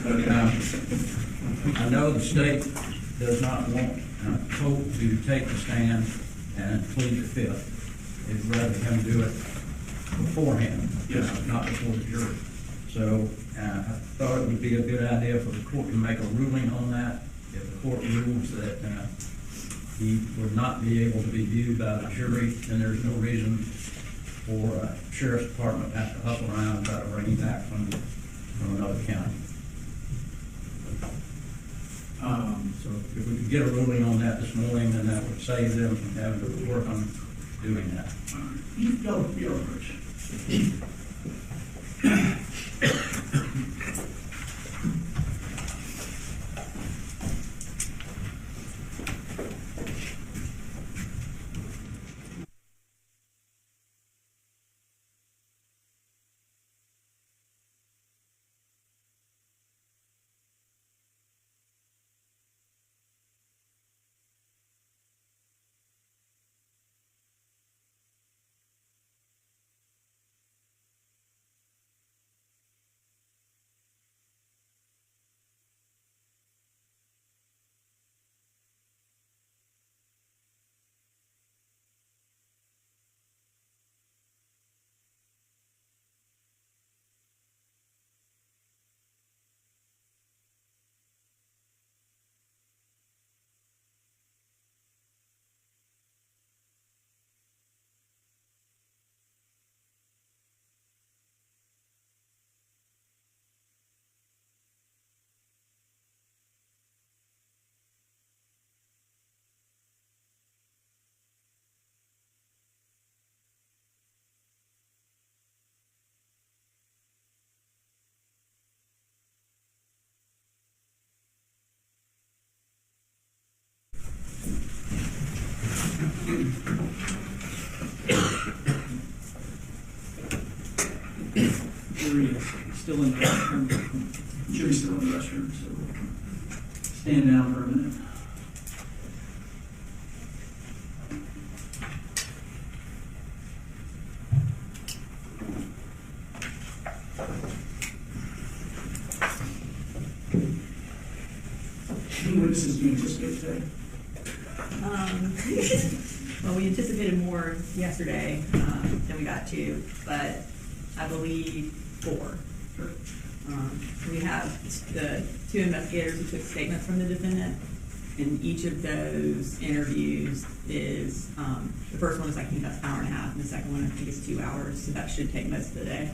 I know the state does not want Hope to take the stand and plead the fifth. They'd rather him do it beforehand, not before the jury. So I thought it would be a good idea for the court to make a ruling on that. If the court rules that he would not be able to be viewed by the jury, then there's no reason for sheriff's department to have to hustle around and try to bring him back from another county. So if we could get a ruling on that this morning, then that would save them from having to work on doing that. No, you're right. Jury is still in the restroom. Jury's still in the restroom, so stand down for a minute. How many witnesses do you anticipate today? Well, we anticipated more yesterday than we got to, but I believe 4. Sure. We have the 2 investigators who took statements from the defendant, and each of those interviews is, the first one is I think that's an hour and a half, and the second one I think is 2 hours, so that should take most of the day.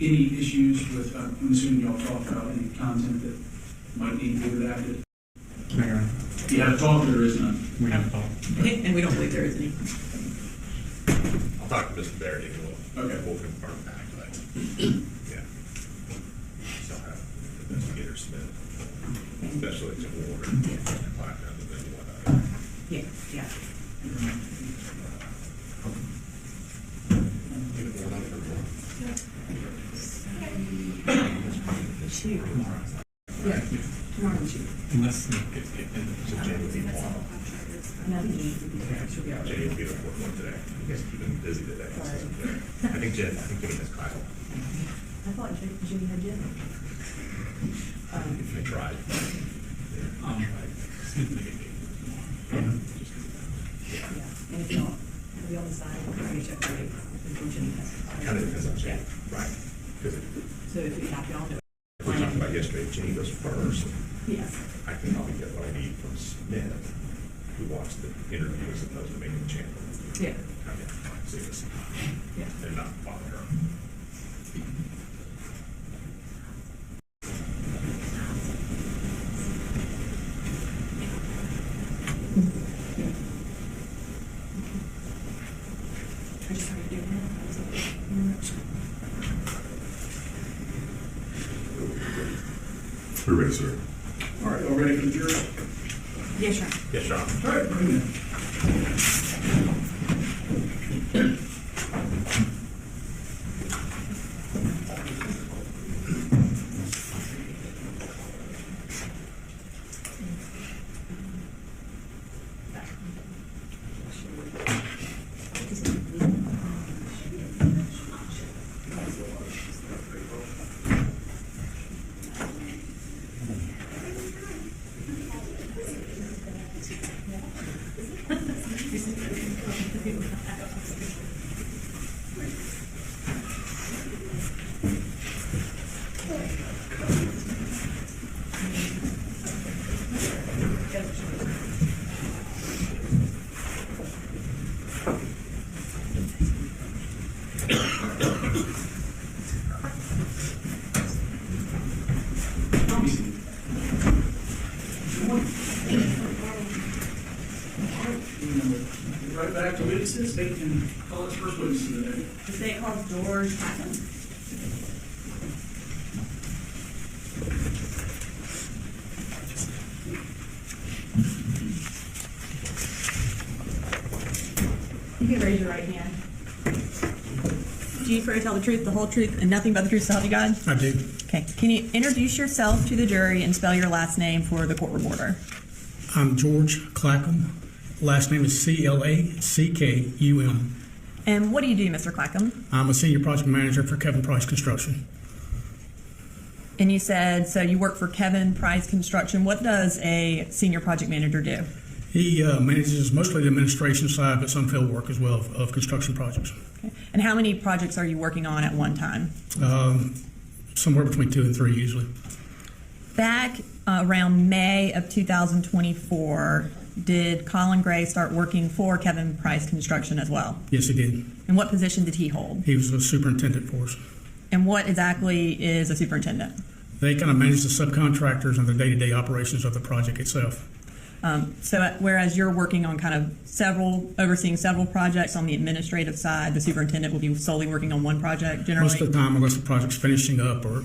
Any issues with, I'm assuming y'all talked about any content that might need to be redacted? Mayor, You have to talk, there is none. we have a thought. And we don't believe there is any. I'll talk to Mr. Barrett and we'll confirm back, but yeah. Still have investigators submit, especially to water and platinum and then whatnot. Yeah, yeah. Even more than for more. Yeah, tomorrow and Tuesday. Unless So Jay would be tomorrow. She'll be all right. Jay will be the fourth one today. He's been busy today. So, I think Jenny has Kyle. I thought Jimmy had Jim. I tried. Yeah, and if not, it'll be on the side, we're going to check the rate until Jimmy has. Kind of depends on Jenny, right? Because So if we have y'all do it. if we talked about yesterday, Jenny goes first. Yeah. I can probably get what I need from Smith, who watched the interview as opposed to making the channel. Yeah. Kind of see this. Yeah. And not bother her. I just started doing that. We're ready, sir. All right, all ready for the jury? Yeah, sure. Yes, Sean. All right, bring it in. Right back to witnesses. They can call us first witness today. The state calls George Clapham. You can raise your right hand. Do you swear to tell the truth, the whole truth, and nothing but the truth, so help you God? I do. Okay. Can you introduce yourself to the jury and spell your last name for the court reporter? I'm George Clackham. Last name is Clackum. And what do you do, Mr. Clackham? I'm a senior project manager for Kevin Price Construction. And you said, so you work for Kevin Price Construction. What does a senior project manager do? He manages mostly the administration side, but some field work as well of construction projects. Okay. And how many projects are you working on at one time? Somewhere between 2 and 3 usually. Back around May of 2024, did Colin Gray start working for Kevin Price Construction as well? Yes, he did. And what position did he hold? He was a superintendent for us. And what exactly is a superintendent? They kind of manage the subcontractors and the day-to-day operations of the project itself. So whereas you're working on kind of overseeing several projects on the administrative side, the superintendent will be solely working on one project generally? Most of the time, unless the project's finishing up or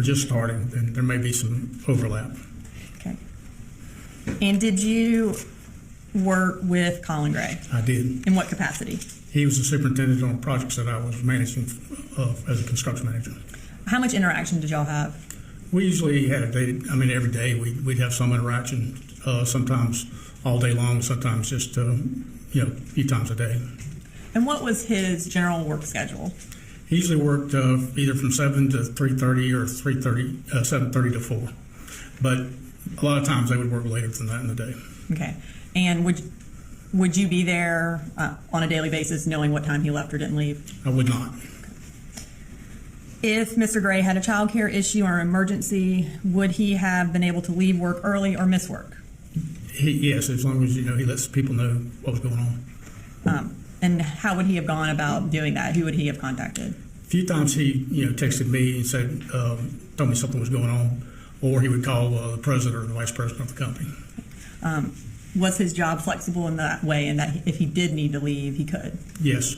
just starting, then there may be some overlap. Okay. And did you work with Colin Gray? I did. In what capacity? He was the superintendent on projects that I was managing as a construction manager. How much interaction did y'all have? We usually had every day we'd have some interaction, sometimes all day long, sometimes just, a few times a day. And what was his general work schedule? He usually worked either from 7 to 3:30 or 7:30 to 4. But a lot of times they would work later than that in the day. Okay. And would you be there on a daily basis knowing what time he left or didn't leave? I would not. If Mr. Gray had a child care issue or emergency, would he have been able to leave work early or miss work? Yes, as long as he lets people know what was going on. And how would he have gone about doing that? Who would he have contacted? A few times he texted me and said, told me something was going on, or he would call the president or the vice president of the company. Was his job flexible in that way, and that if he did need to leave, he could? Yes.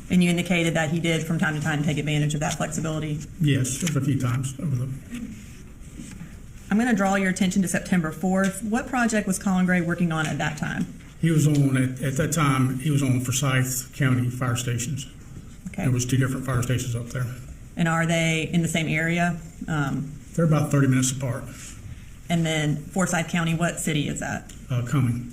And you indicated that he did from time to time take advantage of that flexibility? Yes, just a few times over the. I'm going to draw your attention to September 4th. What project was Colin Gray working on at that time? He was on, at that time, he was on Forsyth County fire stations. Okay. There was 2 different fire stations up there. And are they in the same area? They're about 30 minutes apart. And then Forsyth County, what city is that? Coming.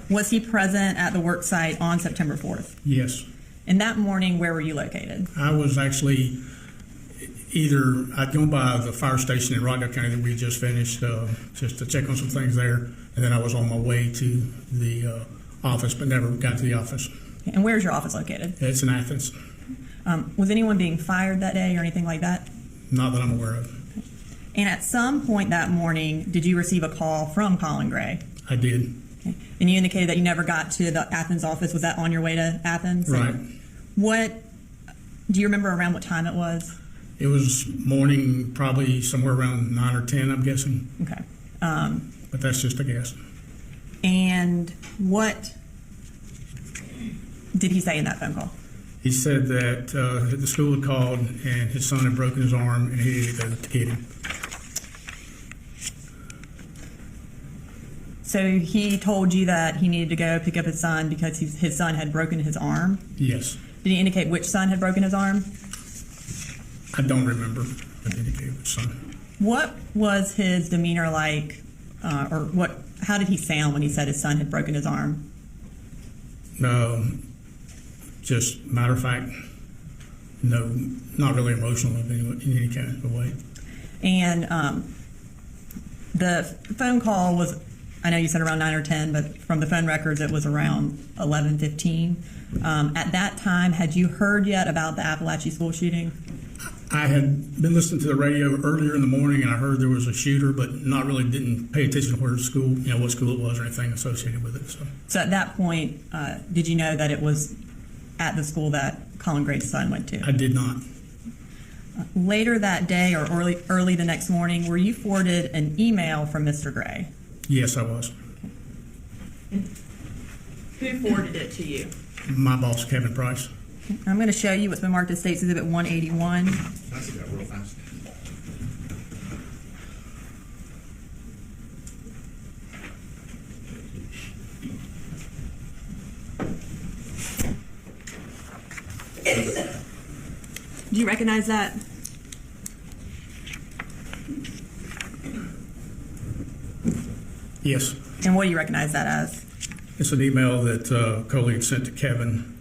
Was he present at the work site on September 4th? Yes. And that morning, where were you located? I was actually I'd gone by the fire station in Rockdale County that we just finished, just to check on some things there, and then I was on my way to the office, but never got to the office. And where's your office located? It's in Athens. Was anyone being fired that day or anything like that? Not that I'm aware of. And at some point that morning, did you receive a call from Colin Gray? I did. Okay. And you indicated that you never got to the Athens office. Was that on your way to Athens? Right. Do you remember around what time it was? It was morning, probably somewhere around 9 or 10, I'm guessing. Okay. But that's just a guess. And what did he say in that phone call? He said that the school had called and his son had broken his arm and he needed to go to get him. So he told you that he needed to go pick up his son because his son had broken his arm? Yes. Did he indicate which son had broken his arm? I don't remember, but he indicated which son. What was his demeanor like, how did he sound when he said his son had broken his arm? Just matter of fact, no, not really emotional in any kind of way. And the phone call was, I know you said around 9 or 10, but from the phone records it was around 11:15. At that time, had you heard yet about the Apalachee school shooting? I had been listening to the radio earlier in the morning, and I heard there was a shooter, but didn't pay attention to where the school, what school it was or anything associated with it. So at that point, did you know that it was at the school that Colin Gray's son went to? I did not. Later that day or early the next morning, were you forwarded an email from Mr. Gray? Yes, I was. Who forwarded it to you? My boss, Kevin Price. I'm going to show you what's been marked as State's Exhibit 181. That's got real fast. Do you recognize that? Yes. And what do you recognize that as? It's an email that Coley had sent to Kevin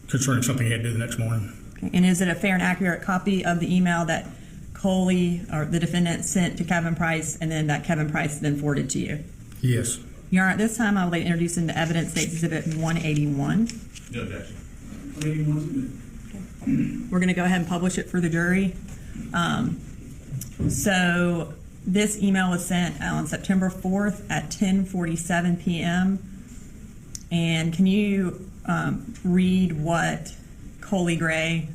concerning something he had to do the next morning. Okay. And is it a fair and accurate copy of the email that Coley or the defendant sent to Kevin Price and then that Kevin Price then forwarded to you? Yes. Your Honor, at this time I would like to introduce into evidence State's Exhibit 181. No objection. 181's good. We're going to go ahead and publish it for the jury. So this email was sent on September 4th at 10:47 p.m. And can you read what Colin Gray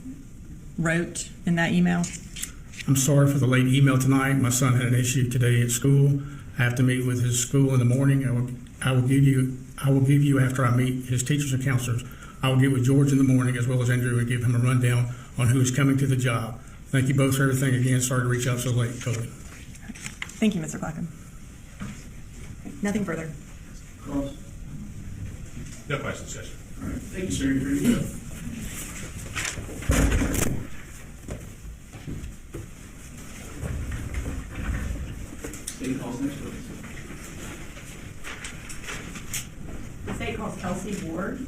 wrote in that email? I'm sorry for the late email tonight. My son had an issue today at school. I have to meet with his school in the morning. I will give you after I meet his teachers and counselors. I will get with George in the morning as well as Andrew and give him a rundown on who is coming to the job. Thank you both for everything. Again, sorry to reach out so late, Coley. Thank you, Mr. Clackham. Nothing further. Cross. No questions, Judge. All right, thank you, sir. You're ready to go. State calls next witness. The state calls Kelsey Ward.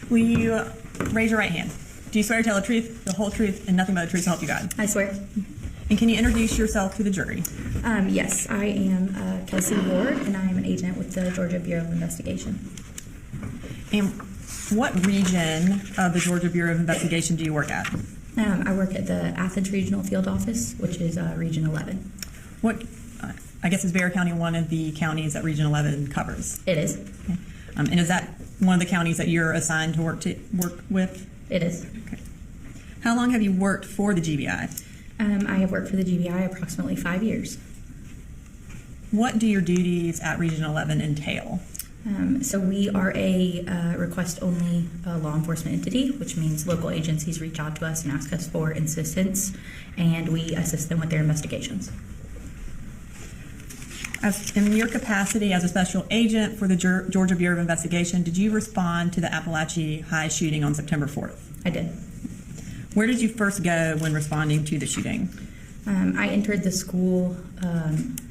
Will you raise your right hand? Do you swear to tell the truth, the whole truth, and nothing but the truth to help you God? I swear. And can you introduce yourself to the jury? Yes, I am Kelsey Ward, and I am an agent with the Georgia Bureau of Investigation. And what region of the Georgia Bureau of Investigation do you work at? I work at the Athens Regional Field Office, which is Region 11. What, I guess is Bexar County one of the counties that Region 11 covers? It is. Okay. And is that one of the counties that you're assigned to work with? It is. Okay. How long have you worked for the GBI? I have worked for the GBI approximately 5 years. What do your duties at Region 11 entail? So we are a request-only law enforcement entity, which means local agencies reach out to us and ask us for assistance, and we assist them with their investigations. In your capacity as a special agent for the Georgia Bureau of Investigation, did you respond to the Apalachee High shooting on September 4th? I did. Where did you first go when responding to the shooting? I entered the school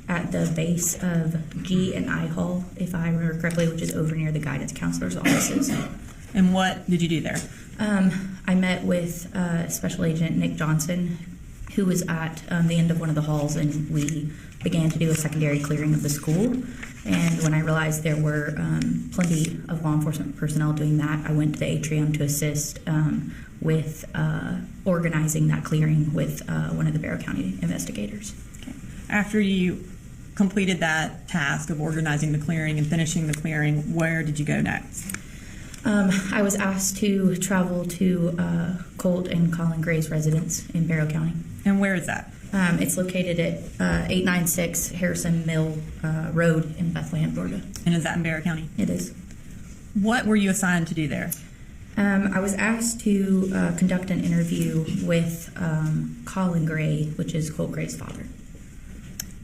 at the base of G and I Hall, if I remember correctly, which is over near the guidance counselor's offices. And what did you do there? I met with Special Agent Nick Johnson, who was at the end of one of the halls, and we began to do a secondary clearing of the school. And when I realized there were plenty of law enforcement personnel doing that, I went to the atrium to assist with organizing that clearing with one of the Bexar County investigators. Okay. After you completed that task of organizing the clearing and finishing the clearing, where did you go next? I was asked to travel to Colt and Colin Gray's residence in Bexar County. And where is that? It's located at 896 Harrison Mill Road in Bethlehem, Georgia. And is that in Bexar County? It is. What were you assigned to do there? I was asked to conduct an interview with Colin Gray, which is Colt Gray's father.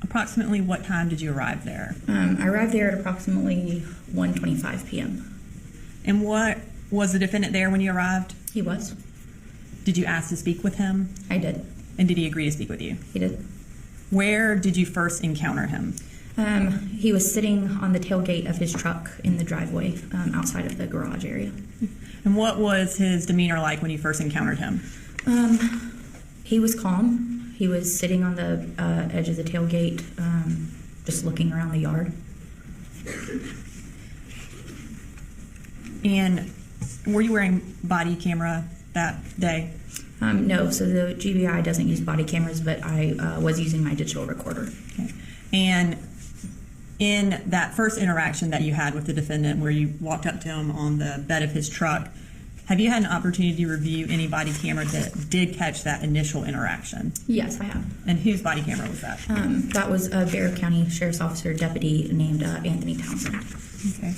Approximately what time did you arrive there? I arrived there at approximately 1:25 p.m. And what was the defendant there when you arrived? He was. Did you ask to speak with him? I did. And did he agree to speak with you? He did. Where did you first encounter him? He was sitting on the tailgate of his truck in the driveway outside of the garage area. And what was his demeanor like when you first encountered him? He was calm. He was sitting on the edge of the tailgate, just looking around the yard. And were you wearing body camera that day? No, so the GBI doesn't use body cameras, but I was using my digital recorder. Okay. And in that first interaction that you had with the defendant where you walked up to him on the bed of his truck, have you had an opportunity to review any body camera that did catch that initial interaction? Yes, I have. And whose body camera was that? That was a Bexar County Sheriff's Officer deputy named Anthony Townsend. Okay.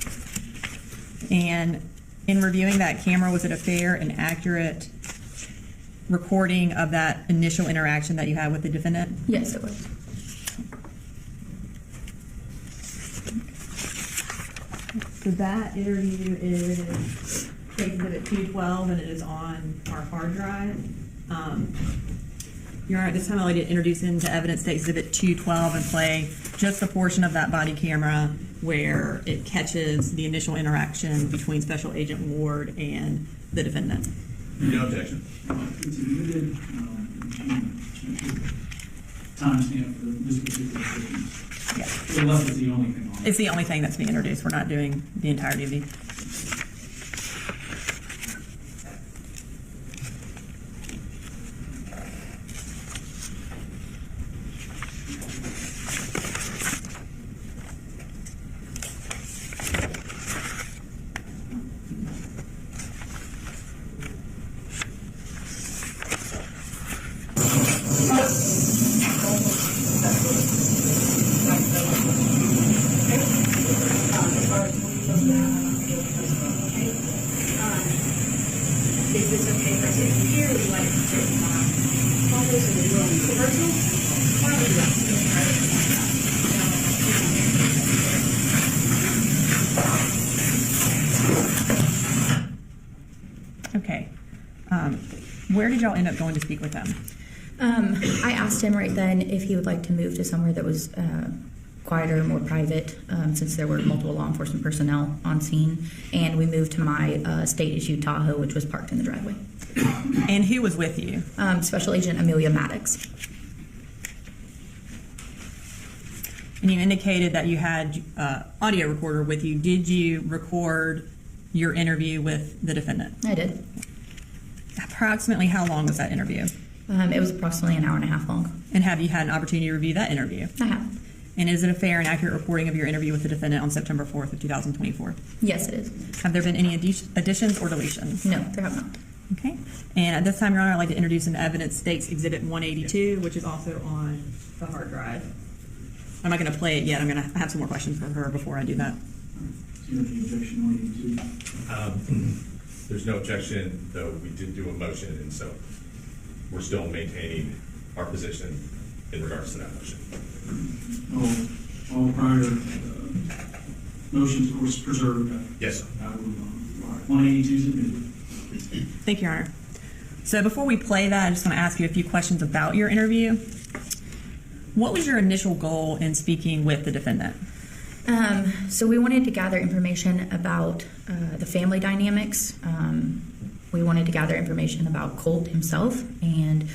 And in reviewing that camera, was it a fair and accurate recording of that initial interaction that you had with the defendant? Yes, it was. So that interview is exhibit 212 and it is on our hard drive. Your Honor, at this time I'd like to introduce into evidence to exhibit 212 and play just the portion of that body camera where it catches the initial interaction between Special Agent Ward and the defendant. No objection. It's admitted, timestamp for this particular case. Yeah. The left is the only thing on it. It's the only thing that's being introduced. We're not doing the entirety of the. Is this okay for us to hear? Would you like to do it commercial? Why would you like to Okay. Where did y'all end up going to speak with them? I asked him right then if he would like to move to somewhere that was quieter, more private, since there were multiple law enforcement personnel on scene, and we moved to my state-issued Tahoe, which was parked in the driveway. And who was with you? Special Agent Amelia Maddox. And you indicated that you had audio recorder with you. Did you record your interview with the defendant? I did. Approximately how long was that interview? It was approximately an hour and a half long. And have you had an opportunity to review that interview? I have. And is it a fair and accurate reporting of your interview with the defendant on September 4th of 2024? Yes, it is. Have there been any additions or deletions? No, there have not. Okay. And at this time, Your Honor, I'd like to introduce into evidence State's Exhibit 182, which is also on the hard drive. I'm not going to play it yet. I'm going to have some more questions for her before I do that. See what the objection 182. There's no objection, though we did do a motion, and so we're still maintaining our position in regards to that motion. All prior motions, of course, preserved. Yes, sir. I will move on. All right, 182 is admitted. Thank you, Your Honor. So before we play that, I just want to ask you a few questions about your interview. What was your initial goal in speaking with the defendant? So we wanted to gather information about the family dynamics. We wanted to gather information about Colt himself and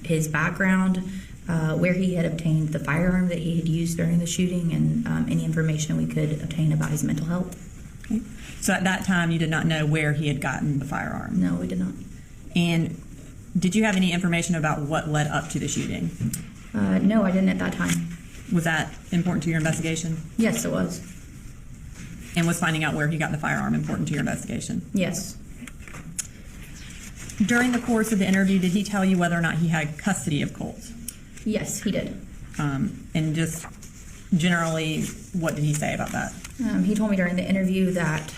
his background, where he had obtained the firearm that he had used during the shooting, and any information we could obtain about his mental health. Okay. So at that time, you did not know where he had gotten the firearm? No, we did not. And did you have any information about what led up to the shooting? No, I didn't at that time. Was that important to your investigation? Yes, it was. And was finding out where he got the firearm important to your investigation? Yes. During the course of the interview, did he tell you whether or not he had custody of Colt? Yes, he did. And just generally, what did he say about that? He told me during the interview that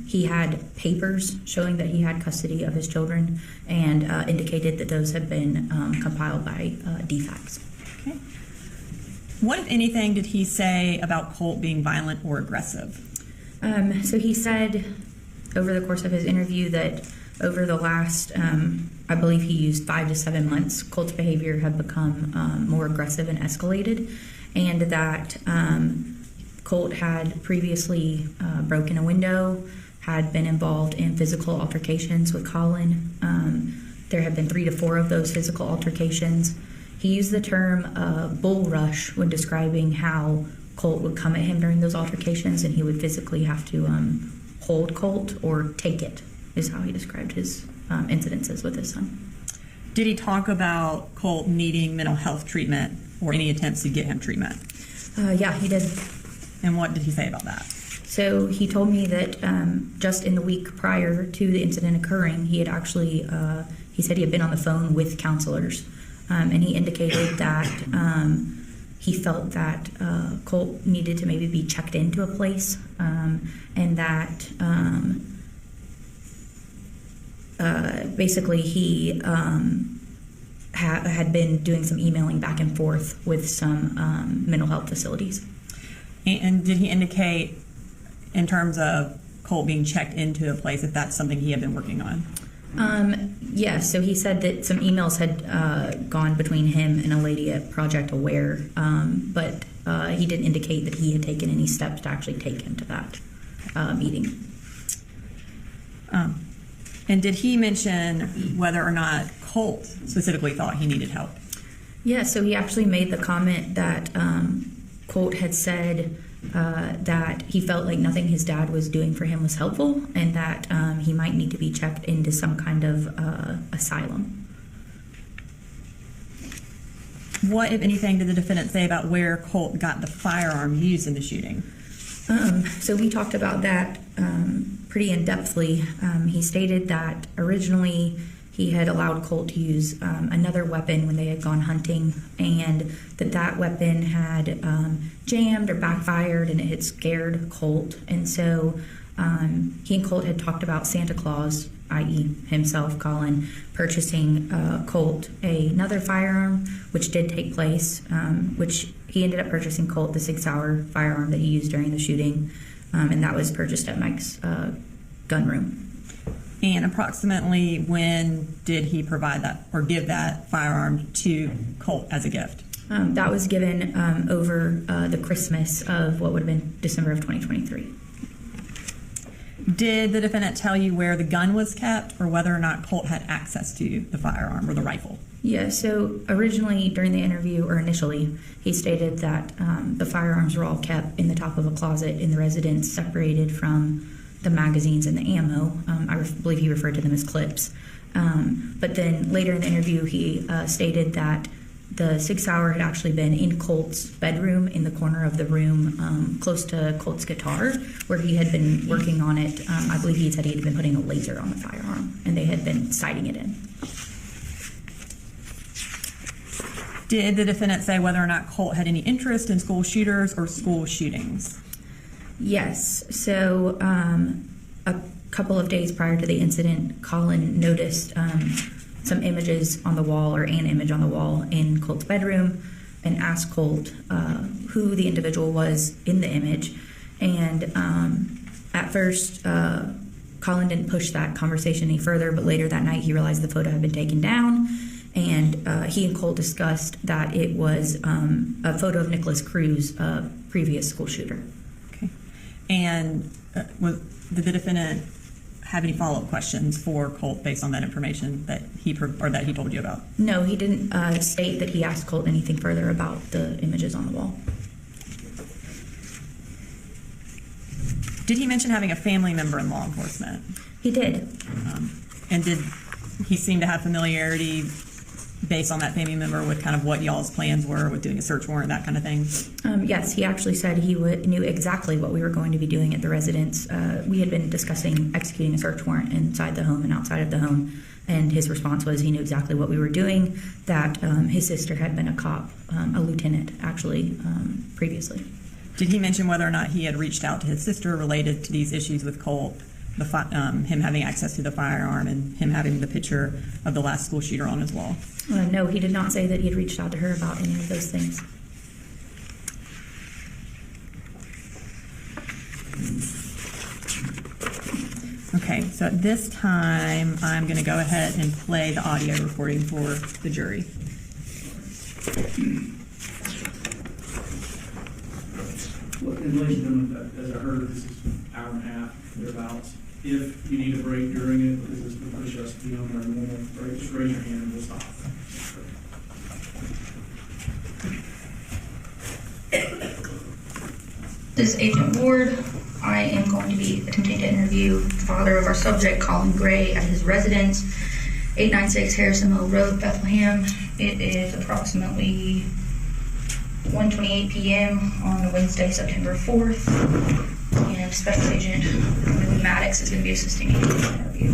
he had papers showing that he had custody of his children, and indicated that those had been compiled by DFACS. Okay. What, if anything, did he say about Colt being violent or aggressive? So he said over the course of his interview that over the last, I believe he used 5 to 7 months, Colt's behavior had become more aggressive and escalated. and that Colt had previously broken a window, had been involved in physical altercations with Colin. There had been 3 to 4 of those physical altercations. He used the term bull rush when describing how Colt would come at him during those altercations, and he would physically have to hold Colt or take it, is how he described his incidences with his son. Did he talk about Colt needing mental health treatment or any attempts to get him treatment? Yeah, he did. And what did he say about that? So he told me that just in the week prior to the incident occurring, he had actually, he said he had been on the phone with counselors, and he indicated that he felt that Colt needed to maybe be checked into a place, and that basically he had been doing some emailing back and forth with some mental health facilities. And did he indicate, in terms of Colt being checked into a place, if that's something he had been working on? Yes, so he said that some emails had gone between him and a lady at Project Aware, but he didn't indicate that he had taken any steps to actually take him to that meeting. And did he mention whether or not Colt specifically thought he needed help? Yeah, so he actually made the comment that Colt had said that he felt like nothing his dad was doing for him was helpful, and that he might need to be checked into some kind of asylum. What, if anything, did the defendant say about where Colt got the firearm used in the shooting? So we talked about that pretty in-depthly. He stated that originally he had allowed Colt to use another weapon when they had gone hunting, and that weapon had jammed or backfired, and it had scared Colt. And so he and Colt had talked about Santa Claus, i.e. himself, Colin, purchasing Colt another firearm, which did take place, which he ended up purchasing Colt the 6-hour firearm that he used during the shooting, and that was purchased at Mike's gun room. And approximately when did he provide that or give that firearm to Colt as a gift? That was given over the Christmas of what would have been December of 2023. Did the defendant tell you where the gun was kept or whether or not Colt had access to the firearm or the rifle? Yeah, so originally during the interview, or initially, he stated that the firearms were all kept in the top of a closet in the residence, separated from the magazines and the ammo. I believe he referred to them as clips. But then later in the interview, he stated that the 6-hour had actually been in Colt's bedroom in the corner of the room close to Colt's guitar, where he had been working on it. I believe he said he had been putting a laser on the firearm, and they had been sighting it in. Did the defendant say whether or not Colt had any interest in school shooters or school shootings? Yes. So a couple of days prior to the incident, Colin noticed some images on the wall, or an image on the wall in Colt's bedroom, and asked Colt who the individual was in the image. And at first, Colin didn't push that conversation any further, but later that night he realized the photo had been taken down, and he and Colt discussed that it was a photo of Nicholas Cruz, a previous school shooter. Okay. And did the defendant have any follow-up questions for Colt based on that information that he told you about? No, he didn't state that he asked Colt anything further about the images on the wall. Did he mention having a family member in law enforcement? He did. And did he seem to have familiarity based on that family member with kind of what y'all's plans were with doing a search warrant, that kind of thing? Yes, he actually said he knew exactly what we were going to be doing at the residence. We had been discussing executing a search warrant inside the home and outside of the home, and his response was he knew exactly what we were doing, that his sister had been a cop, a lieutenant, actually, previously. Did he mention whether or not he had reached out to his sister related to these issues with Colt, him having access to the firearm and him having the picture of the last school shooter on his wall? No, he did not say that he had reached out to her about any of those things. Okay, so at this time, I'm going to go ahead and play the audio recording for the jury. And ladies and gentlemen, as I heard, this is an hour and a half, thereabouts. If you need a break during it, because this will push us beyond our normal break, just raise your hand and we'll stop. This is Agent Ward. I am going to be attempting to interview the father of our subject, Colin Gray, at his residence, 896 Harrison Mill Road, Bethlehem. It is approximately 1:28 p.m. on Wednesday, September 4th, and Special Agent Maddox is going to be assisting me in the interview.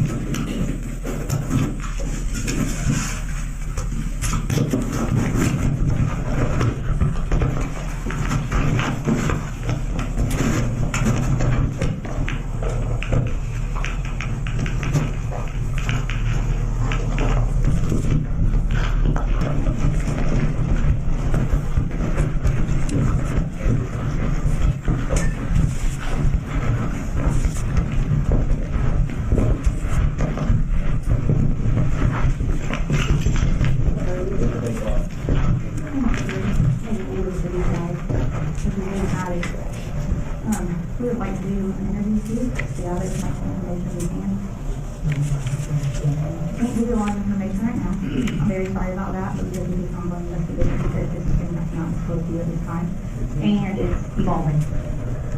We would like to do an interview with you, yeah, there's much information we can. I can't give you a lot of information right now. I'm very sorry about that, but we'll do some investigation because this is something that's not supposed to be at this time. And it's evolving.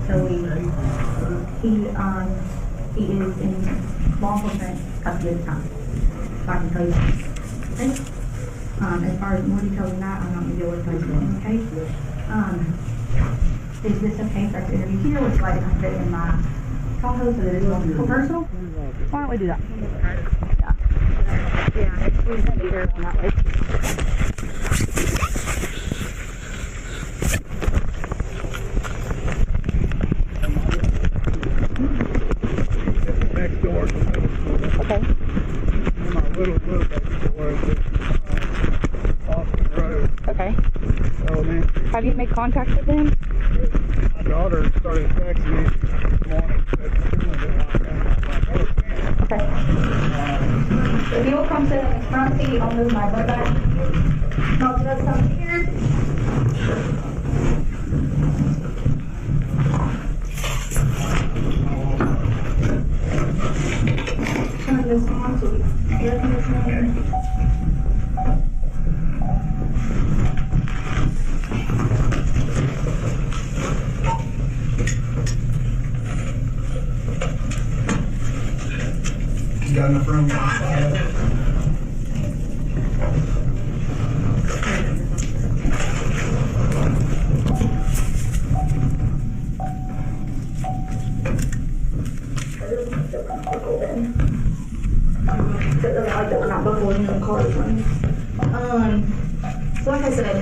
So he is in law enforcement custody at the time. So I can tell you that. Okay? As far as more details than that, I'm not going to deal with those, okay? Is this okay for us to interview here? Would you like to sit in my Tahoe so that it's more personal? Why don't we do that? Yeah, it's going to be there from that way. Next door. Okay. My little baby boy is off the road. Okay. So man, Have you made contact with them? my daughter started texting me this morning. Okay. If you will come sit in the front seat, I'll move my butt back. I'll just come here. Turn this on so we can get this one. You got enough room? So like I said,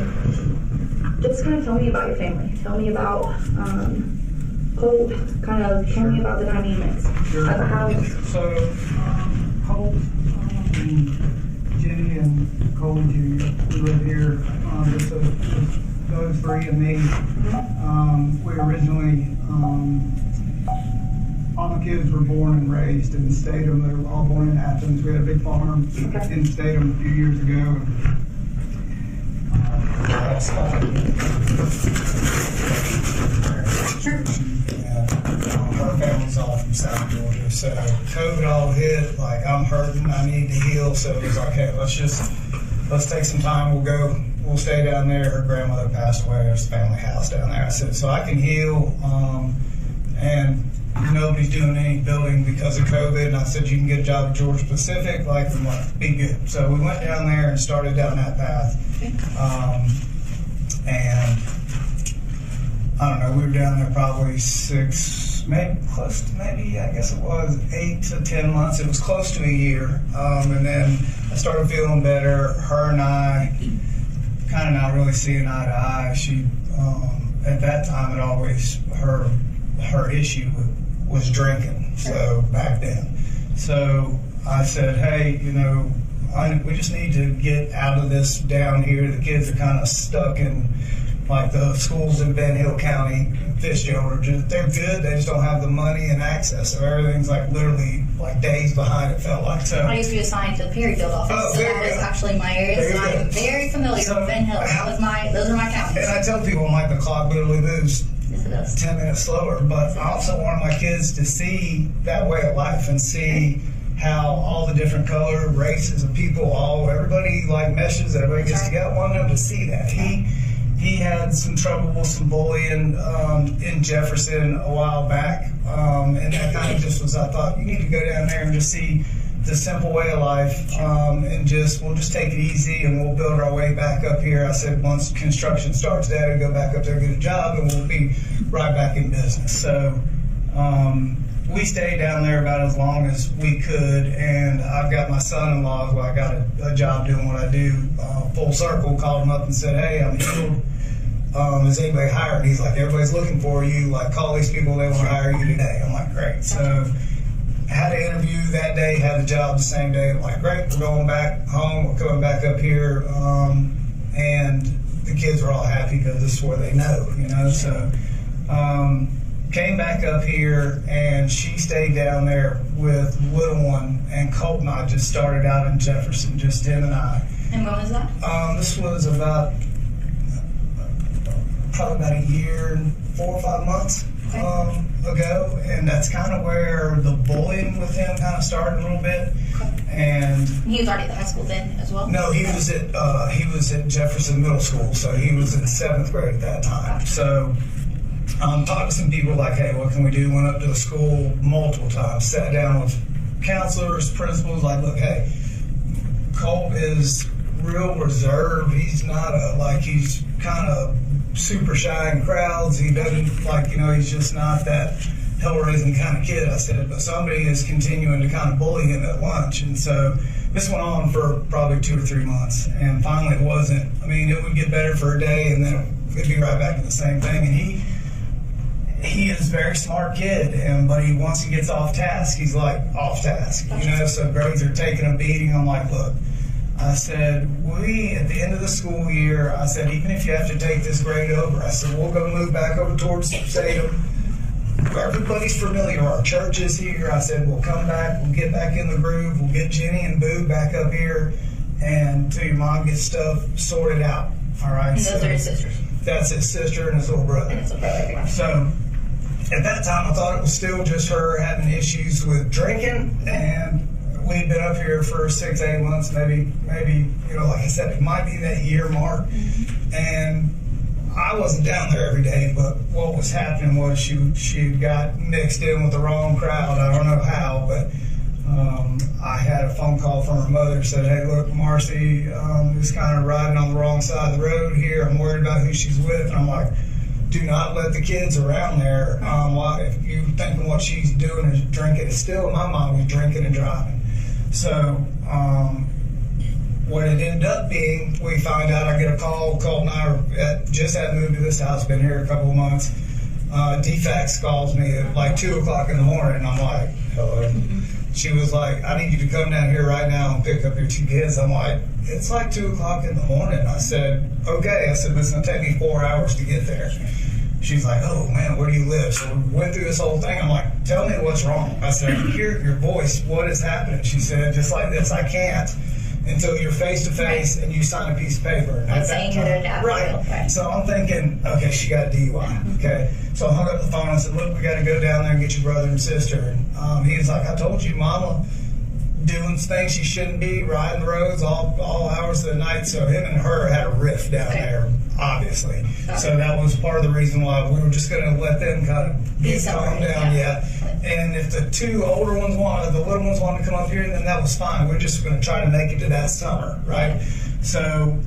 just kind of tell me about your family. Tell me about Colt. Kind of tell me about the dynamics of the house. So, Colt, Jenny, and Cole Jr. We live here. Just those three and me. We originally, all the kids were born and raised in Statham. They were all born in Athens. We had a big farm in Statham a few years ago. Her family's all from South Georgia, so COVID all hit, like I'm hurting, I need to heal, so it was like, hey, let's take some time, we'll stay down there. Her grandmother passed away, there's a family house down there. I said, so I can heal, and nobody's doing any building because of COVID, and I said, you can get a job at Georgia Pacific, like, and like, be good. So we went down there and started down that path, and I don't know, we were down there probably 6, maybe close to I guess it was 8 to 10 months. It was close to a year. And then I started feeling better. Her and I kind of not really seeing eye to eye. She, at that time, it always, her issue was drinking. So back then. So I said, hey, we just need to get out of this down here. The kids are kind of stuck in, like, the schools in Ben Hill County, Fitzgerald, they're good, they just don't have the money and access. So everything's like literally like days behind, it felt like. So I used to be assigned to the Perryfield office, so that was actually my area, so I'm very familiar with Ben Hill. Those are my counties. And I tell people, I'm like, the clock literally moves Yes, it does. 10 minutes slower, but I also wanted my kids to see that way of life and see how all the different color, races of people, everybody like meshes, everybody gets together. I wanted them to see that. He had some trouble with some bullying in Jefferson a while back, and that kind of just was, I thought, you need to go down there and just see the simple way of life, and we'll just take it easy and we'll build our way back up here. I said, once construction starts, Dad, go back up there, get a job, and we'll be right back in business. So we stayed down there about as long as we could, and I've got my son-in-law who I got a job doing what I do, full circle, called him up and said, hey, I'm healed. Is anybody hired? He's like, everybody's looking for you. Like, call these people, they want to hire you today. I'm like, great. So had an interview that day, had the job the same day. I'm like, great, we're going back home, we're coming back up here. And the kids were all happy because this is where they know, So came back up here, and she stayed down there with little one, and Colt and I just started out in Jefferson, just him and I. And when was that? This was about probably about a year and 4 or 5 months ago, and that's kind of where the bullying with him kind of started a little bit. And He was already at the high school then as well? no, he was at Jefferson Middle School, so he was in 7th grade at that time. So talked to some people like, hey, what can we do? Went up to the school multiple times, sat down with counselors, principals, like, look, hey, Colt is real reserved. He's not he's kind of super shy in crowds. He doesn't he's just not that hell-raising kind of kid. I said, but somebody is continuing to kind of bully him at lunch. And so this went on for probably 2 or 3 months. And finally it wasn't, it would get better for a day and then it'd be right back to the same thing. And he is a very smart kid, but once he gets off task, he's like off task, so grades are taking a beating. I'm like, look, I said, at the end of the school year, I said, even if you have to take this grade over, I said, we'll go move back over towards Salem. Everybody's familiar. Our church is here. I said, we'll come back. We'll get back in the groove. We'll get Jenny and Boo back up here until your mom gets stuff sorted out. All right. And those are his sisters? That's his sister and his little brother. And his little brother. So at that time, I thought it was still just her having issues with drinking, and we'd been up here for 6, 8 months, maybe, like I said, it might be that year mark. And I wasn't down there every day, but what was happening was she got mixed in with the wrong crowd. I don't know how, but I had a phone call from her mother, said, hey, look, Marcy is kind of riding on the wrong side of the road here. I'm worried about who she's with. And I'm like, do not let the kids around there. If you thinking what she's doing is drinking, it's still in my mind was drinking and driving. So what it ended up being, we find out, I get a call. Colt and I just had moved to this house, been here a couple of months. DFAX calls me at like 2 o'clock in the morning, and I'm like, hello. She was like, I need you to come down here right now and pick up your 2 kids. I'm like, it's like 2 o'clock in the morning. I said, okay. I said, it's going to take me 4 hours to get there. She's like, oh man, where do you live? So we went through this whole thing. I'm like, tell me what's wrong. I said, I can hear your voice. What is happening? She said, just like this, I can't until you're face to face and you sign a piece of paper. That's saying you're their dad. Right. So I'm thinking, okay, she got DUI. Okay. So I hung up the phone and said, look, we got to go down there and get your brother and sister. And he was like, I told you, Mama doing things she shouldn't be, riding the roads all hours of the night. So him and her had a rift down there, obviously. So that was part of the reason why we were just going to let them kind of get calmed down. Yeah. And if the 2 older ones the little ones wanted to come up here, then that was fine. We're just going to try to make it to that summer, right? So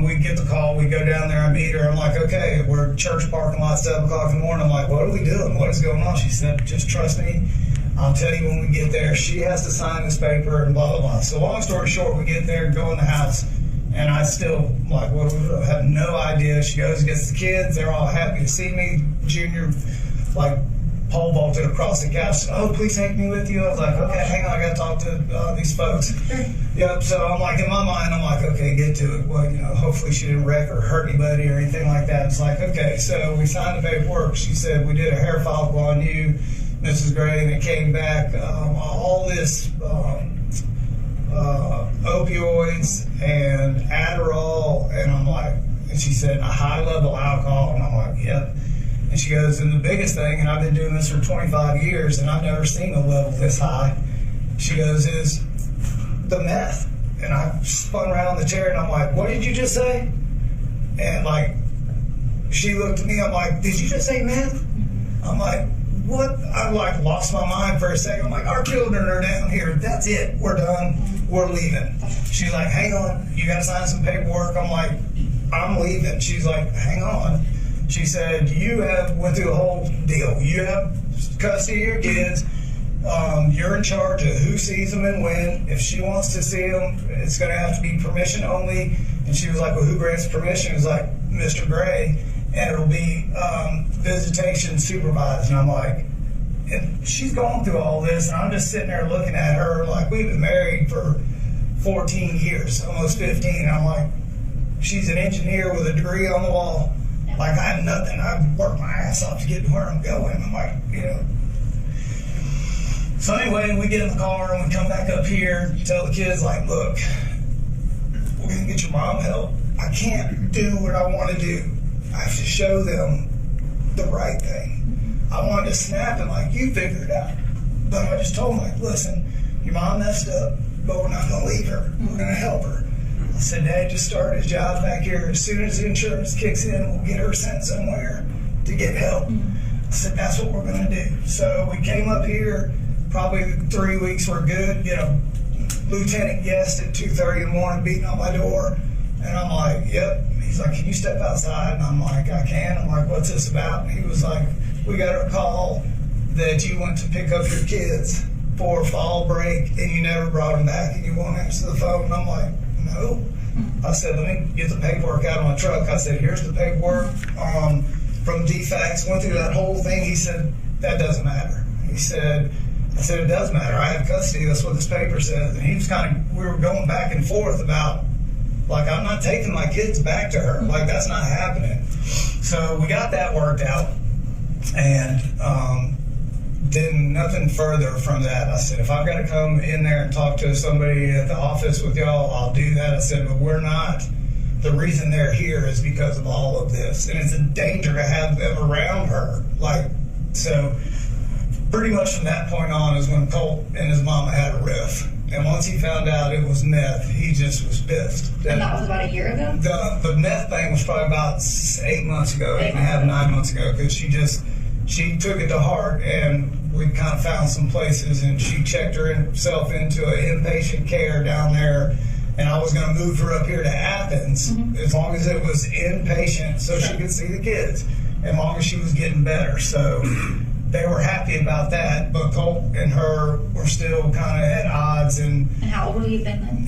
we get the call, we go down there, I meet her. I'm like, okay, we're church parking lot, 7 o'clock in the morning. I'm like, what are we doing? What is going on? She said, just trust me. I'll tell you when we get there. She has to sign this paper and blah, blah, blah. So long story short, we get there, go in the house, and I still, like, what do we do? I have no idea. She goes, gets the kids. They're all happy to see me. Junior, like, pole vaulted across the couch. Oh, please take me with you. I was like, okay, hang on. I got to talk to these folks. Yep. So I'm like, in my mind, I'm like, okay, get to it. Well, hopefully she didn't wreck or hurt anybody or anything like that. It's like, okay. So we signed the paperwork. She said, we did a hair follicle on you, Mrs. Gray, and it came back all this opioids and Adderall, and I'm like, and she said a high level alcohol, and I'm like, yep. And she goes, and the biggest thing, and I've been doing this for 25 years, and I've never seen a level this high, she goes, is the meth. And I spun around in the chair, and I'm like, what did you just say? And like, she looked at me, I'm like, did you just say meth? I'm like, what? I like lost my mind for a second. I'm like, our children are down here. That's it. We're done. We're leaving. She's like, hang on. You got to sign some paperwork. I'm like, I'm leaving. She's like, hang on. She said, you have went through the whole deal. You have custody of your kids. You're in charge of who sees them and when. If she wants to see them, it's going to have to be permission only. And she was like, well, who grants permission? It was like, Mr. Gray. And it'll be visitation supervised. And I'm like, and she's going through all this, and I'm just sitting there looking at her like we've been married for 14 years, almost 15. And I'm like, she's an engineer with a degree on the wall. Like, I have nothing. I've worked my ass off to get to where I'm going. I'm like, you know. So anyway, we get in the car and we come back up here, tell the kids, like, look, we're going to get your mom help. I can't do what I want to do. I have to show them the right thing. I wanted to snap and like, you figure it out. But I just told them, like, listen, your mom messed up, but we're not going to leave her. We're going to help her. I said, Dad just started his job back here. As soon as the insurance kicks in, we'll get her sent somewhere to get help. I said, that's what we're going to do. So we came up here, probably 3 weeks were good. You know, Lieutenant Guest at 2:30 in the morning beating on my door. And I'm like, yep. He's like, can you step outside? And I'm like, I can. I'm like, what's this about? And he was like, we got a call that you went to pick up your kids for fall break and you never brought them back and you won't answer the phone. And I'm like, no. I said, let me get the paperwork out of my truck. I said, here's the paperwork from DFAX. Went through that whole thing. He said, that doesn't matter. I said, it does matter. I have custody. That's what this paper says. And he was we were going back and forth about, like, I'm not taking my kids back to her. Like, that's not happening. So we got that worked out. And then nothing further from that. I said, if I've got to come in there and talk to somebody at the office with y'all, I'll do that. I said, but we're not. The reason they're here is because of all of this. And it's a danger to have them around her. Like, so pretty much from that point on is when Colt and his mama had a riff. And once he found out it was meth, he just was pissed. And that was about a year ago? The meth thing was probably about 8 months ago, 8.5, 9 months ago, because she took it to heart, and we kind of found some places, and she checked herself into an inpatient care down there, and I was going to move her up here to Athens as long as it was inpatient so she could see the kids, as long as she was getting better. So they were happy about that, but Colt and her were still kind of at odds. And how old have you been then?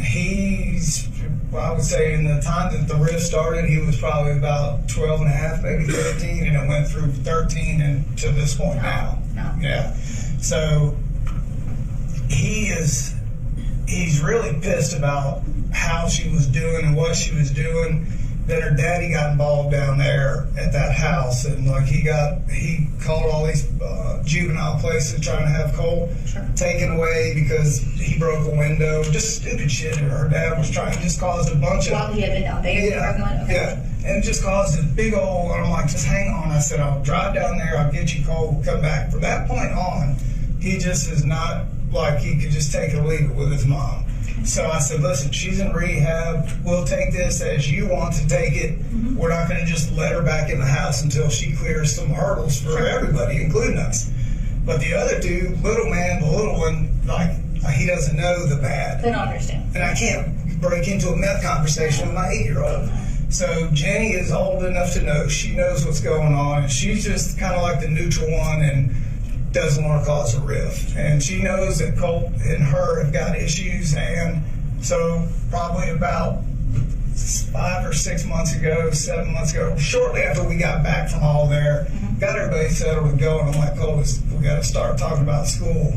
I would say in the time that the rift started, he was probably about 12 and a half, maybe 13, and it went through 13 and to this point now. No. Yeah. So he's really pissed about how she was doing and what she was doing. Then her daddy got involved down there at that house, and like he called all these juvenile places trying to have Colt taken away because he broke a window, just stupid shit. Her dad was trying, just caused a bunch of. While he had been down there, yeah, and it just caused a big old. I'm like, just hang on. I said, I'll drive down there. I'll get you Colt. Come back. From that point on, he just is not like he could just take it or leave it with his mom. So I said, listen, she's in rehab. We'll take this as you want to take it. We're not going to just let her back in the house until she clears some hurdles for everybody, including us. But the other two, the little one, like, he doesn't know the bad. They don't understand. And I can't break into a meth conversation with my 8-year-old. So Jenny is old enough to know. She knows what's going on. And she's just kind of like the neutral one and doesn't want to cause a rift. And she knows that Colt and her have got issues, and so probably about 5 or 6 months ago, 7 months ago, shortly after we got back from all there, got everybody settled and going. I'm like, Colt, we got to start talking about school.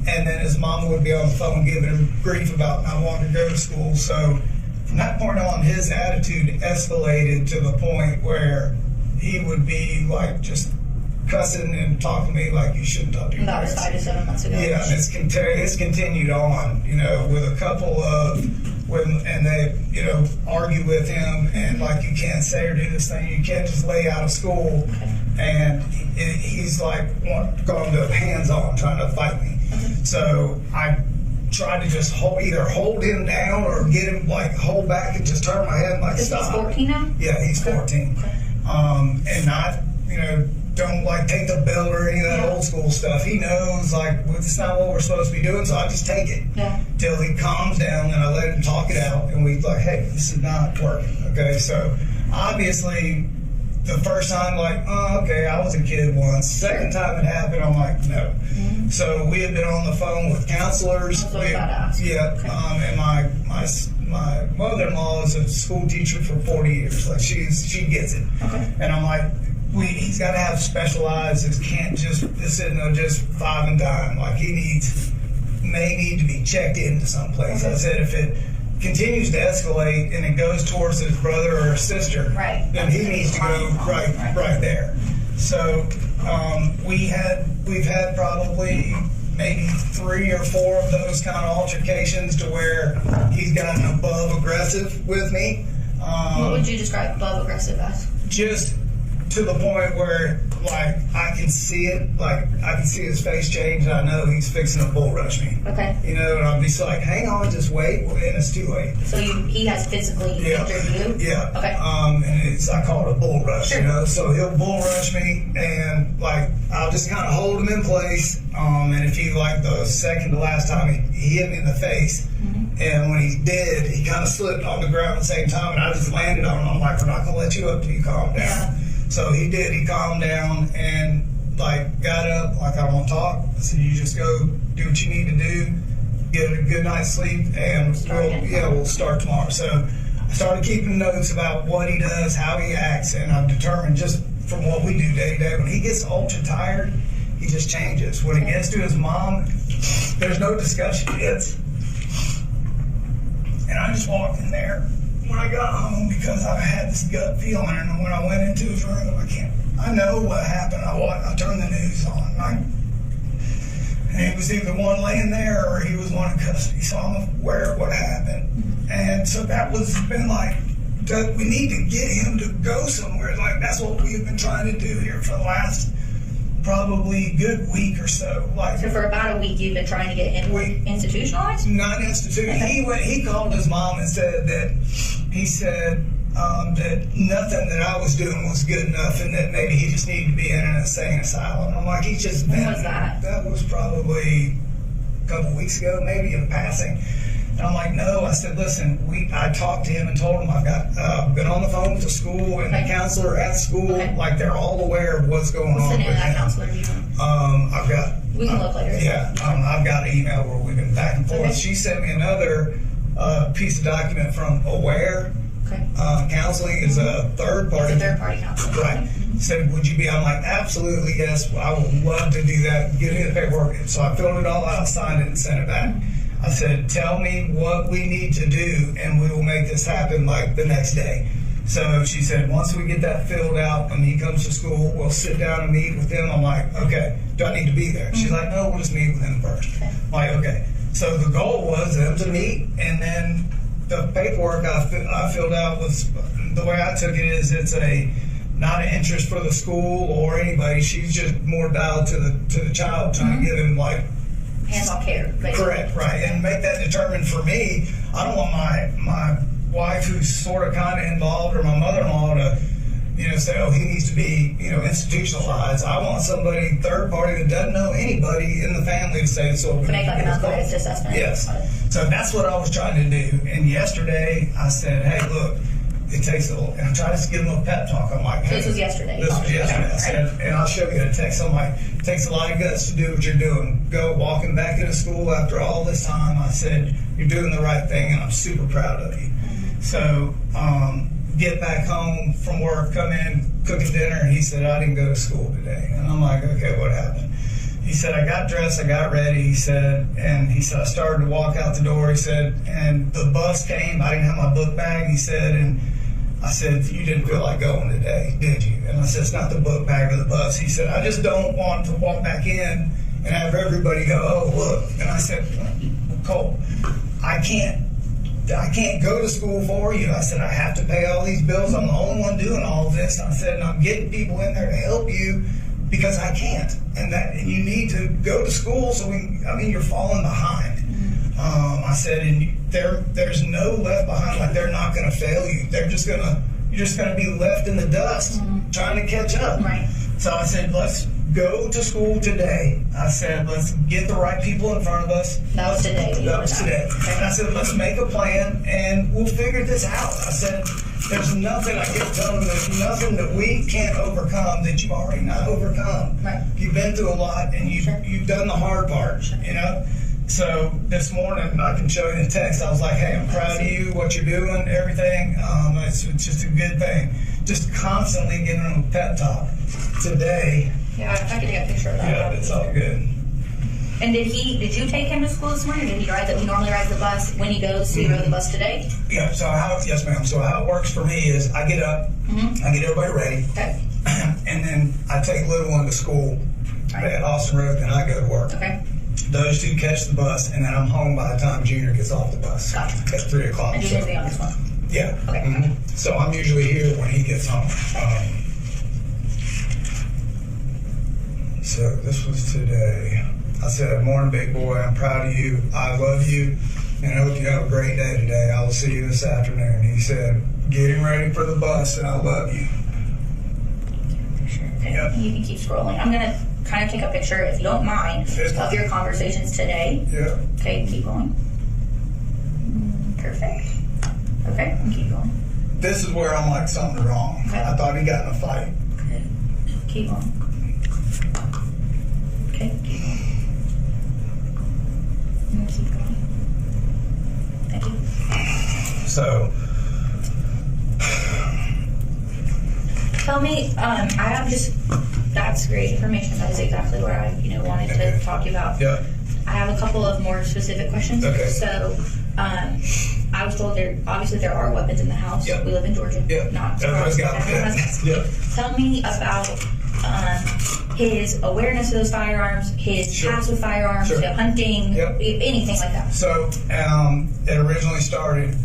And then his mom would be on the phone giving him grief about not wanting to go to school. So from that point on, his attitude escalated to the point where he would be like just cussing and talking to me like you shouldn't talk to your That was parents. 5 to 7 months ago. Yeah, and it's continued on, you know, with a couple of and they, you know, argue with him and like you can't say or do this thing, you can't just lay out of school, and he's like going to hands on trying to fight me. So I tried to just either hold him down or get him like hold back and just turn my head and like stop. He's 14 now? Yeah, he's 14. And not, you know, don't like take the belt or any of that old school stuff. He knows like well, it's not what we're supposed to be doing, so I just take it till he calms down and I let him talk it out. And we like, hey, this is not working. Okay, so obviously the first time, like, oh, okay, I was a kid once. Second time it happened, I'm like, no. So we had been on the phone with counselors. That's what I was about to ask. Yeah, and my mother-in-law is a school teacher for 40 years. Like she gets it. Okay. And I'm like, he's got to have specialized. It can't just just five and dime. Like he may need to be checked into someplace. I said if it continues to escalate and it goes towards his brother or his sister, then he needs to go right there. So we've had probably maybe 3 or 4 of those kind of altercations to where he's gotten above aggressive with me. What would you describe above aggressive as? Just to the point where, like, I can see it, like, I can see his face change, and I know he's fixing to bull rush me. Okay. You know, and I'll be like, hang on, just wait, and it's too late. So he has physically injured you? Yeah. Okay. And I call it a bull rush, Sure. you know, so he'll bull rush me, and, like, I'll just kind of hold him in place, and if he, like, the second to last time, he hit me in the face, and when he did, he kind of slipped on the ground at the same time, and I just landed on him. I'm like, we're not going to let you up till you calm down. Yeah. So he did. He calmed down and like got up. Like, I don't want to talk. I said, you just go do what you need to do, get a good night's sleep, and we'll start tomorrow. So I started keeping notes about what he does, how he acts, and I've determined just from what we do day to day, when he gets ultra tired, he just changes. When it gets to his mom, there's no discussion. And I just walked in there when I got home because I had this gut feeling, and when I went into his room, I know what happened. I turned the news on, and it was either one laying there or he was one in custody, so I'm aware of what happened. And so that was been like, we need to get him to go somewhere. Like, that's what we've been trying to do here for the last probably good week or so. Like, So for about a week, you've been trying to get him institutionalized? not instituted. He called his mom and said that that nothing that I was doing was good enough, and that maybe he just needed to be in an insane asylum. I'm like, he's just been. When was that? That was probably a couple weeks ago, maybe in passing. And I'm like, no. I said, listen, I talked to him and told him I've got been on the phone with the school and the counselor at school. Like, they're all aware of what's going on. What's the name of that him. counselor? Do you know? I've got. We can look later. Yeah, I've got an email where we've been back and forth. Okay. She sent me another piece of document from Aware. Okay. Counseling is a third party. It's a third party counselor. Right. Said, would you be? I'm like, absolutely, yes. I would love to do that. Give me the paperwork. So I filled it all out, signed it, and sent it back. I said, tell me what we need to do, and we will make this happen like the next day. So she said, once we get that filled out and he comes to school, we'll sit down and meet with him. I'm like, okay, do I need to be there? She's like, no, we'll just meet with him first. I'm like, okay. So the goal was them to meet, and then the paperwork I filled out was, the way I took it is it's not an interest for the school or anybody. She's just more dialed to the child, trying to give him like hands-on care, basically. Correct, right, and make that determined for me. I don't want my wife, who's sort of kind of involved, or my mother-in-law to, say, oh, he needs to be, institutionalized. I want somebody, third party, that doesn't know anybody in the family to say so. To make like an unauthorized assessment. Yes. So that's what I was trying to do. And yesterday I said, hey, look, it takes a little, and I tried to give him a pep talk. I'm like, hey, this was yesterday. This was yesterday. I said, and I'll show you a text. I'm like, it takes a lot of guts to do what you're doing. Go walking back into school after all this time. I said, you're doing the right thing, and I'm super proud of you. So, get back home from work, come in, cooking dinner, and he said, I didn't go to school today. And I'm like, okay, what happened? He said, I got dressed, I got ready, he said, I started to walk out the door, he said, and the bus came, I didn't have my book bag, he said, and I said, you didn't feel like going today, did you? And I said, it's not the book bag or the bus. He said, I just don't want to walk back in and have everybody go, oh, look. And I said, Cole, I can't go to school for you. I said, I have to pay all these bills. I'm the only one doing all of this. I said, and I'm getting people in there to help you because I can't. And you need to go to school you're falling behind. I said, and there's no left behind, like they're not going to fail you. You're just going to be left in the dust trying to catch up. Right. So I said, let's go to school today. I said, let's get the right people in front of us. That was today. That was today. And I said, let's make a plan and we'll figure this out. I said, there's nothing, I kept telling them, there's nothing that we can't overcome that you've already not overcome. Right. You've been through a lot and you've done the hard part, you know? So this morning, I can show you the text. I was like, hey, I'm proud of you, what you're doing, everything. It's just a good thing. Just constantly giving them a pep talk. Today. Yeah, I could get a picture of that. Yeah, it's all good. And did you take him to school this morning? Did he normally rides the bus when he goes? So he rode the bus today? Yeah, yes ma'am. So how it works for me is I get up, I get everybody ready, Okay. and then I take little one to school at Austin Road, and I go to work. Okay. Those two catch the bus, and then I'm home by the time Junior gets off the bus. Gotcha. At 3 o'clock. And you usually on this one? Yeah. Okay. Mhm. So I'm usually here when he gets home. So this was today. I said, morning, big boy. I'm proud of you. I love you. And I hope you have a great day today. I will see you this afternoon. He said, getting ready for the bus, and I love you. Okay. Yep. You can keep scrolling. I'm going to kind of take a picture, if you don't mind, of your conversations today. Yeah. Okay, keep going. Perfect. Okay, and keep going. This is where I'm like, something's wrong. Okay. I thought he got in a fight. Good. Keep going. Okay, keep going. And keep going. Thank you. So, Tell me, that's great information. That is exactly what I, wanted to talk to you about. yeah. I have a couple of more specific questions. Okay. So, I was told there are weapons in the house. Yep. We live in Georgia. Yeah. Not Everybody's got everyone has them. guns. Yeah. Tell me about his awareness of those firearms, his Sure. past with firearms, Sure. hunting, Yep. anything like that. So, it originally started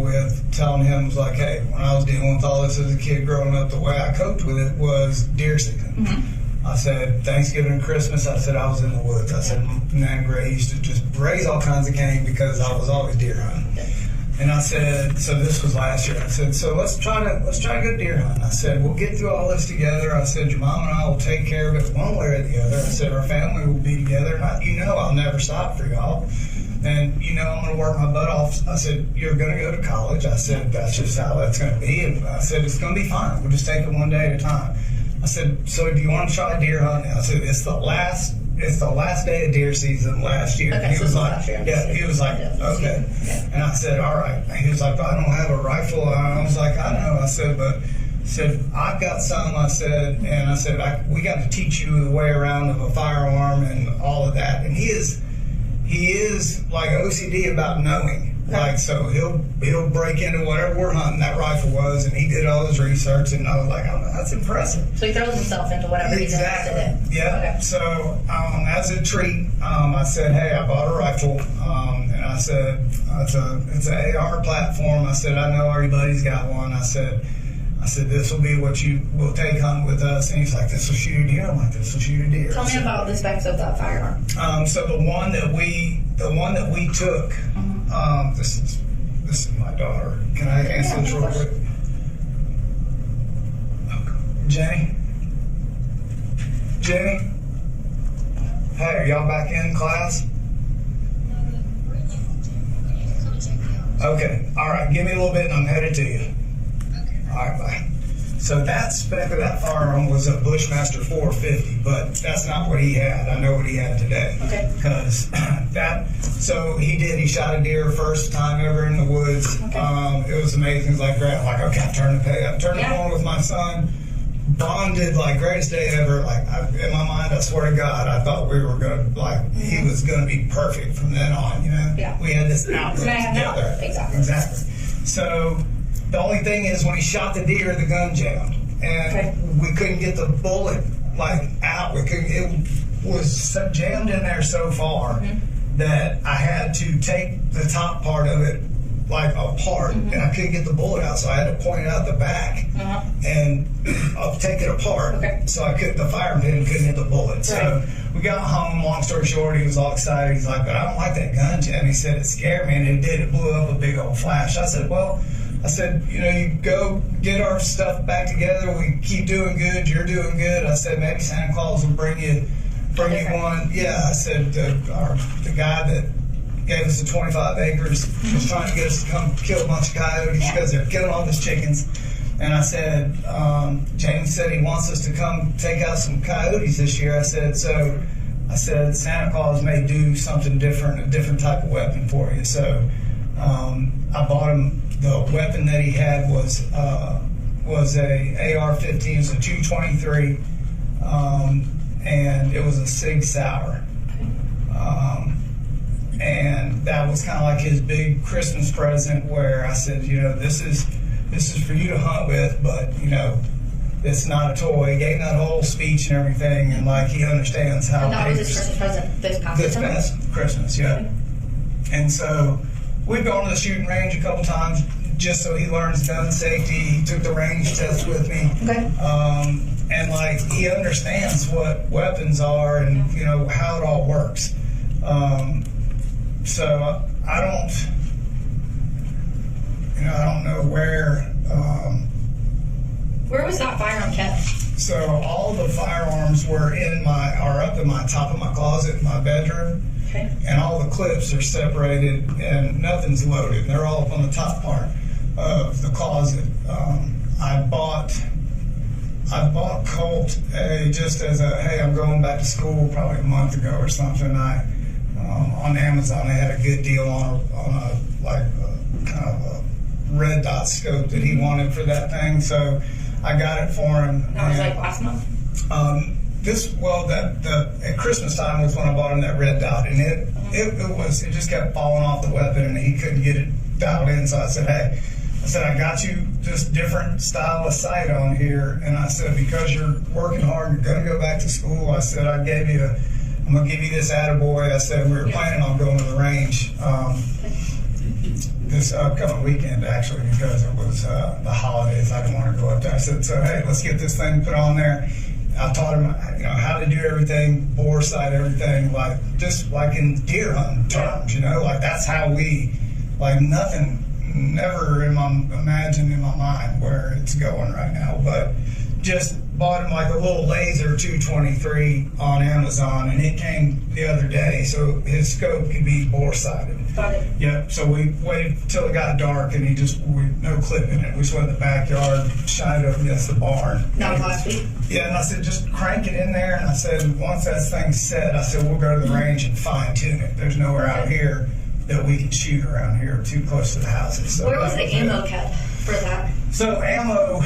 with telling him, was like, hey, when I was dealing with all this as a kid growing up, the way I coped with it was deer season. Mm-hmm. I said, Thanksgiving and Christmas, I said I was in the woods. I said, Nan Gray used to just raise all kinds of game because I was always deer hunting. And I said, so this was last year. I said, so let's try to go deer hunting. I said, we'll get through all this together. I said, your mom and I will take care of it one way or the other. I said, our family will be together. And I'll never stop for y'all. And I'm going to work my butt off. I said, you're going to go to college. I said, that's just how that's going to be. And I said, it's going to be fine. We'll just take it one day at a time. I said, so do you want to try deer hunting? I said, it's the last day of deer season last year. Okay, He so was it's like, last year. yeah, he was like, okay. And I said, all right. And he was like, I don't have a rifle. I was like, I know. I said, I've got some. I said, we got to teach you the way around of a firearm and all of that. And he is like OCD about knowing. Like, so he'll break into whatever we're hunting, that rifle was, and he did all his research, and I was like, oh, that's impressive. So he throws himself into whatever he's interested in. Yeah. Okay. So as a treat, I said, hey, I bought a rifle, and I said, it's an AR platform. I said, I know everybody's got one. I said, this will be what you will take hunting with us. And he's like, this will shoot a deer. I'm like, this will shoot a deer. Tell me about the specs of that firearm. So the one that we took, this is my daughter. Can I answer this real quick? Jenny? Hey, are y'all back in class? Okay, all right, give me a little bit and I'm headed to you. All right, bye. So that spec of that firearm was a Bushmaster 450, but that's not what he had. I know what he had today. Okay. Because he shot a deer first time ever in the woods. Okay. It was amazing. It was like, great. I'm like, okay, I'm turning the corner with my son. Bonded, like, greatest day ever. Like, in my mind, I swear to God, I thought we were going to, he was going to be perfect from then on, Yeah. We had this outlook Exactly. together. Exactly. So, The only thing is when he shot the deer, the gun jammed, and we couldn't get the bullet like out. It was jammed in there so far that I had to take the top part of it like apart, and I couldn't get the bullet out, so I had to point it out the back and take it apart. So the firing pin couldn't hit the bullet. So we got home. Long story short, he was all excited. He's like, "But I don't like that gun, Jim." He said it scared me, and it did. It blew up a big old flash. I said, "Well," I said, "you know, you go get our stuff back together. We keep doing good. You're doing good." I said, "Maybe Santa Claus will bring you one." Yeah, I said, the guy that gave us the 25 acres was trying to get us to come kill a bunch of coyotes because they're killing all these chickens. And I said, James said he wants us to come take out some coyotes this year. I said, Santa Claus may do something different, a different type of weapon for you. So I bought him. The weapon that he had was a AR-15, so 223, and it was a Sig Sauer. And that was kind of like his big Christmas present, where I said, you know, this is for you to hunt with, but you know, it's not a toy. He gave that whole speech and everything, and like he understands how. And that was his Christmas present this past Christmas, yeah. And so we've gone to the shooting range a couple times just so he learns gun safety. He took the range test with me. And like he understands what weapons are and you know how it all works. So I don't know where. Where was that firearm kept? So all the firearms are up in my top of my closet in my bedroom, and all the clips are separated and nothing's loaded. They're all up on the top part of the closet. I bought Colt just as a hey, I'm going back to school probably a month ago or something. On Amazon, they had a good deal on a kind of a red dot scope that he wanted for that thing, so I got it for him. That was like last month. At Christmas time was when I bought him that red dot, and it just kept falling off the weapon, and he couldn't get it dialed in. So I said, hey, I got you this different style of sight on here, and I said because you're working hard, you're going to go back to school. I said I'm going to give you this attaboy. I said we were planning on going to the range this upcoming weekend, actually, because it was the holidays. I didn't want to go up there. I said, so hey, let's get this thing put on there. I taught him, how to do everything, bore sight, everything, like just like in deer hunting terms, like that's how we, like nothing, never imagine in my mind where it's going right now, but just bought him like a little laser 223 on Amazon, and it came the other day, so his scope could be bore sighted. Got it. Yep. So we waited till it got dark, and no clip in it. We just went in the backyard, shined it up against the barn. That was last week. Yeah, and I said just crank it in there, and I said once that thing's set, I said we'll go to the range and fine tune it. There's nowhere out here that we can shoot around here too close to the houses. So where was the ammo kept for that? So ammo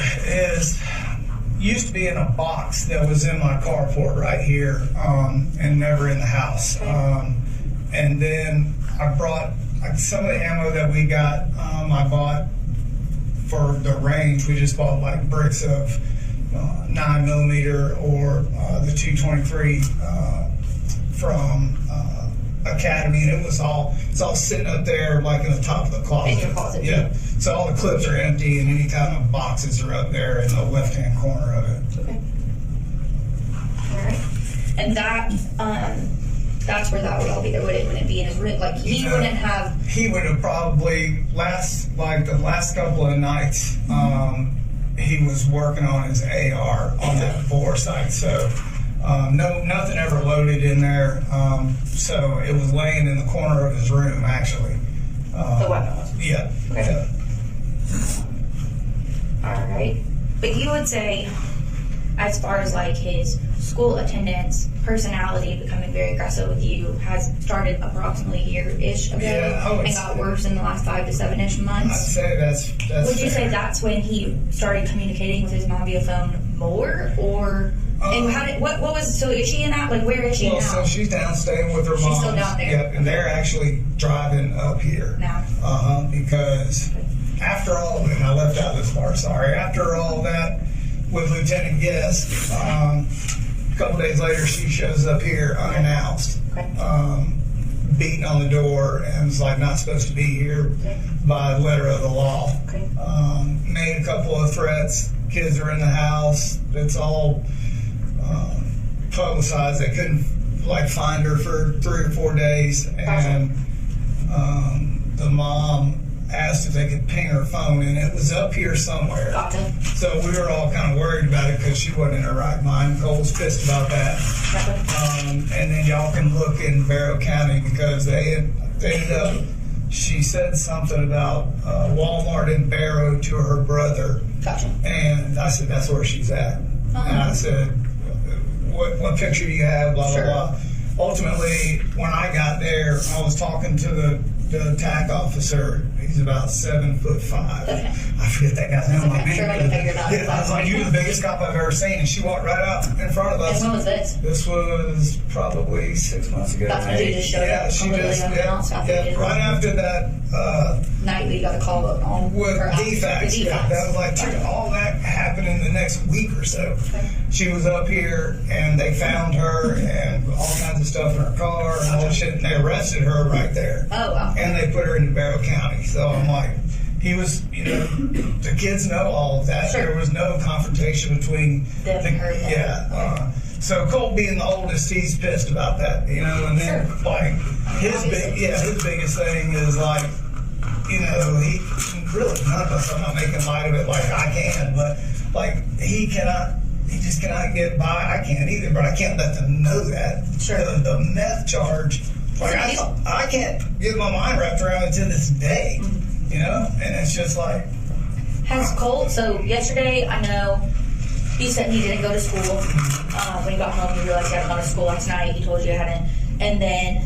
used to be in a box that was in my carport right here, and never in the house. And then I brought some of the ammo that we got. I bought for the range. We just bought like bricks of 9mm or the 223 from Academy, and it's all sitting up there like in the top of the closet. In your closet. Yeah. So all the clips are empty, and any kind of boxes are up there in the left-hand corner of it. Okay. All right. And that's where that would all be. There wouldn't be in his room. Like he wouldn't have. He would have probably the last couple of nights. He was working on his AR on that bore sight. So. Nothing ever loaded in there, so it was laying in the corner of his room, actually. The weapon was? Yeah. Okay. Yeah. All right. But you would say, as far as like his school attendance, personality becoming very aggressive with you has started approximately a year-ish ago and got worse in the last 5 to 7-ish months? I'd say that's Would you fair. say that's when he started communicating with his mom via phone more, or... and what was, so is she in that, like where is she now? So she's down staying with her mom. She's still down there? Yeah, and they're actually driving up here. Now? Because after all, and I left out this part, sorry, after all that with Lieutenant Guest, a couple days later she shows up here unannounced, beating on the door and was like not supposed to be here by letter of the law. Made a couple of threats, kids are in the house, it's all publicized. They couldn't find her for 3 or 4 days, and the mom asked if they could ping her phone, and it was up here somewhere. So we were all kind of worried about it because she wasn't in her right mind. Cole was pissed about that. And then y'all can look in Barrow County because they ended up, she said something about Walmart in Barrow to her brother. And I said, that's where she's at. And I said, what picture do you have, blah, blah, blah. Ultimately, when I got there, I was talking to the attack officer. He's about 7'5". I forget that guy's name. I'm sure I can figure it out. Yeah, I was like, you're the biggest cop I've ever seen. And she walked right out in front of us. And when was this? This was probably 6 months ago. That's when she just showed up. She just, right after that. Night we got a call on With her defects. Yeah, that was like all that happened in the next week or so. She was up here and they found her and all kinds of stuff in her car and all that shit, and they arrested her right there. Oh, wow. And they put her in Barrow County. So I'm like, he was, the kids know all of that. Sure. There was no confrontation between them and her. So Colt being the oldest, he's pissed about that, and then his biggest thing is he really, none of us, I'm not making light of it like I can, but he just cannot get by. I can't either, but I can't let them know that. Sure. The meth charge, I can't get my mind wrapped around it to this day, and it's just like. Has Colt, so yesterday, I know he said he didn't go to school. When he got home, he realized he hadn't gone to school last night. He told you he hadn't. And then,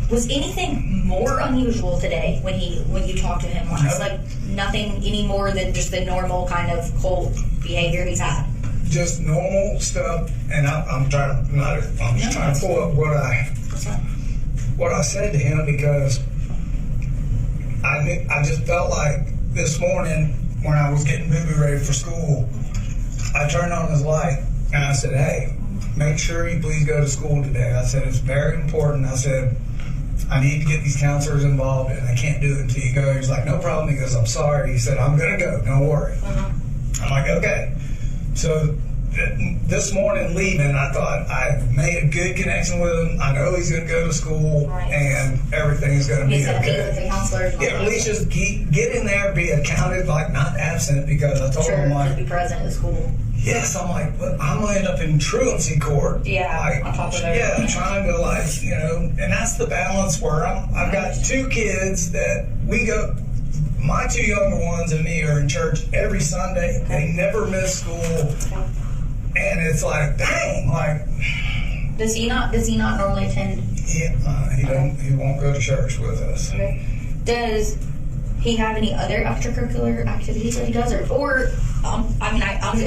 was anything more unusual today when you talked to him last? No. Nothing any more than just the normal kind of Colt behavior he's had? Just normal stuff, and I'm trying to pull up what I said to him because I just felt like this morning when I was getting Boo Boo ready for school, I turned on his light and I said, hey, make sure you please go to school today. I said, it's very important. I said, I need to get these counselors involved and I can't do it until you go. He's like, no problem. He goes, I'm sorry. He said, I'm going to go. Don't worry. I'm like, okay. So this morning leaving, I thought I made a good connection with him. I know he's going to go to school and everything is going to be okay. With the counselors. Yeah, at least just get in there, be accounted, not absent, because I told him be present at school. Yes, I'm like, but I'm going to end up in truancy court. Yeah, on top of everything. Trying to and that's the balance where I've got 2 kids that we go. My 2 younger ones and me are in church every Sunday. They never miss school. And it's like, dang, Does he not normally attend? Yeah, he won't go to church with us. Okay. Does he have any other extracurricular activities that he does, or I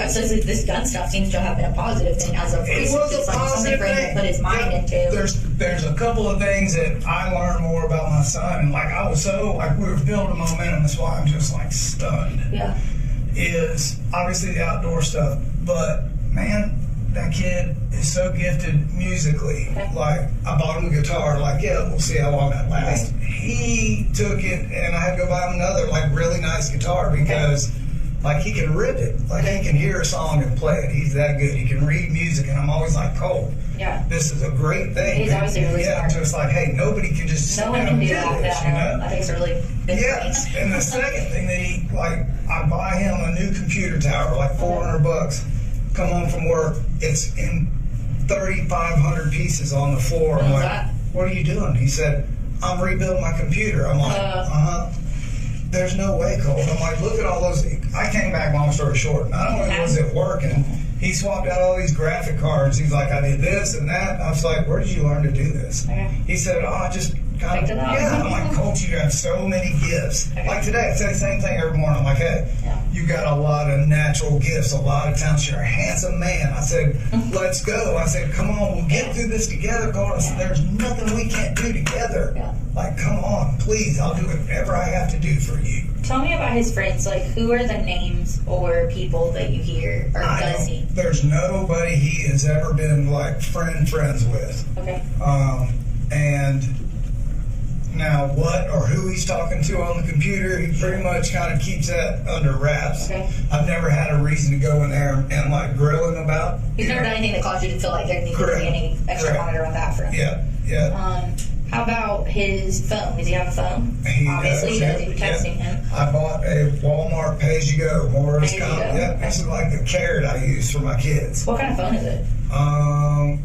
suppose this gun stuff seems to have been a positive thing as of recent. It was a positive for him to put his mind into. There's a couple of things that I learned more about my son, and I was so we were building momentum. That's why I'm just stunned. Yeah. Is obviously the outdoor stuff, but man, that kid is so gifted musically. Okay. I bought him a guitar. We'll see how long that lasts. Okay. He took it, and I had to go buy him another really nice guitar because he can rip it. He can hear a song and play it. He's that good. He can read music, and I'm always Cole. Yeah. This is a great thing. He's obviously really smart. Just hey, nobody can just sit no one down can and do do that. this, I think it's a really good thing. And the second thing that he I buy him a new computer tower, $400. Come home from work, it's in 3,500 pieces on the floor. I'm like, what are you doing? He said, I'm rebuilding my computer. I'm like, there's no way, Cole. I'm like, look at all those. I came back, long story short, not only was it working, he swapped out all these graphic cards. He's like, I did this and that. I was like, where did you learn to do this? He said, I just kind of, I'm like, Coach, you have so many gifts. Like today, I say the same thing every morning. I'm like, hey, you got a lot of natural gifts, a lot of talents. You're a handsome man. I said, let's go. I said, come on, we'll get through this together, Colin. I said, there's nothing we can't do together. Yeah. Like, come on, please, I'll do whatever I have to do for you. Tell me about his friends. Like, who are the names or people that you hear, or does he? There's nobody he has ever been like friends with. Okay. And now what or who he's talking to on the computer, he pretty much kind of keeps that under wraps. Okay. I've never had a reason to go in there and like grill him about. He's never done anything that caused you to feel like there needs to be any extra monitor on that front. Yeah. How about his phone? Does he have a phone? He Obviously, does. he texting him. I bought a Walmart pay-as-you-go. Pay-as-you-go. Yeah, this is like the carrot I use for my kids. What kind of phone is it?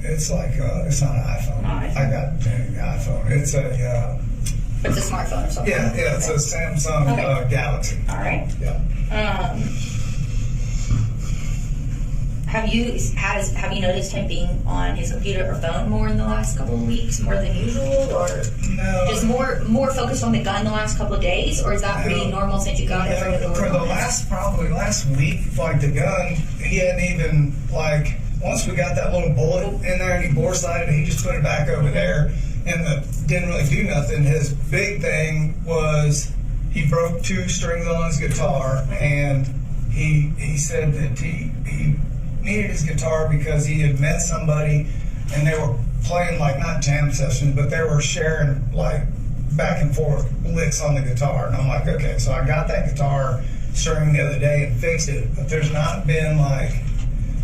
It's like it's not an iPhone. Not an iPhone. I got an iPhone. It's a It's a smartphone or something. yeah, it's a Samsung Okay. Galaxy. All right. Yeah. Have you noticed him being on his computer or phone more in the last couple of weeks, more than usual, or No. just more focused on the gun the last couple of days, or is that pretty No. normal since you got it from the door? For the last week, like the gun, he hadn't even like. Once we got that little bullet in there and he bore sighted, he just put it back over there and didn't really do nothing. His big thing was he broke 2 strings on his guitar, and he said that he needed his guitar because he had met somebody and they were playing like not jam sessions, but they were sharing like back and forth licks on the guitar. And I'm like, okay, so I got that guitar string the other day and fixed it, but there's not been like,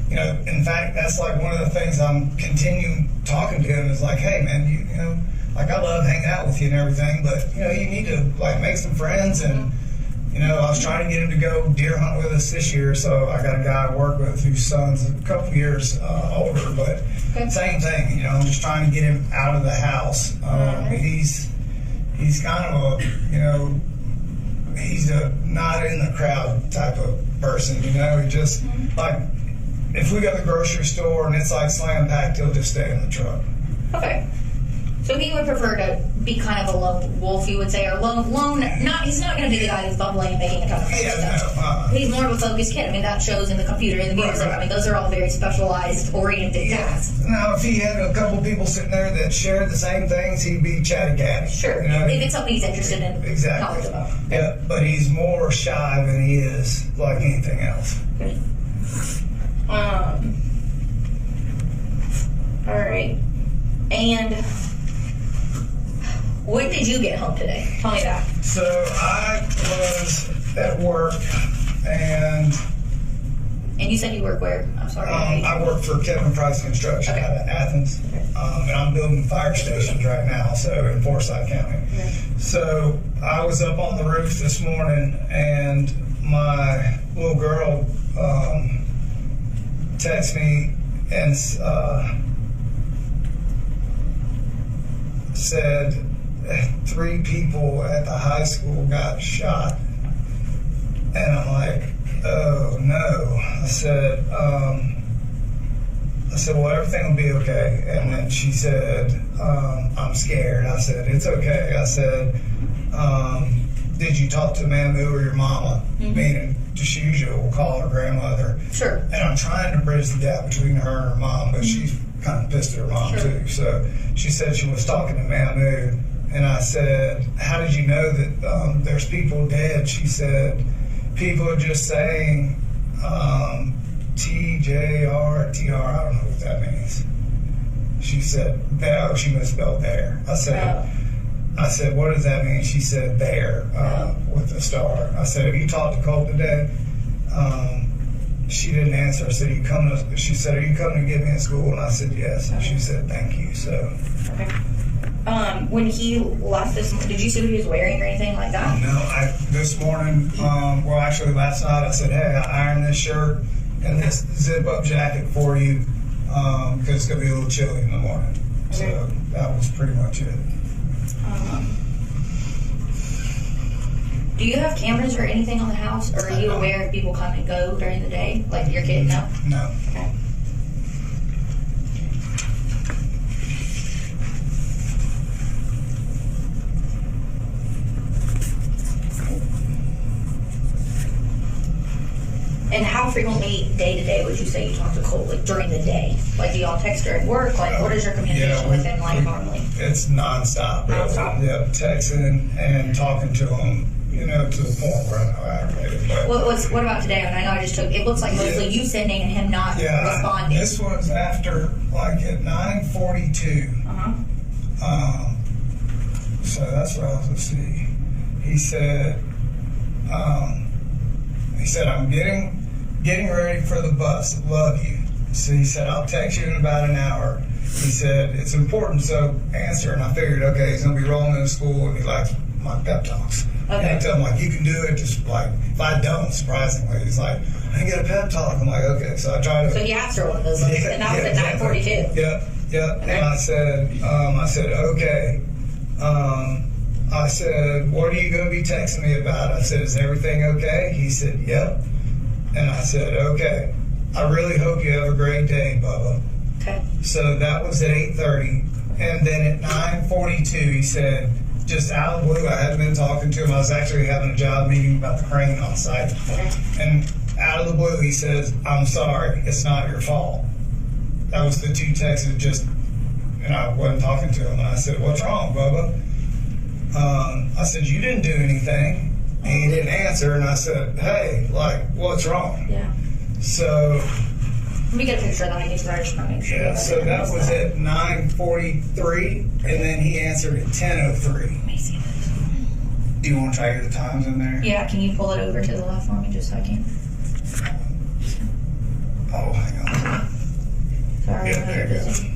you know, in fact, that's like one of the things I'm continuing talking to him is like, hey man, you know, like I love hanging out with you and everything, but you know, you need to like make some friends. And you know, I was trying to get him to go deer hunt with us this year, so I got a guy I work with whose son's a couple years older, but same thing, you know, I'm just trying to get him out of the house. He's kind of a, you know, he's a not in the crowd type of person, you know, he just, like, if we go to the grocery store and it's like slam packed, he'll just stay in the truck. Okay. So he would prefer to be kind of a lone wolf, you would say, or lone. He's not going to be the guy who's bubbling and making a ton of friends. Yeah, no. He's more of a focused kid. I mean, that shows in the computer and the music. Right. I mean, those are all very specialized, oriented tasks. Now, if he had a couple people sitting there that shared the same things, he'd be chatty-catty. Sure. You know? If it's something he's interested in, Exactly. knowledge about. Yeah, but he's more shy than he is like anything else. Okay. All right. And when did you get home today? Tell me that. So I was at work, and you said you work where? I'm sorry. I work for Kevin Price Construction out of Athens, and I'm building fire stations right now, so in Forsyth County. Okay. So I was up on the roof this morning, and my little girl texted me and said 3 people at the high school got shot. And I'm like, oh no. I said, well, everything will be okay. And then she said, I'm scared. I said, it's okay. I said, did you talk to Mamu or your mama? Meaning, just usual, we'll call her grandmother. Sure. And I'm trying to bridge the gap between her and her mom, but she's kind of pissed at her mom too. So she said she was talking to Mamu. And I said, how did you know that there's people dead? She said, people are just saying TJRTR. I don't know what that means. She said, oh, she misspelled there. I said, what does that mean? She said, there, with a star. I said, have you talked to Colt today? She didn't answer. I said, she said, are you coming to get me in school? And I said, yes. And she said, thank you. So. Okay. When he left this, did you see what he was wearing or anything like that? No, this morning, well, actually last night, I said, hey, I ironed this shirt and this zip-up jacket for you because it's going to be a little chilly in the morning. Okay. So that was pretty much it. Do you have cameras or anything on the house, or are you aware if people come and go during the day, like your kid? No? No. Okay. And how frequently, day to day, would you say you talk to Cole, like during the day? Like, do y'all text during work? Like, what is your communication with him like normally? It's nonstop. Nonstop? Yep, texting and talking to him, you know, to the point where I know I aggravated. What about today? I mean, I know I just took, it looks like mostly you sending and him not responding. This was after, like, at 9:42. So that's what I was, let's see. He said, I'm getting ready for the bus. Love you. So he said, I'll text you in about an hour. He said, it's important, so answer. And I figured, okay, he's going to be rolling into school and he likes my pep talks. Okay. And I tell him, like, you can do it, just like, if I don't, surprisingly. He's like, I didn't get a pep talk. I'm like, okay. So I tried to. So he asked for one of those, and that was at 9:42. Yep. Okay. And I said, okay. I said, what are you going to be texting me about? I said, is everything okay? He said, yep. And I said, okay. I really hope you have a great day, Bubba. Okay. So that was at 8:30. And then at 9:42, he said, just out of the blue, I hadn't been talking to him. I was actually having a job meeting about the crane on site. Okay. And out of the blue, he says, I'm sorry, it's not your fault. That was the two texts that just, and I wasn't talking to him. And I said, what's wrong, Bubba? I said, you didn't do anything. And he didn't answer. And I said, hey, like, what's wrong? Yeah. So, Let me get a picture of that. I just want to make sure. yeah, so that was at 9:43. And then he answered at 10:03. Let me see this. Do you want to try your times in there? Yeah, can you pull it over to the left for me just so I can? Oh, hang on. Sorry, Yeah, I know there you're you go. busy.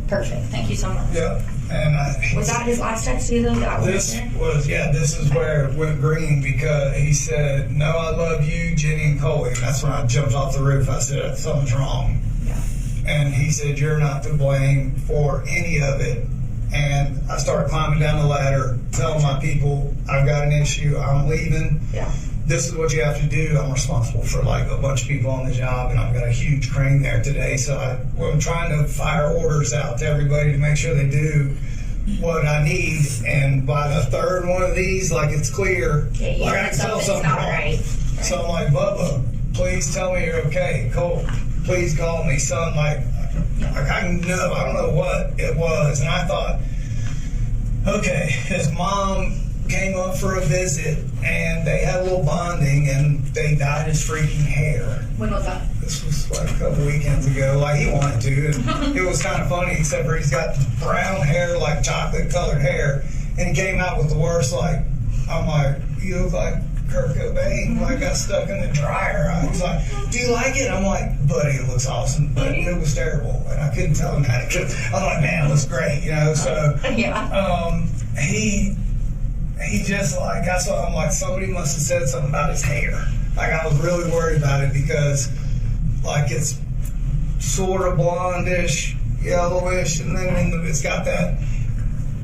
Perfect. Thank you so much. Yeah. And Was that his last text to you, though? That this was this is where it went green because he said, no, I love you, Jenny and Coley. And that's when I jumped off the roof. I said, something's wrong. Yeah. And he said, you're not to blame for any of it. And I started climbing down the ladder, telling my people, I've got an issue, I'm leaving. Yeah. This is what you have to do. I'm responsible for like a bunch of people on the job, and I've got a huge crane there today. So I'm trying to fire orders out to everybody to make sure they do what I need. And by the third one of these, like it's clear, Yeah, you like know I can tell something's something not wrong. right. So I'm like, Bubba, please tell me you're okay. Cole, please call me. Son, like I don't know what it was. And I thought, okay, his mom came up for a visit and they had a little bonding and they dyed his freaking hair. When was that? This was like a couple weekends ago. Like he wanted to, and it was kind of funny. Except for he's got brown hair, like chocolate colored hair, and he came out with the worst. Like I'm like, you look like Kurt Cobain. Like got stuck in the dryer. I was like, do you like it? I'm like, buddy, it looks awesome, but it was terrible, and I couldn't tell him that because I'm like, man, it looks great, you know. So Yeah. He just like, that's what I'm like, somebody must have said something about his hair. Like I was really worried about it because like it's sort of blondish, yellowish, and then it's got that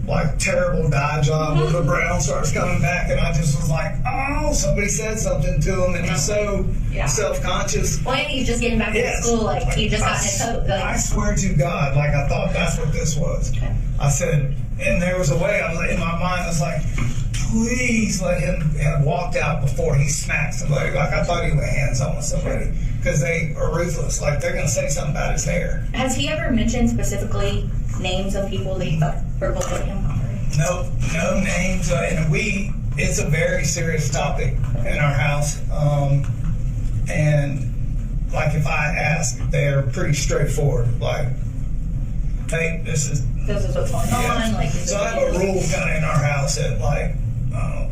like terrible dye job where the brown starts coming back, and I just was like, oh, somebody said something to him, and he's so self-conscious. Well, maybe he's just getting back to school, like he just got his hope. I swear to God, like I thought that's what this was. Okay. I said, and there was a way, I was in my mind, I was like, please let him have walked out before he smacked somebody. Like I thought he would hands on with somebody because they are ruthless. Like they're going to say something about his hair. Has he ever mentioned specifically names of people that you thought were bullying him? No names. It's a very serious topic in our house. And like if I ask, they're pretty straightforward. Like, hey, this is what's going on. Like, so I have a rule kind of in our house that like,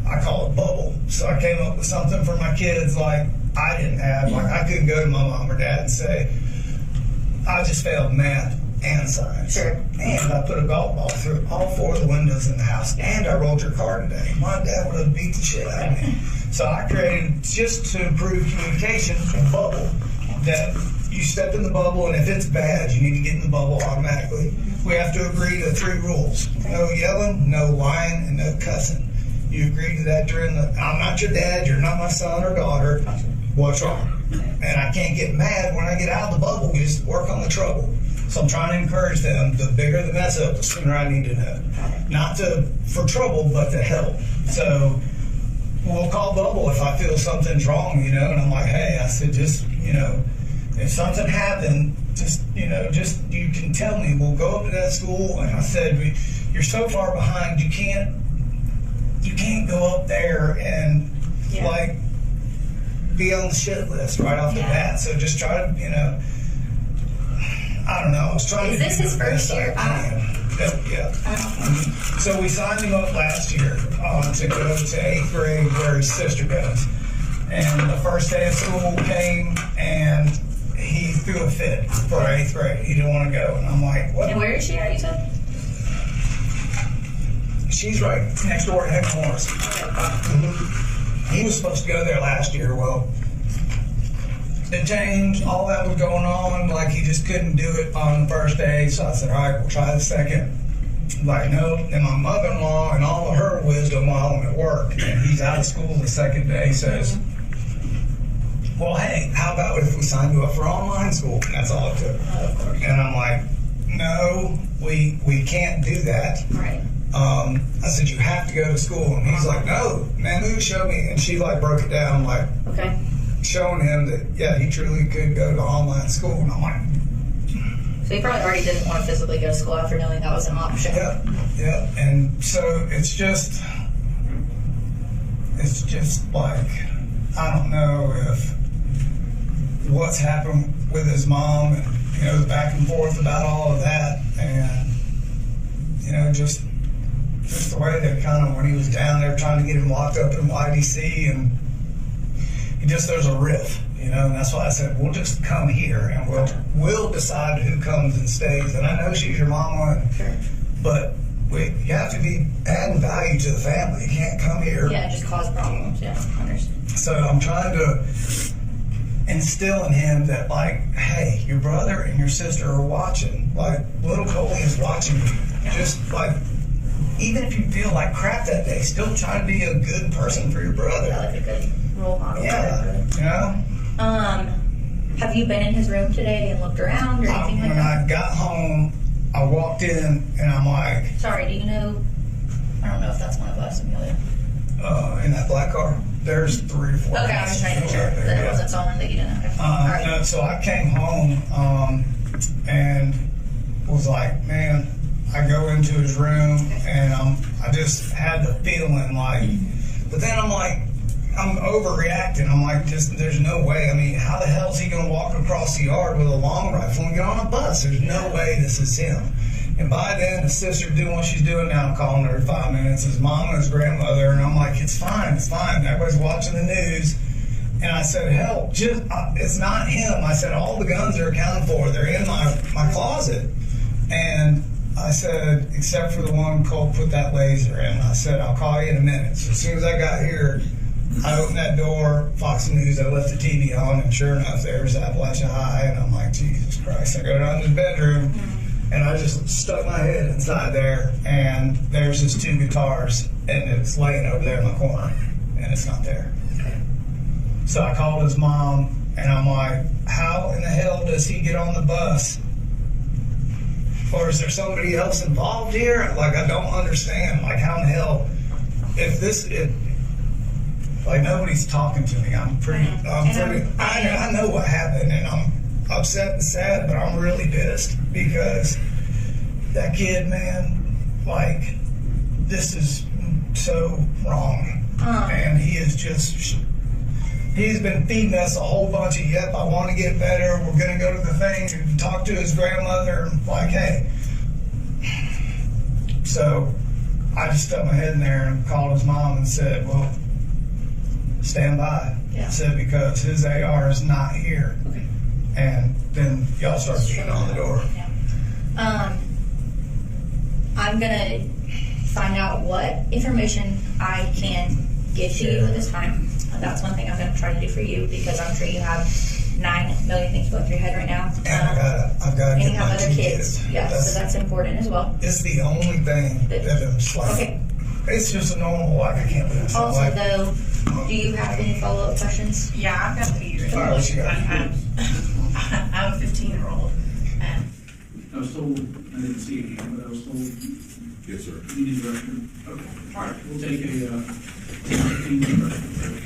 I call it bubble. So I came up with something for my kids like I didn't have. Like I couldn't go to my mom or dad and say, I just failed math and science. Sure. And I put a golf ball through all four of the windows in the house. And I rolled your car today. My dad would have beat the shit out of me. So I created, just to improve communication, a bubble that you step in the bubble, and if it's bad, you need to get in the bubble automatically. We have to agree to 3 rules. No yelling, no lying, and no cussing. You agree to that during I'm not your dad, you're not my son or daughter. What's wrong? And I can't get mad when I get out of the bubble. We just work on the trouble. So I'm trying to encourage them, the bigger the mess up, the sooner I need to know. Not for trouble, but to help. So we'll call Bubble if I feel something's wrong, you know. And I'm like, hey, I said, just, you know, if something happened, just, you know, just, you can tell me, we'll go up to that school. And I said, you're so far behind, you can't go up there and, like, be on the shit list right off the bat. So just try to, you know, I don't know. I was trying Is to this do his the first best year? I can. Yeah. So we signed him up last year to go to 8th grade where his sister goes. And the first day of school came and he threw a fit for 8th grade. He didn't want to go. And I'm like, what? And where is she at, you said? She's right next door to Heck Morris. He was supposed to go there last year. Well, it changed. All that was going on. Like, he just couldn't do it on the first day. So I said, all right, we'll try the second. Like, no. And my mother-in-law, and all of her wisdom while I'm at work, and he's out of school the second day, says, well, hey, how about if we sign you up for online school? And that's all it took. Oh, of course. And I'm like, no, we can't do that. Right. I said, you have to go to school. And he's like, no, man, who showed me? And she, like, broke it down, like, Okay. showing him that, yeah, he truly could go to online school. And I'm like, So he probably already didn't want to physically go to school after knowing that was an option. yeah. And so it's just like, I don't know if what's happened with his mom and, you know, the back and forth about all of that. And, you know, just the way that kind of, when he was down there trying to get him locked up in YDC, and there's a riff, you know, and that's why I said, we'll just come here and we'll decide who comes and stays. And I know she's your mama, but you have to be adding value to the family. You can't come here. Yeah, just cause problems. Yeah, I understand. So I'm trying to instill in him that, like, hey, your brother and your sister are watching. Like, little Coley is watching you. Just, like, even if you feel like crap that day, still try to be a good person for your brother. Yeah, like a good role model. Yeah, you know? Have you been in his room today and looked around or anything like When that? I got home, I walked in and I'm like, Sorry, do you know? I don't know if that's one of us, Amelia. in that black car, there's 3 or 4 Okay, I was just making sure right there, that it yeah. wasn't someone that you didn't know. All right. No, so I came home and was like, man, I go into his room and I just had the feeling like, but then I'm like, I'm overreacting. I'm like, there's no way. I mean, how the hell is he going to walk across the yard with a long rifle and get on a bus? There's no way this is him. And by then, his sister's doing what she's doing now, calling her 5 minutes, his mom and his grandmother, and I'm like, it's fine. Everybody's watching the news. And I said, hell, it's not him. I said, all the guns are accounted for. They're in my closet. And I said, except for the one Cole put that laser in. I said, I'll call you in a minute. So as soon as I got here, I opened that door, Fox News, I left the TV on, and sure enough, there's Apalachee High, and I'm like, Jesus Christ. I go down to the bedroom, and I just stuck my head inside there, and there's just 2 guitars, and it's laying over there in the corner, and it's not there. So I called his mom, and I'm like, how in the hell does he get on the bus? Or is there somebody else involved here? Like, I don't understand. Like, how in the hell, like, nobody's talking to me. I know what happened, and I'm upset and sad, but I'm really pissed because that kid, man, like, this is so wrong. And he's been feeding us a whole bunch of, yep, I want to get better. We're going to go to the thing and talk to his grandmother. Like, hey. So I just stuck my head in there and called his mom and said, well, stand by. Yeah. I said, because his AR is not here. Okay. And then y'all started beating on the door. Yeah. I'm gonna find out what information I can give to you at this time. That's one thing I'm gonna try to do for you because I'm sure you have 9 million things going through your head right now. And I've got to and get you have my other kids. Yeah, so that's important as well. It's the only thing that is like, Okay. it's just a normal life. I can't do this. Also, Like, though, do you have any follow-up questions? Yeah, I've got the years. All right, what you got? I'm a 15-year-old. I was told, I didn't see it here, but I was told Yes, sir. You need the restroom? Okay. All right, we'll take a 15-minute restroom break.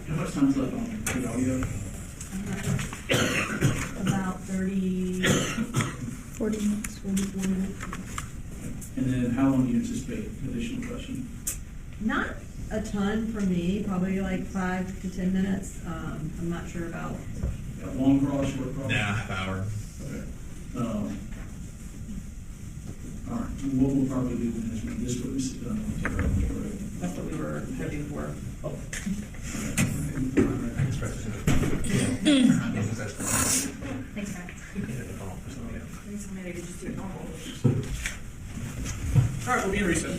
How much time's left on the audio? About 30, 40 minutes. 44 minutes. And then how long do you anticipate additional question? Not a ton for me, probably like 5 to 10 minutes. I'm not sure about. Got long cross, short cross? Nah, half hour. Okay. All right, what we'll probably do then is when this goes, That's what we were hoping for. Thanks, Matt. Thanks, maybe I could just do it normal. all right, we'll be in recess.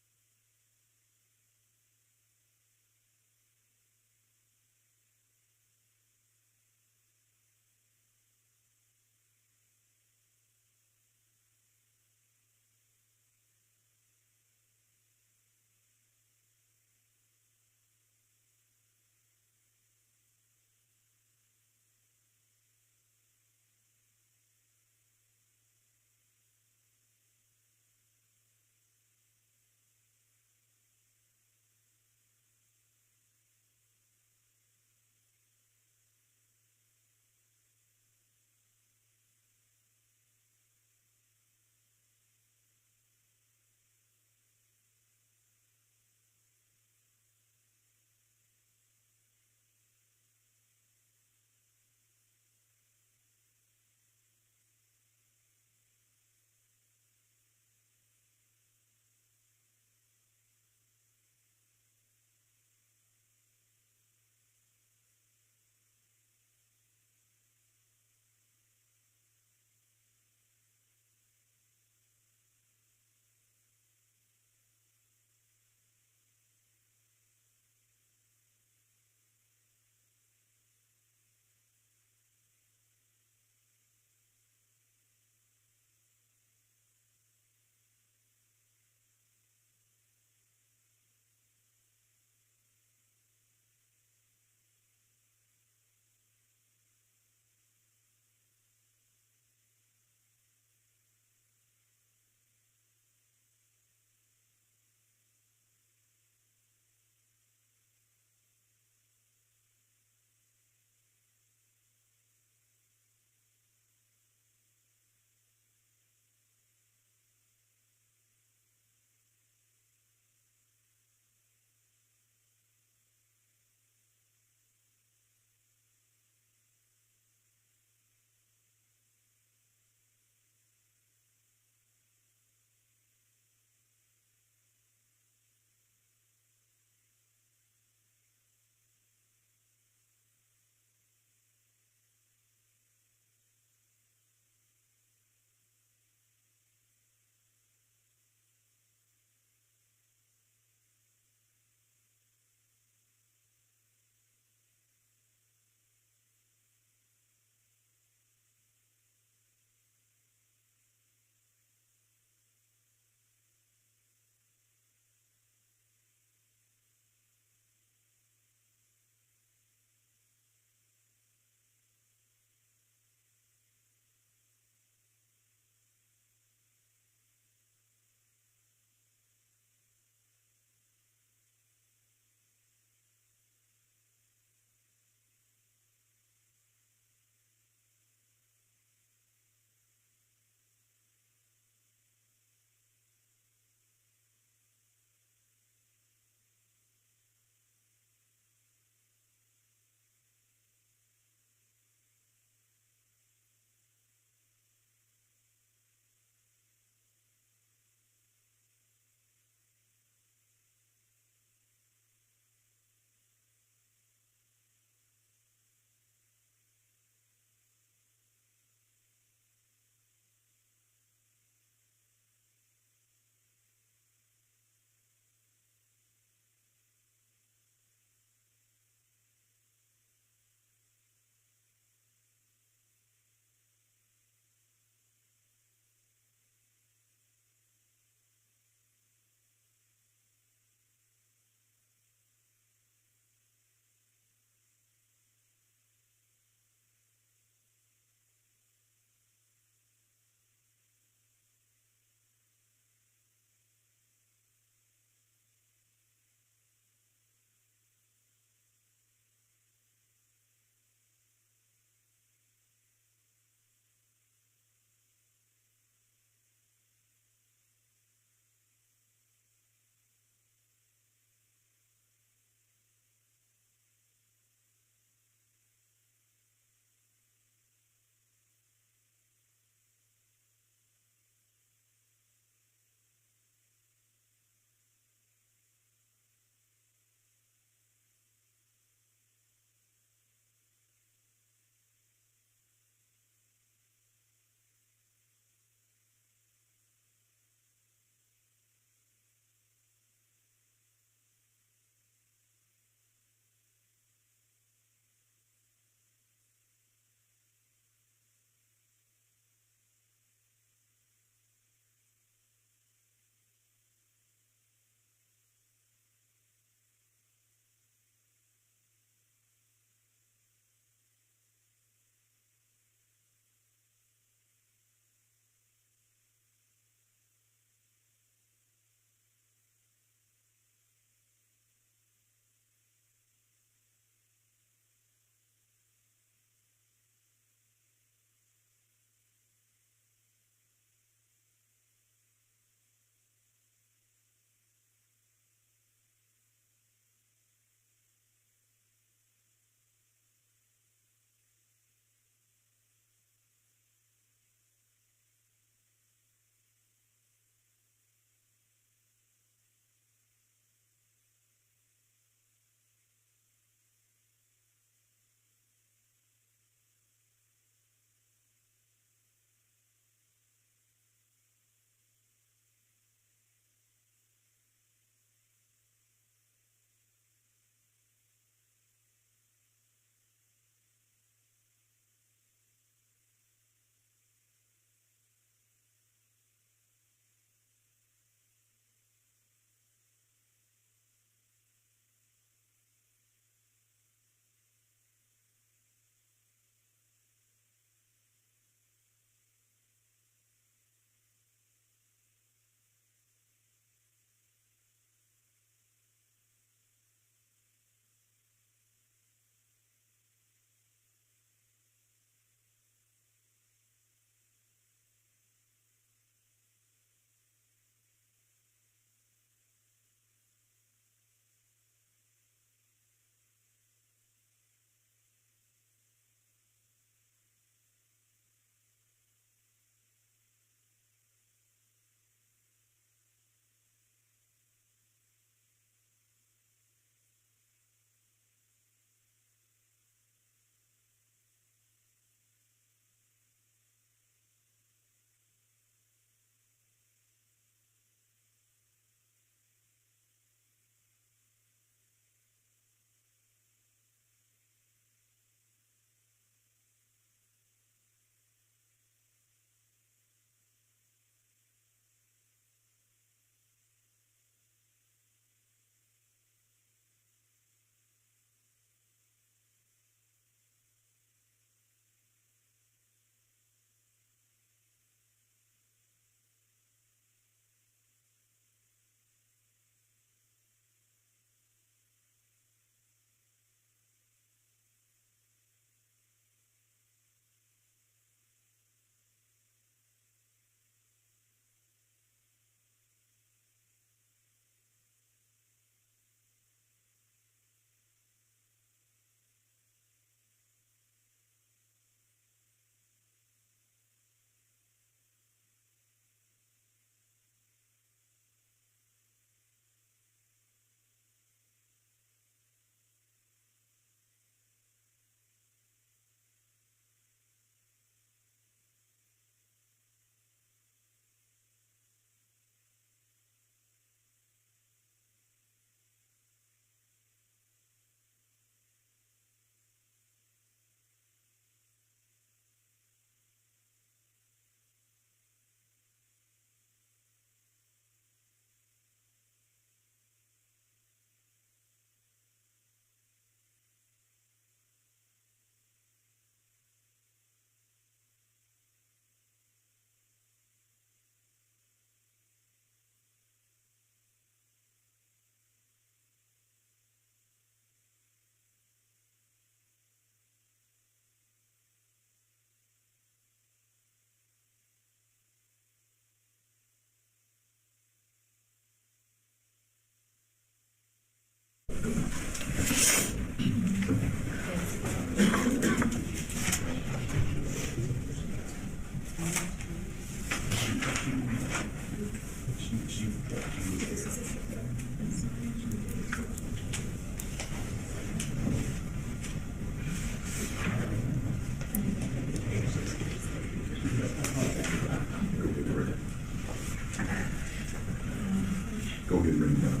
Go get written down.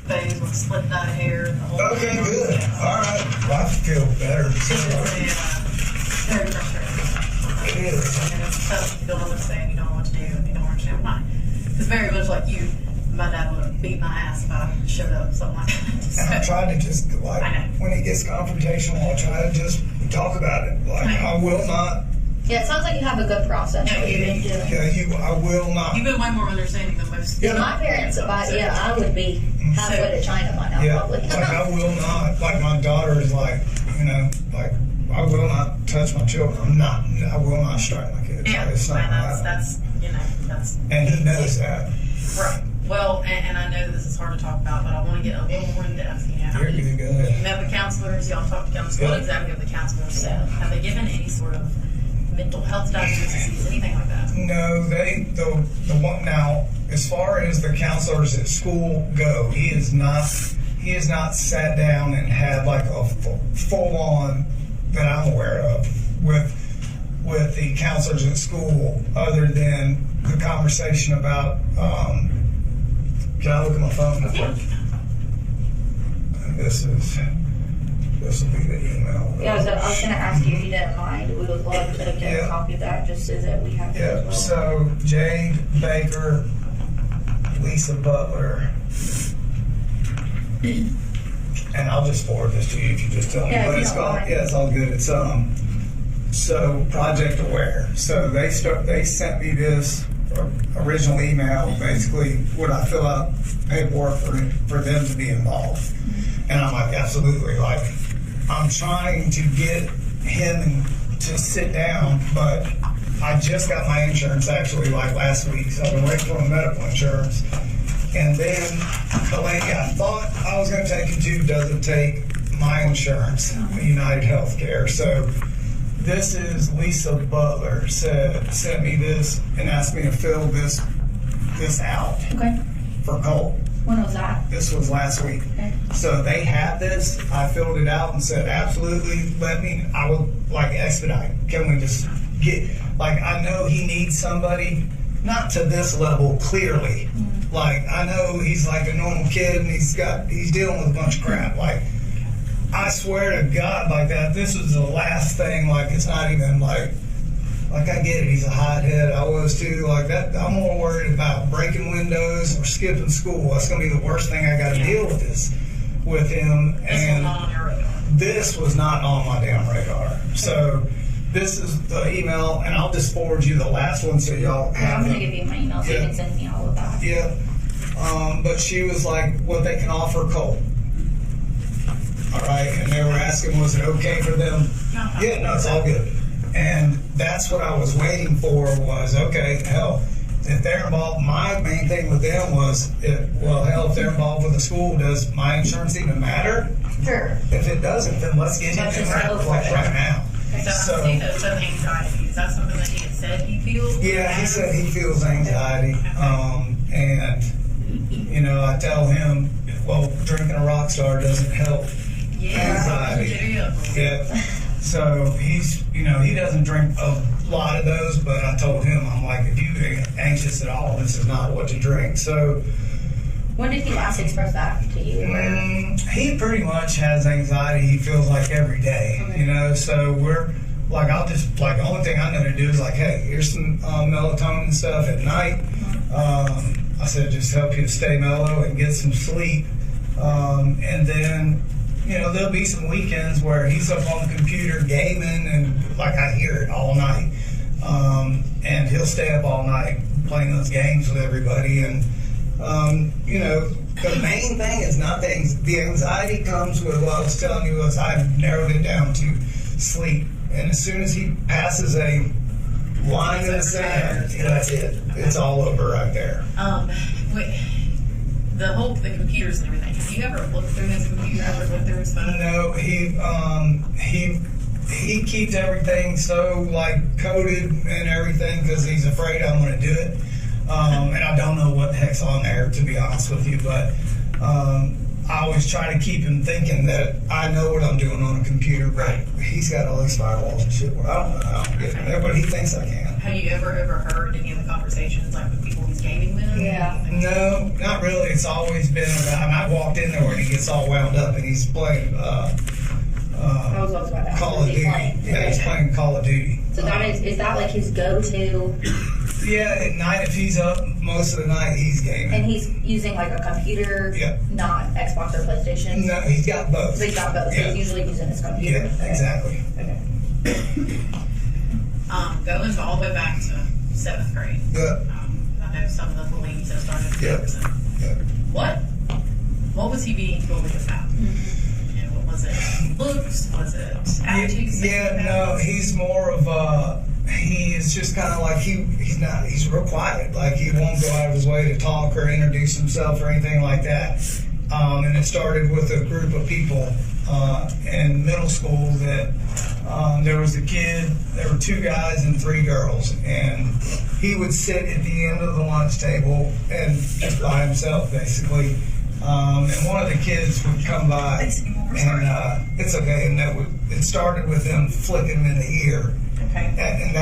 Phase with split dye hair. The whole Okay, good. All right. Well, I feel better. Very frustrating. It is. And it's tough. You don't know what to say, and you don't know what to do, and you don't understand why. Because very much like you, my dad would have beat my ass if I showed up, something like that. And I try to just, like, I know. when it gets confrontational, I'll try to just talk about it. Like, I will not. Yeah, it sounds like you have a good process. No, what you you've been doing. Yeah, I will not. You've been way more understanding than most. Yeah. My parents, I would be halfway to China by now, Yeah, probably. like I will not. Like my daughter is like, you know, like I will not touch my children. I will not strike my kids. Yeah, Like, it's not and gonna happen. that's that's And he knows that. right. Well, and I know that this is hard to talk about, but I want to get a little more in depth. You know, You're good, go ahead. you met with counselors, y'all talked to counselors. Yeah. What exactly have the counselors said? Have they given any sort of mental health diagnoses, anything like that? No, the one now, as far as the counselors at school go, he has not sat down and had like a full on that I'm aware of with the counselors at school, other than the conversation about. Can I look at my phone? This will be the email. Yeah, I was gonna ask you if you didn't mind. We would love to get Yeah. a copy of that just so that we have it Yeah, as well. so Jade Baker, Lisa Butler, and I'll just forward this to you if you just tell me. Yeah, But if you it's don't all, mind. yeah, it's all good. It's so Project Aware. So they sent me this original email, basically would I fill out paperwork for them to be involved, and I'm like, absolutely. Like, I'm trying to get him to sit down, but I just got my insurance actually like last week, so I've been waiting for my medical insurance. And then the lady I thought I was going to take him to doesn't take my insurance, United Healthcare. So this is Lisa Butler sent me this and asked me to fill this out Okay. for Colt. When was that? This was last week. Okay. So they had this. I filled it out and said, absolutely, I would like expedite. Can we just get, like, I know he needs somebody, not to this level, clearly. Mm-hmm. Like, I know he's like a normal kid and he's dealing with a bunch of crap. Like, I swear to God, like that, this was the last thing, like, it's not even like I get it, he's a hothead, I was too, like that, I'm more worried about breaking windows or skipping school. That's gonna be the worst thing I gotta deal with him, This was and not on your radar. this was not on my damn radar. So this is the email, and I'll just forward you the last one so y'all have I'm gonna it. give you my email so you Yeah. can send me all of that. Yeah, but she was like, what they can offer Colt. All right, and they were asking, was it okay for them? Yeah, no, it's all good. And that's what I was waiting for was, okay, hell, if they're involved, my main thing with them was, if they're involved with with the school, does my insurance even matter? Sure. If it doesn't, then let's get him Let's in just right, go for like it. right now. So I see that some anxiety. Is that something that he had said he feels? Yeah, he said he feels anxiety, and you know, I tell him, well, drinking a Rockstar doesn't help anxiety. Yeah. So he's, you know, he doesn't drink a lot of those, but I told him, I'm like, if you get anxious at all, this is not what to drink. So When did he last express that to you? he pretty much has anxiety, he feels like every day, you know, so we're like, I'll just, like, the only thing I know to do is like, hey, here's some melatonin stuff at night. I said, just help you stay mellow and get some sleep. And then, you know, there'll be some weekends where he's up on the computer gaming, and like I hear it all night. And he'll stay up all night playing those games with everybody. And, you know, the main thing is not the anxiety comes with what I was telling you was I've narrowed it down to sleep. And as soon as he passes a line in the sand, that's it. It's all over right there. Wait, the computers and everything. Have you ever looked through his computer? Ever looked through his phone? No, he keeps everything so like coded and everything because he's afraid I'm going to do it. And I don't know what the heck's on there, to be honest with you, but I always try to keep him thinking that I know what I'm doing on a computer, but he's got all these firewalls and shit where I don't know how to get in there, but he thinks I can. Have you ever heard any of the conversations like with people he's gaming with? Yeah. No, not really. It's always been about, I walked in there when he gets all wound up and he's playing Call of Duty. Yeah, he's playing Call of Duty. So that is that like his go-to? Yeah, at night, if he's up most of the night, he's gaming. And he's using like a computer, not Xbox or PlayStation? No, he's got both. So he's got both. So he's usually using his computer. Yeah, exactly. Okay. Going all the way back to 7th grade. Yeah. I know some of the bullies that started in Yeah. Jefferson. Yeah. What was he being bullied about? And what was it? Looks? Was it attitudes? Yeah, no, he's more of a, he is just kind of like, he's real quiet. Like, he won't go out of his way to talk or introduce himself or anything like that. And it started with a group of people in middle school that there was a kid, there were 2 guys and 3 girls, and he would sit at the end of the lunch table and just by himself, basically. And one of the kids would come by, and it's okay, and it started with them flicking him in the ear. Okay. And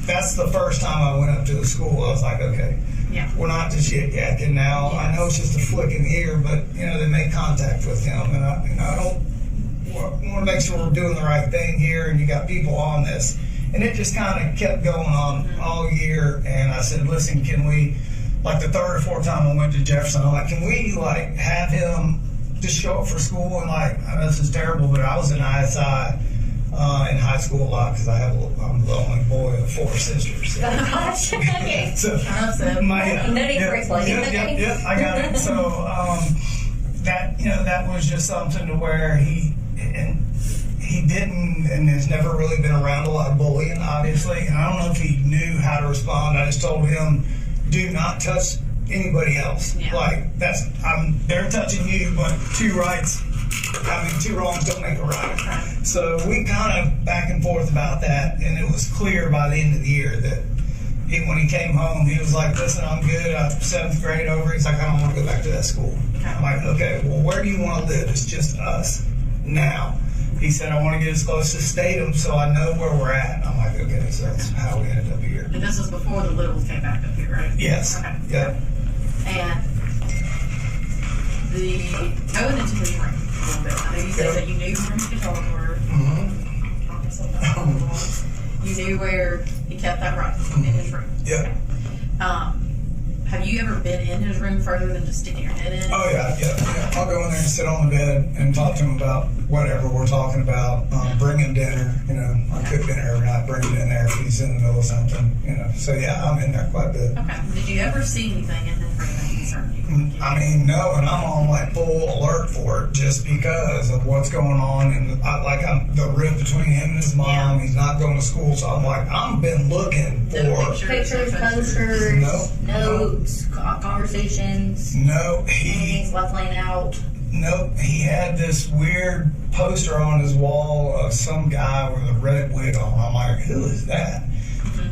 that's the first time I went up to the school. I was like, okay, we're not just yik-yakking now. I know it's just a flick in the ear, but, you know, they make contact with him, and I don't want to make sure we're doing the right thing here, and you got people on this. And it just kind of kept going on all year, and I said, listen, can we, like the 3rd or 4th time I went to Jefferson, I'm like, can we, like, have him just show up for school? And, like, I know this is terrible, but I was in ISI in high school a lot because I'm the only boy of 4 sisters. So. Okay. So, No need for explaining. Yeah, I got it. So, that was just something to where he didn't and has never really been around a lot of bullying, obviously. And I don't know if he knew how to respond. I just told him, do not touch anybody else. Yeah. Like, they're touching you, but 2 wrongs don't make a right. So we kind of back and forth about that, and it was clear by the end of the year that when he came home, he was like, listen, I'm good. I'm 7th grade over. He's like, I don't want to go back to that school. I'm like, okay, well, where do you want to live? It's just us now. He said, I want to get as close to Statham so I know where we're at. I'm like, okay, so that's how we ended up here. And this was before the Littles came back up here, right? Yes. Okay. Yep. And going into his room a little bit, I know you said that you knew where his guitar were. You knew where he kept that rifle in his room. Yep. Have you ever been in his room further than just sticking your head in? Oh, yeah. I'll go in there and sit on the bed and talk to him about whatever we're talking about. Bring him dinner, I cook dinner every night, bring him in there if he's in the middle of something, So, yeah, I'm in there quite a bit. Okay. Did you ever see anything in his room that concerned you? I mean, no, and I'm on like full alert for it just because of what's going on, and I'm the rift between him and his mom. He's not going to school, so I'm like, I've been looking for Pictures, posters, notes, conversations. No, things left laying out. Nope, he had this weird poster on his wall of some guy with a red wig on. I'm like, who is that?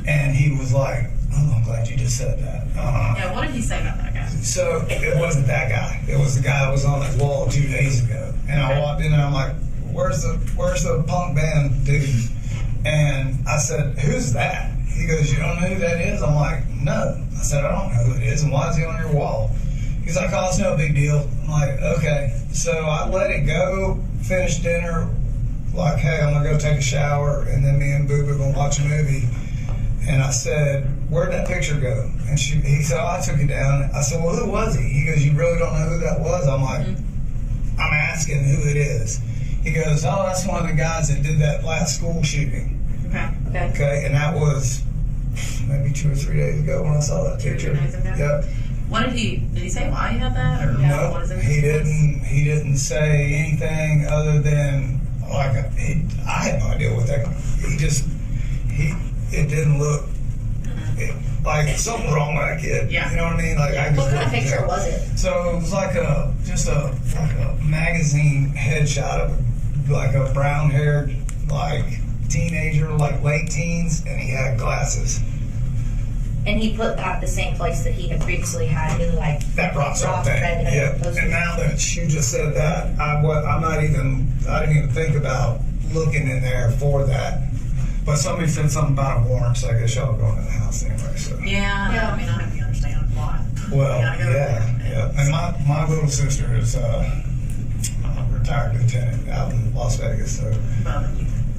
And he was like, oh, I'm glad you just said that. Yeah, what did he say about that guy? So it wasn't that guy. It was the guy that was on his wall 2 days ago. And I walked in and I'm like, where's the punk band dude? And I said, who's that? He goes, you don't know who that is? I'm like, no. I said, I don't know who it is. And why is he on your wall? He's like, oh, it's no big deal. I'm like, okay. So I let it go, finished dinner, like, hey, I'm going to go take a shower, and then me and Boo Boo going to watch a movie. And I said, where'd that picture go? And he said, oh, I took it down. I said, well, who was he? He goes, you really don't know who that was? I'm like, I'm asking who it is. He goes, oh, that's one of the guys that did that last school shooting. Okay. And that was maybe 2 or 3 days ago when I saw that picture. 2 or 3 days ago? Yep. What did he say why he had that? Or No, what is it? he didn't say anything other than, like, I had no idea what that, it didn't look, like something wrong with that kid. Yeah. You know what I mean? Like, I just What kind of looked picture at was it? So it was like a magazine headshot of like a brown-haired, like, teenager, like late teens, and he had glasses. And he put that the same place that he had previously had, like That rock star thing. Yeah. And now that you just said that, I didn't even think about looking in there for that. But somebody said something about a warrant, so I guess y'all going to the house anyway. So. Yeah. I mean, I hope you understand why. Well, We gotta go yeah. And my little sister is a retired lieutenant out in Las Vegas, so But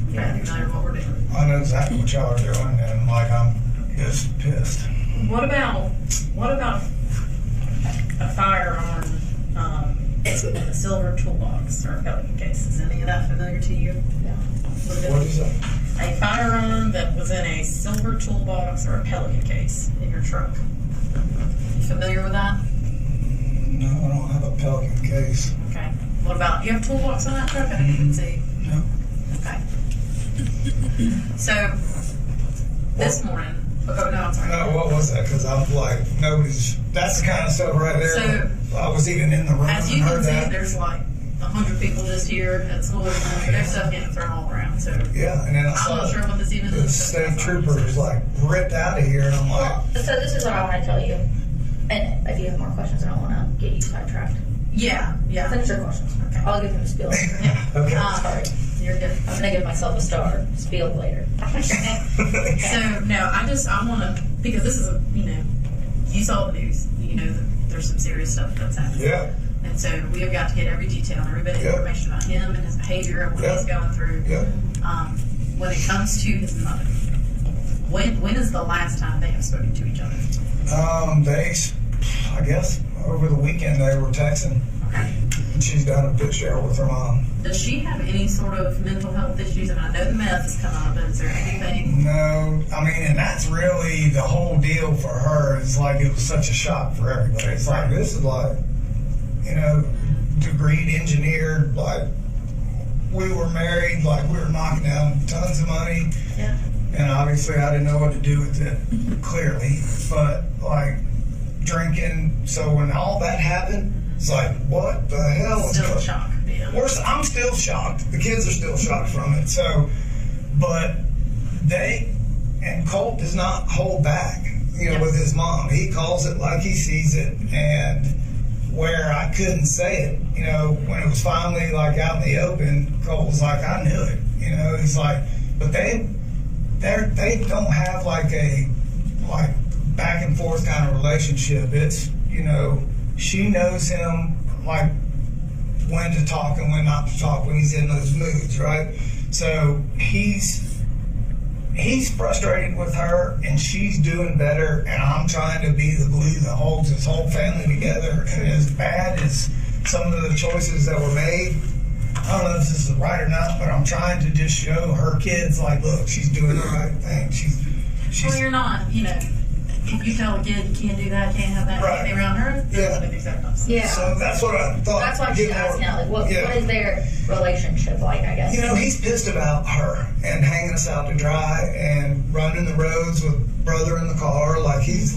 you know what we're doing. I know exactly what y'all are doing, and like I'm just pissed. What about a firearm, a silver toolbox or a Pelican case? Is any of that familiar to you? No. What is that? A firearm that was in a silver toolbox or a Pelican case in your truck. You familiar with that? No, I don't have a Pelican case. Okay. What about, you have a toolbox on that truck? I didn't even see. No. Okay. So, this morning, oh, no, I'm sorry. No, what was that? Because I'm like, that's the kind of stuff right there. So, I was even in the room as and you can heard see, that. there's like 100 people this year at school. There's stuff getting thrown all around. So, Yeah, and then I I'm saw not sure what this even the is. state trooper was like ripped out of here, and I'm like, Well, so this is what I want to tell you. And if you have more questions, I don't want to get you sidetracked. Yeah. Finish your questions. Okay. I'll give him a spiel. okay. Sorry. You're good. I'm going to give myself a star. Spiel later. So, no, I want to, because this is you saw the news. You know that there's some serious stuff that's happening. Yeah. And so we have got to get every detail and every bit of information about him and his behavior and what he's going through. Yeah. When it comes to his mother, when is the last time they have spoken to each other? I guess over the weekend they were texting. Okay. And she's down in Fitzgerald with her mom. Does she have any sort of mental health issues? And I know the meth has come up, but is there anything? No, I mean, and that's really the whole deal for her. It's like it was such a shock for everybody. It's like, this is like, degreed engineered, like we were married, like we were knocking down tons of money. Yeah. And obviously I didn't know what to do with it, clearly. But like drinking, so when all that happened, it's like, what the hell is Still going on? shock. Yeah. I'm still shocked. The kids are still shocked from it. So, but Colt does not hold back, with his mom. He calls it like he sees it, and where I couldn't say it, when it was finally like out in the open, Colt was like, I knew it, he's like, but they don't have like a back and forth kind of relationship. It's, she knows him like when to talk and when not to talk when he's in those moods, right? So he's frustrated with her and she's doing better, and I'm trying to be the glue that holds his whole family together. And as bad as some of the choices that were made, I don't know if this is right or not, but I'm trying to just show her kids, like, look, she's doing the right thing. She's Well, you're not, if you tell a kid you can't do that, can't have that, Right. can't be around her, they're Yeah. gonna do the exact opposite. Yeah. So that's what I thought. That's why she's Get more- asking out, like, what Yeah. is their relationship like, I guess? You know, he's pissed about her and hanging us out to dry and running the roads with brother in the car. Like he's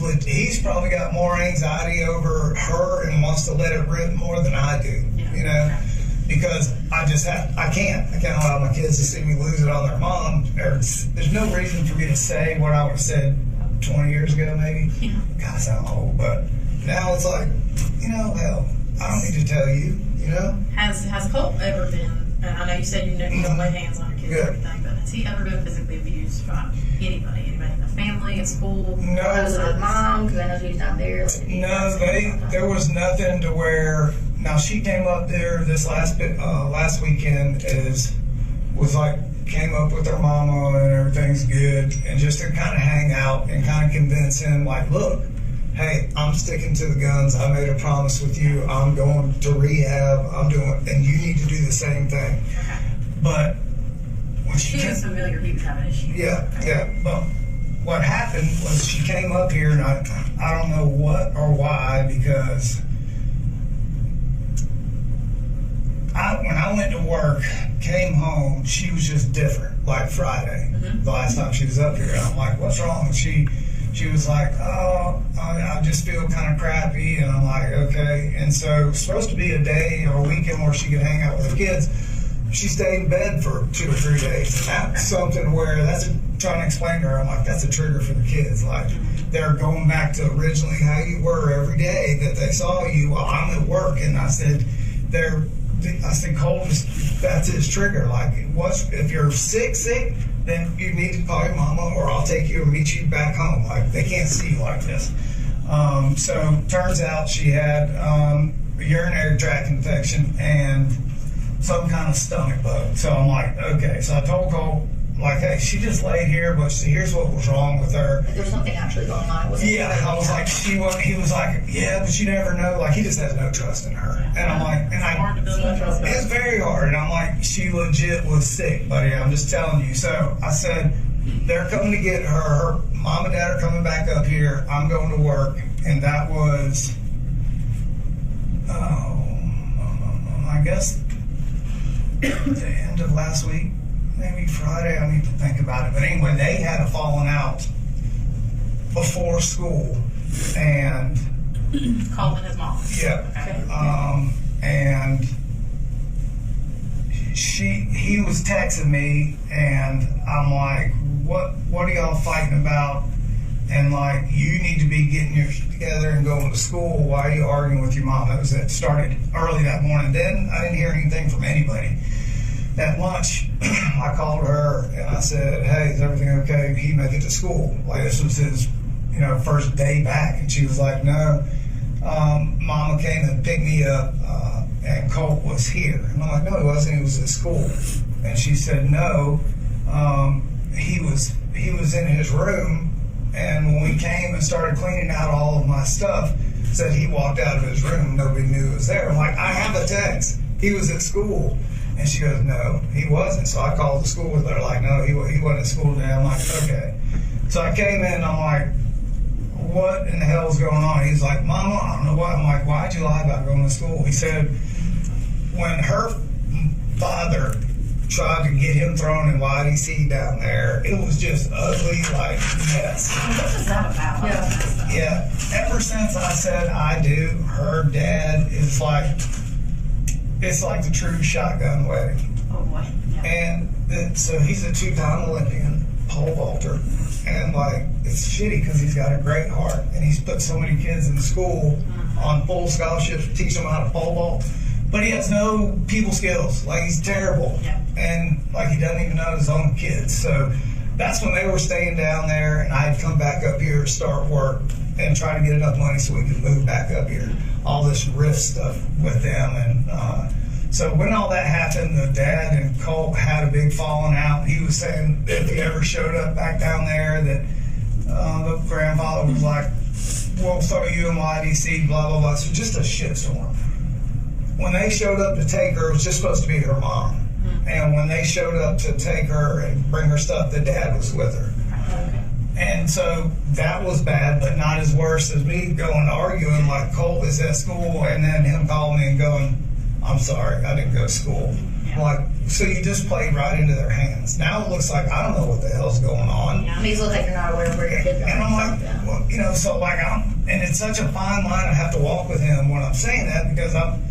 probably got more anxiety over her and wants to let it rip more than I do. Yeah. You know, because I can't allow my kids to see me lose it on their mom. There's no reason for me to say what I would have said 20 years ago, maybe. Yeah. God, I sound old, but now it's like, you know, hell, I don't need to tell you. You know. Has Colt ever been, and I know you said you don't lay hands on your kids Yeah. or anything, but has he ever been physically abused by anybody in the family, at school? No. Was it his mom? Because I know she's down there. Like, No, there was nothing to where. Now she came up there this last weekend came up with her mama and everything's good, and just to kind of hang out and kind of convince him like, look, hey, I'm sticking to the guns. I made a promise with you. I'm going to rehab. And you need to do the same thing. Okay. But when She was familiar he was having issues. yeah. But what happened was she came up here, and I don't know what or why, because when I went to work, came home, she was just different. Like Friday, the last time she was up here, I'm like, "What's wrong?" And she was like, "Oh, I just feel kind of crappy," and I'm like, "Okay." And so it's supposed to be a day or a weekend where she could hang out with her kids. She stayed in bed for 2 or 3 days. And that's something where trying to explain to her. I'm like, that's a trigger for the kids. Like they're going back to originally how you were every day that they saw you while I'm at work, and I said, Cole, that's his trigger. Like, if you're sick, then you need to call your mama, or I'll take you and meet you back home. Like, they can't see you like this. So turns out she had a urinary tract infection and some kind of stomach bug. So I'm like, okay. So I told Cole, like, hey, she just laid here, but here's what was wrong with her. There's something actually going on. It wasn't I was like, he was like, yeah, but you never know. Like, he just has no trust in her. And I'm like, Hard to build that trust. it's very hard. And I'm like, she legit was sick, buddy. I'm just telling you. So I said, they're coming to get her. Her mom and dad are coming back up here. I'm going to work. And that was, I guess, the end of last week. Maybe Friday, I need to think about it. But anyway, they had a falling out before school, and Calling his mom. yeah, Okay. and he was texting me, and I'm like, what are y'all fighting about? And like, you need to be getting your shit together and going to school. Why are you arguing with your mom? It started early that morning. Then I didn't hear anything from anybody. At lunch, I called her and I said, hey, is everything okay? He make it to school. Like, this was his, first day back. And she was like, no. Mama came and picked me up, and Colt was here. And I'm like, no, he wasn't. He was at school. And she said, no. He was in his room. And when we came and started cleaning out all of my stuff, said he walked out of his room. Nobody knew he was there. I'm like, I have a text. He was at school. And she goes, no, he wasn't. So I called the school with her, like, no, he wasn't at school today. I'm like, okay. So I came in, I'm like, what in the hell is going on? He's like, Mama, I don't know what. I'm like, why'd you lie about going to school? He said, when her father tried to get him thrown in YDC down there, it was just ugly, like, mess. What is that about? Yeah. Ever since I said I do, her dad is like, it's like the true shotgun wedding. Oh boy. Yeah. And so he's a 2-time Olympian, pole vaulter. And like, it's shitty because he's got a great heart. And he's put so many kids in school on full scholarships to teach them how to pole vault. But he has no people skills. Like, he's terrible. Yeah. And like, he doesn't even know his own kids. So that's when they were staying down there, and I had come back up here to start work and try to get enough money so we could move back up here. All this rift stuff with them. And so when all that happened, the dad and Colt had a big falling out. He was saying if he ever showed up back down there that the grandfather was like, we'll throw you in YDC, blah, blah, blah. So just a shitstorm. When they showed up to take her, it was just supposed to be her mom. And when they showed up to take her and bring her stuff, the dad was with her. And so that was bad, but not as worse as me going arguing like Colt is at school and then him calling me and going, I'm sorry, I didn't go to school. Yeah. Like, so you just played right into their hands. Now it looks like I don't know what the hell's going on. It makes it look like you're not aware of where your kid's going. And I'm like, well, you know, so like and it's such a fine line I have to walk with him when I'm saying that, because I'm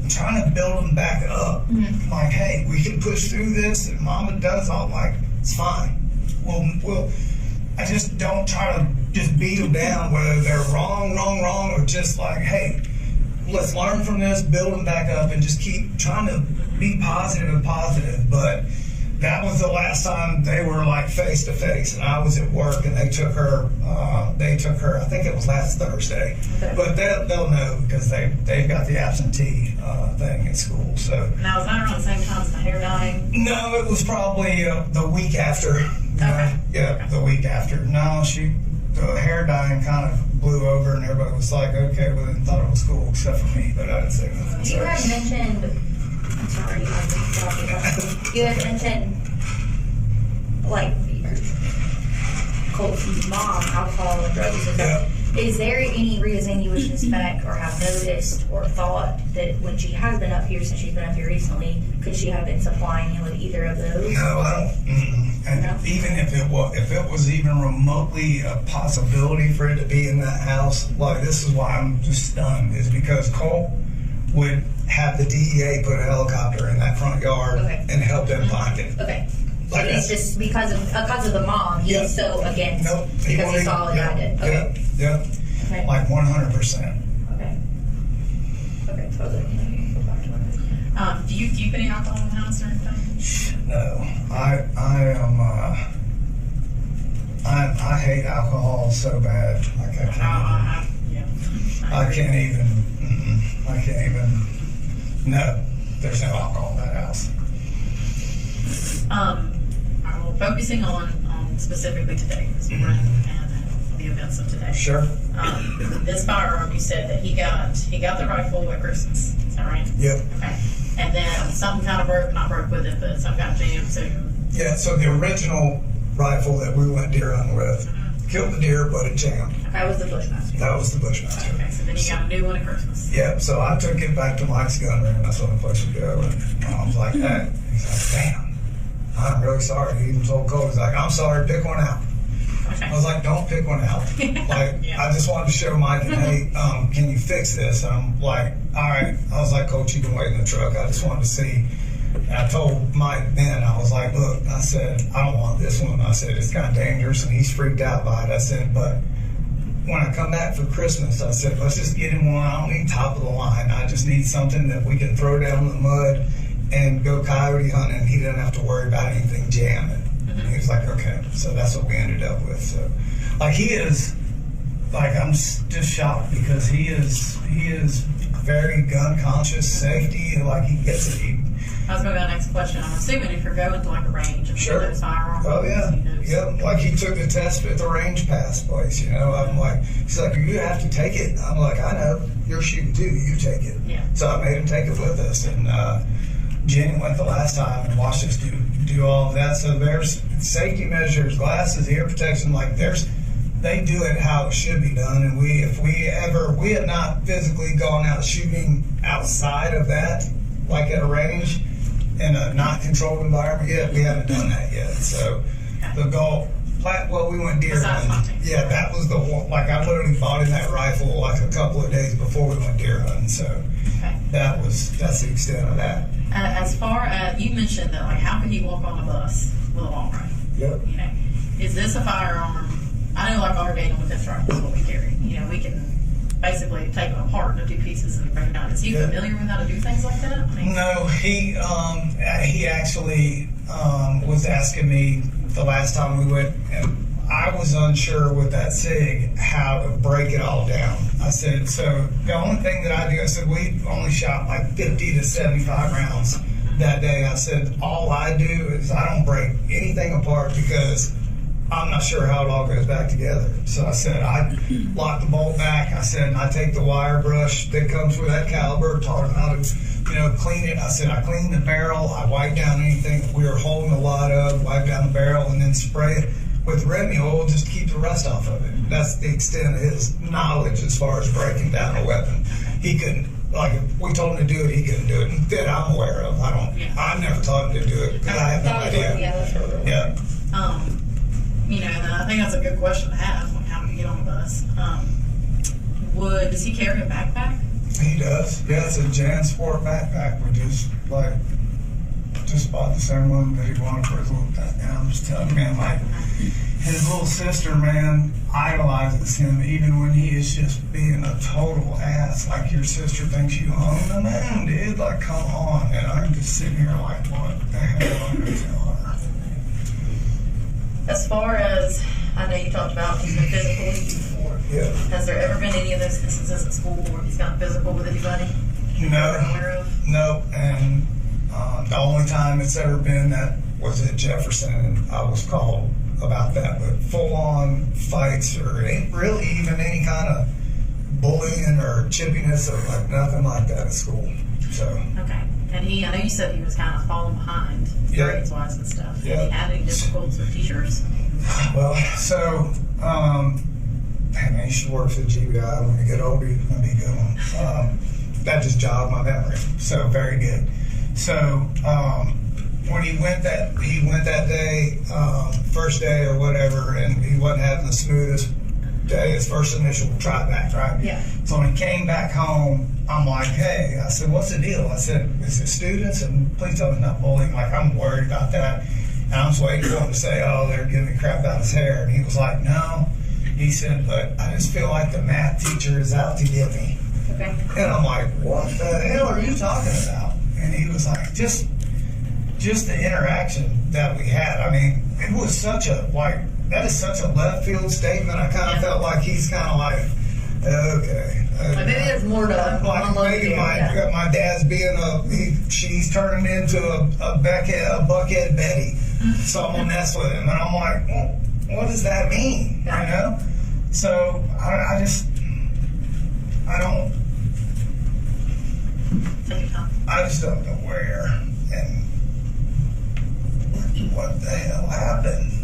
trying to build him back up. Mm-hmm. Like, hey, we can push through this, and Mama does all, like, it's fine. We'll I just don't try to just beat them down, whether they're wrong, or just like, hey, let's learn from this, build them back up, and just keep trying to be positive and positive. But that was the last time they were like face to face, and I was at work, and they took her. I think it was last Thursday, Okay. but they'll know because they've got the absentee thing at school. So Now, is that around the same time as the hair dyeing? no, it was probably the week after. Okay. Yeah, the week after. No, the hair dyeing kind of blew over, and everybody was like, okay, well, they thought it was cool, except for me, but I didn't say nothing. You had mentioned, I'm sorry, I've been talking about, you had mentioned, like, Colton's mom, alcohol and drug use and stuff. Is there any reason you would suspect or have noticed or thought that when she has been up here, since she's been up here recently, could she have been supplying him with either of those? No, I don't. And No? even if it was even remotely a possibility for it to be in that house, like, this is why I'm just stunned, is because Cole would have the DEA put a helicopter in that front yard Okay. and help them find it. Okay. So Like he's that. just, because of the mom, he's Yeah. so against, Nope. because he saw what I did. Okay. Yeah. Okay. Like 100%. Okay. Okay, totally. Do you keep any alcohol in the house or anything? No, I am. I hate alcohol so bad. Like I can't even. No, there's no alcohol in that house. Well, focusing on specifically today, this morning, and the events of today. Sure. This firearm, you said that he got the rifle at Christmas. Is that right? Yep. Okay. And then something kind of not broke with it, but something got jammed. So Yeah. So the original rifle that we went deer hunting with killed the deer, but it jammed. That was the Bushmaster. That was the Bushmaster. okay. So then you got a new one at Christmas. Yeah, so I took it back to Mike's gun room. That's the only place we go. And Mom's like, hey. He's like, damn, I'm really sorry. He even told Cole, he's like, I'm sorry, pick one out. Okay. I was like, don't pick one out. Like, Yeah. I just wanted to show Mike, hey, can you fix this? And I'm like, all right. I was like, Coach, you can wait in the truck. I just wanted to see. And I told Mike then, I was like, look, I said, I don't want this one. I said, it's kind of dangerous, and he's freaked out by it. I said, but when I come back for Christmas, I said, let's just get him one. I don't need top of the line. I just need something that we can throw down in the mud and go coyote hunting. He doesn't have to worry about anything jamming. And he was like, okay. So that's what we ended up with. So, like, he is, like, I'm just shocked because he is very gun conscious, safety, like, he gets it. I was going to go to the next question. I'm assuming if you're going to like a range and Sure. those firearms, Oh yeah, he knows. yeah. Like, he took the test at the range pass place. You know, I'm like, he's like, you have to take it. I'm like, I know, you're shooting too. You take it. Yeah. So I made him take it with us, and Jenny went the last time and watched us do all of that. So there's safety measures, glasses, ear protection. Like, they do it how it should be done. And we have not physically gone out shooting outside of that, like at a range, in a not controlled environment yet. We haven't done that yet. So the goal, well, we went deer Besides hunting. hunting. Yeah, that was the one. Like, I literally bought in that rifle like a couple of days before we went deer hunting. So Okay. that's the extent of that. As far as you mentioned that, like, how can you walk on a bus with a long rifle? Yep. You know, is this a firearm? I know, like our data with this rifle is what we carry. You know, we can basically take it apart into two pieces and break it down. Is he familiar with how to do things like that? I mean, No, he actually was asking me the last time we went, and I was unsure with that SIG how to break it all down. I said, so the only thing that I do, I said, we only shot like 50 to 75 rounds that day. I said, all I do is I don't break anything apart because I'm not sure how it all goes back together. So I said, I lock the bolt back. I said, I take the wire brush that comes with that caliber, taught him how to, clean it. I said, I clean the barrel. I wipe down anything that we were holding a lot of, wipe down the barrel, and then spray it with Remy, we'll just keep the rust off of it. That's the extent of his knowledge as far as breaking down a weapon. He couldn't, like, if we told him to do it, he couldn't do it. That I'm aware of. I never taught him to do it because I have no idea. Yeah. You know, and I think that's a good question to have when how to get on the bus. Does he carry a backpack? He does. Yeah, it's a JanSport backpack. We just bought the same one that he wanted for his little thing. And I'm just telling you, man, like, his little sister, man, idolizes him even when he is just being a total ass. Like, your sister thinks you own the man, dude. Like, come on. And I'm just sitting here like, what the hell am I going to tell her? As far as, I know you talked about he's been physical with you before. Yeah. Has there ever been any of those instances at school where he's gotten physical with anybody? You're never aware of? No, and the only time it's ever been that was at Jefferson, and I was called about that, but full-on fights or ain't really even any kind of bullying or chippiness or like nothing like that at school. So. Okay. And I know you said he was kind of falling behind grades-wise and stuff. Yeah. Have you had any difficulties with teachers? Well, so, man, you should work for the GBI. When you get older, you're going to be a good one. That just jogged my memory. So, very good. So, when he went that day, first day or whatever, and he wasn't having the smoothest day, his first initial try back, right? Yeah. So when he came back home, I'm like, hey, I said, what's the deal? I said, is it students? And please tell me not bullying. Like, I'm worried about that. And I'm just waiting for him to say, oh, they're giving me crap about his hair. And he was like, no. He said, but I just feel like the math teacher is out to get me. Okay. And I'm like, what the hell are you talking about? And he was like, just the interaction that we had. I mean, it was such a, like, that is such a left field statement. I kind of felt like he's kind of like, okay. Like maybe there's more to like maybe my dad's being she's turning into a buckhead Betty. So I'm gonna mess with him, and I'm like, well, what does that mean? You know? So I just don't know where and what the hell happened.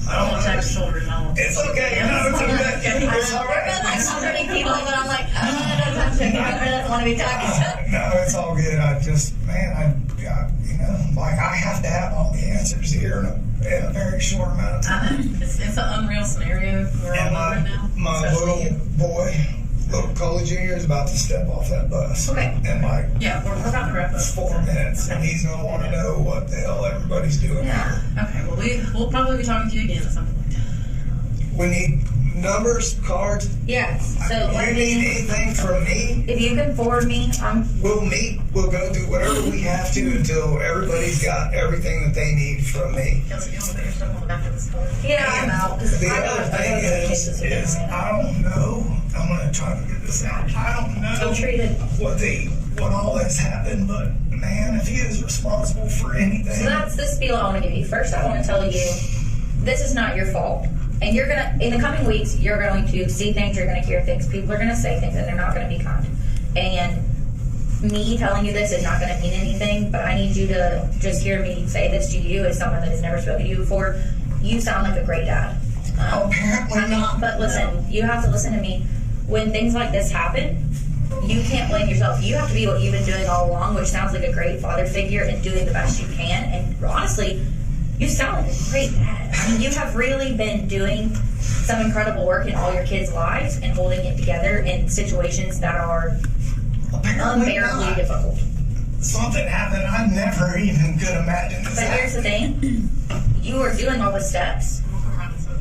I don't want to text shoulders. It's okay. No, it's okay. It's all right. There have been like so many people that I'm like, I don't want to be talking to. No, it's all good. I just, man, you know, like I have to have all the answers here in a very short amount of time. It's an unreal scenario we're all in right now. My little boy, little Colin Jr. is about to step off that bus. Okay. And like, yeah, we're about to wrap up. 4 minutes, and he's gonna want to know what the hell everybody's doing here. Okay, well we'll probably be talking to you again at some point. We need numbers, cards. Yes. So you need anything from me? If you can forward me, we'll meet. We'll go do whatever we have to until everybody's got everything that they need from me. Kelsey, you want to put your stuff on the back of this card? Yeah, I'm out. The other thing is I don't know. I'm gonna try to get this out. I don't know what all has happened, but man, if he is responsible for anything. So that's the spiel I want to give you. First, I want to tell you this is not your fault. And you're gonna, in the coming weeks, you're going to see things, you're gonna hear things, people are gonna say things, and they're not gonna be kind. And me telling you this is not gonna mean anything, but I need you to just hear me say this to you as someone that has never spoken to you before. You sound like a great dad. Apparently not. But listen, you have to listen to me. When things like this happen, you can't blame yourself. You have to be what you've been doing all along, which sounds like a great father figure and doing the best you can. And honestly, you sound like a great dad. I mean, you have really been doing some incredible work in all your kids' lives and holding it together in situations that are unbearably difficult. Something happened I never even could imagine this But here's the thing. You were doing all the steps.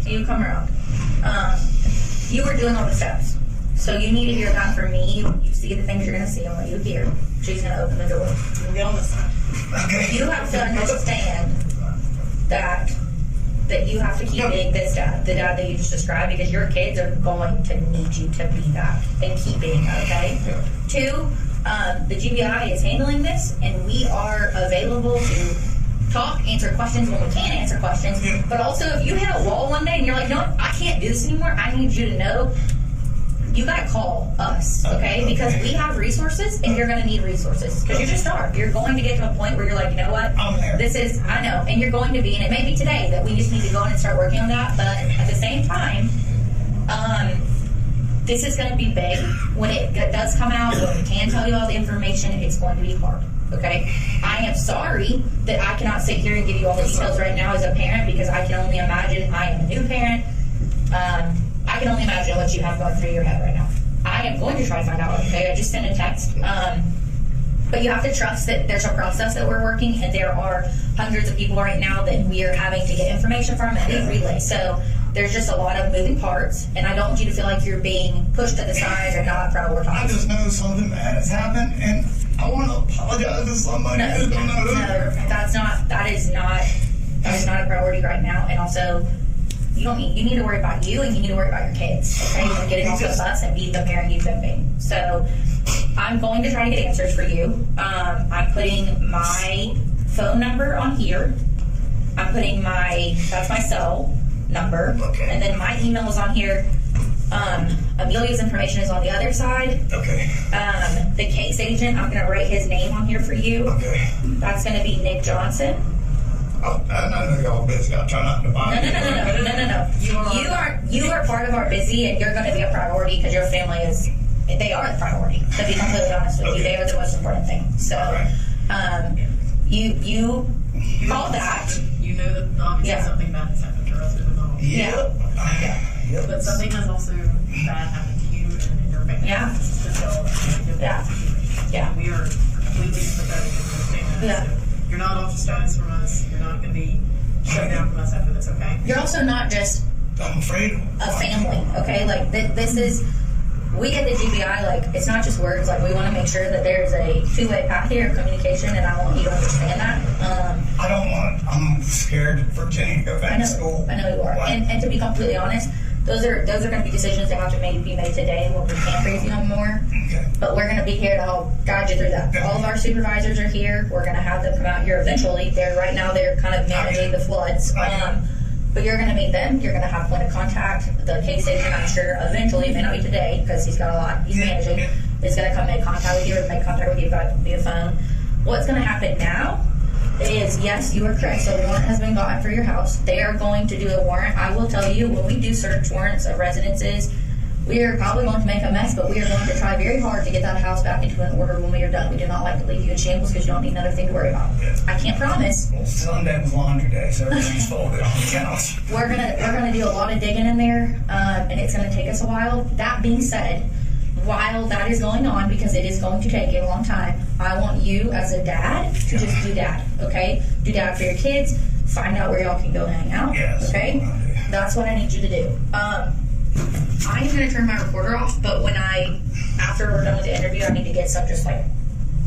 You come around. You were doing all the steps. So you need to hear that from me. You see the things you're going to see and what you hear. She's going to open the door. We'll get on this side. Okay. You have to understand that you have to keep being this dad, the dad that you just described, because your kids are going to need you to be that and keep being that, okay? Yeah. 2, the GBI is handling this, and we are available to talk, answer questions when we can answer questions, but also if you hit a wall one day and you're like, no, I can't do this anymore, I need you to know you gotta call us, okay? Because we have resources and you're gonna need resources. Because you just are. You're going to get to a point where you're like, you know what? I'm there. This is, I know, and you're going to be, and it may be today that we just need to go in and start working on that, but at the same time, this is gonna be big. When it does come out, when we can tell you all the information, it's going to be hard, okay? I am sorry that I cannot sit here and give you all the details right now as a parent, because I can only imagine, I am a new parent, I can only imagine what you have going through your head right now. I am going to try to find out, okay? I just sent a text. But you have to trust that there's a process that we're working, and there are hundreds of people right now that we are having to get information from and they relay. So there's just a lot of moving parts, and I don't want you to feel like you're being pushed to the side or not prioritized. I just know something bad has happened, and I want to apologize to somebody No, who don't know who. that is not a priority right now. And also, you need to worry about you, and you need to worry about your kids, okay? And getting off the bus and being the parent you've been being. So I'm going to try to get answers for you. I'm putting my phone number on here. I'm putting that's my cell number. Okay. And then my email is on here. Amelia's information is on the other side. Okay. The case agent, I'm going to write his name on here for you. Okay. That's going to be Nick Johnson. I know y'all busy. I'll try not to buy it. No. You are part of our busy, and you're going to be a priority because your family is. They are the priority. To be completely honest with you, they are the most important thing. So, you call that. You know that obviously something bad has happened to us in the home. Yeah. But something has also bad happened to you and your family. Yeah. Yeah. We are completely sympathetic and understand that. Yeah. So you're not ostracized from us. You're not going to be shut down from us after this, okay? You're also not just I'm afraid a family, okay? Like this is. We at the GBI, like, it's not just words. Like, we want to make sure that there's a two-way path here of communication, and I want you to understand that. I'm scared for Jenny to go back to school. I know you are. And to be completely honest, those are going to be decisions that have to be made today when we can't raise you no more. Okay. But we're going to be here to help guide you through that. Yeah. All of our supervisors are here. We're going to have them come out here eventually. Right now they're kind of managing the floods. But you're going to meet them. You're going to have point of contact. The case agent, I'm sure, eventually, it may not be today because he's got a lot he's managing, is going to come make contact with you or make contact with you via phone. What's going to happen now is, yes, you are correct. So a warrant has been gotten for your house. They are going to do a warrant. I will tell you, when we do search warrants of residences, we are probably going to make a mess, but we are going to try very hard to get that house back into an order when we are done. We do not like to leave you in shambles because you don't need another thing to worry about. I can't promise. Well, Sunday was laundry day, so everything's folded on the couch. We're gonna do a lot of digging in there, and it's gonna take us a while. That being said, while that is going on, because it is going to take a long time, I want you as a dad to just do dad, okay? Do dad for your kids. Find out where y'all can go hang out, Yes. okay? That's what I need you to do. I'm going to turn my recorder off, but after we're done with the interview, I need to get some just like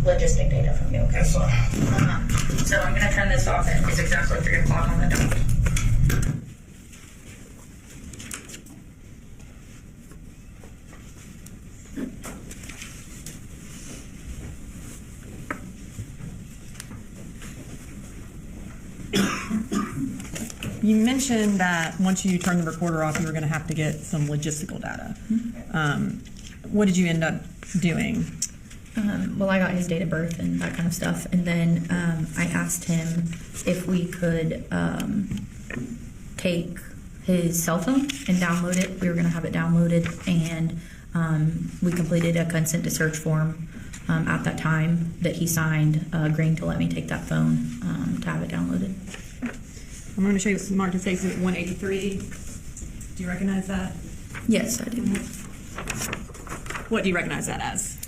logistic data from you, okay? That's fine. So I'm going to turn this off, and it's exactly 3 o'clock on the dot. You mentioned that once you turn the recorder off, you were going to have to get some logistical data. What did you end up doing? Well, I got his date of birth and that kind of stuff. And then I asked him if we could take his cell phone and download it. We were going to have it downloaded, and we completed a consent to search form at that time that he signed, agreeing to let me take that phone to have it downloaded. I'm going to show you what's marked as Exhibit 183. Do you recognize that? Yes, I do. What do you recognize that as?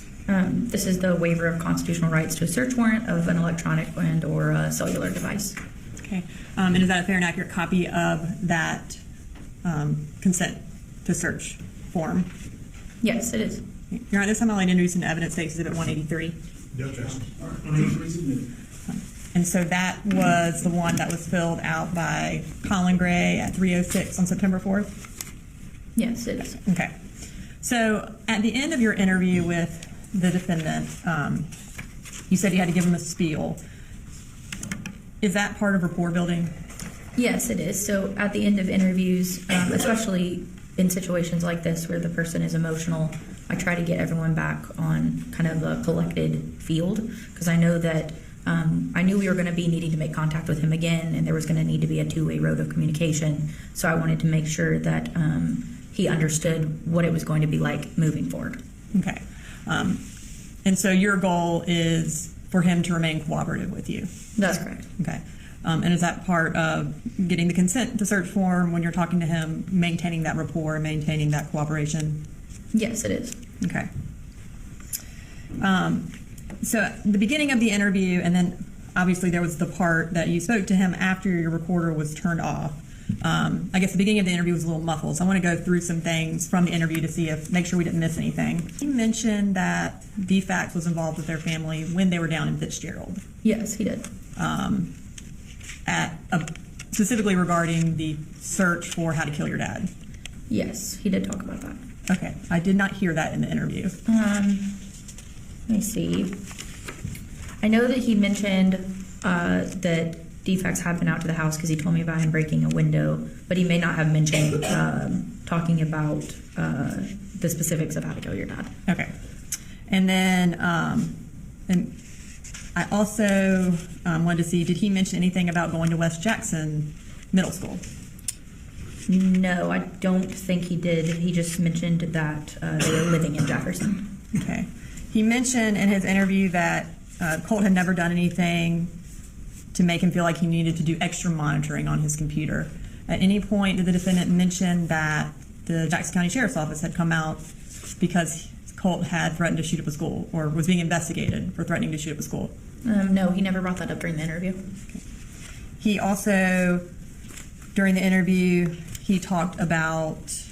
This is the waiver of constitutional rights to a search warrant of an electronic and or a cellular device. Okay. And is that a fair and accurate copy of that consent to search form? Yes, it is. Your Honor, this time I'd like to introduce an evidence case Exhibit 183. No objection. All right, 183 submitted. And so that was the one that was filled out by Colin Gray at 3:06 on September 4th? Yes, it is. Okay. So at the end of your interview with the defendant, you said you had to give him a spiel. Is that part of rapport building? Yes, it is. So at the end of interviews, especially in situations like this where the person is emotional, I try to get everyone back on kind of a collected field, because I know that I knew we were going to be needing to make contact with him again, and there was going to need to be a two-way road of communication. So I wanted to make sure that he understood what it was going to be like moving forward. Okay. And so your goal is for him to remain cooperative with you? That's correct. Okay. And is that part of getting the consent to search form when you're talking to him, maintaining that rapport and maintaining that cooperation? Yes, it is. Okay. So at the beginning of the interview, and then obviously there was the part that you spoke to him after your recorder was turned off. I guess the beginning of the interview was a little muffled, so I want to go through some things from the interview to make sure we didn't miss anything. You mentioned that DFACS was involved with their family when they were down in Fitzgerald. Yes, he did. Specifically regarding the search for how to kill your dad. Yes, he did talk about that. Okay, I did not hear that in the interview. Let me see. I know that he mentioned that DFACS had been out to the house because he told me about him breaking a window, but he may not have mentioned talking about the specifics of how to kill your dad. Okay. And then and I also wanted to see, did he mention anything about going to West Jackson Middle School? No, I don't think he did. He just mentioned that they were living in Jefferson. Okay. He mentioned in his interview that Colt had never done anything to make him feel like he needed to do extra monitoring on his computer. At any point, did the defendant mention that the Jackson County Sheriff's Office had come out because Colt had threatened to shoot up a school or was being investigated for threatening to shoot up a school? No, he never brought that up during the interview. Okay. He also, during the interview, he talked about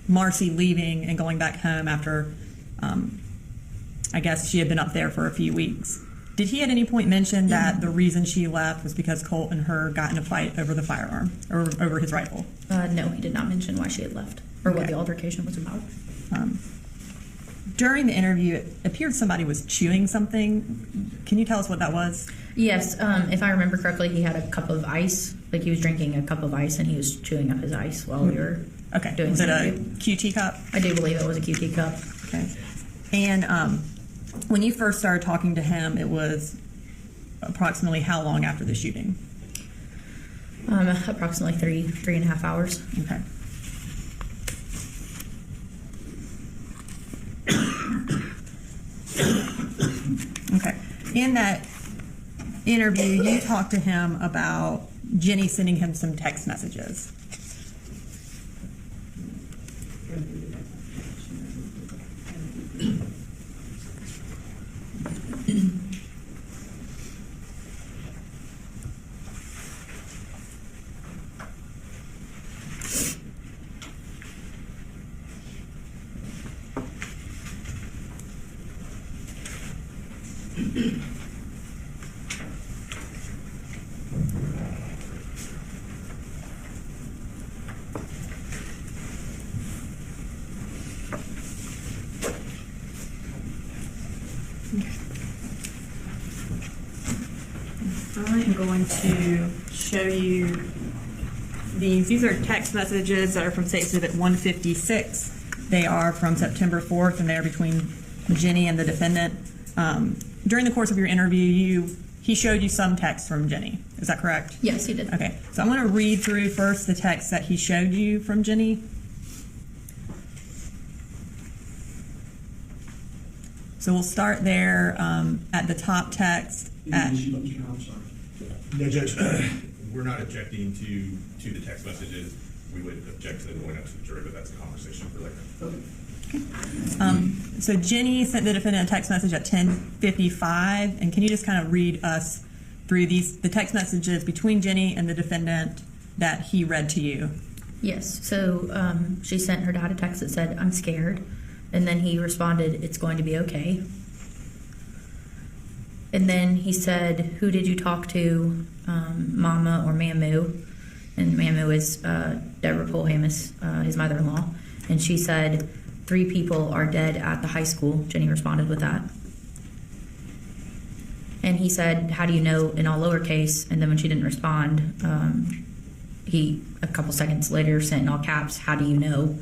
Marcy leaving and going back home after, I guess she had been up there for a few weeks. Did he at any point mention that the reason she left was because Colt and her got in a fight over the firearm or over his rifle? No, he did not mention why she had left or what Okay. the altercation was about. During the interview, it appeared somebody was chewing something. Can you tell us what that was? Yes, if I remember correctly, he had a cup of ice. Like he was drinking a cup of ice and he was chewing up his ice while we were doing Was the it a interview. QT cup? I do believe it was a QT cup. Okay. And when you first started talking to him, it was approximately how long after the shooting? Approximately three and a half hours. Okay. Okay. In that interview, you talked to him about Jenny sending him some text messages. I am going to show you these. These are text messages that are from State Exhibit 156. They are from September 4th, and they are between Jenny and the defendant. During the course of your interview, he showed you some text from Jenny. Is that correct? Yes, he did. Okay. So I'm going to read through first the text that he showed you from Jenny. So we'll start there at the top text. I'm sorry. No, Judge, we're not objecting to the text messages. We would object to them going out to the jury, but that's a conversation for later. So Jenny sent the defendant a text message at 10:55, and can you just kind of read us through the text messages between Jenny and the defendant that he read to you? Yes. So she sent her dad a text that said, "I'm scared," and then he responded, "It's going to be okay." And then he said, "Who did you talk to, Mama or Mamu?" And Mamu is Deborah Polhamus, his mother-in-law. And she said, 3 people are dead at the high school. Jenny responded with that. And he said, "How do you know?" in all lowercase. And then when she didn't respond, he, a couple seconds later, sent in all caps, "How do you know?"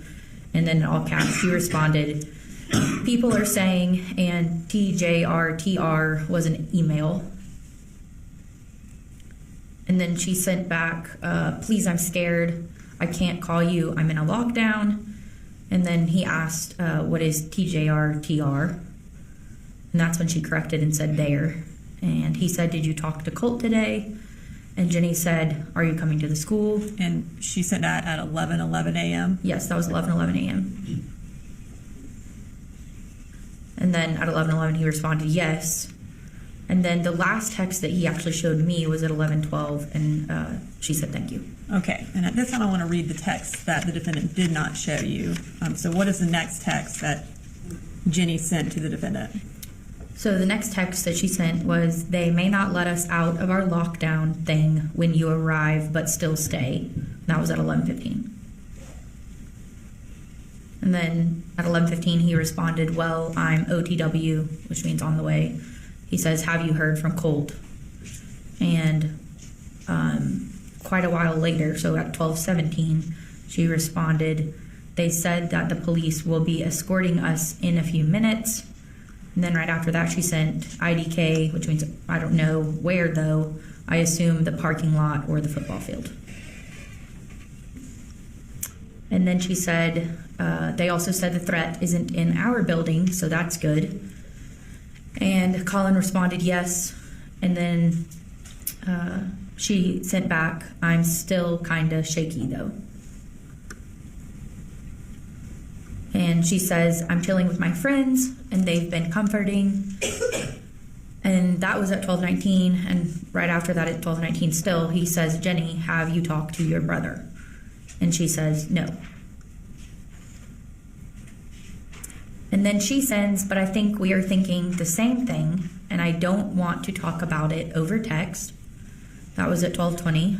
And then in all caps, she responded, "People are saying," and TJRTR was an email. And then she sent back, "Please, I'm scared. I can't call you. I'm in a lockdown." And then he asked, "What is TJRTR?" And that's when she corrected and said "there." And he said, "Did you talk to Colt today?" And Jenny said, "Are you coming to the school?" And she sent that at 11:11 a.m. Yes, that was 11:11 a.m. And then at 11:11 he responded yes. And then the last text that he actually showed me was at 11:12, and she said thank you. Okay, and at this time I want to read the text that the defendant did not show you. So what is the next text that Jenny sent to the defendant? So the next text that she sent was, "They may not let us out of our lockdown thing when you arrive, but still stay." That was at 11:15. And then at 11:15 he responded, "Well, I'm OTW," which means on the way. He says, "Have you heard from Colt?" And quite a while later, so at 12:17, she responded, "They said that the police will be escorting us in a few minutes." And then right after that, she sent IDK, which means I don't know where though. I assume the parking lot or the football field. And then she said, they also said the threat isn't in our building, so that's good. And Colin responded yes. And then she sent back, "I'm still kinda shaky though." And she says, "I'm chilling with my friends and they've been comforting." And that was at 12:19. And right after that at 12:19 still, he says, "Jenny, have you talked to your brother?" And she says, "No." And then she sends, "But I think we are thinking the same thing and I don't want to talk about it over text." That was at 12:20.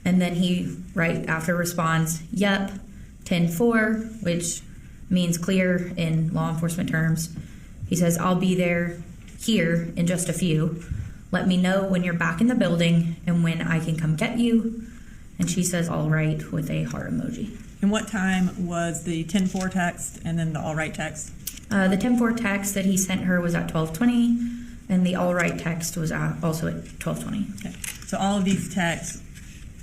And then he right after responds, "Yep, 10-4, which means clear in law enforcement terms. He says, "I'll be here in just a few. Let me know when you're back in the building and when I can come get you." And she says, "All right," with a heart emoji. And what time was the 10-4 text and then the all right text? The 10-4 text that he sent her was at 12:20, and the all right text was also at 12:20. Okay. So all of these texts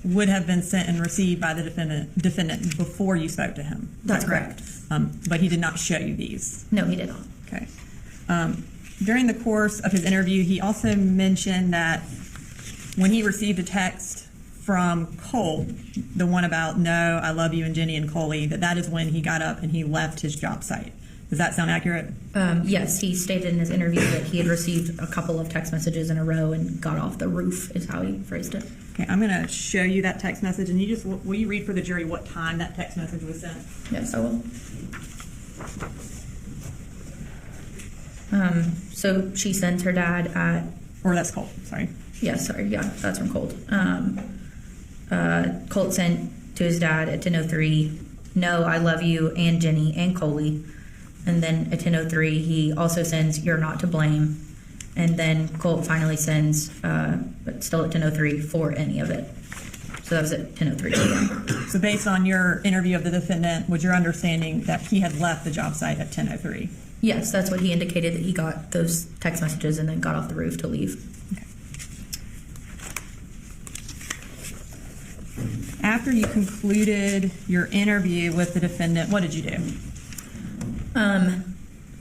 would have been sent and received by the defendant before you spoke to him. That's correct. But he did not show you these. No, he did not. Okay. During the course of his interview, he also mentioned that when he received a text from Cole, the one about "No, I love you" and Jenny and Coley, that is when he got up and he left his job site. Does that sound accurate? Yes, he stated in his interview that he had received a couple of text messages in a row and got off the roof, is how he phrased it. Okay, I'm going to show you that text message, and will you read for the jury what time that text message was sent? Yes, I will. So she sends her dad at... Or that's Colt, sorry. Yeah, that's from Colt. Colt sent to his dad at 10:03, "No, I love you and Jenny and Coley." And then at 10:03, he also sends, "You're not to blame." And then Colt finally sends, but still at 10:03, "For any of it." So that was at 10:03 p.m. So based on your interview of the defendant, was your understanding that he had left the job site at 10:03? Yes, that's what he indicated, that he got those text messages and then got off the roof to leave. Okay. After you concluded your interview with the defendant, what did you do?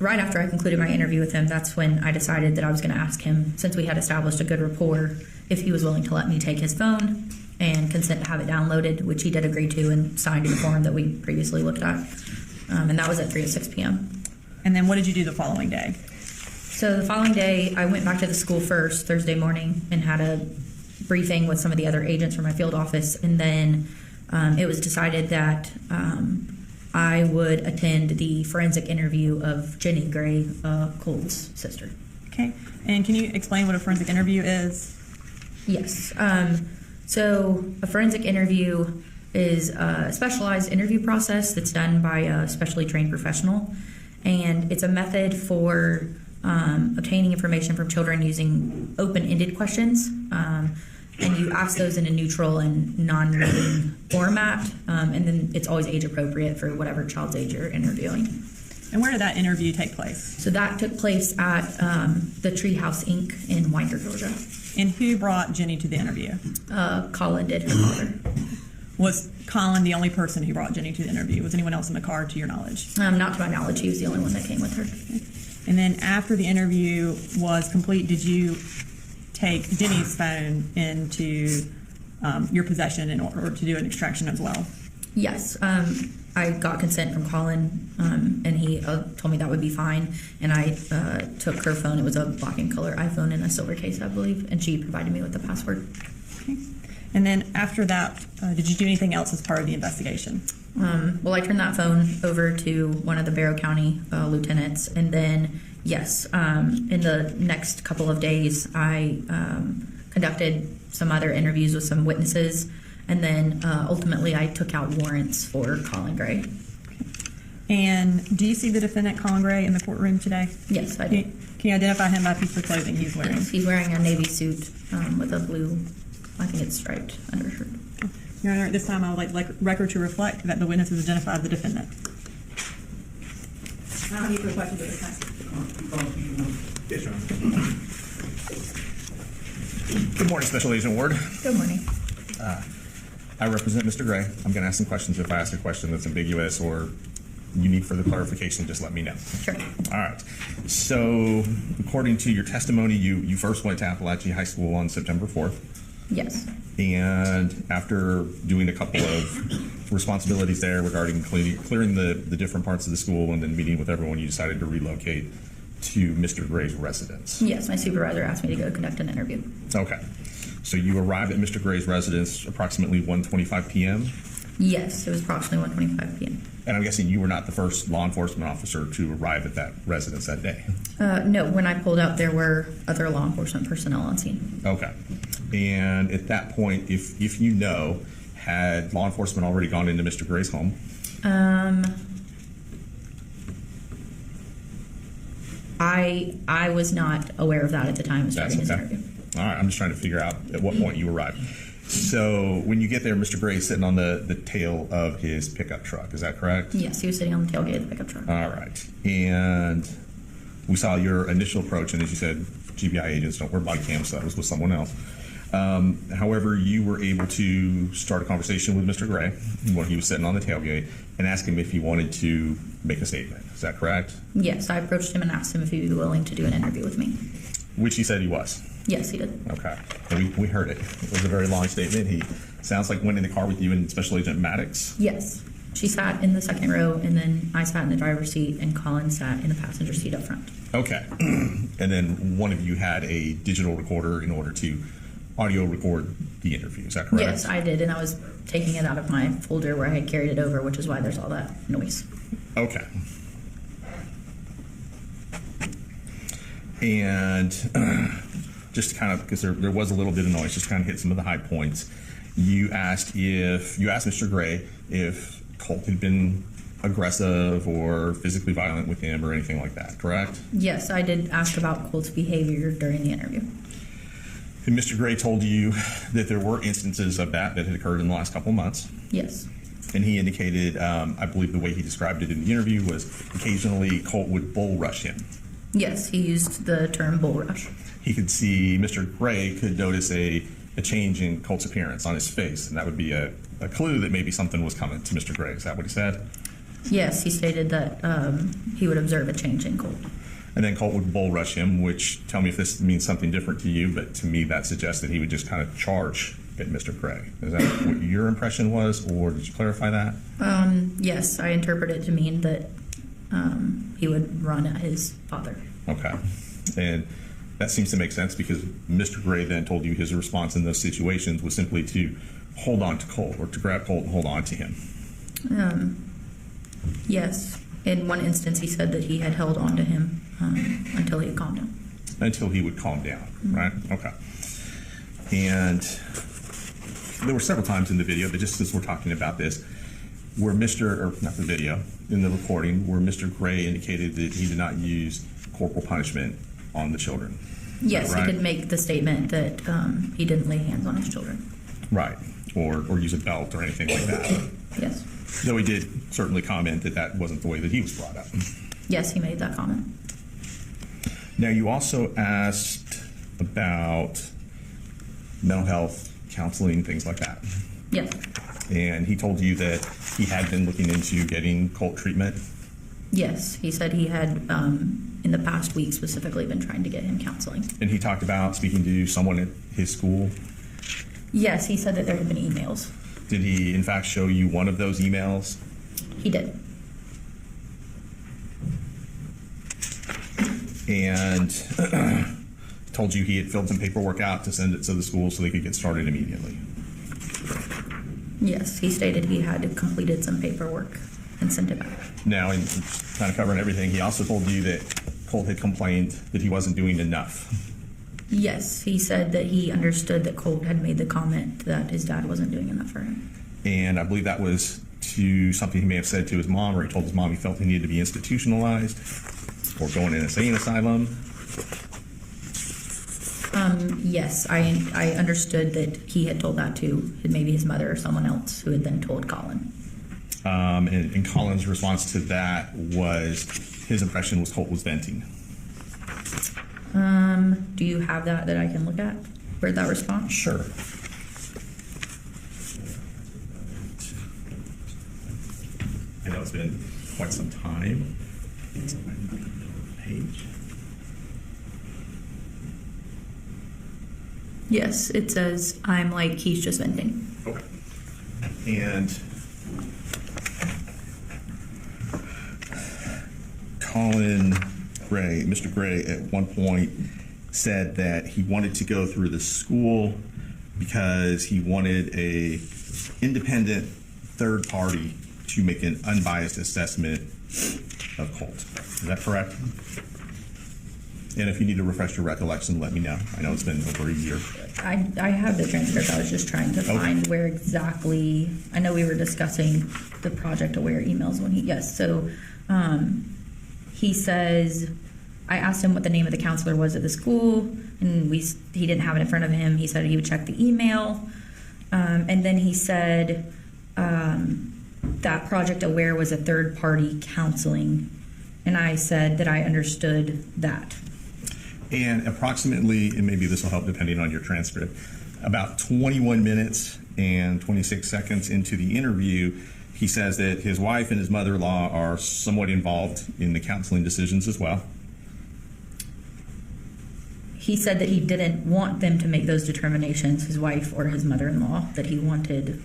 Right after I concluded my interview with him, that's when I decided that I was going to ask him, since we had established a good rapport, if he was willing to let me take his phone and consent to have it downloaded, which he did agree to and signed in the form that we previously looked at. And that was at 3:06 p.m. And then what did you do the following day? So the following day, I went back to the school first, Thursday morning, and had a briefing with some of the other agents from my field office. And then it was decided that I would attend the forensic interview of Jenny Gray, Colt's sister. Okay. And can you explain what a forensic interview is? Yes. So a forensic interview is a specialized interview process that's done by a specially trained professional. And it's a method for obtaining information from children using open-ended questions. and you ask those in a neutral and non-reading format, and then it's always age appropriate for whatever child's age you're interviewing. And where did that interview take place? So that took place at the Treehouse Inc. in Winder, Georgia. And who brought Jenny to the interview? Colin did, her father. Was Colin the only person who brought Jenny to the interview? Was anyone else in the car, to your knowledge? Not to my knowledge, he was the only one that came with her. And then after the interview was complete, did you take Jenny's phone into your possession in order to do an extraction as well? Yes, I got consent from Colin, and he told me that would be fine. And I took her phone. It was a black and color iPhone in a silver case, I believe, and she provided me with the password. Okay. And then after that, did you do anything else as part of the investigation? Well, I turned that phone over to one of the Barrow County lieutenants, and then, yes, in the next couple of days, I conducted some other interviews with some witnesses, and then ultimately I took out warrants for Colin Gray. And do you see the defendant, Colin Gray, in the courtroom today? Yes, I do. Can you identify him by piece of clothing he's wearing? Yes, he's wearing a navy suit with a blue, I think it's striped undershirt. Your Honor, at this time I would like record to reflect that the witness has identified the defendant. I don't need to question this time. Yes, Your Honor. Good morning, Special Agent Ward. Good morning. I represent Mr. Gray. I'm going to ask some questions. If I ask a question that's ambiguous or you need further clarification, just let me know. Sure. All right. So, according to your testimony, you first went to Apalachee High School on September 4th. Yes. And after doing a couple of responsibilities there regarding clearing the different parts of the school and then meeting with everyone, you decided to relocate to Mr. Gray's residence. Yes, my supervisor asked me to go conduct an interview. Okay. So you arrived at Mr. Gray's residence approximately 1:25 p.m.? Yes, it was approximately 1:25 p.m. And I'm guessing you were not the first law enforcement officer to arrive at that residence that day? No, when I pulled out, there were other law enforcement personnel on scene. Okay. And at that point, if you know, had law enforcement already gone into Mr. Gray's home? I was not aware of that at the time of starting his interview. All right, I'm just trying to figure out at what point you arrived. So when you get there, Mr. Gray is sitting on the tail of his pickup truck. Is that correct? Yes, he was sitting on the tailgate of the pickup truck. All right. And we saw your initial approach, and as you said, GBI agents don't wear body cams, so that was with someone else. However, you were able to start a conversation with Mr. Gray when he was sitting on the tailgate and ask him if he wanted to make a statement. Is that correct? Yes, I approached him and asked him if he would be willing to do an interview with me. Which he said he was. Yes, he did. Okay. And we heard it. It was a very long statement. He sounds like went in the car with you and Special Agent Maddox. Yes. She sat in the second row, and then I sat in the driver's seat, and Colin sat in the passenger seat up front. Okay. And then one of you had a digital recorder in order to audio record the interview. Is that correct? Yes, I did, and I was taking it out of my folder where I had carried it over, which is why there's all that noise. Okay. And just kind of, because there was a little bit of noise, just kind of hit some of the high points. You asked Mr. Gray if Colt had been aggressive or physically violent with him or anything like that, correct? Yes, I did ask about Colt's behavior during the interview. And Mr. Gray told you that there were instances of that had occurred in the last couple of months. Yes. And he indicated, I believe the way he described it in the interview was occasionally Colt would bull rush him. Yes, he used the term bull rush. He could see, Mr. Gray could notice a change in Colt's appearance on his face, and that would be a clue that maybe something was coming to Mr. Gray. Is that what he said? Yes, he stated that he would observe a change in Colt. And then Colt would bull rush him, which, tell me if this means something different to you, but to me that suggests that he would just kind of charge at Mr. Gray. Is that what your impression was, or did you clarify that? Yes, I interpret it to mean that he would run at his father. Okay. And that seems to make sense because Mr. Gray then told you his response in those situations was simply to hold on to Colt or to grab Colt and hold on to him. Yes. In one instance, he said that he had held on to him until he had calmed down. Until he would calm down, right? Okay. And there were several times in the video, but just since we're talking about this, where not the video, in the recording, where Mr. Gray indicated that he did not use corporal punishment on the children. Yes, right? he did make the statement that he didn't lay hands on his children. Right, or use a belt or anything like that. Yes. Though he did certainly comment that that wasn't the way that he was brought up. Yes, he made that comment. Now, you also asked about mental health, counseling, things like that. Yes. And he told you that he had been looking into getting Colt treatment. Yes, he said he had, in the past week specifically, been trying to get him counseling. And he talked about speaking to someone at his school. Yes, he said that there had been emails. Did he, in fact, show you one of those emails? He did. And told you he had filled some paperwork out to send it to the school so they could get started immediately. Yes, he stated he had completed some paperwork and sent it back. Now, in kind of covering everything, he also told you that Colt had complained that he wasn't doing enough. Yes, he said that he understood that Colt had made the comment that his dad wasn't doing enough for him. And I believe that was to something he may have said to his mom, or he told his mom he felt he needed to be institutionalized or go in an insane asylum. Yes, I understood that he had told that to maybe his mother or someone else who had then told Colin. And Colin's response to that was his impression was Colt was venting. Do you have that I can look at? Where'd that response? Sure. I know it's been quite some time. Page. Yes, it says, I'm like, he's just venting. Okay. And Colin Gray, Mr. Gray, at one point said that he wanted to go through the school because he wanted a independent third party to make an unbiased assessment of Colt. Is that correct? And if you need to refresh your recollection, let me know. I know it's been over a year. I have the transcript. I was just trying to find where exactly. I know we were discussing the Project Aware emails when so he says, I asked him what the name of the counselor was at the school, and he didn't have it in front of him. He said he would check the email, and then he said that Project Aware was a third-party counseling, and I said that I understood that. And approximately, and maybe this will help depending on your transcript, about 21 minutes and 26 seconds into the interview, he says that his wife and his mother-in-law are somewhat involved in the counseling decisions as well. He said that he didn't want them to make those determinations, his wife or his mother-in-law, that he wanted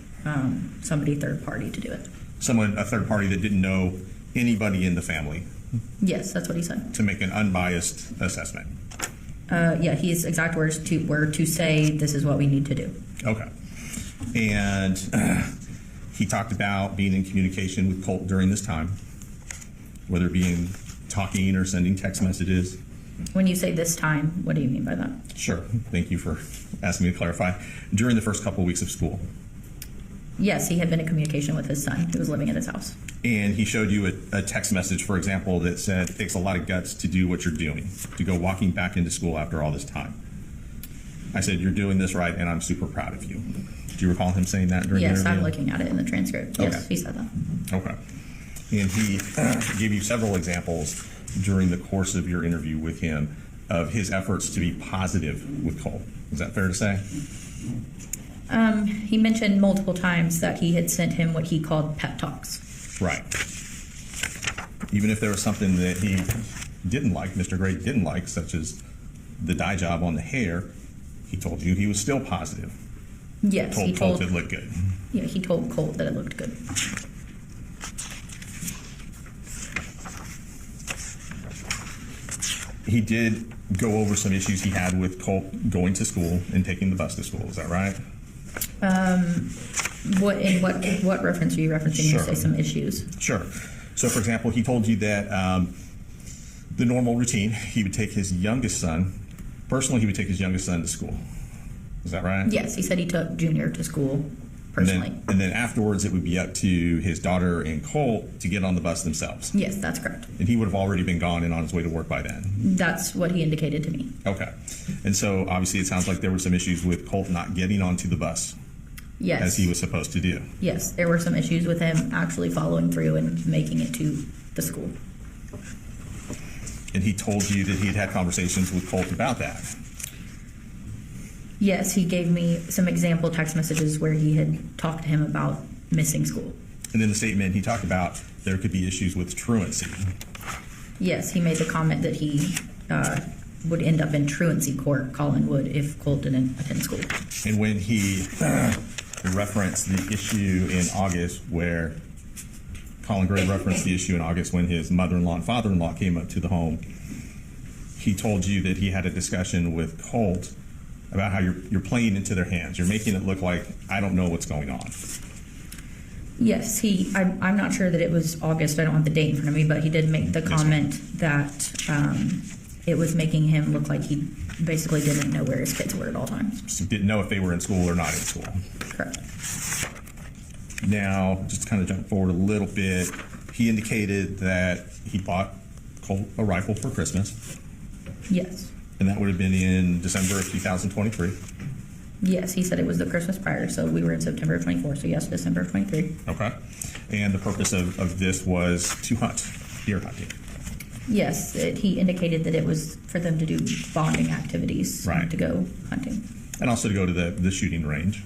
somebody third-party to do it. A third party that didn't know anybody in the family. Yes, that's what he said. To make an unbiased assessment. Yeah, his exact words were to say, this is what we need to do. Okay. And he talked about being in communication with Colt during this time, whether it be in talking or sending text messages. When you say this time, what do you mean by that? Sure. Thank you for asking me to clarify. During the first couple of weeks of school. Yes, he had been in communication with his son who was living at his house. And he showed you a text message, for example, that said, it takes a lot of guts to do what you're doing, to go walking back into school after all this time. I said, you're doing this right, and I'm super proud of you. Do you recall him saying that during the interview? Yes, I'm looking at it in the transcript. Yes, Okay. he said that. Okay. And he gave you several examples during the course of your interview with him of his efforts to be positive with Colt. Is that fair to say? He mentioned multiple times that he had sent him what he called pep talks. Right. Even if there was something that he didn't like, Mr. Gray didn't like, such as the dye job on the hair, he told you he was still positive. Yes, he Colt told it looked good. Yeah, he told Colt that it looked good. He did go over some issues he had with Colt going to school and taking the bus to school. Is that right? What reference are you referencing? Sure. You say some issues. Sure. So, for example, he told you that the normal routine, he would take his youngest son, personally, he would take his youngest son to school. Is that right? Yes, he said he took Junior to school personally. And then afterwards, it would be up to his daughter and Colt to get on the bus themselves. Yes, that's correct. And he would have already been gone and on his way to work by then. That's what he indicated to me. Okay. And so obviously it sounds like there were some issues with Colt not getting onto the bus Yes. as he was supposed to do. Yes, there were some issues with him actually following through and making it to the school. And he told you that he'd had conversations with Colt about that. Yes, he gave me some example text messages where he had talked to him about missing school. And in the statement, he talked about there could be issues with truancy. Yes, he made the comment that he would end up in truancy court, Colin would, if Colt didn't attend school. And when he referenced the issue in August where Colin Gray referenced the issue in August when his mother-in-law and father-in-law came up to the home, he told you that he had a discussion with Colt about how you're playing into their hands. You're making it look like I don't know what's going on. Yes, I'm not sure that it was August, I don't have the date in front of me, but he did make the comment that it was making him look like he basically didn't know where his kids were at all times. So didn't know if they were in school or not in school. Correct. Now, just to kind of jump forward a little bit, he indicated that he bought Colt a rifle for Christmas, Yes. and that would have been in December of 2023. Yes, he said it was the Christmas prior, so we were in September of 24, so yes, December of 23. Okay. And the purpose of this was to hunt, deer hunting. Yes, he indicated that it was for them to do bonding activities, Right. to go hunting. And also to go to the shooting range.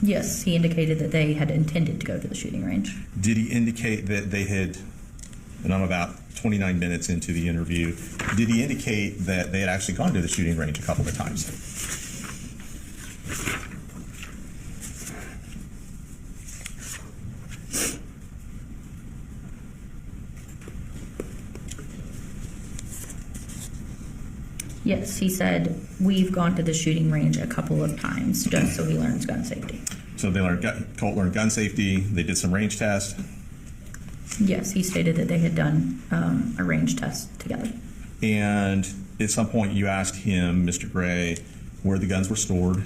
Yes, he indicated that they had intended to go to the shooting range. Did he indicate that they had, and I'm about 29 minutes into the interview, did he indicate that they had actually gone to the shooting range a couple of times? Yes, he said, we've gone to the shooting range a couple of times just so he learns gun safety. So Colt learned gun safety, they did some range tests, Yes, he stated that they had done a range test together. and at some point you asked him, Mr. Gray, where the guns were stored.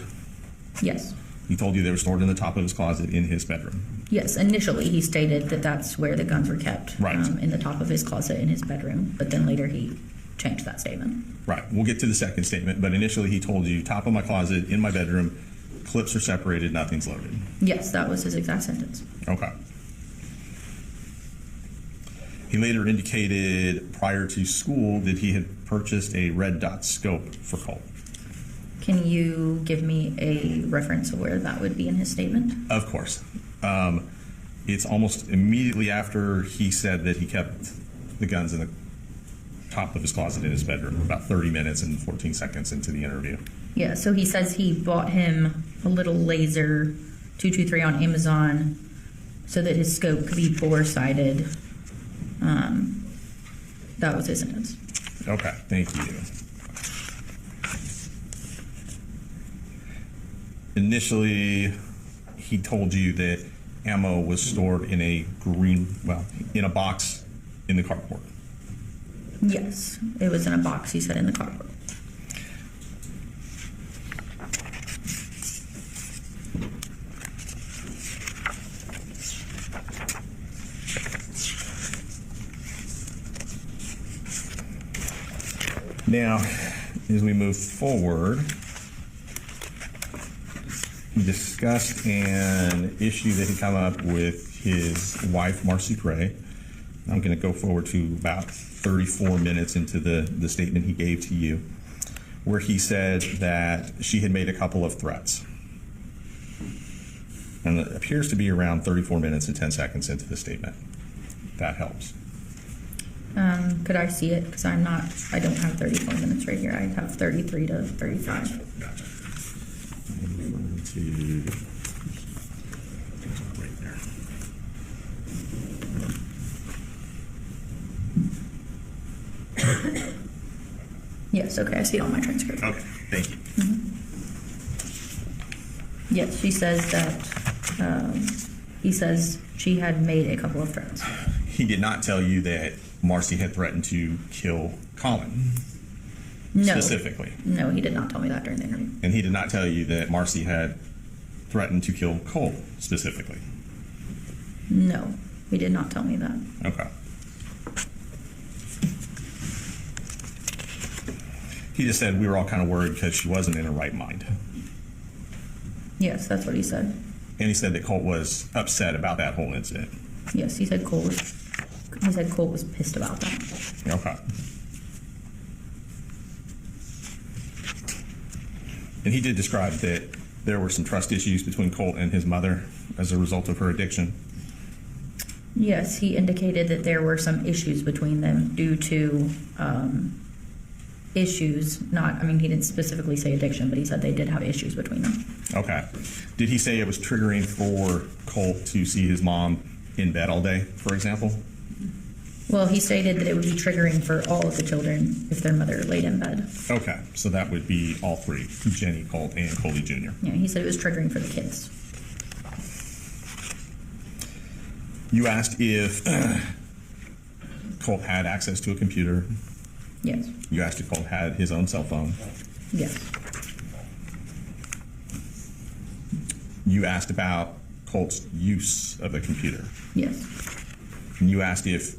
Yes. He told you they were stored in the top of his closet in his bedroom. Yes, initially he stated that that's where the guns were kept, Right. In the top of his closet in his bedroom, but then later he changed that statement. Right. We'll get to the second statement, but initially he told you top of my closet in my bedroom, clips are separated, nothing's loaded. Yes, that was his exact sentence. Okay. He later indicated prior to school that he had purchased a red dot scope for Colt. Can you give me a reference of where that would be in his statement? Of course. It's almost immediately after he said that he kept the guns in the top of his closet in his bedroom, about 30 minutes and 14 seconds into the interview. Yeah, so he says he bought him a little laser 223 on Amazon so that his scope could be bore-sighted. That was his sentence. Okay, thank you. Initially, he told you that ammo was stored in a in a box in the carport. Yes, it was in a box, he said, in the carport. Now, as we move forward, we discussed an issue that had come up with his wife, Marcy Gray. I'm going to go forward to about 34 minutes into the statement he gave to you, where he said that she had made a couple of threats. And it appears to be around 34 minutes and 10 seconds into the statement. That helps. Could I see it? Because I don't have 34 minutes right here. I have 33 to 35. Gotcha. Right there. Yes, okay, I see it on my transcript. Okay, thank you. Yes, she says that, he says she had made a couple of threats. He did not tell you that Marcy had threatened to kill Colin. No. Specifically. No, he did not tell me that during the interview. And he did not tell you that Marcy had threatened to kill Colt specifically. No, he did not tell me that. Okay. He just said we were all kind of worried because she wasn't in her right mind. Yes, that's what he said. And he said that Colt was upset about that whole incident. Yes, he said Colt was pissed about that. Okay. And he did describe that there were some trust issues between Colt and his mother as a result of her addiction. Yes, he indicated that there were some issues between them due to issues, he didn't specifically say addiction, but he said they did have issues between them. Okay. Did he say it was triggering for Colt to see his mom in bed all day, for example? Well, he stated that it would be triggering for all of the children if their mother laid in bed. Okay, so that would be all three, Jenny, Colt, and Coley Jr. Yeah, he said it was triggering for the kids. You asked if Colt had access to a computer. Yes. You asked if Colt had his own cell phone. Yes. You asked about Colt's use of a computer. Yes. And you asked if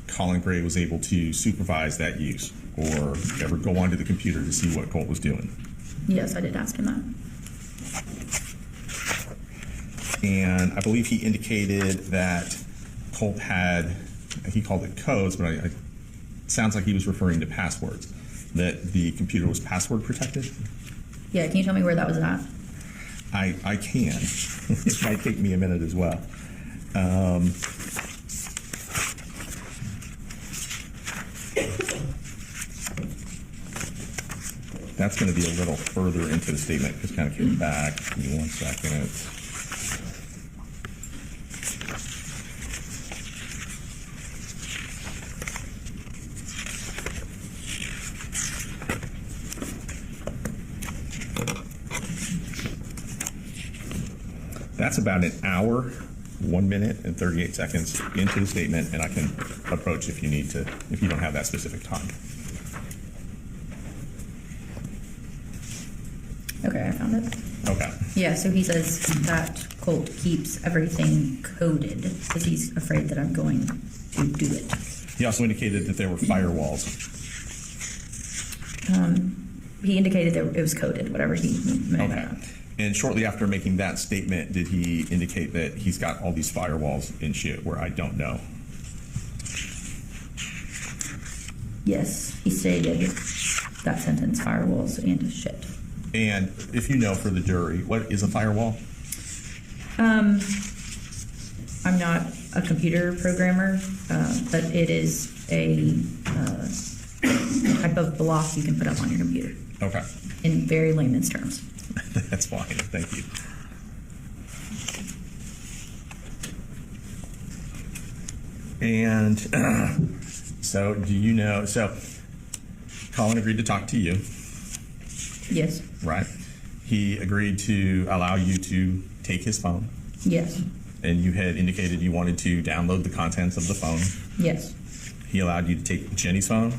Colin Gray was able to supervise that use or ever go onto the computer to see what Colt was doing. Yes, I did ask him that. And I believe he indicated that Colt had, he called it codes, but it sounds like he was referring to passwords, that the computer was password protected. Yeah, can you tell me where that was at? I can. It might take me a minute as well. That's going to be a little further into the statement. Just kind of get back. Give me 1 second. That's about an hour, 1 minute and 38 seconds into the statement, and I can approach if you need to, if you don't have that specific time. Okay, I found it. Okay. Yeah, so he says that Colt keeps everything coded because he's afraid that I'm going to do it. He also indicated that there were firewalls. He indicated that it was coded, whatever he meant. Okay. And shortly after making that statement, did he indicate that he's got all these firewalls and shit where I don't know? Yes, he stated that sentence, firewalls and shit. And if you know for the jury, what is a firewall? I'm not a computer programmer, but it is a type of block you can put up on your computer. Okay. In very layman's terms. That's fine. Thank you. And so do you know, so Colin agreed to talk to you. Yes. Right. He agreed to allow you to take his phone. Yes. And you had indicated you wanted to download the contents of the phone. Yes. He allowed you to take Jenny's phone.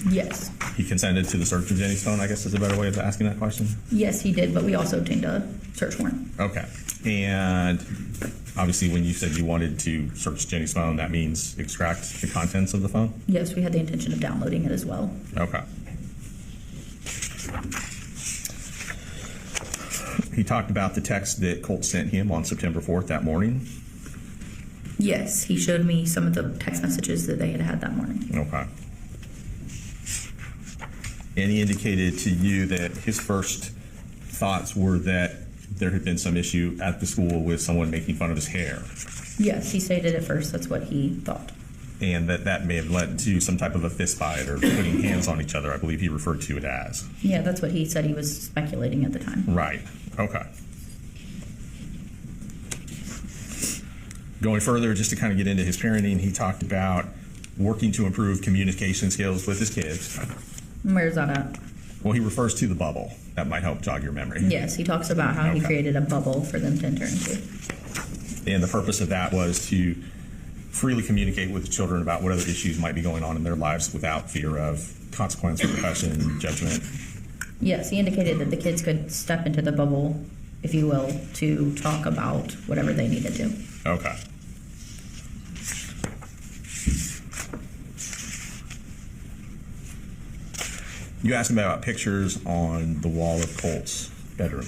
Yes. He consented to the search of Jenny's phone, I guess is a better way of asking that question. Yes, he did, but we also obtained a search warrant. Okay. And obviously when you said you wanted to search Jenny's phone, that means extract the contents of the phone? Yes, we had the intention of downloading it as well. Okay. He talked about the text that Colt sent him on September 4th that morning. Yes, he showed me some of the text messages that they had that morning. Okay. And he indicated to you that his first thoughts were that there had been some issue at the school with someone making fun of his hair. Yes, he stated at first that's what he thought. And that may have led to some type of a fist fight or putting hands on each other, I believe he referred to it as. Yeah, that's what he said he was speculating at the time. Right. Okay. Going further, just to kind of get into his parenting, he talked about working to improve communication skills with his kids. Where's that at? Well, he refers to the bubble. That might help jog your memory. Yes, he talks about how he Okay. created a bubble for them to enter into. And the purpose of that was to freely communicate with the children about what other issues might be going on in their lives without fear of consequence, repercussion, judgment. Yes, he indicated that the kids could step into the bubble if you will, to talk about whatever they needed to. Okay. You asked me about pictures on the wall of Colt's bedroom.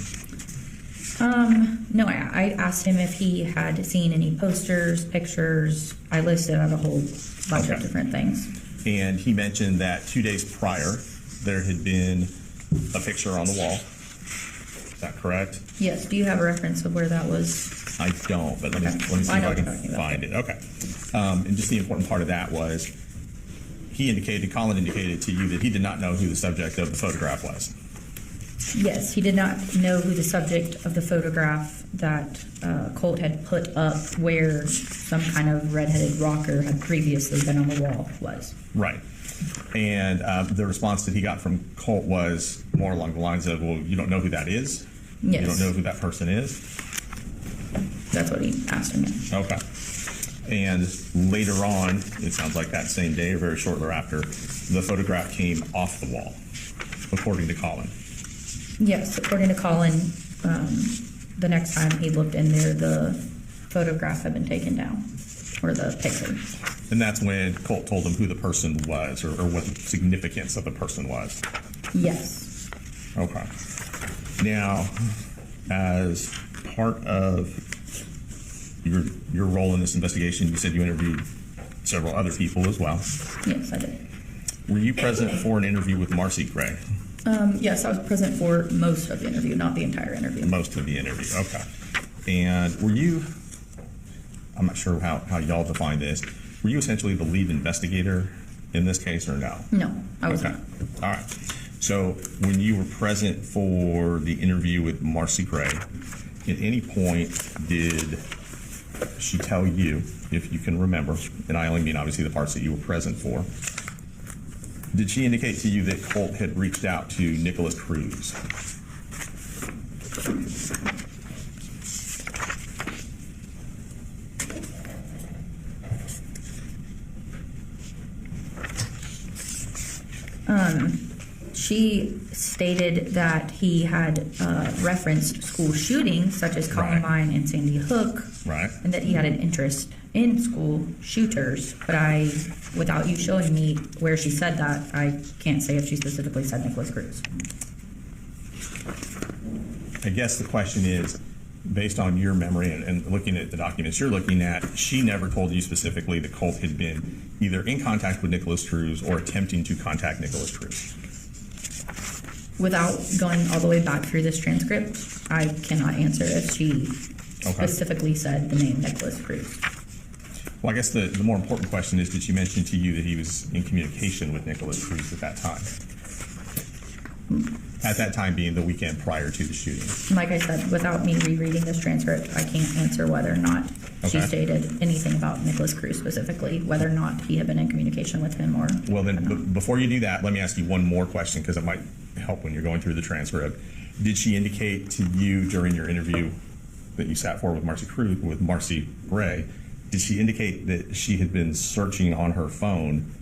No, I asked him if he had seen any posters, pictures. I listed out a whole bunch of different things. And he mentioned that 2 days prior, there had been a picture on the wall. Is that correct? Yes. Do you have a reference of where that was? I don't, but let me see I if know I what can you're talking about. find it. Okay. And just the important part of that was Colin indicated to you that he did not know who the subject of the photograph was. Yes, he did not know who the subject of the photograph that Colt had put up where some kind of redheaded rocker had previously been on the wall was. Right. And the response that he got from Colt was more along the lines of, well, you don't know who that is? Yes. You don't know who that person is? That's what he asked him. Yeah. Okay. And later on, it sounds like that same day or very shortly after, the photograph came off the wall, according to Colin. Yes, according to Colin, the next time he looked in there, the photograph had been taken down, or the picture. And that's when Colt told him who the person was, or what the significance of the person was. Yes. Okay. Now, as part of your role in this investigation, you said you interviewed several other people as well. Yes, I did. Were you present for an interview with Marcy Gray? Yes, I was present for most of the interview, not the entire interview. Most of the interview, okay. And were you, I'm not sure how y'all define this, were you essentially the lead investigator in this case or no? No, I was Okay. not. All right. So when you were present for the interview with Marcy Gray, at any point did she tell you, if you can remember, and I only mean obviously the parts that you were present for, did she indicate to you that Colt had reached out to Nicholas Cruz? She stated that he had referenced school shootings such as Columbine and Sandy Hook, Right. and that he had an interest in school shooters. But without you showing me where she said that, I can't say if she specifically said Nicholas Cruz. I guess the question is, based on your memory and looking at the documents you're looking at, she never told you specifically that Colt had been either in contact with Nicholas Cruz or attempting to contact Nicholas Cruz. Without going all the way back through this transcript, I cannot answer if she specifically said the name Nicholas Cruz. Well, I guess the more important question is, did she mention to you that he was in communication with Nicholas Cruz at that time? At that time being the weekend prior to the shooting. Like I said, without me rereading this transcript, I can't answer whether or not she stated anything about Nicholas Cruz specifically, whether or not he had been in communication with him or. Well, then, before you do that, let me ask you one more question because it might help when you're going through the transcript. Did she indicate to you during your interview that you sat for with Marcy Gray, did she indicate that she had been searching on her phone,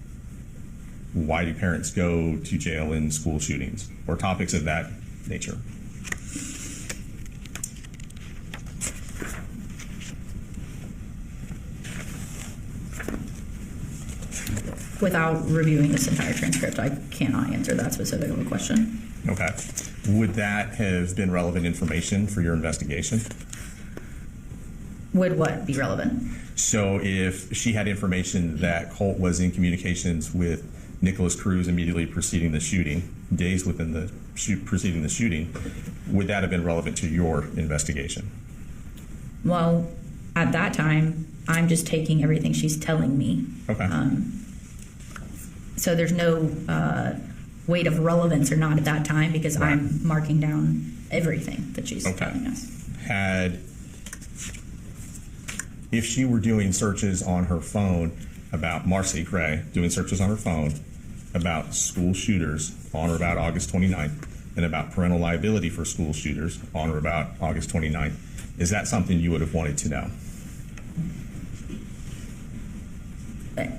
why do parents go to jail in school shootings, or topics of that nature? Without reviewing this entire transcript, I cannot answer that specific of a question. Okay. Would that have been relevant information for your investigation? Would what be relevant? So if she had information that Colt was in communications with Nicholas Cruz immediately preceding the shooting, days within the preceding the shooting, would that have been relevant to your investigation? Well, at that time, I'm just taking everything she's telling me. Okay. So there's no weight of relevance or not at that time because I'm marking down everything that she's telling us. If she were doing searches on her phone about Marcy Gray, doing searches on her phone about school shooters on or about August 29th, and about parental liability for school shooters on or about August 29th, is that something you would have wanted to know?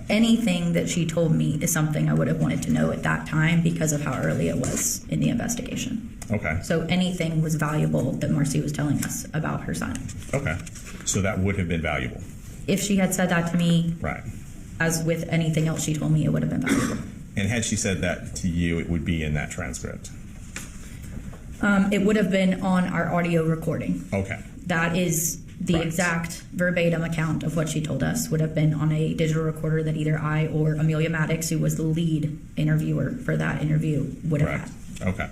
Anything that she told me is something I would have wanted to know at that time because of how early it was in the investigation. Okay. So anything was valuable that Marcy was telling us about her son. Okay. So that would have been valuable. If she had said that to me, Right. as with anything else she told me, it would have been valuable. And had she said that to you, it would be in that transcript. It would have been on our audio recording. Okay. That is the Right. exact verbatim account of what she told us, would have been on a digital recorder that either I or Amelia Maddox, who was the lead interviewer for that interview, would have Correct. had. Okay.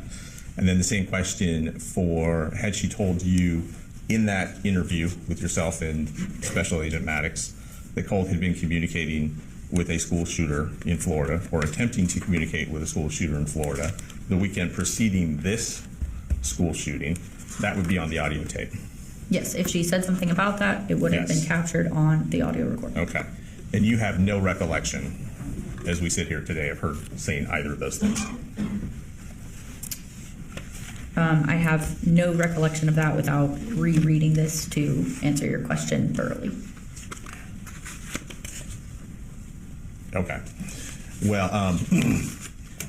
And then the same question for, had she told you in that interview with yourself and Special Agent Maddox that Colt had been communicating with a school shooter in Florida, or attempting to communicate with a school shooter in Florida the weekend preceding this school shooting, that would be on the audio tape. Yes, if she said something about that, it would have Yes. been captured on the audio recording. Okay. And you have no recollection, as we sit here today, of her saying either of those things? I have no recollection of that without rereading this to answer your question thoroughly. Okay. Well,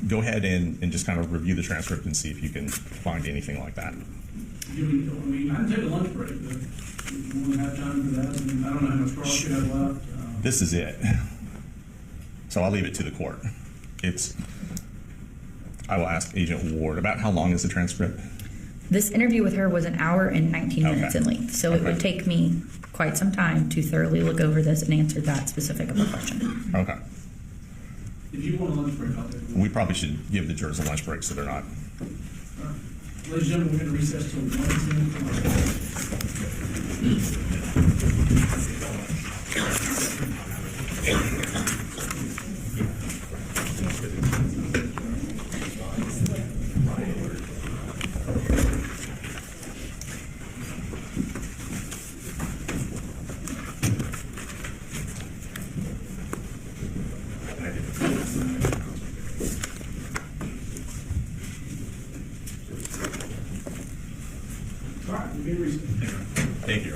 go ahead and just kind of review the transcript and see if you can find anything like that. I mean, I can take a lunch break, but if you want to have time for that, and I don't know how much Carl you have left. This is it. So I'll leave it to the court. I will ask Agent Ward, about how long is the transcript? This interview with her was an hour and 19 minutes Okay. in length, so it would Okay. take me quite some time to thoroughly look over this and answer that specific of a question. Okay. If you want a lunch break, I'll take a lunch. We probably should give the jurors a lunch break so they're not. Ladies and gentlemen, we're going to recess till 1:10 tomorrow. All right, we'll be in recess. Thank you.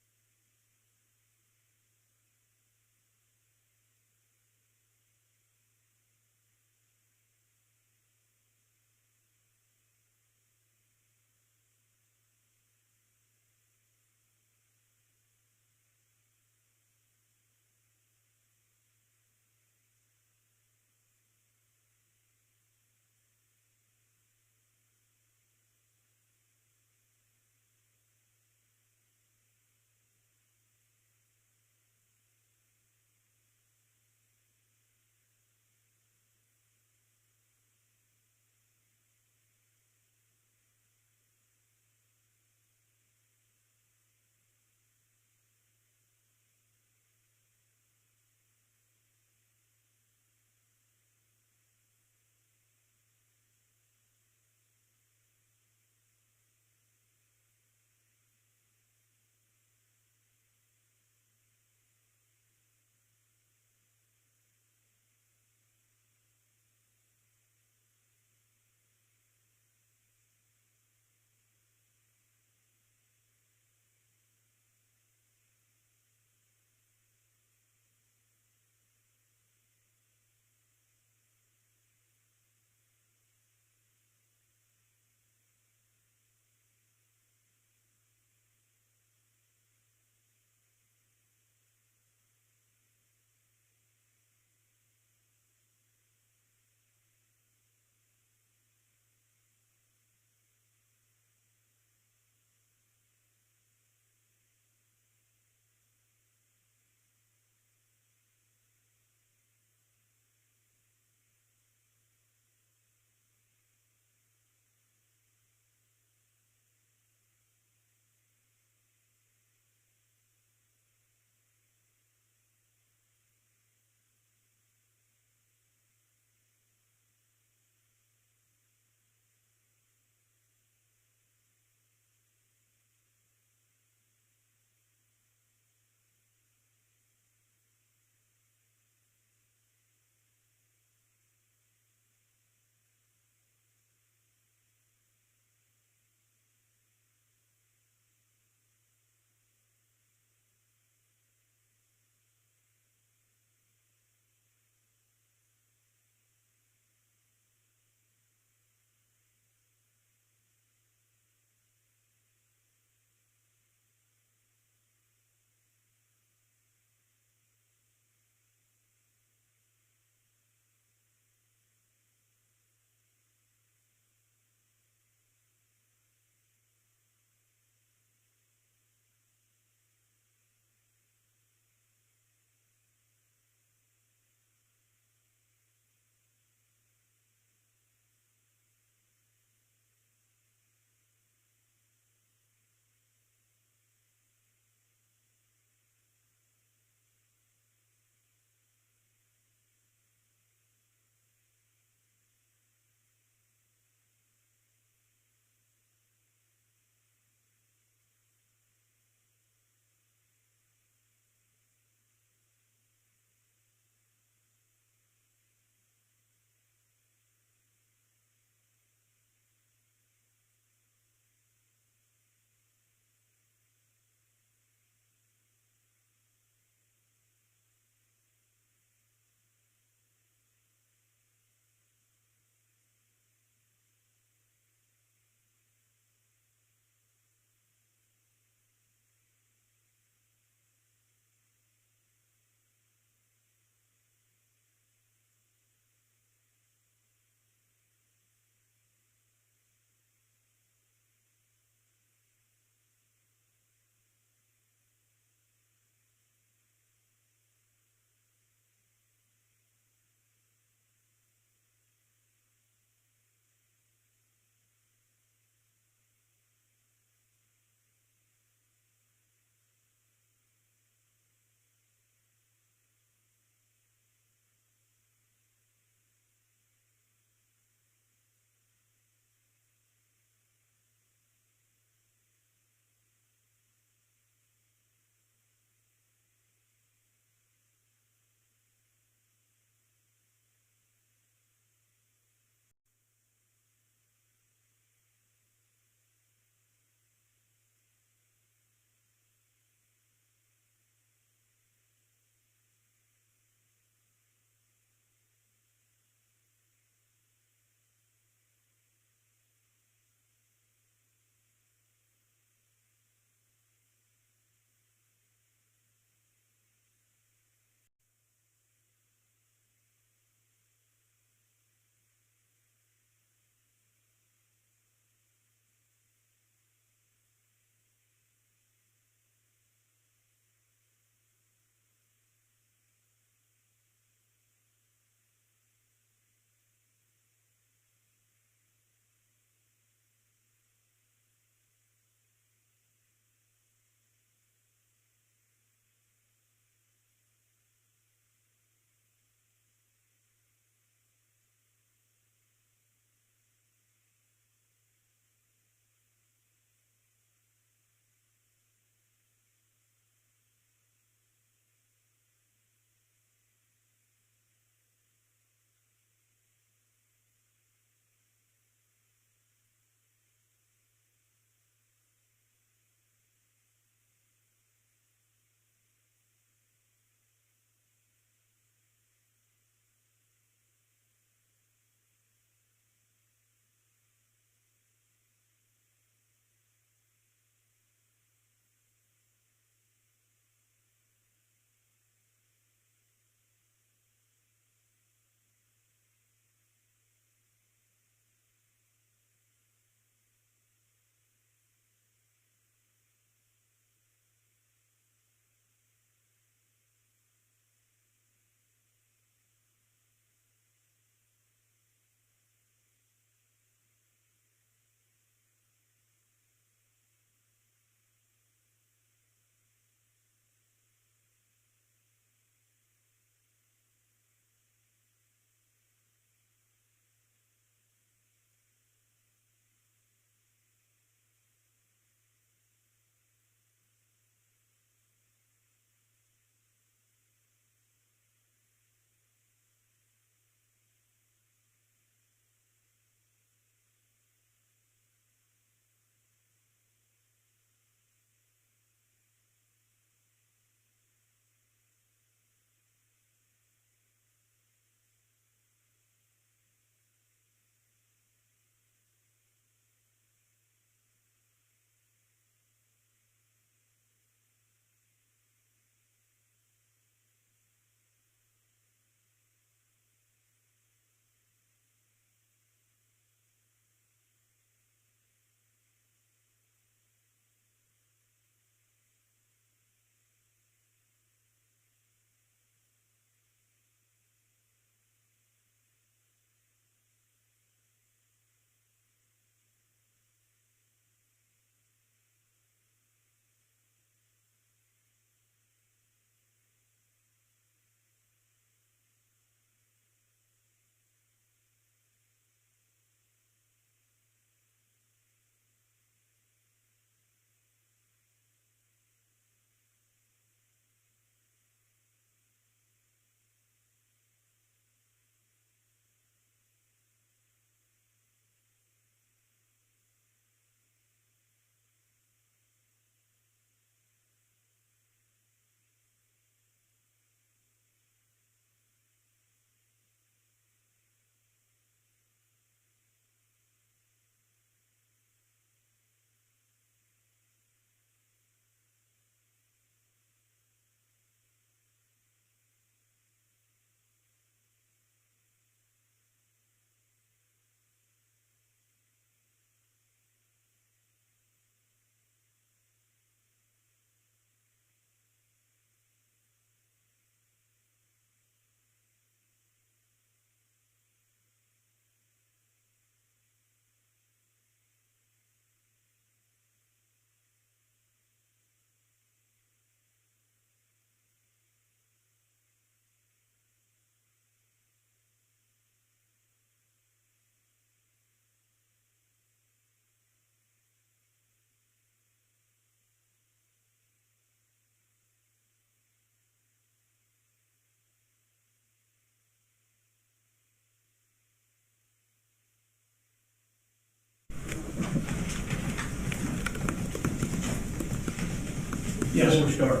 Yes, Before we sir. start,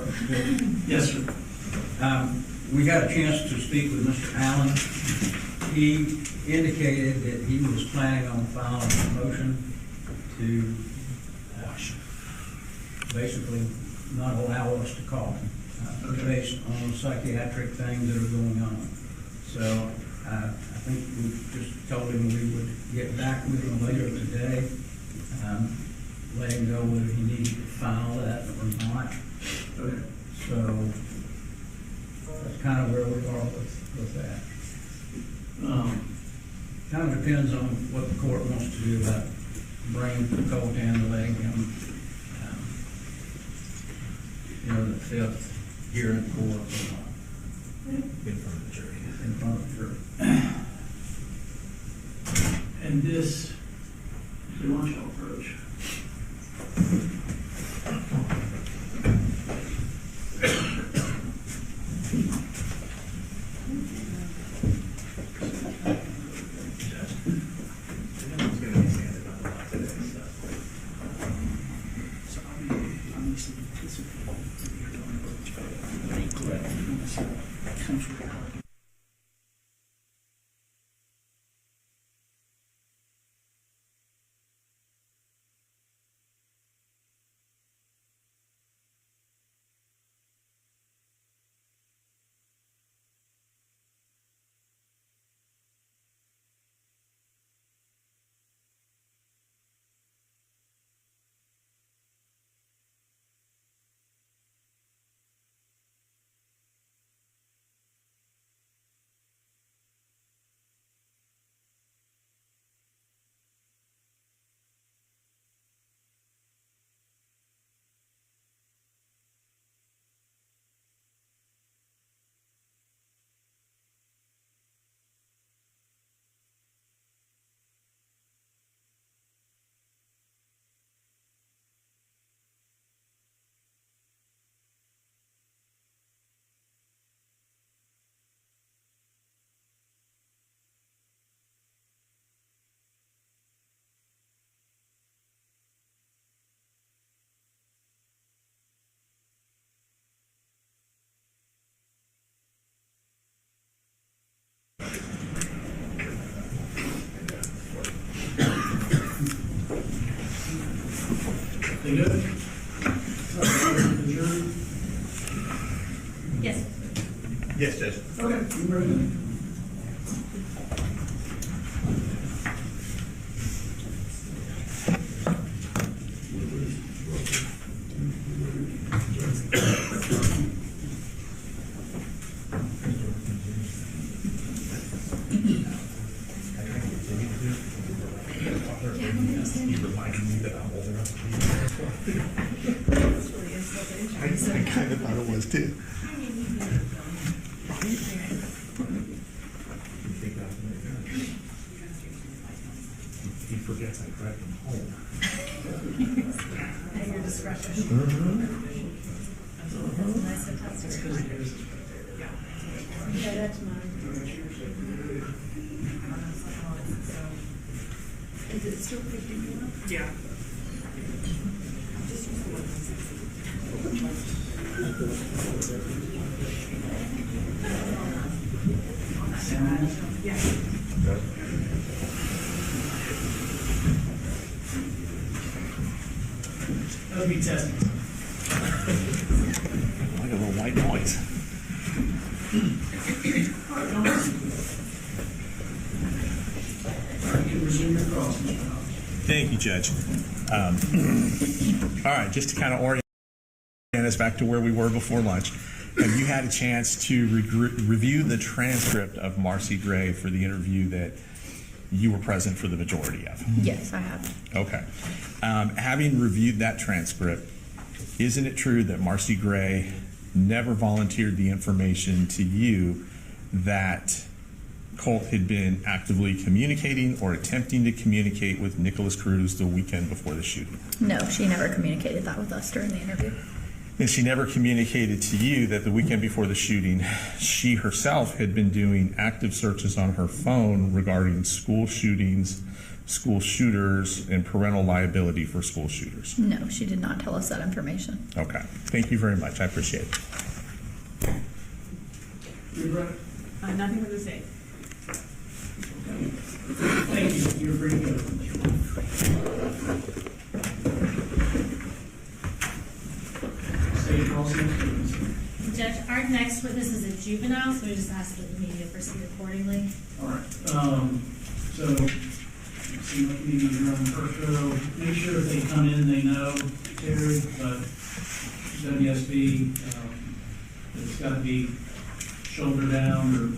Yes, sir. we got a chance to speak with Mr. Allen. He indicated that he was planning on filing a motion to basically not allow us to call based on psychiatric things that are going on. So I think we just told him we would get back with him later today, let him know whether he needed to file that or not. Okay. So that's kind of where we are with that. Kind of depends on what the court wants to do about bringing Coltan to letting him, the fifth here in court or not. In front of the jury. In front of the jury. And this, the lunch approach. They good? Yes. Yes, Judge. Okay, you ready? He reminded me that I'm old enough to be I kind of thought it was too. He forgets I grabbed him home. At your discretion. Nice and customary. Yeah, that's mine. Is it still 51? Yeah. That'll be testing. Like a little white noise. All right, Thomas. All right, you can resume your cross, Mr. Hobbs. Thank you, Judge. All right, just to kind of orient us back to where we were before lunch, have you had a chance to review the transcript of Marcy Gray for the interview that you were present for the majority of? Yes, I have. Okay. Having reviewed that transcript, isn't it true that Marcy Gray never volunteered the information to you that Colt had been actively communicating or attempting to communicate with Nicholas Cruz the weekend before the shooting? No, she never communicated that with us during the interview. And she never communicated to you that the weekend before the shooting, she herself had been doing active searches on her phone regarding school shootings school shooters and parental liability for school shooters? No, she did not tell us that information. Okay. Thank you very much. I appreciate it. Nothing from the state. Thank you, you're free to go. State policy. Judge, our next witness is a juvenile, so we just ask that the media proceed accordingly. All right, so, see what you need around the first row, make sure if they come in, they know Terry, but WSB, it's gotta be shoulder down or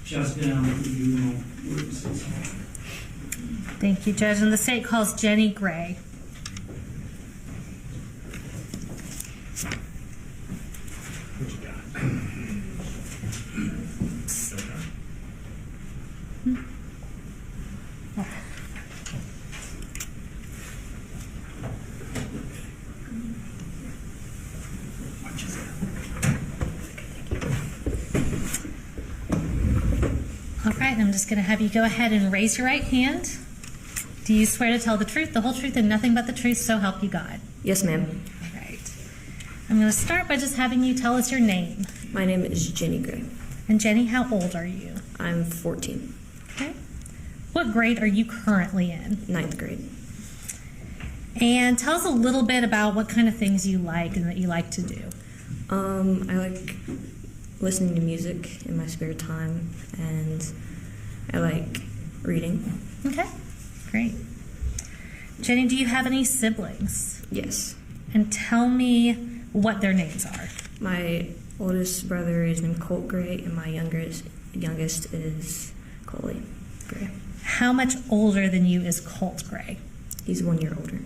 chest down with the juvenile witnesses. Thank you, Judge. And the state calls Jenny Gray. What you got? All right, I'm just going to have you go ahead and raise your right hand. Do you swear to tell the truth, the whole truth, and nothing but the truth, so help you God? Yes, ma'am. All right. I'm going to start by just having you tell us your name. My name is Jenny Gray. And Jenny, how old are you? I'm 14. Okay. What grade are you currently in? 9th grade. And tell us a little bit about what kind of things you like and that you like to do. I like listening to music in my spare time, and I like reading. Okay, great. Jenny, do you have any siblings? Yes. And tell me what their names are. My oldest brother is named Colt Gray, and my youngest is Colin Gray. How much older than you is Colt Gray? He's 1 year older.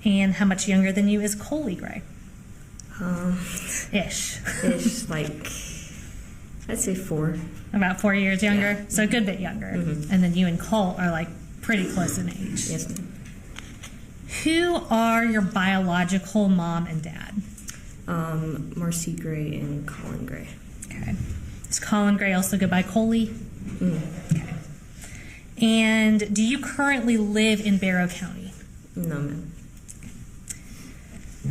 And how much younger than you is Coley Gray? Ish, like, I'd say 4. About 4 years younger? Yeah. So a good bit younger. Mm-hmm. And then you and Colt are like pretty close in age. Yes, ma'am. Who are your biological mom and dad? Marcy Gray and Colin Gray. Okay. Does Colin Gray also go by Coley? Okay. And do you currently live in Barrow County? No, ma'am.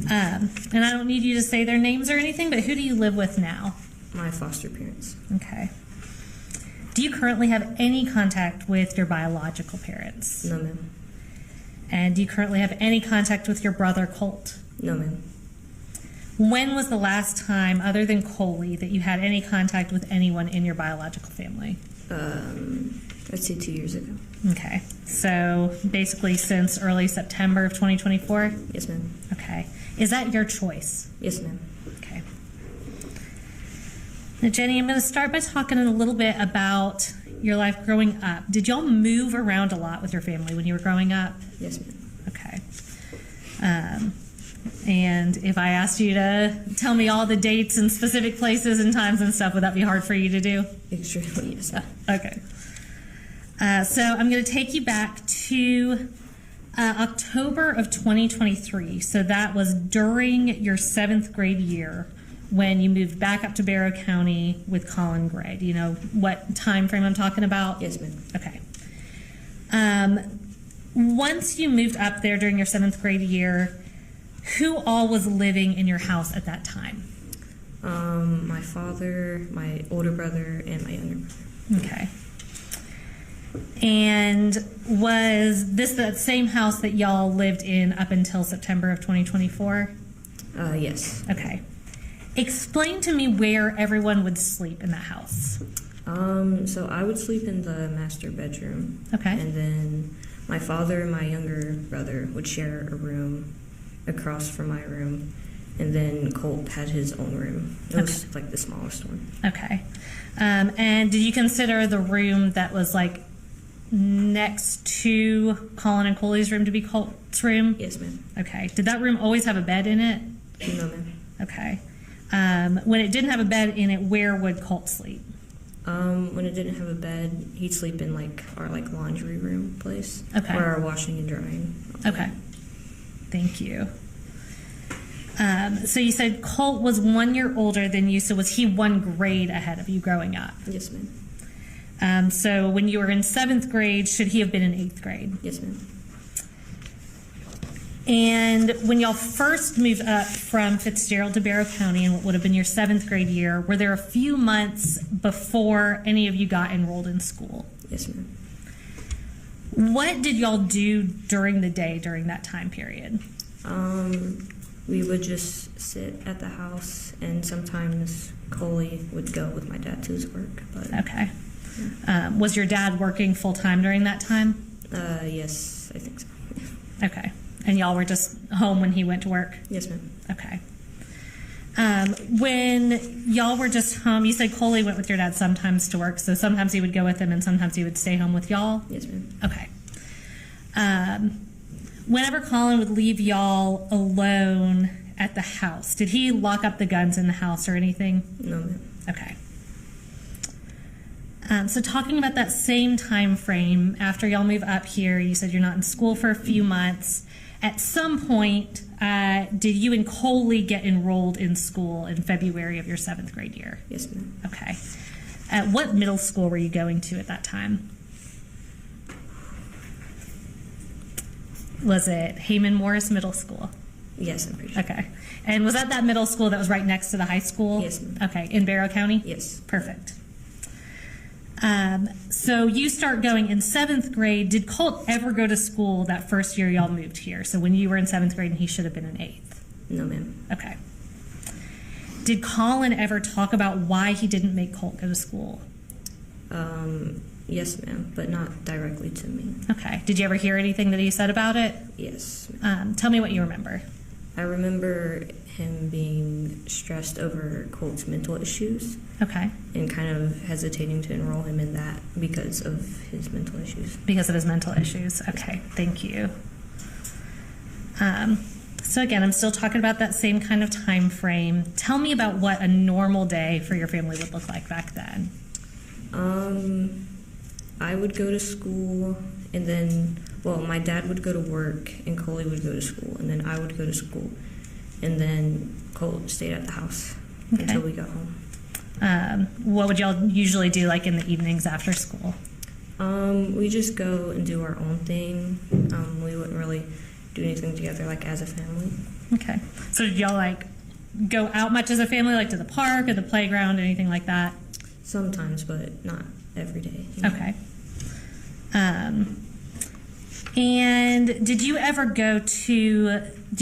And I don't need you to say their names or anything, but who do you live with now? My foster parents. Okay. Do you currently have any contact with your biological parents? No, ma'am. And do you currently have any contact with your brother, Colt? No, ma'am. When was the last time, other than Coley, that you had any contact with anyone in your biological family? I'd say 2 years ago. Okay. So basically since early September of 2024? Yes, ma'am. Okay. Is that your choice? Yes, ma'am. Okay. Now, Jenny, I'm going to start by talking a little bit about your life growing up. Did y'all move around a lot with your family when you were growing up? Yes, ma'am. Okay. And if I asked you to tell me all the dates and specific places and times and stuff, would that be hard for you to do? Extremely, yes. Okay. So I'm going to take you back to October of 2023. So that was during your 7th grade year when you moved back up to Barrow County with Colin Gray. Do you know what time frame I'm talking about? Yes, ma'am. Okay. Once you moved up there during your 7th grade year, who all was living in your house at that time? My father, my older brother, and my younger brother. Okay. And was this the same house that y'all lived in up until September of 2024? Yes. Okay. Explain to me where everyone would sleep in that house. So I would sleep in the master bedroom. Okay. And then my father and my younger brother would share a room across from my room. And then Colt had his own room. It was like the smallest one. Okay. And did you consider the room that was like next to Colin and Coley's room to be Colt's room? Yes, ma'am. Okay. Did that room always have a bed in it? No, ma'am. Okay. When it didn't have a bed in it, where would Colt sleep? When it didn't have a bed, he'd sleep in like our laundry room place. Okay. Where our washing and drying. Okay. Thank you. So you said Colt was 1 year older than you, so was he 1 grade ahead of you growing up? Yes, ma'am. So when you were in 7th grade, should he have been in 8th grade? Yes, ma'am. And when y'all first moved up from Fitzgerald to Barrow County in what would have been your 7th grade year, were there a few months before any of you got enrolled in school? Yes, ma'am. What did y'all do during the day during that time period? We would just sit at the house, and sometimes Coley would go with my dad to his work. But Okay. Was your dad working full time during that time? yes, I think so. Okay. And y'all were just home when he went to work? Yes, ma'am. Okay. When y'all were just home, you said Coley went with your dad sometimes to work, so sometimes he would go with him and sometimes he would stay home with y'all? Yes, ma'am. Okay. Whenever Colin would leave y'all alone at the house, did he lock up the guns in the house or anything? No, ma'am. Okay. So talking about that same time frame, after y'all move up here, you said you're not in school for a few months. At some point, did you and Coley get enrolled in school in February of your 7th grade year? Yes, ma'am. Okay. What middle school were you going to at that time? Was it Heyman Morris Middle School? Yes, I'm pretty sure. Okay. And was that middle school that was right next to the high school? Yes, ma'am. Okay. In Barrow County? Yes. Perfect. So you start going in 7th grade. Did Colt ever go to school that first year y'all moved here? So when you were in 7th grade and he should have been in 8th? No, ma'am. Okay. Did Colin ever talk about why he didn't make Colt go to school? Yes, ma'am, but not directly to me. Okay. Did you ever hear anything that he said about it? Yes. Tell me what you remember. I remember him being stressed over Colt's mental issues. Okay. And kind of hesitating to enroll him in that because of his mental issues. Because of his mental issues. Okay, thank you. So again, I'm still talking about that same kind of time frame. Tell me about what a normal day for your family would look like back then. I would go to school, and then, well, my dad would go to work, and Coley would go to school, and then I would go to school, and then Colt stayed at the house until we got home. What would y'all usually do, like in the evenings after school? We just go and do our own thing. We wouldn't really do anything together, like as a family. Okay. So did y'all like go out much as a family, like to the park or the playground, anything like that? Sometimes, but not every day. You know? Okay. And did you ever do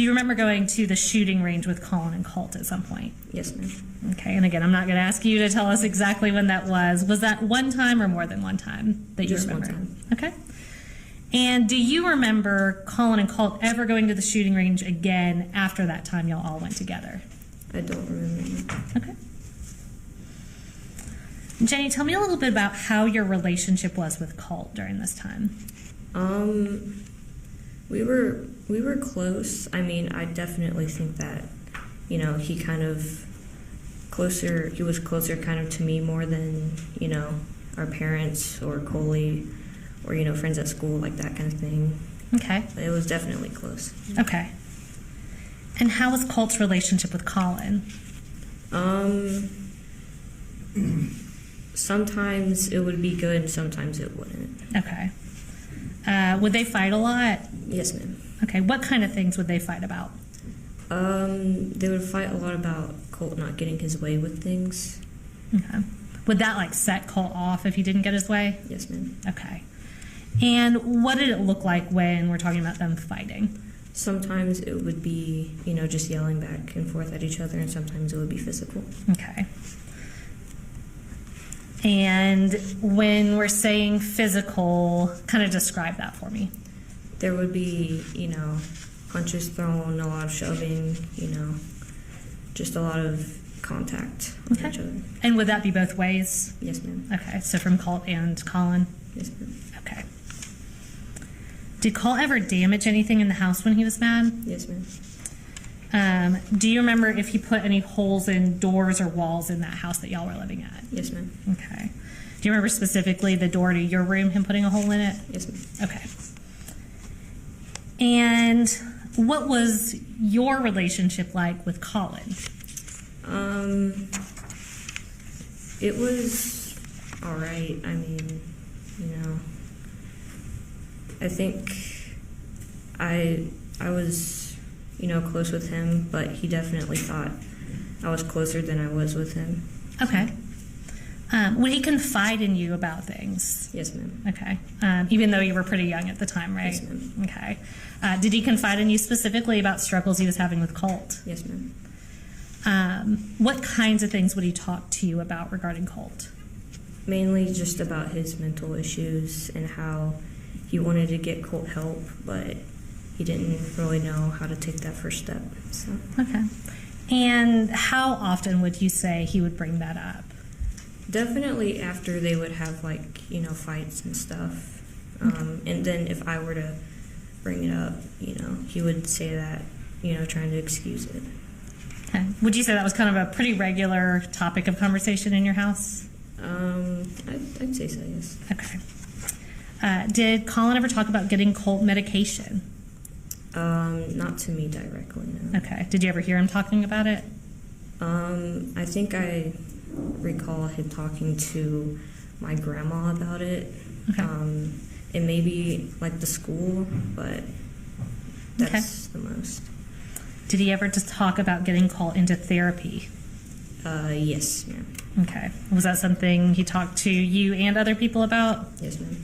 you remember going to the shooting range with Colin and Colt at some point? Yes, ma'am. Okay, and again, I'm not going to ask you to tell us exactly when that was. Was that one time or more than one time that you Just remember? one time. Okay. And do you remember Colin and Colt ever going to the shooting range again after that time y'all all went together? I don't remember. Okay. Jenny, tell me a little bit about how your relationship was with Colt during this time. We were close. I mean, I definitely think that, you know, he was closer kind of to me more than, you know, our parents or Coley or, you know, friends at school, like that kind of thing. Okay. It was definitely close. Okay. And how was Colt's relationship with Colin? Sometimes it would be good and sometimes it wouldn't. Okay. Would they fight a lot? Yes, ma'am. Okay. What kind of things would they fight about? They would fight a lot about Colt not getting his way with things. Okay. Would that like set Colt off if he didn't get his way? Yes, ma'am. Okay. And what did it look like when we're talking about them fighting? Sometimes it would be, you know, just yelling back and forth at each other, and sometimes it would be physical. Okay. And when we're saying physical, kind of describe that for me. There would be, you know, punches thrown, a lot of shoving, you know, just a lot of contact with each other. And would that be both ways? Yes, ma'am. Okay, so from Colt and Colin? Yes, ma'am. Okay. Did Colt ever damage anything in the house when he was mad? Yes, ma'am. Do you remember if he put any holes in doors or walls in that house that y'all were living at? Yes, ma'am. Okay. Do you remember specifically the door to your room, him putting a hole in it? Yes, ma'am. Okay. And what was your relationship like with Colin? It was all right. I mean, I think I was, close with him, but he definitely thought I was closer than I was with him. Okay. Would he confide in you about things? Yes, ma'am. Okay. Even though you were pretty young at the time, right? Yes, ma'am. Okay. Did he confide in you specifically about struggles he was having with Colt? Yes, ma'am. What kinds of things would he talk to you about regarding Colt? Mainly just about his mental issues and how he wanted to get Colt help, but he didn't really know how to take that first step. So. Okay. And how often would you say he would bring that up? Definitely after they would have fights and stuff. And then if I were to bring it up, he would say that, trying to excuse it. Okay. Would you say that was kind of a pretty regular topic of conversation in your house? I'd say so, yes. Okay. Did Colin ever talk about getting Colt medication? Not to me directly, no. Okay. Did you ever hear him talking about it? I think I recall him talking to my grandma about it. Okay. And maybe the school, but that's the most. Did he ever just talk about getting Colt into therapy? Yes, ma'am. Okay. Was that something he talked to you and other people about? Yes, ma'am.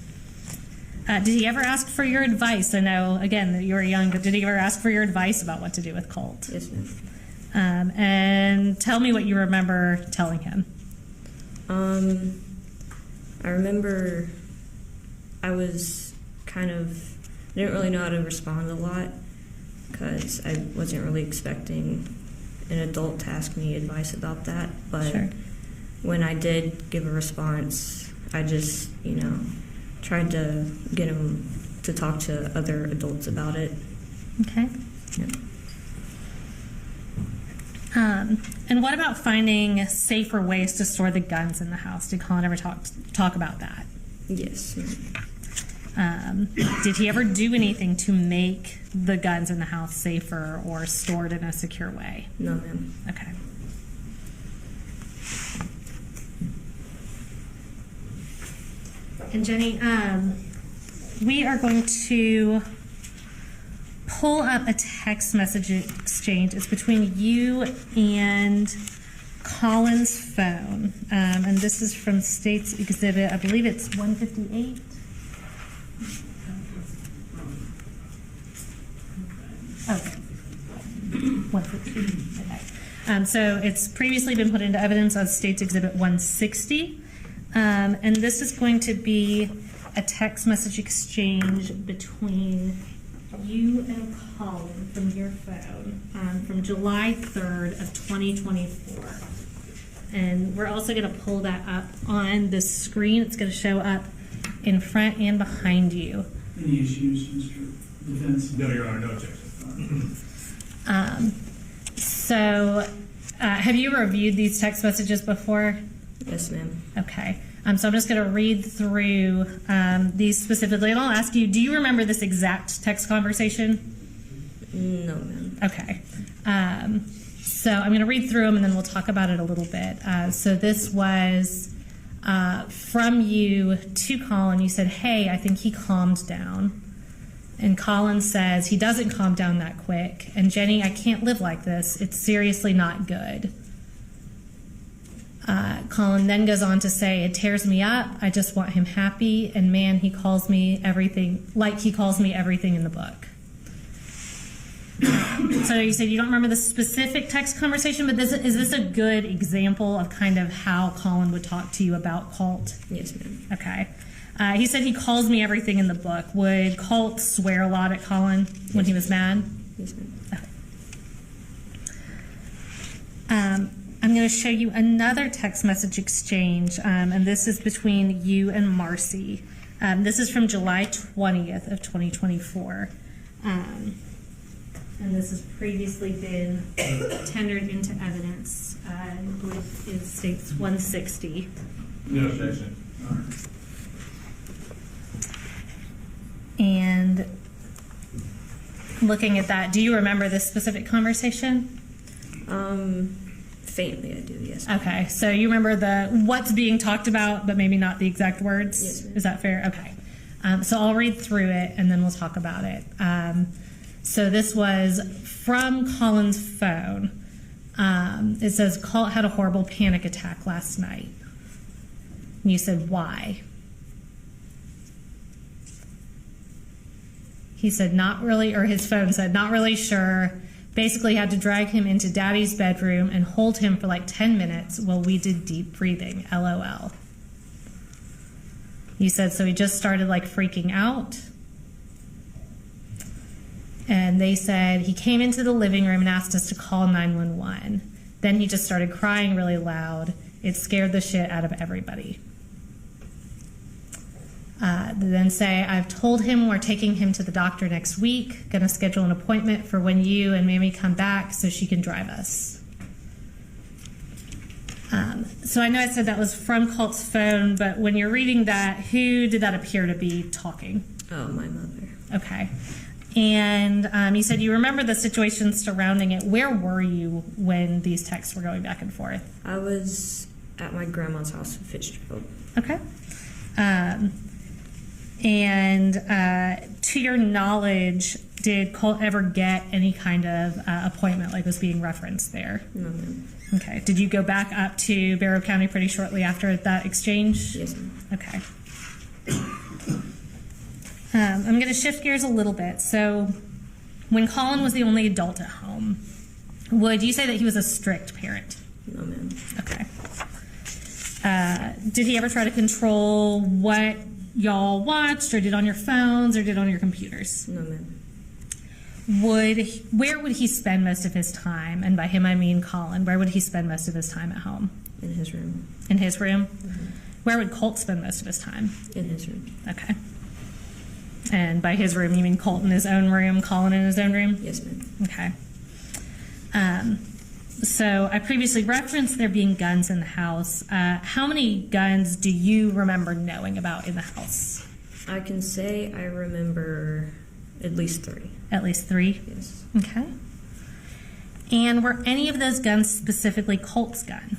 Did he ever ask for your advice? I know, again, that you were young, but did he ever ask for your advice about what to do with Colt? Yes, ma'am. And tell me what you remember telling him. I remember I was didn't really know how to respond a lot because I wasn't really expecting an adult to ask me advice about that. But Sure. when I did give a response, I just, tried to get him to talk to other adults about it. Okay. Yeah. And what about finding safer ways to store the guns in the house? Did Colin ever talk about that? Yes. Did he ever do anything to make the guns in the house safer or stored in a secure way? No, ma'am. Okay. And Jenny, we are going to pull up a text message exchange. It's between you and Colin's phone. And this is from State's Exhibit, I believe it's 158. Okay. 150. Okay. So it's previously been put into evidence as State's Exhibit 160. And this is going to be a text message exchange between you and Colin from your phone from July 3rd of 2024. And we're also going to pull that up on the screen. It's going to show up in front and behind you. Any issues, Mr. Defense? No, Your Honor, no objection. Have you reviewed these text messages before? Yes, ma'am. Okay. So I'm just going to read through these specifically, and I'll ask you, do you remember this exact text conversation? No, ma'am. Okay. So I'm going to read through them, and then we'll talk about it a little bit. So this was from you to Colin. You said, hey, I think he calmed down. And Colin says, he doesn't calm down that quick. And Jenny, I can't live like this. It's seriously not good. Colin then goes on to say, it tears me up. I just want him happy. And man, he calls me everything, like he calls me everything in the book. So you said you don't remember the specific text conversation, but is this a good example of kind of how Colin would talk to you about Colt? Yes, ma'am. Okay. He said he calls me everything in the book. Would Colt swear a lot at Colin when he was mad? Yes, ma'am. Okay. I'm going to show you another text message exchange, and this is between you and Marcy. This is from July 20th of 2024. And this has previously been tendered into evidence. I believe it states 160. No objection. And looking at that, do you remember this specific conversation? Faintly, I do, yes. Okay, so you remember what's being talked about, but maybe not the exact words? Yes, ma'am. Is that fair? Okay. So I'll read through it and then we'll talk about it. So this was from Colin's phone. It says, Colt had a horrible panic attack last night. And you said, why? He said, not really, or his phone said, not really sure. Basically had to drag him into Daddy's bedroom and hold him for like 10 minutes while we did deep breathing, LOL. You said, so he just started like freaking out. And they said he came into the living room and asked us to call 911. Then he just started crying really loud. It scared the shit out of everybody. Then say, I've told him we're taking him to the doctor next week. Gonna schedule an appointment for when you and Mamie come back so she can drive us. So I know I said that was from Colt's phone, but when you're reading that, who did that appear to be talking? Oh, my mother. Okay. And you said you remember the situation surrounding it. Where were you when these texts were going back and forth? I was at my grandma's house in Fitzgerald. Okay. And to your knowledge, did Colt ever get any kind of appointment like was being referenced there? No, ma'am. Okay. Did you go back up to Barrow County pretty shortly after that exchange? Yes, ma'am. Okay. I'm going to shift gears a little bit. So when Colin was the only adult at home, would you say that he was a strict parent? No, ma'am. Okay. Did he ever try to control what y'all watched or did on your phones or did on your computers? No, ma'am. Where would he spend most of his time? And by him, I mean Colin. Where would he spend most of his time at home? In his room. In his room? Mm-hmm. Where would Colt spend most of his time? In his room. Okay. And by his room, you mean Colt in his own room, Colin in his own room? Yes, ma'am. Okay. So I previously referenced there being guns in the house. How many guns do you remember knowing about in the house? I can say I remember at least 3. At least 3? Yes. Okay. And were any of those guns specifically Colt's gun?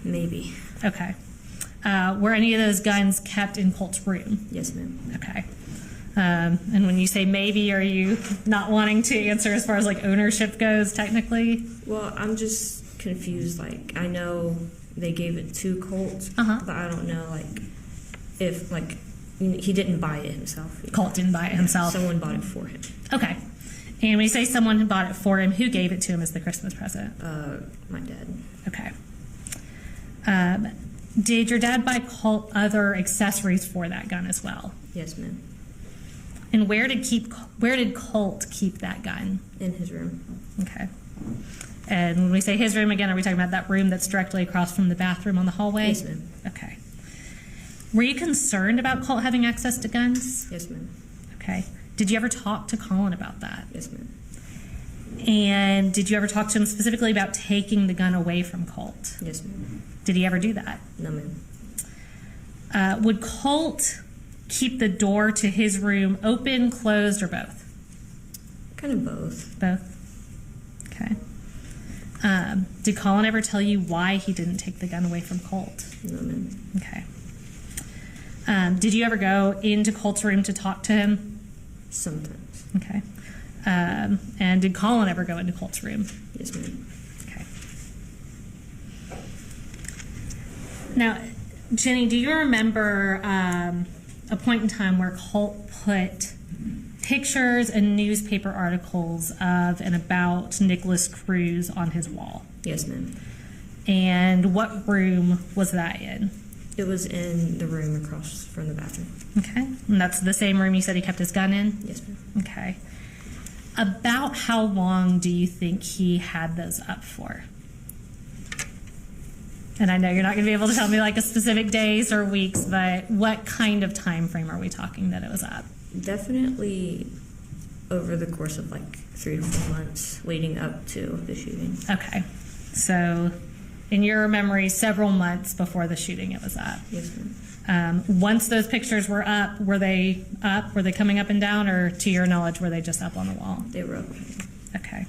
Maybe. Okay. Were any of those guns kept in Colt's room? Yes, ma'am. Okay. And when you say maybe, are you not wanting to answer as far as like ownership goes technically? Well, I'm just confused. Like, I know they gave it to Colt, but I don't know, like, if, like, he didn't buy it himself. Colt didn't buy it himself? Someone bought it for him. Okay. And when you say someone bought it for him, who gave it to him as the Christmas present? My dad. Okay. Did your dad buy Colt other accessories for that gun as well? Yes, ma'am. And where did Colt keep that gun? In his room. Okay. And when we say his room again, are we talking about that room that's directly across from the bathroom on the hallway? Yes, ma'am. Okay. Were you concerned about Colt having access to guns? Yes, ma'am. Okay. Did you ever talk to Colin about that? Yes, ma'am. And did you ever talk to him specifically about taking the gun away from Colt? Yes, ma'am. Did he ever do that? No, ma'am. Would Colt keep the door to his room open, closed, or both? Kind of both. Both? Okay. Did Colin ever tell you why he didn't take the gun away from Colt? No, ma'am. Okay. Did you ever go into Colt's room to talk to him? Sometimes. Okay. And did Colin ever go into Colt's room? Yes, ma'am. Okay. Now, Jenny, do you remember a point in time where Colt put pictures and newspaper articles of and about Nicholas Cruz on his wall? Yes, ma'am. And what room was that in? It was in the room across from the bathroom. Okay. And that's the same room you said he kept his gun in? Yes, ma'am. Okay. About how long do you think he had those up for? And I know you're not going to be able to tell me like a specific days or weeks, but what kind of time frame are we talking that it was up? Definitely over the course of like 3 to 4 months leading up to the shooting. Okay. So in your memory, several months before the shooting it was up. Yes, ma'am. Once those pictures were up? Were they coming up and down, or to your knowledge, were they just up on the wall? They were up. Okay.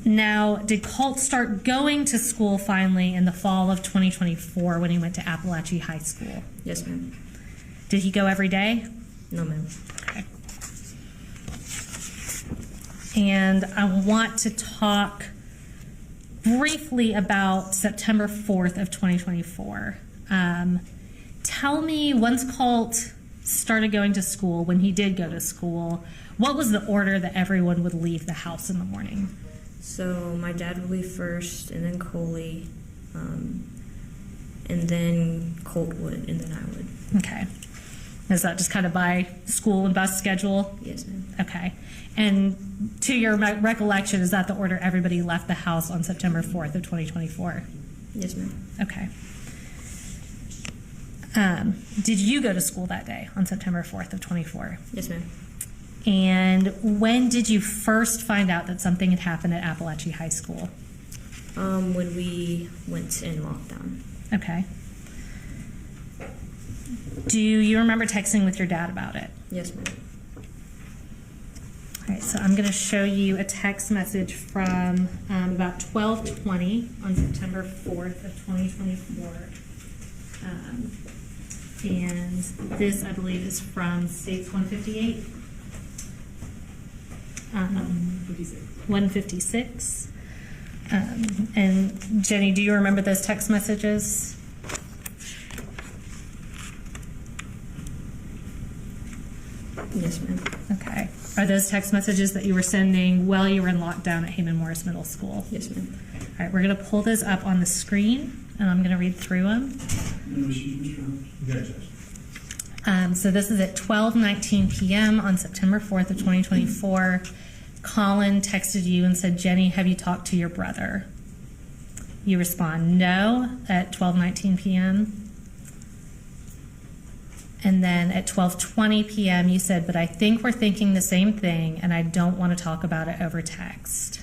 Now, did Colt start going to school finally in the fall of 2024 when he went to Apalachee High School? Yes, ma'am. Did he go every day? No, ma'am. Okay. And I want to talk briefly about September 4th of 2024. Tell me, once Colt started going to school, when he did go to school, what was the order that everyone would leave the house in the morning? So my dad would leave first, and then Coley, and then Colt would, and then I would. Okay. Is that just kind of by school and bus schedule? Yes, ma'am. Okay. And to your recollection, is that the order everybody left the house on September 4th of 2024? Yes, ma'am. Okay. Did you go to school that day on September 4th of 24? Yes, ma'am. And when did you first find out that something had happened at Apalachee High School? When we went in lockdown. Okay. Do you remember texting with your dad about it? Yes, ma'am. All right, so I'm going to show you a text message from about 12:20 on September 4th of 2024. And this, I believe, is from States 158. 156. And Jenny, do you remember those text messages? Yes, ma'am. Okay. Are those text messages that you were sending while you were in lockdown at Heyman Morris Middle School? Yes, ma'am. All right, we're going to pull those up on the screen, and I'm going to read through them. So this is at 12:19 p.m. on September 4th of 2024. Colin texted you and said, Jenny, have you talked to your brother? You respond, no, at 12:19 p.m. And then at 12:20 p.m. you said, but I think we're thinking the same thing, and I don't want to talk about it over text.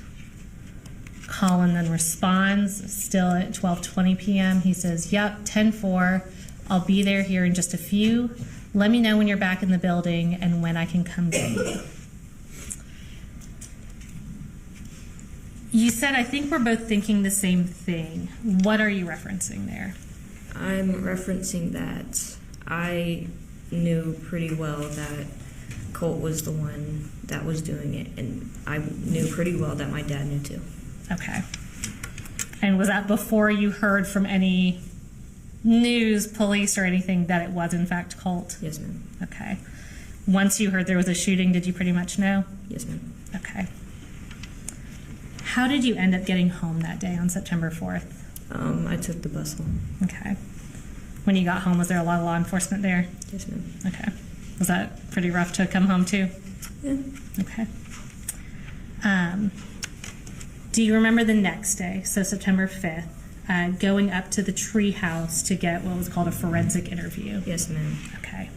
Colin then responds, still at 12:20 p.m. He says, yep, 10-4. I'll be there here in just a few. Let me know when you're back in the building and when I can come get you. You said, I think we're both thinking the same thing. What are you referencing there? I'm referencing that I knew pretty well that Colt was the one that was doing it, and I knew pretty well that my dad knew too. Okay. And was that before you heard from any news, police, or anything that it was in fact Colt? Yes, ma'am. Okay. Once you heard there was a shooting, did you pretty much know? Yes, ma'am. Okay. How did you end up getting home that day on September 4th? I took the bus home. Okay. When you got home, was there a lot of law enforcement there? Yes, ma'am. Okay. Was that pretty rough to come home to? Yeah. Okay. Do you remember the next day, so September 5th, going up to the tree house to get what was called a forensic interview? Yes, ma'am. Okay.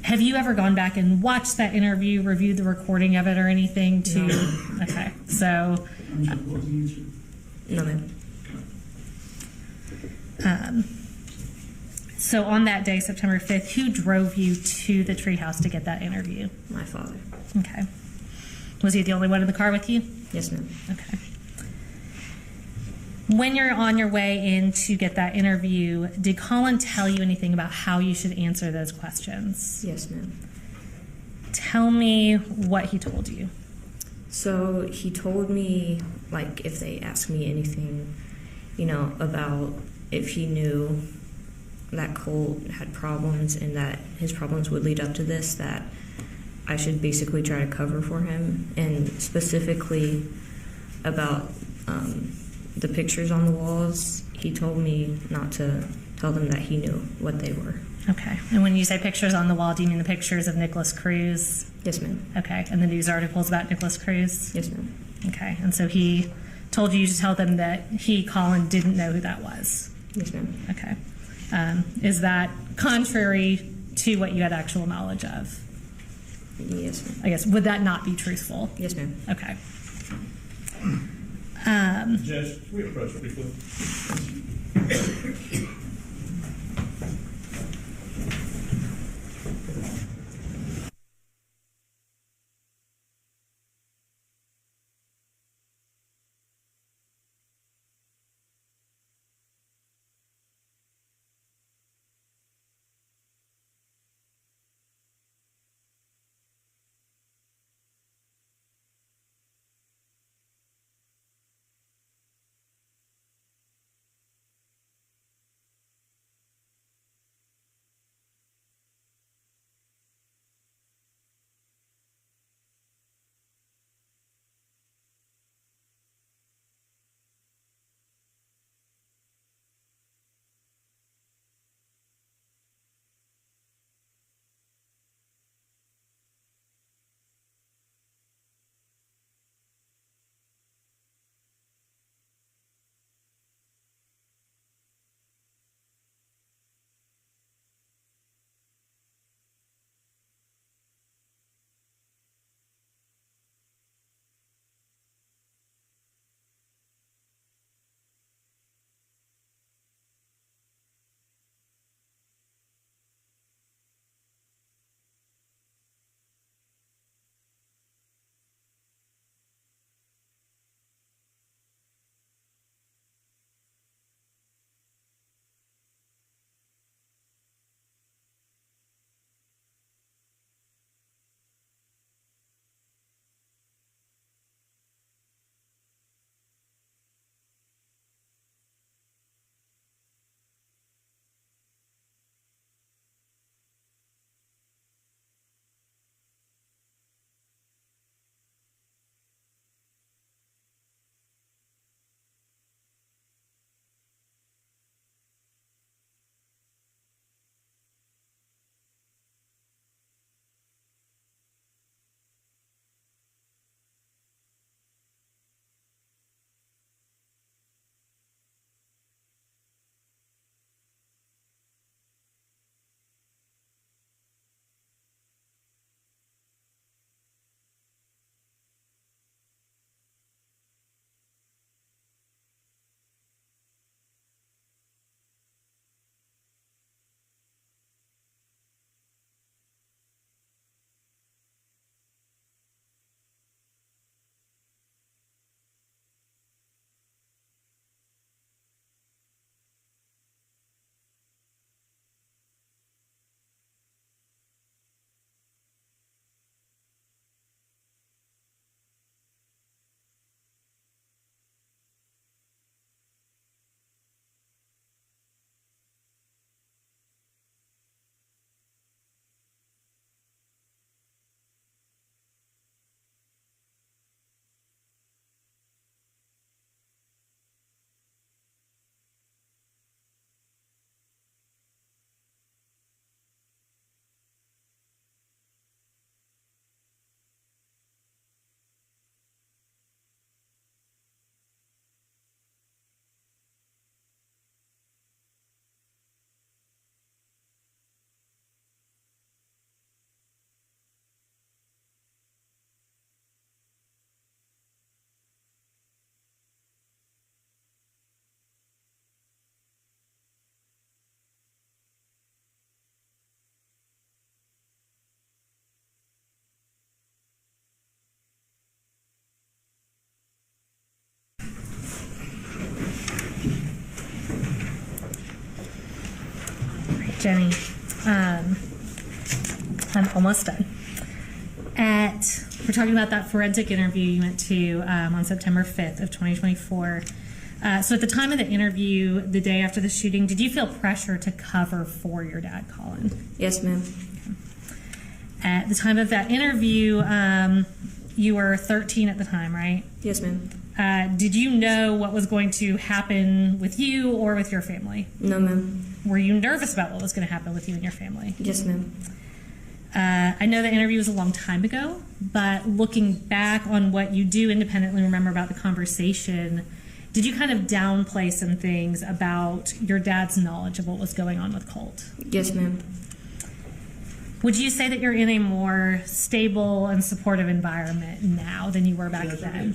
Have you ever gone back and watched that interview, reviewed the recording of it or anything to? No. Okay. So. No, ma'am. So on that day, September 5th, who drove you to the treehouse to get that interview? My father. Okay. Was he the only one in the car with you? Yes, ma'am. Okay. When you're on your way in to get that interview, did Colin tell you anything about how you should answer those questions? Yes, ma'am. Tell me what he told you. So he told me, like, if they asked me anything, about if he knew that Colt had problems and that his problems would lead up to this, that I should basically try to cover for him, and specifically about the pictures on the walls. He told me not to tell them that he knew what they were. Okay. And when you say pictures on the wall, do you mean the pictures of Nicholas Cruz? Yes, ma'am. Okay. And the news articles about Nicholas Cruz? Yes, ma'am. Okay. And so he told you to tell them that Colin, didn't know who that was? Yes, ma'am. Okay. Is that contrary to what you had actual knowledge of? Yes, ma'am. I guess, would that not be truthful? Yes, ma'am. Okay. Judge, can we approach briefly? Jenny, I'm almost done. We're talking about that forensic interview you went to on September 5th of 2024. So at the time of the interview, the day after the shooting, did you feel pressure to cover for your dad, Colin? Yes, ma'am. At the time of that interview, you were 13 at the time, right? Yes, ma'am. Did you know what was going to happen with you or with your family? No, ma'am. Were you nervous about what was going to happen with you and your family? Yes, ma'am. I know the interview was a long time ago, but looking back on what you do independently remember about the conversation, did you kind of downplay some things about your dad's knowledge of what was going on with Colt? Yes, ma'am. Would you say that you're in a more stable and supportive environment now than you were back then?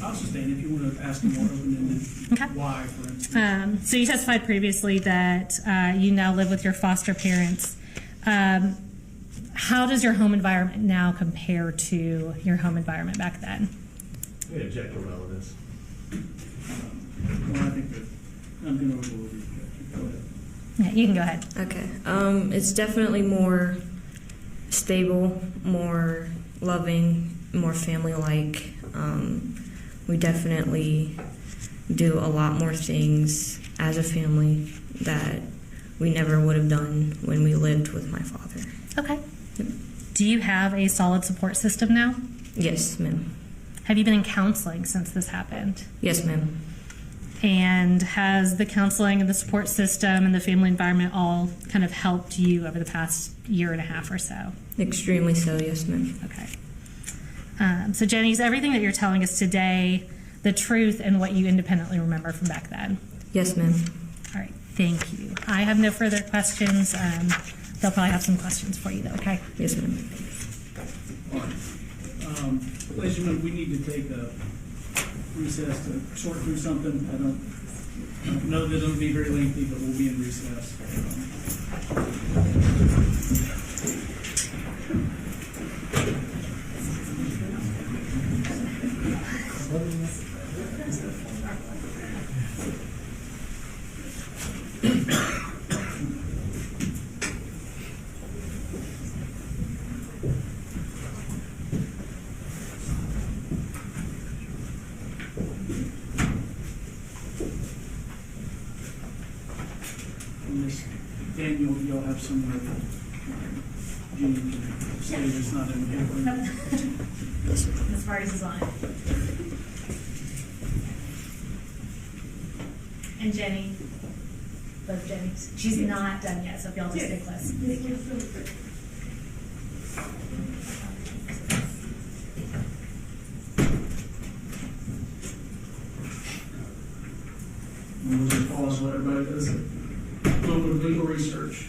I'll sustain if you want to ask more open-ended why, for instance. So you testified previously that you now live with your foster parents. How does your home environment now compare to your home environment back then? We object to relevance. Well, I think that I'm going to overrule you. Go ahead. Yeah, you can go ahead. Okay. It's definitely more stable, more loving, more family-like. We definitely do a lot more things as a family that we never would have done when we lived with my father. Okay. Do you have a solid support system now? Yes, ma'am. Have you been in counseling since this happened? Yes, ma'am. And has the counseling and the support system and the family environment all kind of helped you over the past year and a half or so? Extremely so, yes, ma'am. Okay. So Jenny, is everything that you're telling us today the truth and what you independently remember from back then? Yes, ma'am. All right, thank you. I have no further questions. They'll probably have some questions for you though, okay? Yes, ma'am. Ladies and gentlemen, we need to take a recess to sort through something. I don't know that it'll be very lengthy, but we'll be in recess. Miss Daniel, you'll have somewhere Jean can say it's not in here. As far as design. And Jenny, both Jenny's, she's not done yet, so if y'all just stay close. Thank you. We'll just pause while everybody does a little bit of legal research.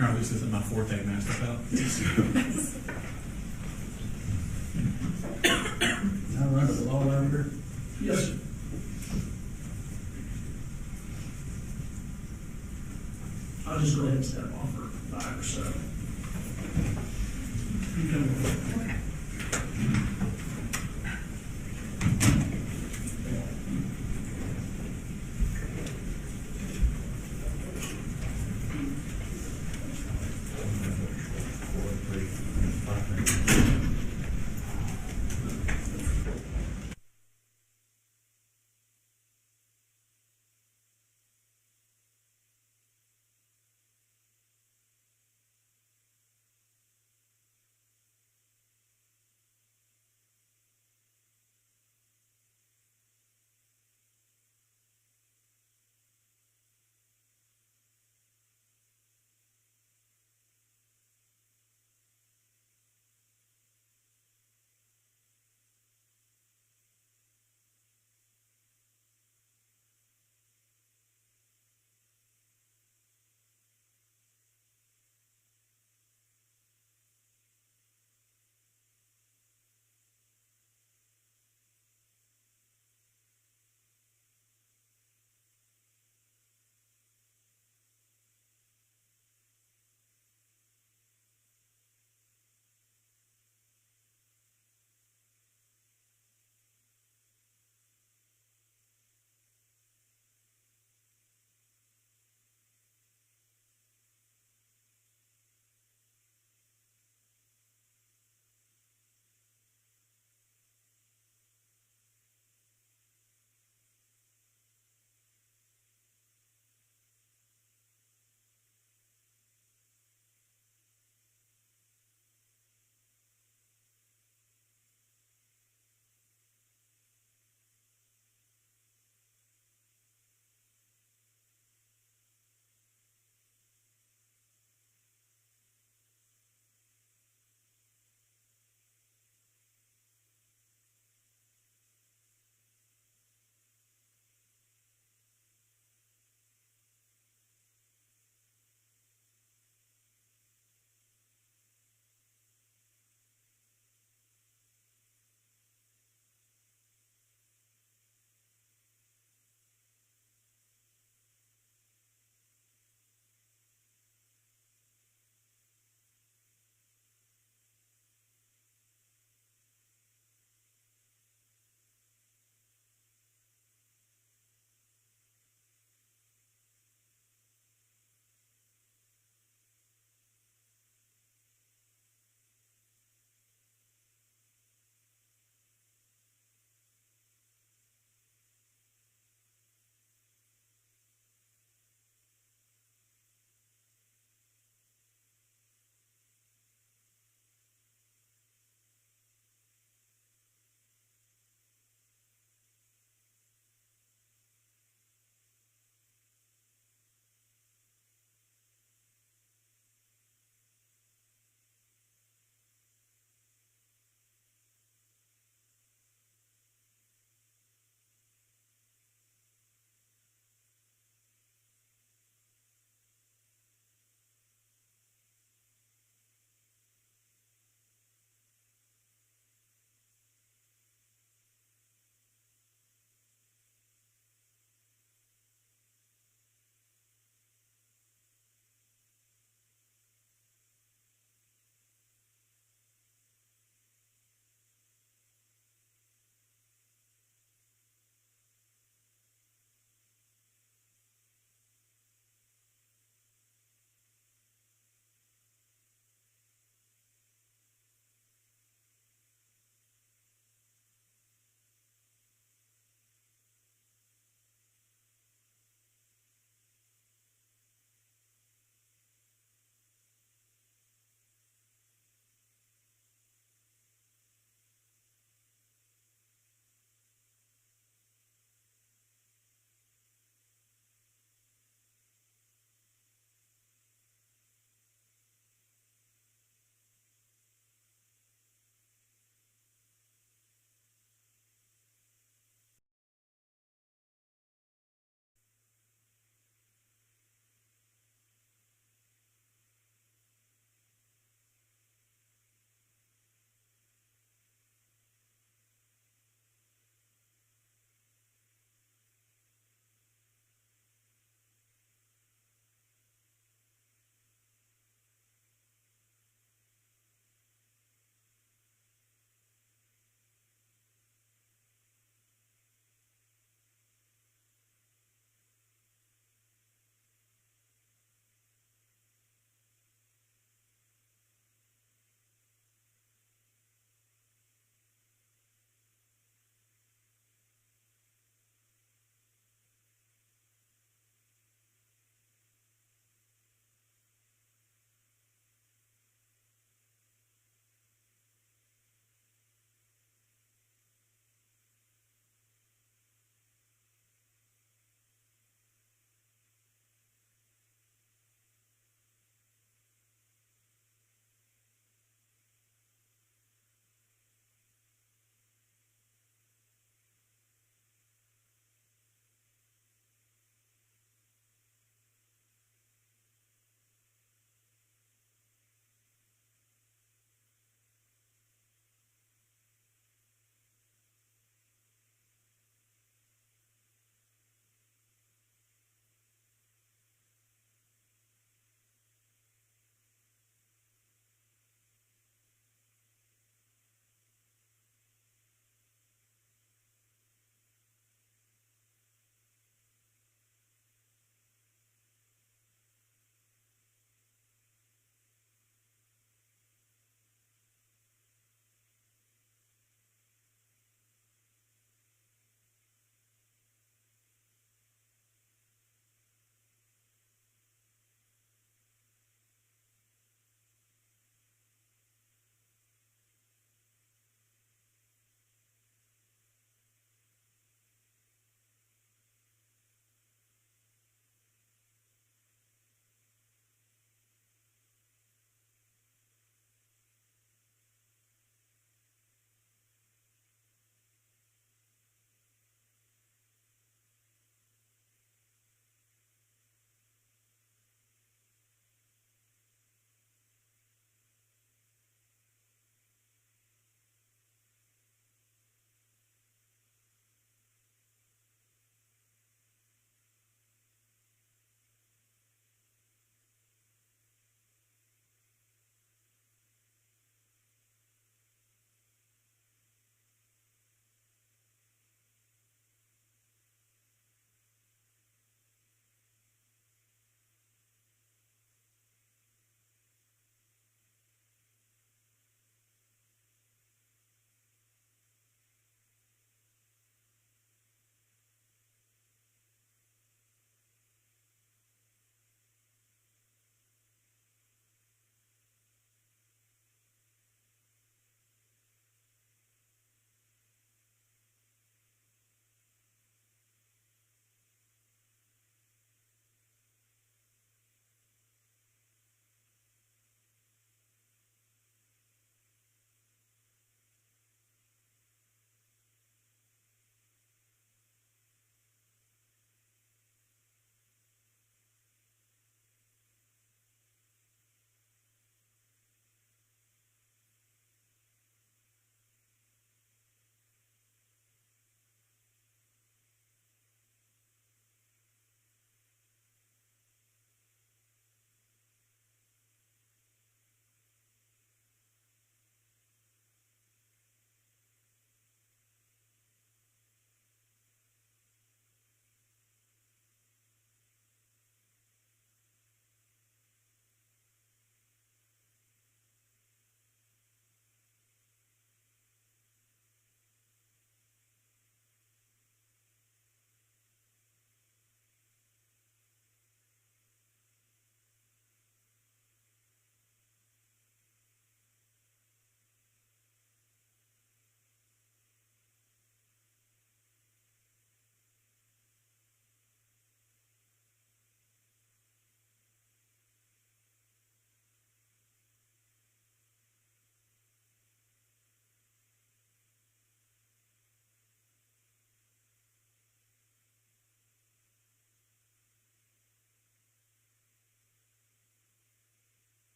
Or at least this is my forte, master belt. All right, the law editor. Yes, sir. I'll just go ahead and step off for 5 or so. You come with me.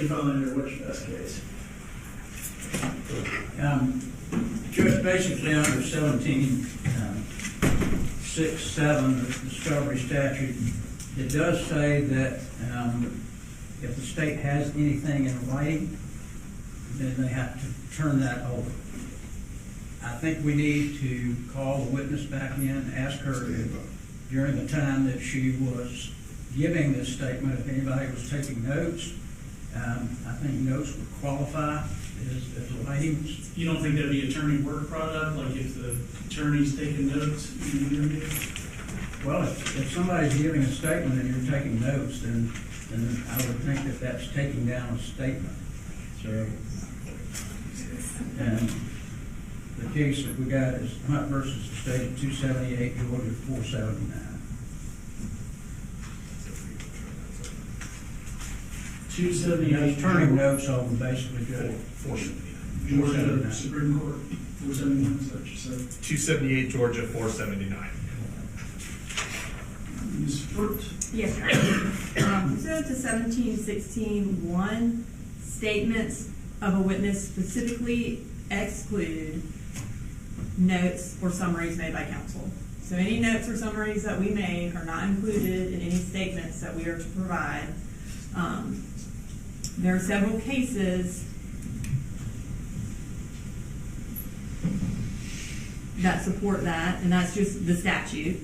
you fall under? What's your best case? Just basically under 17.6.7, the discovery statute, it does say that if the state has anything in writing, then they have to turn that over. I think we need to call the witness back in, ask her if during the time that she was giving this statement, if anybody was taking notes. I think notes would qualify as writings. You don't think that'd be attorney work product, like if the attorney's taking notes in the interview? Well, if somebody's giving a statement and you're taking notes, then I would think that that's taking down a statement. So, and the case that we got is Hunt versus the state of 278, Georgia 479. 278. Turning notes over basically good. 479. Georgia Supreme Court, 471, is that what you said? 278 Georgia 479. Ms. Foote? Yes, sir. Pursuant to 1716.1, statements of a witness specifically exclude notes or summaries made by counsel. So any notes or summaries that we make are not included in any statements that we are to provide. There are several cases that support that, and that's just the statute.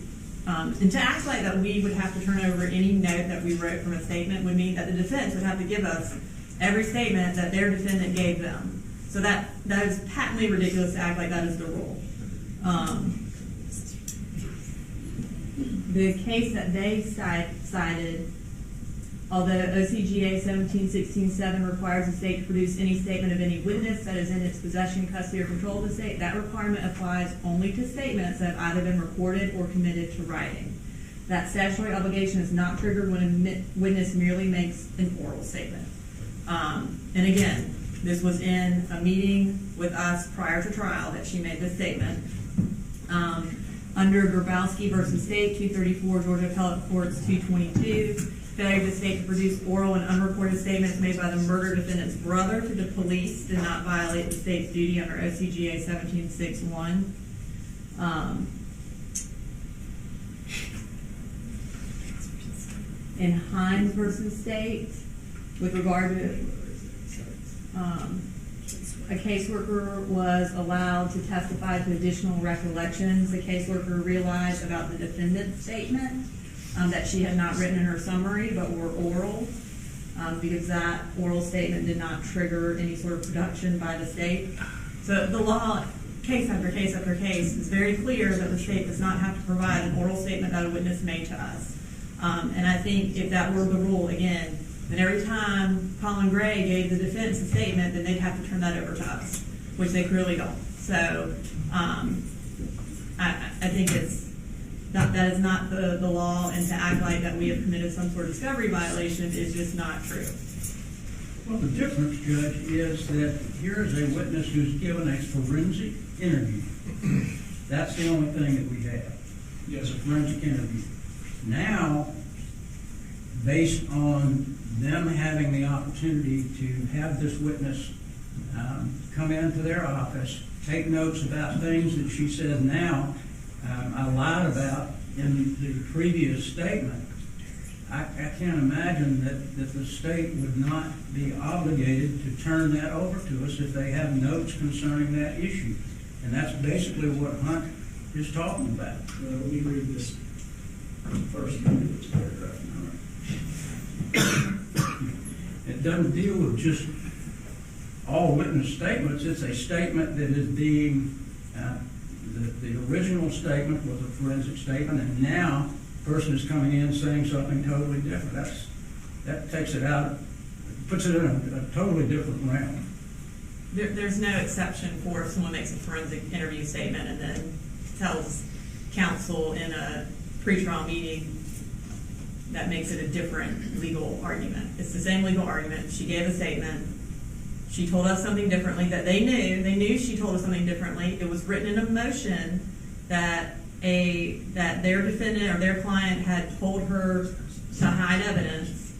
And to act like that we would have to turn over any note that we wrote from a statement would mean that the defense would have to give us every statement that their defendant gave them. So that is patently ridiculous to act like that is the rule. The case that they cited, although OCGA 1716.7 requires the state to produce any statement of any witness that is in its possession, custody, or control of the state, that requirement applies only to statements that have either been recorded or committed to writing. That statutory obligation is not triggered when a witness merely makes an oral statement. And again, this was in a meeting with us prior to trial that she made this statement. Under Grabowski versus State, 234 Georgia Appellate Courts 222, failure of the state to produce oral and unrecorded statements made by the murder defendant's brother to the police did not violate the state's duty under OCGA 1761. In Hines versus State, with regard to a caseworker was allowed to testify to additional recollections. The caseworker realized about the defendant's statement that she had not written in her summary but were oral, because that oral statement did not trigger any sort of production by the state. So the law, case after case after case, is very clear that the state does not have to provide an oral statement that a witness made to us. And I think if that were the rule, again, then every time Colin Gray gave the defense a statement, then they'd have to turn that over to us, which they clearly don't. So I think that is not the law, and to act like that we have committed some sort of discovery violation is just not true. Well, the difference, Judge, is that here is a witness who's given a forensic interview. That's the only thing that we have. Yes, a forensic interview. Now, based on them having the opportunity to have this witness come into their office, take notes about things that she said now, I lied about in the previous statement. I can't imagine that the state would not be obligated to turn that over to us if they have notes concerning that issue. And that's basically what Hunt is talking about. let me read this first paragraph. It doesn't deal with just all witness statements. It's a statement that is being, the original statement was a forensic statement, and now the person is coming in saying something totally different. That takes it out, puts it in a totally different realm. There's no exception for if someone makes a forensic interview statement and then tells counsel in a pre-trial meeting that makes it a different legal argument. It's the same legal argument. She gave a statement. She told us something differently that they knew. They knew she told us something differently. It was written in a motion that their defendant or their client had told her to hide evidence.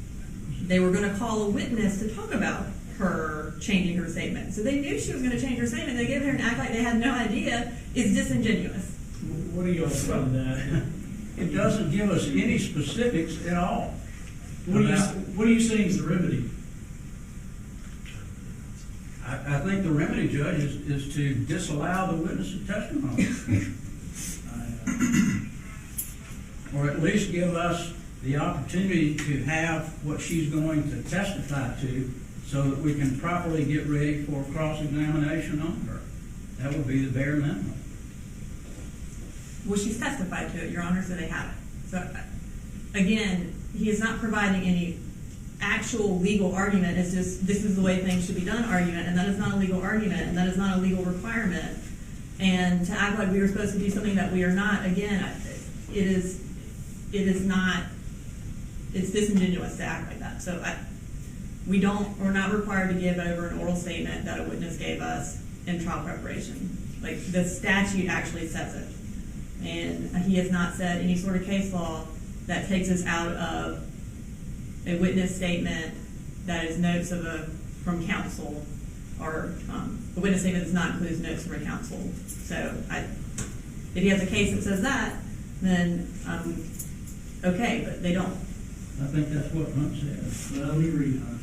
they were gonna call a witness to talk about her changing her statement. So they knew she was gonna change her statement. They gave her and act like they had no idea is disingenuous. What do you all think of that? It doesn't give us any specifics at all. What are you saying is the remedy? I think the remedy, Judge, is to disallow the witness's testimony. Or at least give us the opportunity to have what she's going to testify to so that we can properly get ready for cross-examination on her. That would be the bare minimum. Well, she's testified to it, Your Honor, so they have it. So, again, he is not providing any actual legal argument. It's just, this is the way things should be done argument, and that is not a legal argument, and that is not a legal requirement. And to act like we were supposed to do something that we are not, again, it is not, it's disingenuous to act like that. So we're not required to give over an oral statement that a witness gave us in trial preparation. Like, the statute actually says it. And he has not said any sort of case law that takes us out of a witness statement that is notes from counsel, or a witness statement does not include notes from a counsel. So if he has a case that says that, then okay, but they don't. I think that's what Hunt says. Well, let me read Hunt.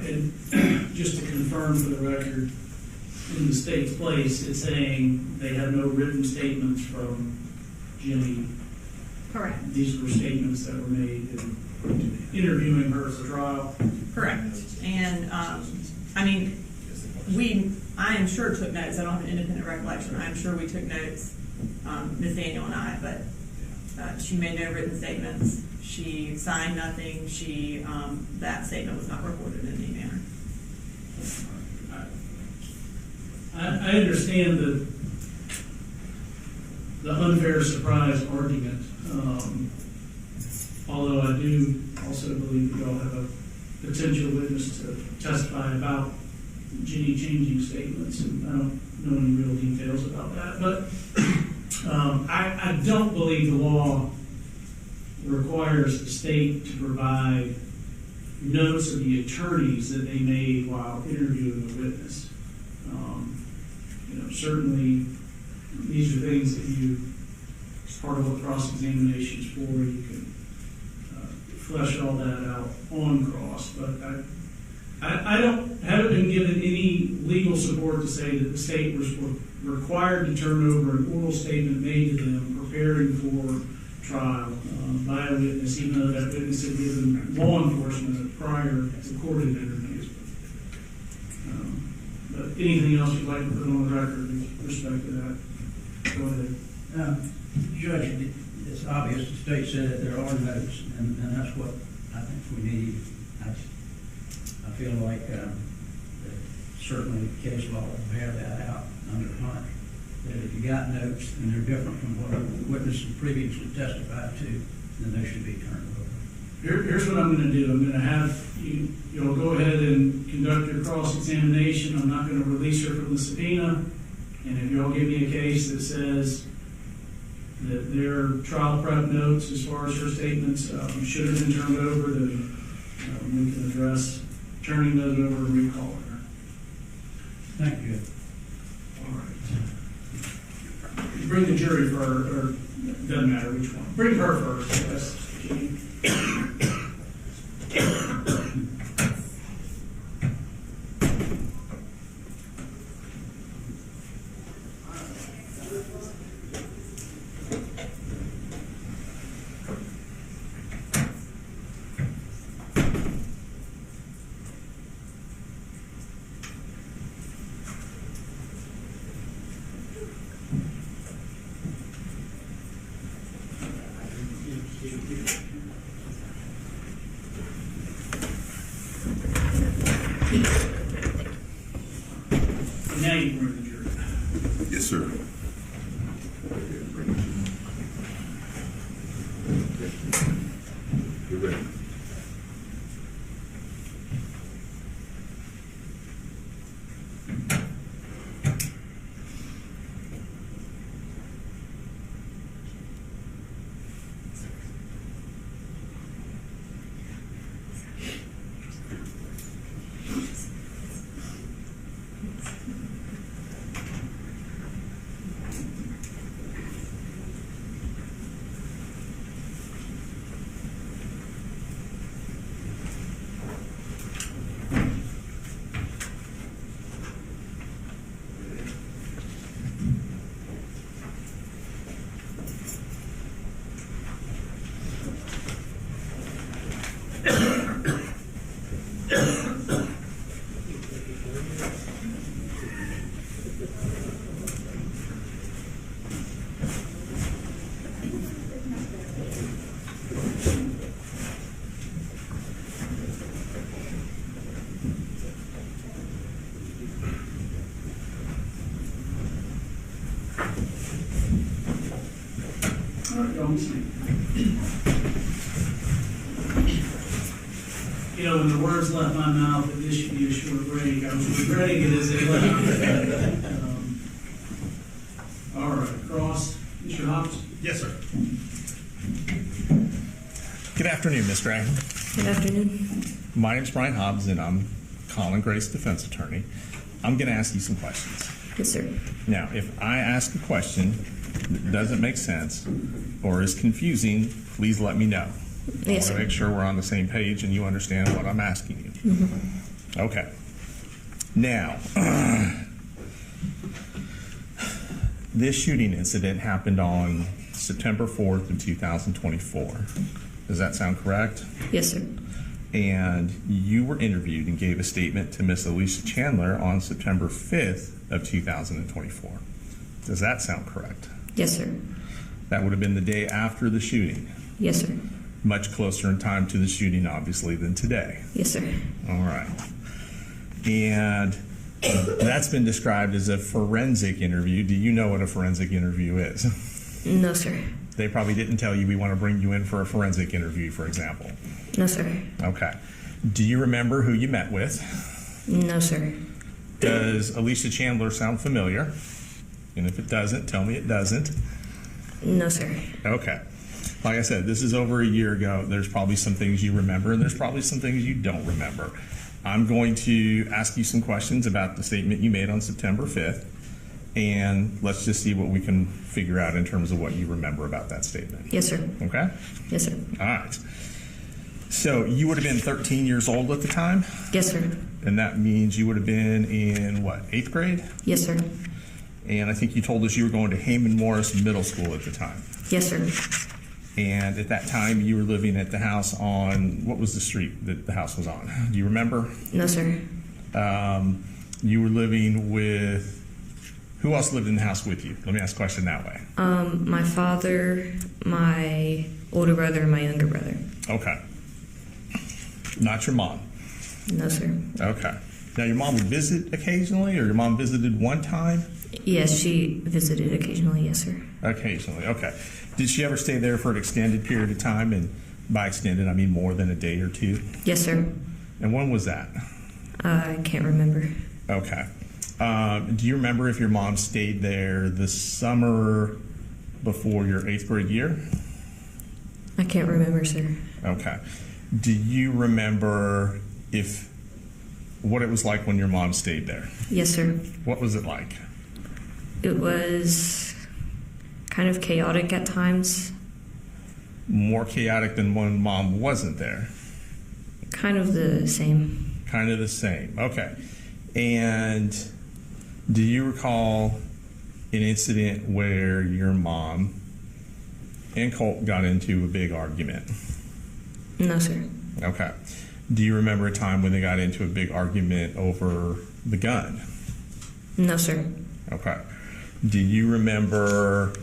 And just to confirm for the record, in the state's place, it's saying they have no written statements from Jenny. Correct. These were statements that were made in interviewing her at the trial. Correct. And I mean, I am sure took notes. I don't have an independent recollection. I'm sure we took notes, Ms. Daniel and I, but she made no written statements. She signed nothing. That statement was not recorded in any manner. I understand the unfair surprise argument, although I do also believe that y'all have a potential witness to testify about Jenny changing statements, and I don't know any real details about that. But I don't believe the law requires the state to provide notes of the attorneys that they made while interviewing a witness. Certainly, these are things that you, as part of what cross-examination is for, you can flesh all that out on cross. But I haven't been given any legal support to say that the state was required to turn over an oral statement made to them preparing for trial by a witness, even though that witness had given law enforcement a prior recorded interviews. But anything else you'd like to put on the record with respect to that? Go ahead. Judge, it's obvious the state said that there are notes, and that's what I think we need. I feel like certainly the case law will bear that out under Hunt, that if you got notes and they're different from what a witness previously testified to, then they should be turned over. Here's what I'm going to do. I'm going to have you'll go ahead and conduct your cross-examination. I'm not going to release her from the subpoena. And if y'all give me a case that says that their trial prep notes, as far as her statements, should have been turned over, then we can address turning those over to recaller. Thank you. All right. Bring the jury first, or doesn't matter which one. Bring her first, yes. Now you can bring the jury. Yes, sir. You're ready. All right, y'all see. You know, when the words left my mouth that this should be a short break, I was regretting it as they left. All right, Cross, Mr. Hobbs. Yes, sir. Good afternoon, Ms. Gray. Good afternoon. My name's Brian Hobbs, and I'm Colin Gray's defense attorney. I'm going to ask you some questions. Yes, sir. Now, if I ask a question that doesn't make sense or is confusing, please let me know. Yes, I want sir. to make sure we're on the same page and you understand what I'm asking you. Mm-hmm. Okay. Now, this shooting incident happened on September 4th of 2024. Does that sound correct? Yes, sir. And you were interviewed and gave a statement to Miss Alicia Chandler on September 5th of 2024. Does that sound correct? Yes, sir. That would have been the day after the shooting. Yes, sir. Much closer in time to the shooting, obviously, than today. Yes, sir. All right. And that's been described as a forensic interview. Do you know what a forensic interview is? No, sir. They probably didn't tell you we want to bring you in for a forensic interview, for example. No, sir. Okay. Do you remember who you met with? No, sir. Does Alicia Chandler sound familiar? And if it doesn't, tell me it doesn't. No, sir. Okay. Like I said, this is over a year ago. There's probably some things you remember, and there's probably some things you don't remember. I'm going to ask you some questions about the statement you made on September 5th, and let's just see what we can figure out in terms of what you remember about that statement. Yes, sir. Okay? Yes, sir. All right. So you would have been 13 years old at the time? Yes, sir. And that means you would have been in, what, 8th grade? Yes, sir. And I think you told us you were going to Heyman Morris Middle School at the time. Yes, sir. And at that time, you were living at the house on, what was the street that the house was on? Do you remember? No, sir. You were living with, who else lived in the house with you? Let me ask the question that way. My father, my older brother, and my younger brother. Okay. Not your mom? No, sir. Okay. Now, your mom would visit occasionally, or your mom visited one time? Yes, she visited occasionally. Yes, sir. Occasionally, okay. Did she ever stay there for an extended period of time? And by extended, I mean more than a day or two? Yes, sir. And when was that? I can't remember. Okay. Do you remember if your mom stayed there the summer before your 8th grade year? I can't remember, sir. Okay. Do you remember if what it was like when your mom stayed there? Yes, sir. What was it like? It was kind of chaotic at times. More chaotic than when mom wasn't there? Kind of the same. Kind of the same. Okay. And do you recall an incident where your mom and Colt got into a big argument? No, sir. Okay. Do you remember a time when they got into a big argument over the gun? No, sir. Okay. Do you remember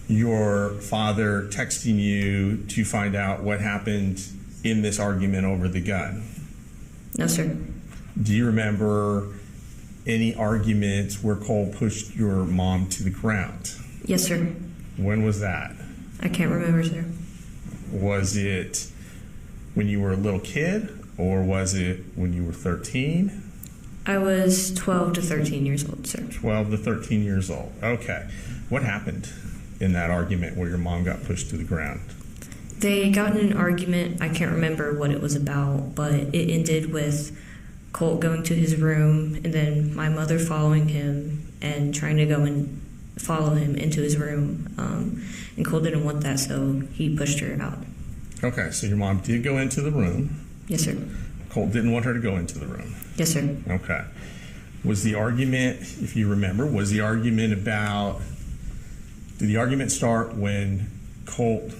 your father texting you to find out what happened in this argument over the gun? No, sir. Do you remember any arguments where Cole pushed your mom to the ground? Yes, sir. When was that? I can't remember, sir. Was it when you were a little kid, or was it when you were 13? I was 12 to 13 years old, sir. 12 to 13 years old. Okay. What happened in that argument where your mom got pushed to the ground? They got in an argument. I can't remember what it was about, but it ended with Colt going to his room and then my mother following him and trying to go and follow him into his room. And Colt didn't want that, so he pushed her out. Okay, so your mom did go into the room. Yes, sir. Colt didn't want her to go into the room. Yes, sir. Okay. Was the argument, if you remember, did the argument start when Colt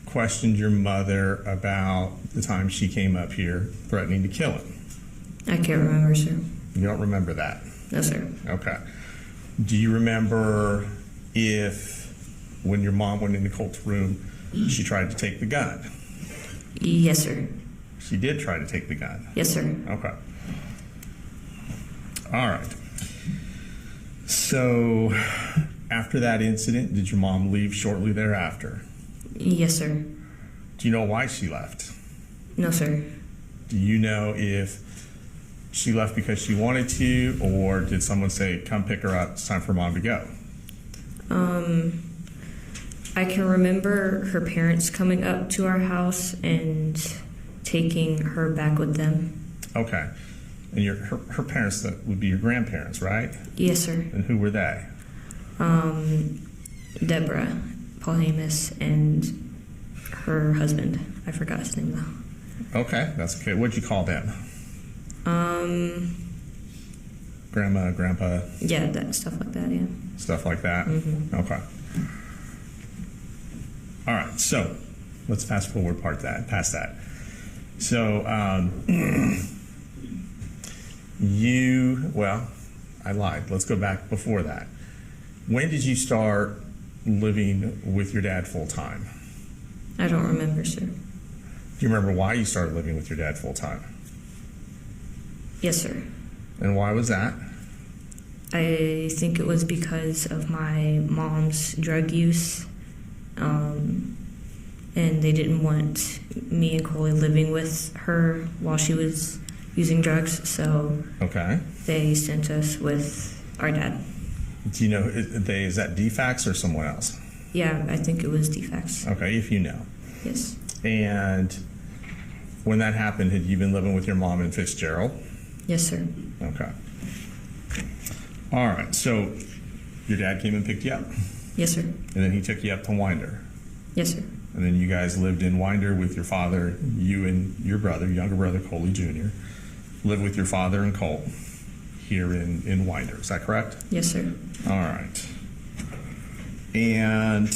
questioned your mother about the time she came up here threatening to kill him? I can't remember, sir. You don't remember that? No, sir. Okay. Do you remember if when your mom went into Colt's room, she tried to take the gun? Yes, sir. She did try to take the gun? Yes, sir. Okay. All right. So after that incident, did your mom leave shortly thereafter? Yes, sir. Do you know why she left? No, sir. Do you know if she left because she wanted to, or did someone say, come pick her up, it's time for mom to go? I can remember her parents coming up to our house and taking her back with them. Okay. And her parents, that would be your grandparents, right? Yes, sir. And who were they? Deborah, Paul Amos, and her husband. I forgot his name, though. Okay, that's okay. What'd you call them? Grandma, grandpa? Yeah, that stuff like that, yeah. Stuff like that? Mm-hmm. Okay. All right, so let's fast forward past that. So I lied. Let's go back before that. When did you start living with your dad full time? I don't remember, sir. Do you remember why you started living with your dad full time? Yes, sir. And why was that? I think it was because of my mom's drug use. And they didn't want me and Coley living with her while she was using drugs, so they sent us with our dad. Do you know, is that DFAX or someone else? Yeah, I think it was DFAX. Okay, if you know. Yes. And when that happened, had you been living with your mom in Fitzgerald? Yes, sir. Okay. All right, so your dad came and picked you up? Yes, sir. And then he took you up to Winder? Yes, sir. And then you guys lived in Winder with your father, you and your brother, younger brother, Coley Jr., lived with your father and Colt here in Winder. Is that correct? Yes, sir. All right. And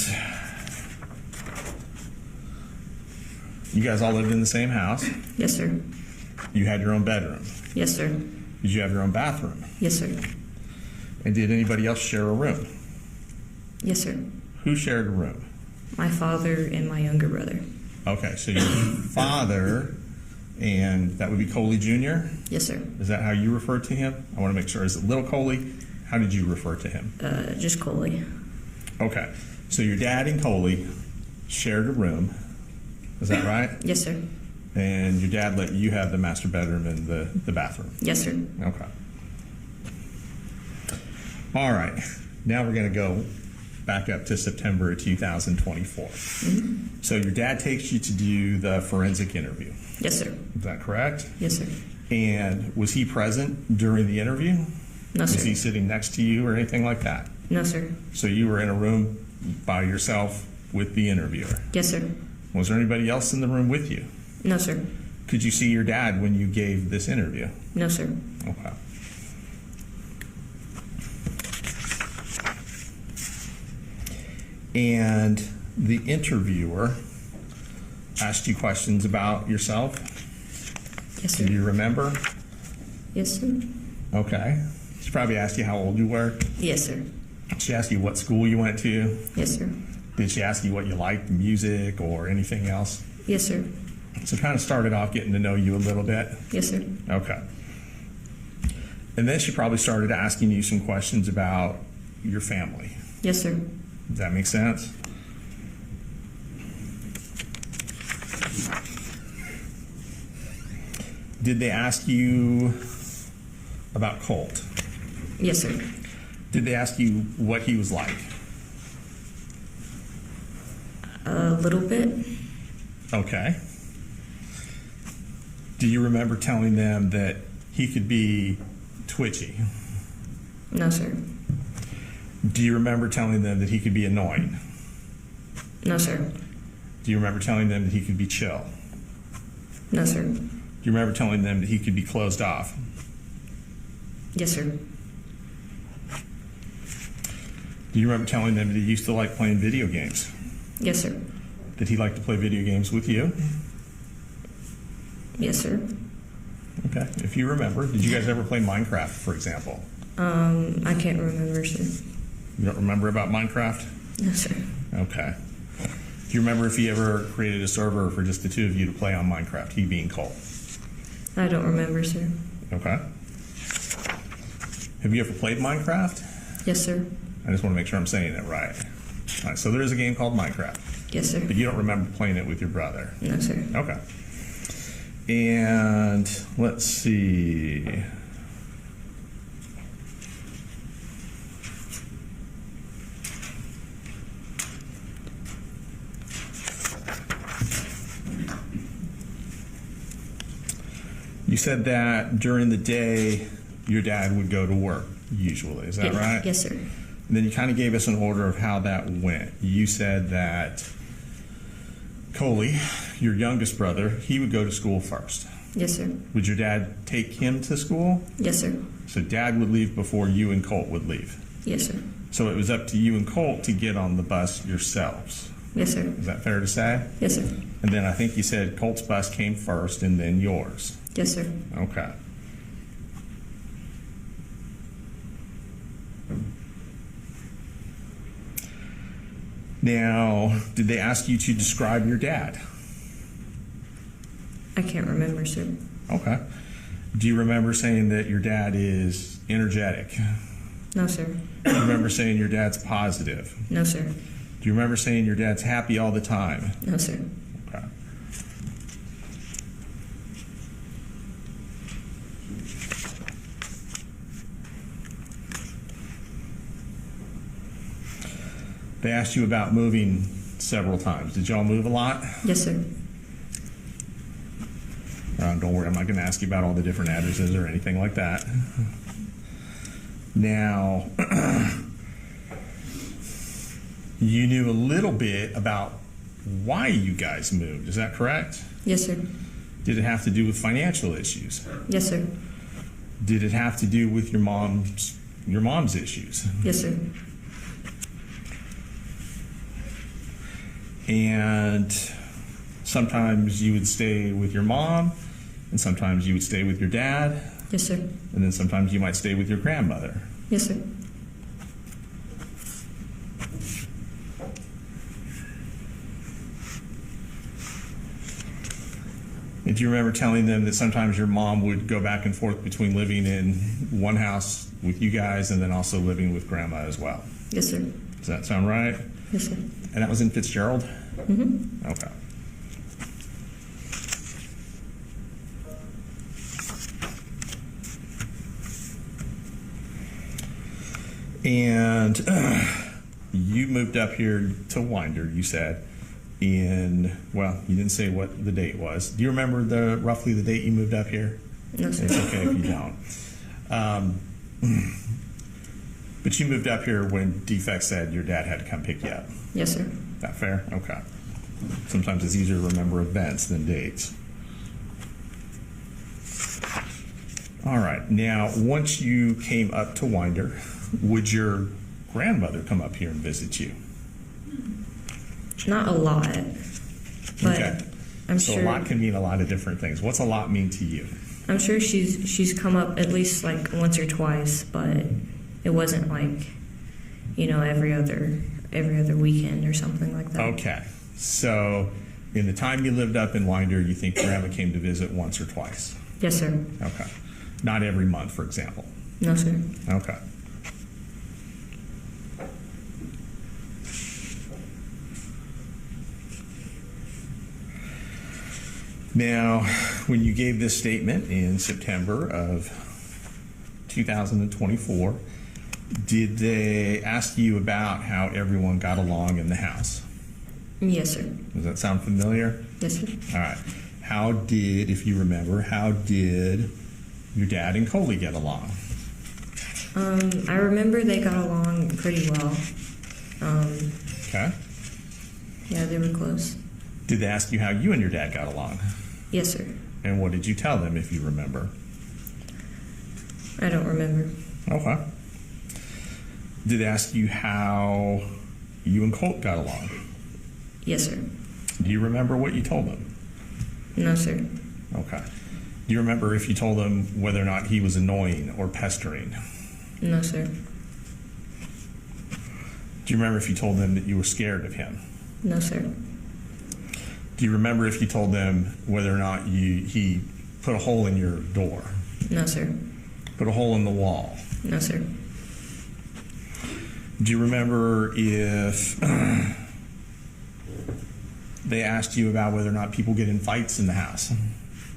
you guys all lived in the same house? Yes, sir. You had your own bedroom? Yes, sir. Did you have your own bathroom? Yes, sir. And did anybody else share a room? Yes, sir. Who shared a room? My father and my younger brother. Okay, so your father, and that would be Coley Jr.? Yes, sir. Is that how you refer to him? I want to make sure. Is it little Coley? How did you refer to him? Just Coley. Okay, so your dad and Coley shared a room. Is that right? Yes, sir. And your dad let you have the master bedroom and the bathroom? Yes, sir. Okay. All right, now we're going to go back up to September of 2024. So your dad takes you to do the forensic interview. Yes, sir. Is that correct? Yes, sir. And was he present during the interview? No, sir. Was he sitting next to you or anything like that? No, sir. So you were in a room by yourself with the interviewer? Yes, sir. Was there anybody else in the room with you? No, sir. Could you see your dad when you gave this interview? No, sir. Okay. And the interviewer asked you questions about yourself? Yes, sir. Do you remember? Yes, sir. Okay. She probably asked you how old you were? Yes, sir. She asked you what school you went to? Yes, sir. Did she ask you what you liked, music or anything else? Yes, sir. So kind of started off getting to know you a little bit? Yes, sir. Okay. And then she probably started asking you some questions about your family. Yes, sir. Does that make sense? Did they ask you about Colt? Yes, sir. Did they ask you what he was like? A little bit. Okay. Do you remember telling them that he could be twitchy? No, sir. Do you remember telling them that he could be annoying? No, sir. Do you remember telling them that he could be chill? No, sir. Do you remember telling them that he could be closed off? Yes, sir. Do you remember telling them that he used to like playing video games? Yes, sir. Did he like to play video games with you? Yes, sir. Okay. If you remember, did you guys ever play Minecraft, for example? I can't remember, sir. You don't remember about Minecraft? No, sir. Okay. Do you remember if he ever created a server for just the two of you to play on Minecraft, he being Colt? I don't remember, sir. Okay. Have you ever played Minecraft? Yes, sir. I just want to make sure I'm saying it right. All right, so there is a game called Minecraft. Yes, sir. But you don't remember playing it with your brother? No, sir. Okay. And let's see. You said that during the day your dad would go to work, usually. Is that right? Yes, sir. And then you kind of gave us an order of how that went. You said that Coley, your youngest brother, he would go to school first. Yes, sir. Would your dad take him to school? Yes, sir. So dad would leave before you and Colt would leave. Yes, sir. So it was up to you and Colt to get on the bus yourselves. Yes, sir. Is that fair to say? Yes, sir. And then I think you said Colt's bus came first and then yours. Yes, sir. Okay. Now, did they ask you to describe your dad? I can't remember, sir. Okay. Do you remember saying that your dad is energetic? No, sir. Do you remember saying your dad's positive? No, sir. Do you remember saying your dad's happy all the time? No, sir. Okay. They asked you about moving several times. Did y'all move a lot? Yes, sir. Don't worry, I'm not going to ask you about all the different addresses or anything like that. Now, you knew a little bit about why you guys moved. Is that correct? Yes, sir. Did it have to do with financial issues? Yes, sir. Did it have to do with your mom's issues? Yes, sir. And sometimes you would stay with your mom, and sometimes you would stay with your dad, Yes, sir. and then sometimes you might stay with your grandmother. Yes, sir. And do you remember telling them that sometimes your mom would go back and forth between living in one house with you guys and then also living with grandma as well? Yes, sir. Does that sound right? Yes, sir. And that was in Fitzgerald? Mm-hmm. Okay. And you moved up here to Winder, you said, well, you didn't say what the date was. Do you remember roughly the date you moved up here? No, sir. It's okay if you don't. But you moved up here when Defect said your dad had to come pick you up. Yes, sir. Is that fair? Okay. Sometimes it's easier to remember events than dates. All right. Now, once you came up to Winder, would your grandmother come up here and visit you? Not a lot, but Okay. I'm So sure. a lot can mean a lot of different things. What's a lot mean to you? I'm sure she's come up at least like once or twice, but it wasn't like, every other weekend or something like that. Okay. So in the time you lived up in Winder, you think Grandma came to visit once or twice? Yes, sir. Okay. Not every month, for example. No, sir. Okay. Now, when you gave this statement in September of 2024, did they ask you about how everyone got along in the house? Yes, sir. Does that sound familiar? Yes, sir. All right. If you remember, how did your dad and Coley get along? I remember they got along pretty well. Okay. Yeah, they were close. Did they ask you how you and your dad got along? Yes, sir. And what did you tell them, if you remember? I don't remember. Okay. Did they ask you how you and Colt got along? Yes, sir. Do you remember what you told them? No, sir. Okay. Do you remember if you told them whether or not he was annoying or pestering? No, sir. Do you remember if you told them that you were scared of him? No, sir. Do you remember if you told them whether or not he put a hole in your door? No, sir. Put a hole in the wall? No, sir. Do you remember if they asked you about whether or not people get in fights in the house?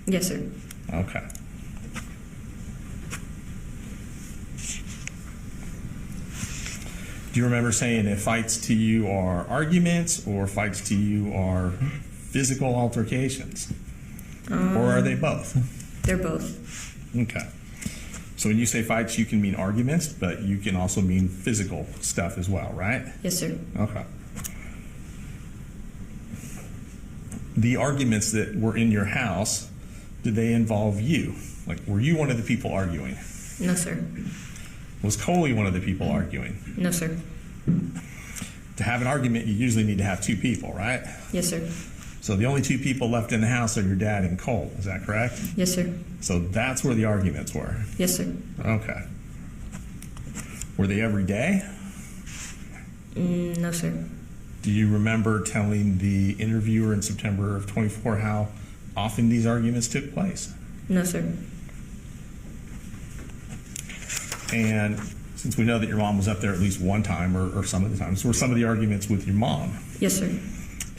Yes, sir. Okay. Do you remember saying if fights to you are arguments or fights to you are physical altercations? Or are they both? They're both. Okay. So when you say fights, you can mean arguments, but you can also mean physical stuff as well, right? Yes, sir. Okay. The arguments that were in your house, did they involve you? Like, were you one of the people arguing? No, sir. Was Coley one of the people arguing? No, sir. To have an argument, you usually need to have two people, right? Yes, sir. So the only two people left in the house are your dad and Cole. Is that correct? Yes, sir. So that's where the arguments were? Yes, sir. Okay. Were they every day? No, sir. Do you remember telling the interviewer in September of 24 how often these arguments took place? No, sir. And since we know that your mom was up there at least one time or some of the times, were some of the arguments with your mom? Yes, sir.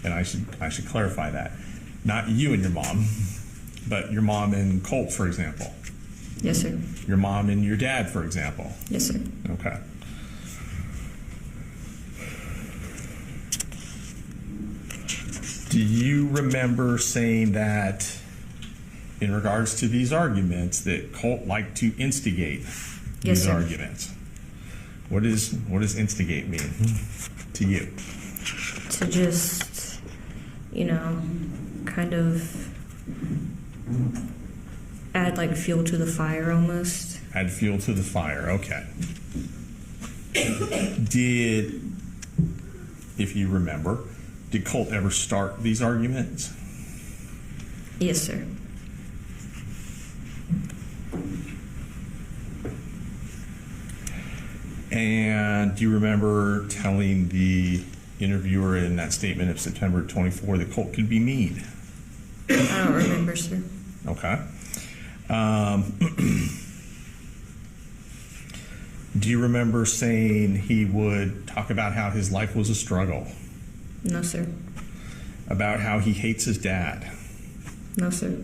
And I should clarify that. Not you and your mom, but your mom and Colt, for example. Yes, sir. Your mom and your dad, for example. Yes, sir. Okay. Do you remember saying that in regards to these arguments that Colt liked to instigate Yes, these sir. arguments? What does instigate mean to you? To just, kind of add like fuel to the fire almost. Add fuel to the fire, okay. If you remember, did Colt ever start these arguments? Yes, sir. And do you remember telling the interviewer in that statement of September 24 that Colt could be mean? I don't remember, sir. Okay. Do you remember saying he would talk about how his life was a struggle? No, sir. About how he hates his dad? No, sir.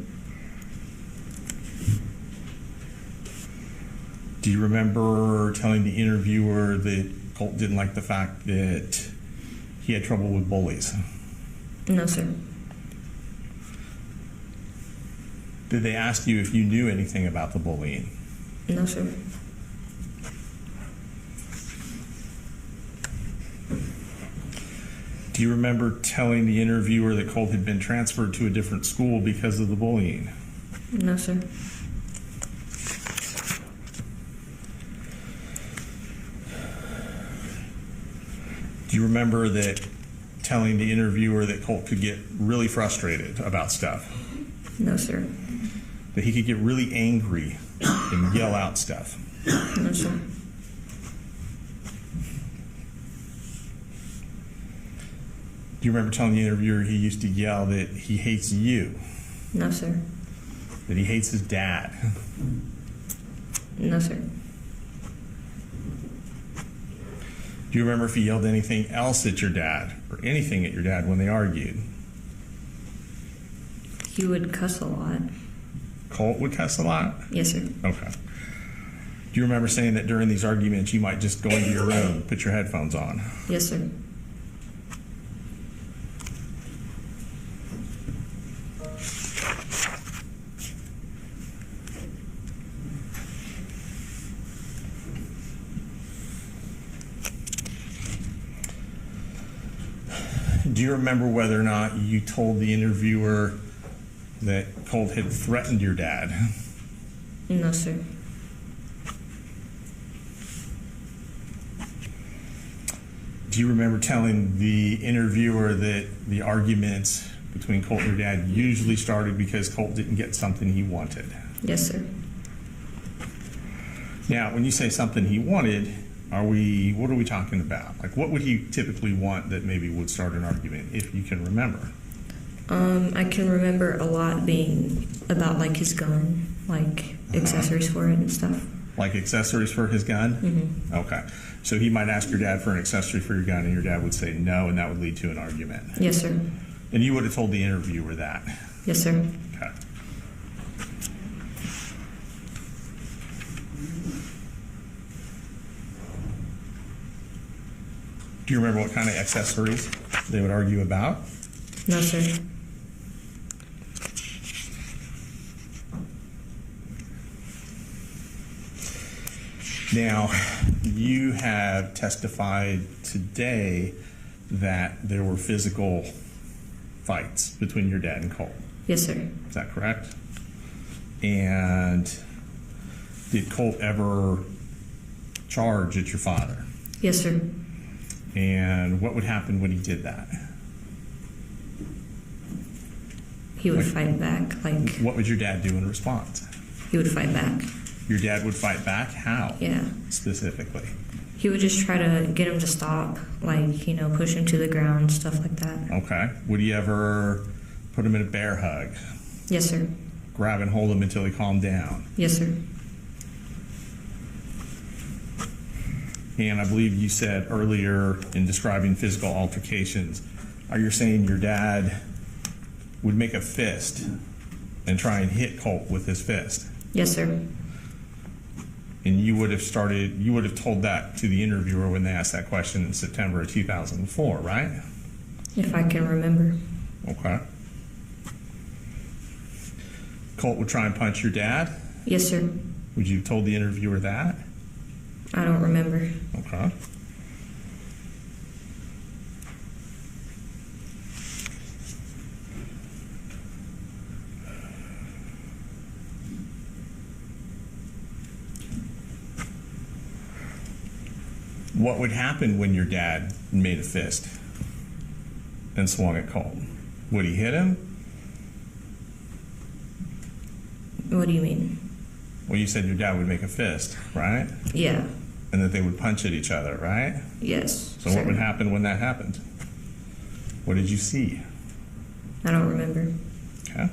Do you remember telling the interviewer that Colt didn't like the fact that he had trouble with bullies. No, sir. Did they ask you if you knew anything about the bullying? No, sir. Do you remember telling the interviewer that Colt had been transferred to a different school because of the bullying? No, sir. Do you remember that telling the interviewer that Colt could get really frustrated about stuff? No, sir. That he could get really angry and yell out stuff? No, sir. Do you remember telling the interviewer he used to yell that he hates you? No, sir. That he hates his dad? No, sir. Do you remember if he yelled anything else at your dad or anything at your dad when they argued? He would cuss a lot. Colt would cuss a lot? Yes, sir. Okay. Do you remember saying that during these arguments you might just go into your room, put your headphones on? Yes, sir. Do you remember whether or not you told the interviewer that Colt had threatened your dad? No, sir. Do you remember telling the interviewer that the arguments between Colt and your dad usually started because Colt didn't get something he wanted? Yes, sir. Now, when you say something he wanted, what are we talking about? Like, what would he typically want that maybe would start an argument, if you can remember? I can remember a lot being about like his gun, like accessories for it and stuff. Like accessories for his gun? Mm-hmm. Okay. So he might ask your dad for an accessory for your gun, and your dad would say no, and that would lead to an argument. Yes, sir. And you would have told the interviewer that? Yes, sir. Okay. Do you remember what kind of accessories they would argue about? No, sir. Now, you have testified today that there were physical fights between your dad and Colt. Yes, sir. Is that correct? And did Colt ever charge at your father? Yes, sir. And what would happen when he did that? He would fight back. Like, what would your dad do in response? he would fight back. Your dad would fight back? How? Yeah. Specifically? He would just try to get him to stop, like, you know, push him to the ground, stuff like that. Okay. Would he ever put him in a bear hug? Yes, sir. Grab and hold him until he calmed down? Yes, sir. And I believe you said earlier in describing physical altercations, are you saying your dad would make a fist and try and hit Colt with his fist? Yes, sir. And you would have told that to the interviewer when they asked that question in September of 2004, right? If I can remember. Okay. Colt would try and punch your dad? Yes, sir. Would you have told the interviewer that? I don't remember. Okay. What would happen when your dad made a fist and swung at Colt? Would he hit him? What do you mean? Well, you said your dad would make a fist, right? Yeah. And that they would punch at each other, right? Yes. So what would happen when that happened? What did you see? I don't remember. Okay.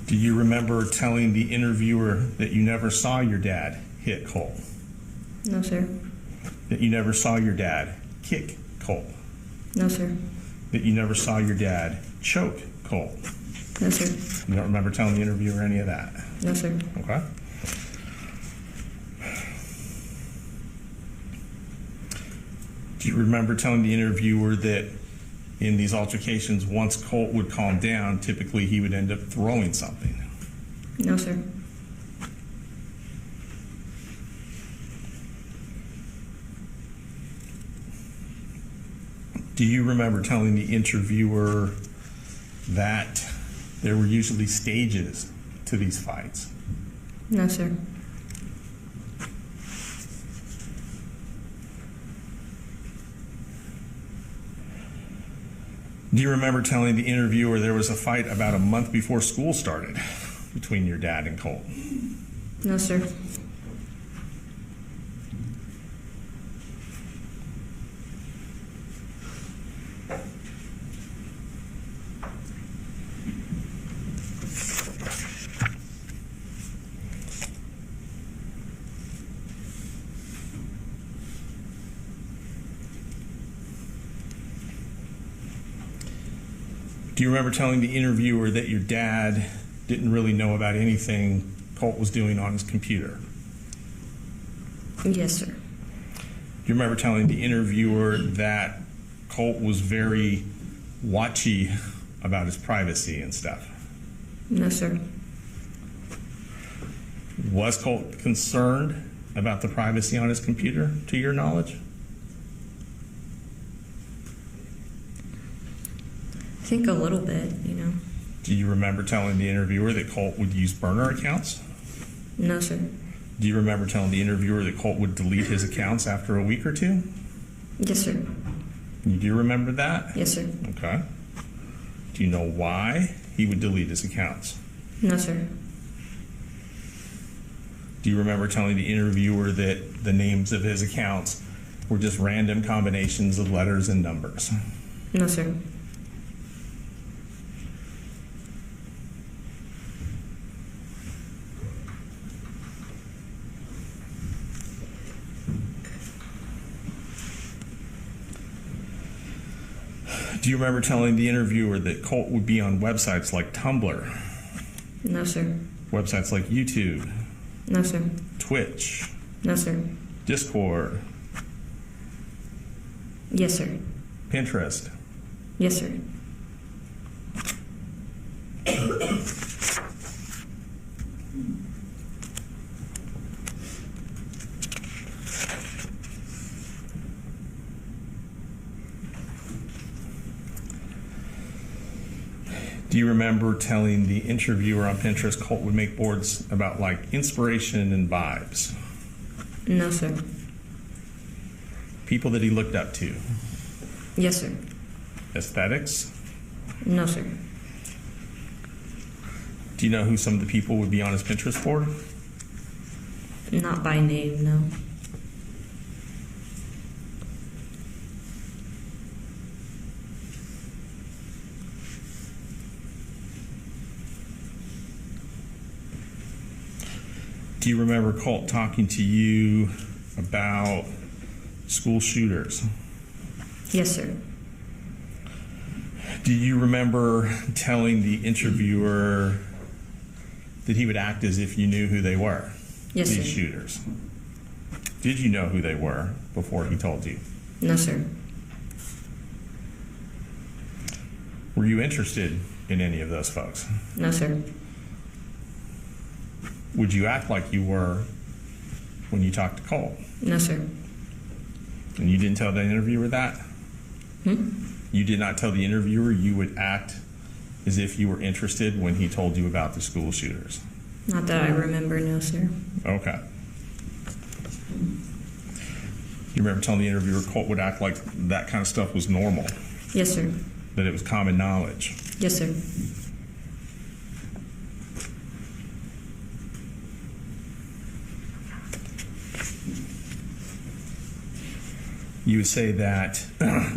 Do you remember telling the interviewer that you never saw your dad hit Colt? No, sir. That you never saw your dad kick Colt? No, sir. that you never saw your dad choke Colt? No, sir. You don't remember telling the interviewer any of that? No, sir. Okay. Do you remember telling the interviewer that in these altercations, once Colt would calm down, typically he would end up throwing something? No, sir. Do you remember telling the interviewer that there were usually stages to these fights? No, sir. Do you remember telling the interviewer there was a fight about a month before school started between your dad and Colt? No, sir. Do you remember telling the interviewer that your dad didn't really know about anything Colt was doing on his computer? Yes, sir. Do you remember telling the interviewer that Colt was very watchy about his privacy and stuff? No, sir. Was Colt concerned about the privacy on his computer, to your knowledge? I think a little bit, you know. Do you remember telling the interviewer that Colt would use burner accounts? No, sir. Do you remember telling the interviewer that Colt would delete his accounts after a week or two? Yes, sir. Do you remember that? Yes, sir. Okay. Do you know why he would delete his accounts? No, sir. Do you remember telling the interviewer that the names of his accounts were just random combinations of letters and numbers? No, sir. Do you remember telling the interviewer that Colt would be on websites like Tumblr, No, sir. websites like YouTube, No, sir. Twitch, No, sir. Discord, Yes, sir. Pinterest? Yes, sir. Do you remember telling the interviewer on Pinterest Colt would make boards about like inspiration and vibes? No, sir. People that he looked up to? Yes, sir. Aesthetics? No, sir. Do you know who some of the people would be on his Pinterest board? Not by name, no. Do you remember Colt talking to you about school shooters? Yes, sir. Do you remember telling the interviewer that he would act as if you knew who they were? Yes, these sir. shooters. Did you know who they were before he told you? No, sir. Were you interested in any of those folks? No, sir. Would you act like you were when you talked to Colt? No, sir. And you didn't tell the interviewer that? You did not tell the interviewer you would act as if you were interested when he told you about the school shooters? Not that I remember, no, sir. Okay. You remember telling the interviewer Colt would act like that kind of stuff was normal? Yes, sir. That it was common knowledge? Yes, sir. You would say that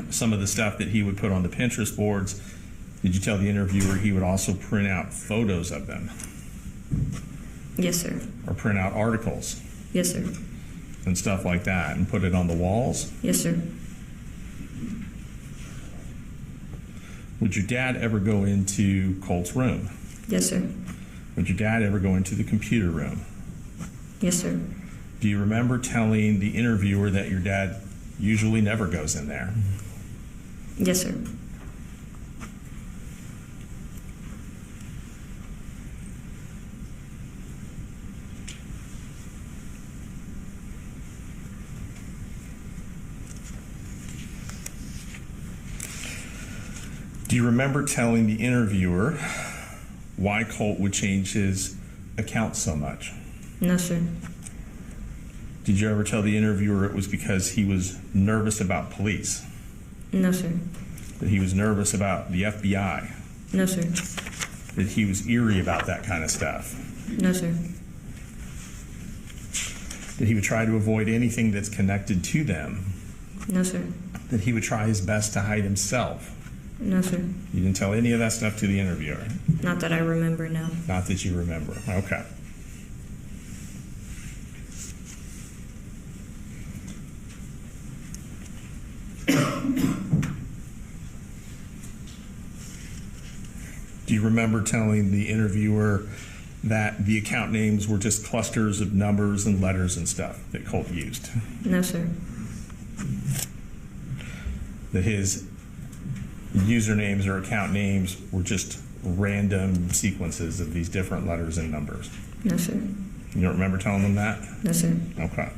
some of the stuff that he would put on the Pinterest boards, did you tell the interviewer he would also print out photos of them? Yes, sir. Or print out articles Yes, sir. and stuff like that and put it on the walls? Yes, sir. Would your dad ever go into Colt's room? Yes, sir. Would your dad ever go into the computer room? Yes, sir. Do you remember telling the interviewer that your dad usually never goes in there? Yes, sir. Do you remember telling the interviewer why Colt would change his account so much? No, sir. Did you ever tell the interviewer it was because he was nervous about police? No, sir. That he was nervous about the FBI? No, sir. That he was eerie about that kind of stuff? No, sir. That he would try to avoid anything that's connected to them? No, sir. That he would try his best to hide himself? No, sir. You didn't tell any of that stuff to the interviewer? Not that I remember, no. Not that you remember. Okay. Do you remember telling the interviewer that the account names were just clusters of numbers and letters and stuff that Colt used? No, sir. That his usernames or account names were just random sequences of these different letters and numbers? No, sir. You don't remember telling them that? No, sir. Okay.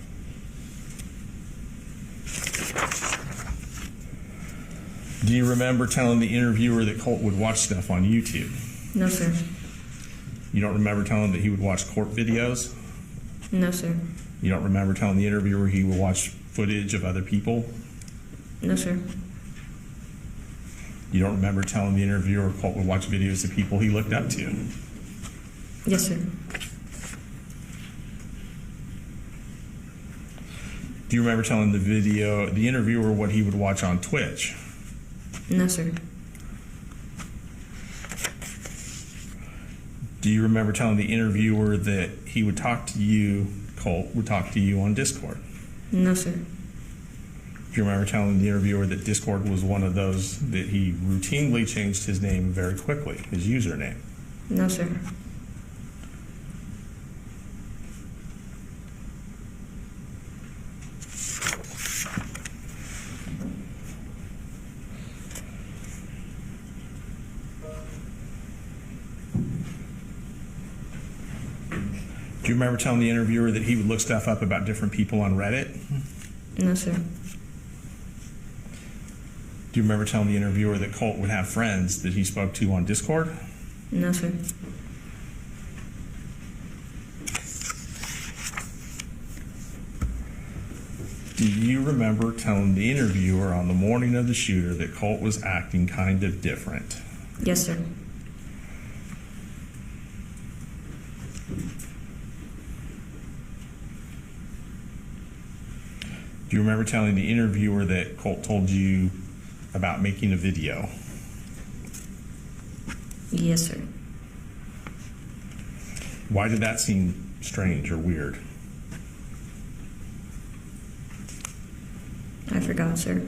Do you remember telling the interviewer that Colt would watch stuff on YouTube? No, sir. You don't remember telling him that he would watch court videos? No, sir. You don't remember telling the interviewer he would watch footage of other people? No, sir. You don't remember telling the interviewer Colt would watch videos of people he looked up to? Yes, sir. Do you remember telling the interviewer what he would watch on Twitch? No, sir. Do you remember telling the interviewer that he would talk to you, Colt would talk to you on Discord? No, sir. Do you remember telling the interviewer that Discord was one of those that he routinely changed his name very quickly, his username? No, sir. Do you remember telling the interviewer that he would look stuff up about different people on Reddit? No, sir. Do you remember telling the interviewer that Colt would have friends that he spoke to on Discord? No, sir. Do you remember telling the interviewer on the morning of the shooter that Colt was acting kind of different? Yes, sir. Do you remember telling the interviewer that Colt told you about making a video? Yes, sir. Why did that seem strange or weird? I forgot, sir.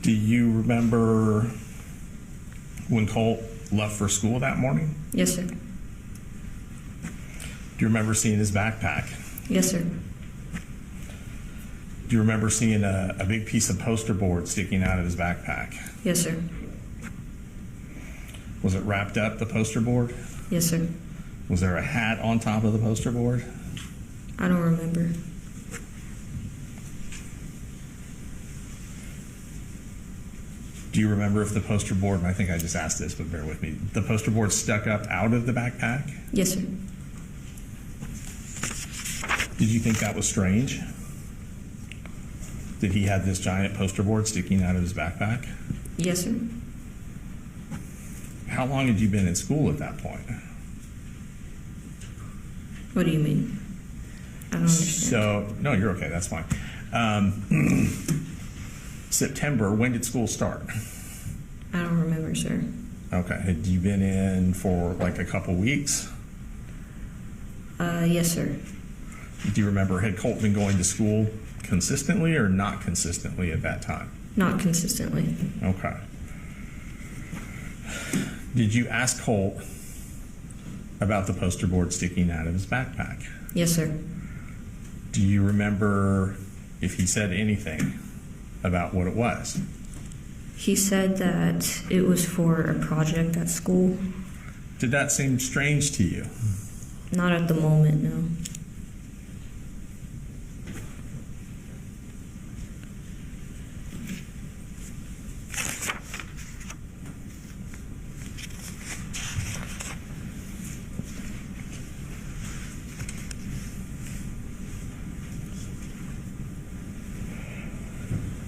Do you remember when Colt left for school that morning? Yes, sir. Do you remember seeing his backpack? Yes, sir. Do you remember seeing a big piece of poster board sticking out of his backpack? Yes, sir. Was it wrapped up, the poster board? Yes, sir. Was there a hat on top of the poster board? I don't remember. Do you remember if the poster board, and I think I just asked this, but bear with me, the poster board stuck up out of the backpack? Yes, sir. Did you think that was strange? That he had this giant poster board sticking out of his backpack? Yes, sir. How long had you been in school at that point? What do you mean? I don't understand. So, no, you're okay, that's fine. September, when did school start? I don't remember, sir. Okay, had you been in for like a couple weeks? Yes, sir. Do you remember, had Colt been going to school consistently or not consistently at that time? Not consistently. Okay. Did you ask Colt about the poster board sticking out of his backpack? Yes, sir. Do you remember if he said anything about what it was? He said that it was for a project at school. Did that seem strange to you? Not at the moment, no.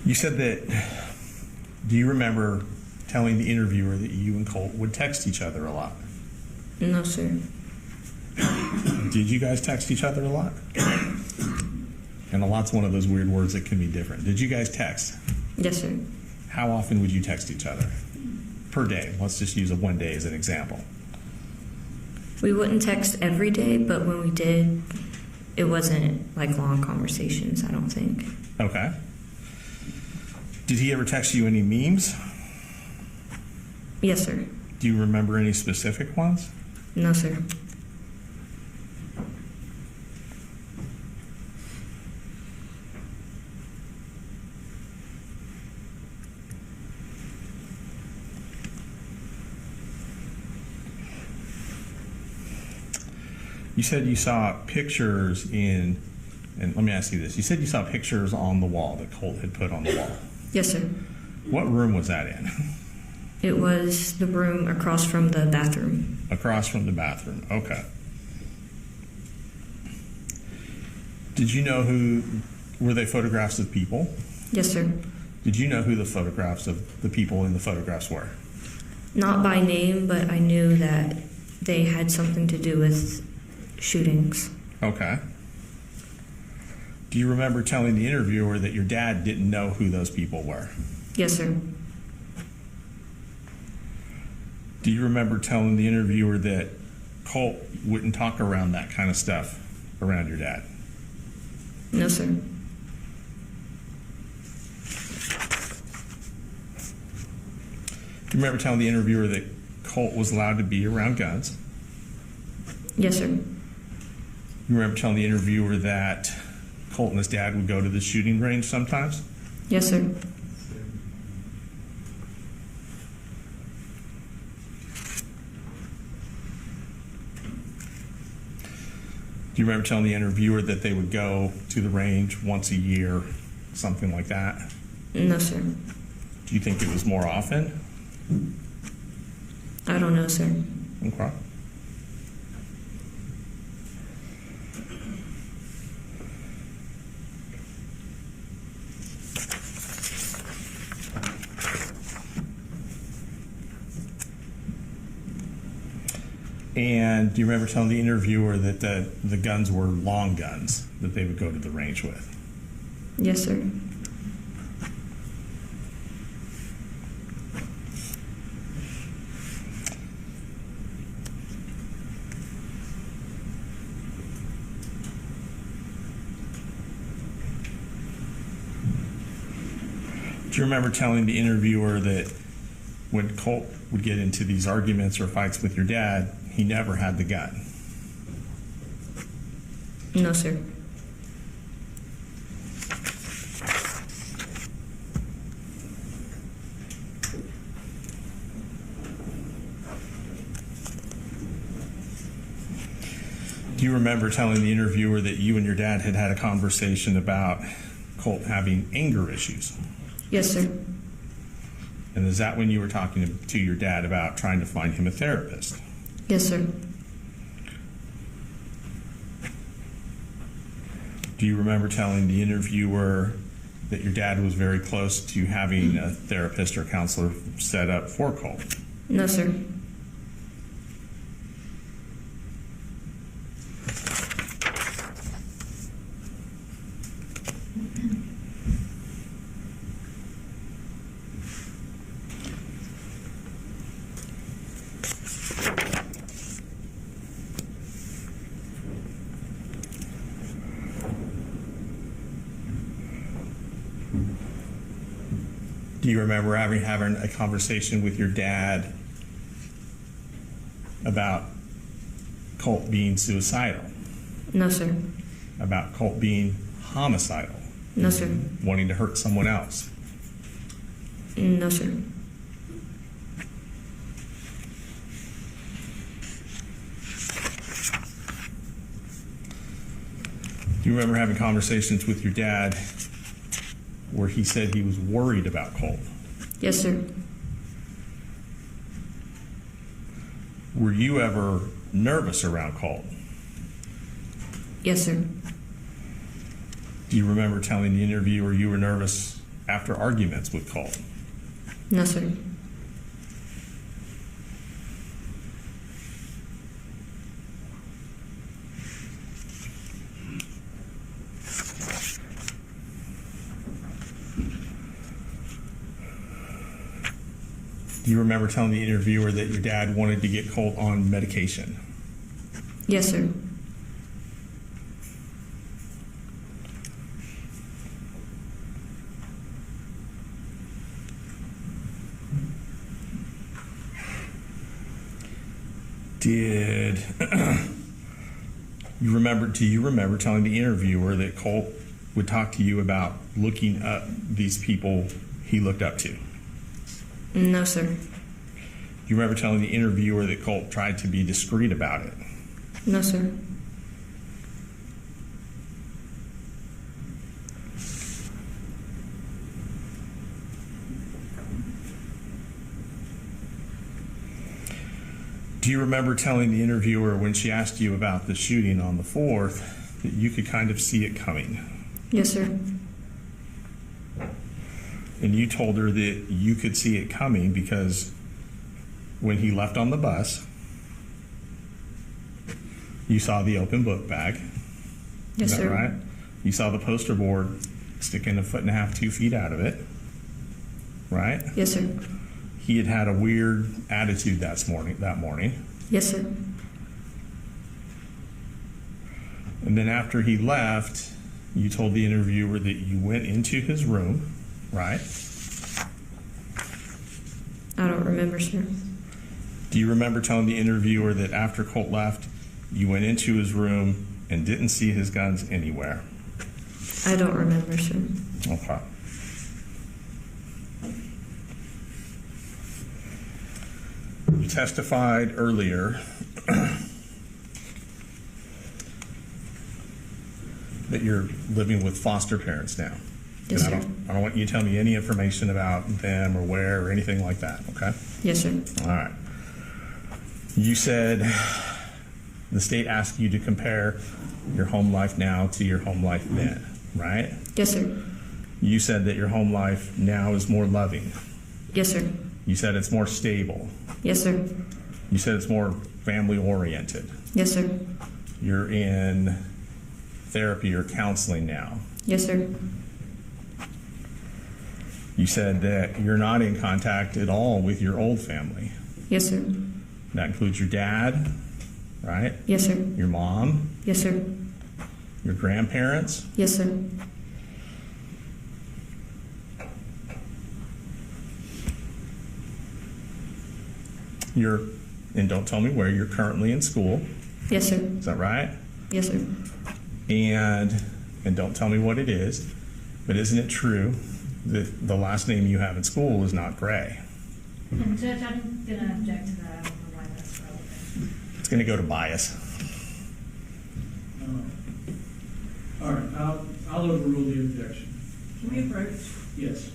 You said that, do you remember telling the interviewer that you and Colt would text each other a lot? No, sir. Did you guys text each other a lot? And a lot's one of those weird words that can be different. Did you guys text? Yes, sir. How often would you text each other? Per day. Let's just use one day as an example. We wouldn't text every day, but when we did, it wasn't like long conversations, I don't think. Okay. Did he ever text you any memes? Yes, sir. Do you remember any specific ones? No, sir. You said you saw pictures and let me ask you this. You said you saw pictures on the wall that Colt had put on the wall. Yes, sir. What room was that in? It was the room across from the bathroom. Across from the bathroom. Okay. Did you know were they photographs of people? Yes, sir. Did you know who the photographs of the people in the photographs were? Not by name, but I knew that they had something to do with shootings. Okay. Do you remember telling the interviewer that your dad didn't know who those people were? Yes, sir. Do you remember telling the interviewer that Colt wouldn't talk around that kind of stuff around your dad? No, sir. Do you remember telling the interviewer that Colt was allowed to be around guns? Yes, sir. You remember telling the interviewer that Colt and his dad would go to the shooting range sometimes? Yes, sir. Do you remember telling the interviewer that they would go to the range once a year, something like that? No, sir. Do you think it was more often? I don't know, sir. Okay. And do you remember telling the interviewer that the guns were long guns that they would go to the range with? Yes, sir. Do you remember telling the interviewer that when Colt would get into these arguments or fights with your dad, he never had the gun? No, sir. Do you remember telling the interviewer that you and your dad had had a conversation about Colt having anger issues? Yes, sir. And is that when you were talking to your dad about trying to find him a therapist? Yes, sir. Do you remember telling the interviewer that your dad was very close to having a therapist or counselor set up for Colt? No, sir. Do you remember having a conversation with your dad about Colt being suicidal? No, sir. About Colt being homicidal? No, sir. Wanting to hurt someone else? No, sir. Do you remember having conversations with your dad where he said he was worried about Colt? Yes, sir. Were you ever nervous around Colt? Yes, sir. Do you remember telling the interviewer you were nervous after arguments with Colt? No, sir. Do you remember telling the interviewer that your dad wanted to get Colt on medication? Yes, sir. Did you remember? Do you remember telling the interviewer that Colt would talk to you about looking up these people he looked up to? No, sir. Do you remember telling the interviewer that Colt tried to be discreet about it? No, sir. Do you remember telling the interviewer when she asked you about the shooting on the 4th that you could kind of see it coming? Yes, sir. And you told her that you could see it coming because when he left on the bus, you saw the open book bag. Yes, Is that sir. right? You saw the poster board sticking 1.5 feet, 2 feet out of it. Right? Yes, sir. He had had a weird attitude that morning. Yes, sir. And then after he left, you told the interviewer that you went into his room, right? I don't remember, sir. Do you remember telling the interviewer that after Colt left, you went into his room and didn't see his guns anywhere? I don't remember, sir. Okay. You testified earlier that you're living with foster parents now. Yes, And sir. I don't want you to tell me any information about them or where or anything like that, okay? Yes, sir. All right. You said the state asked you to compare your home life now to your home life then, right? Yes, sir. You said that your home life now is more loving. Yes, sir. You said it's more stable. Yes, sir. You said it's more family oriented. Yes, sir. You're in therapy or counseling now. Yes, sir. You said that you're not in contact at all with your old family. Yes, sir. That includes your dad, right? Yes, sir. Your mom, Yes, sir. your grandparents. Yes, sir. And don't tell me where, you're currently in school. Yes, sir. Is that right? Yes, sir. And don't tell me what it is, but isn't it true that the last name you have in school is not Gray? And Judge, I'm going to object to that. I don't know why that's relevant. It's going to go to bias. All right, I'll overrule the objection. Can we approach? Yes.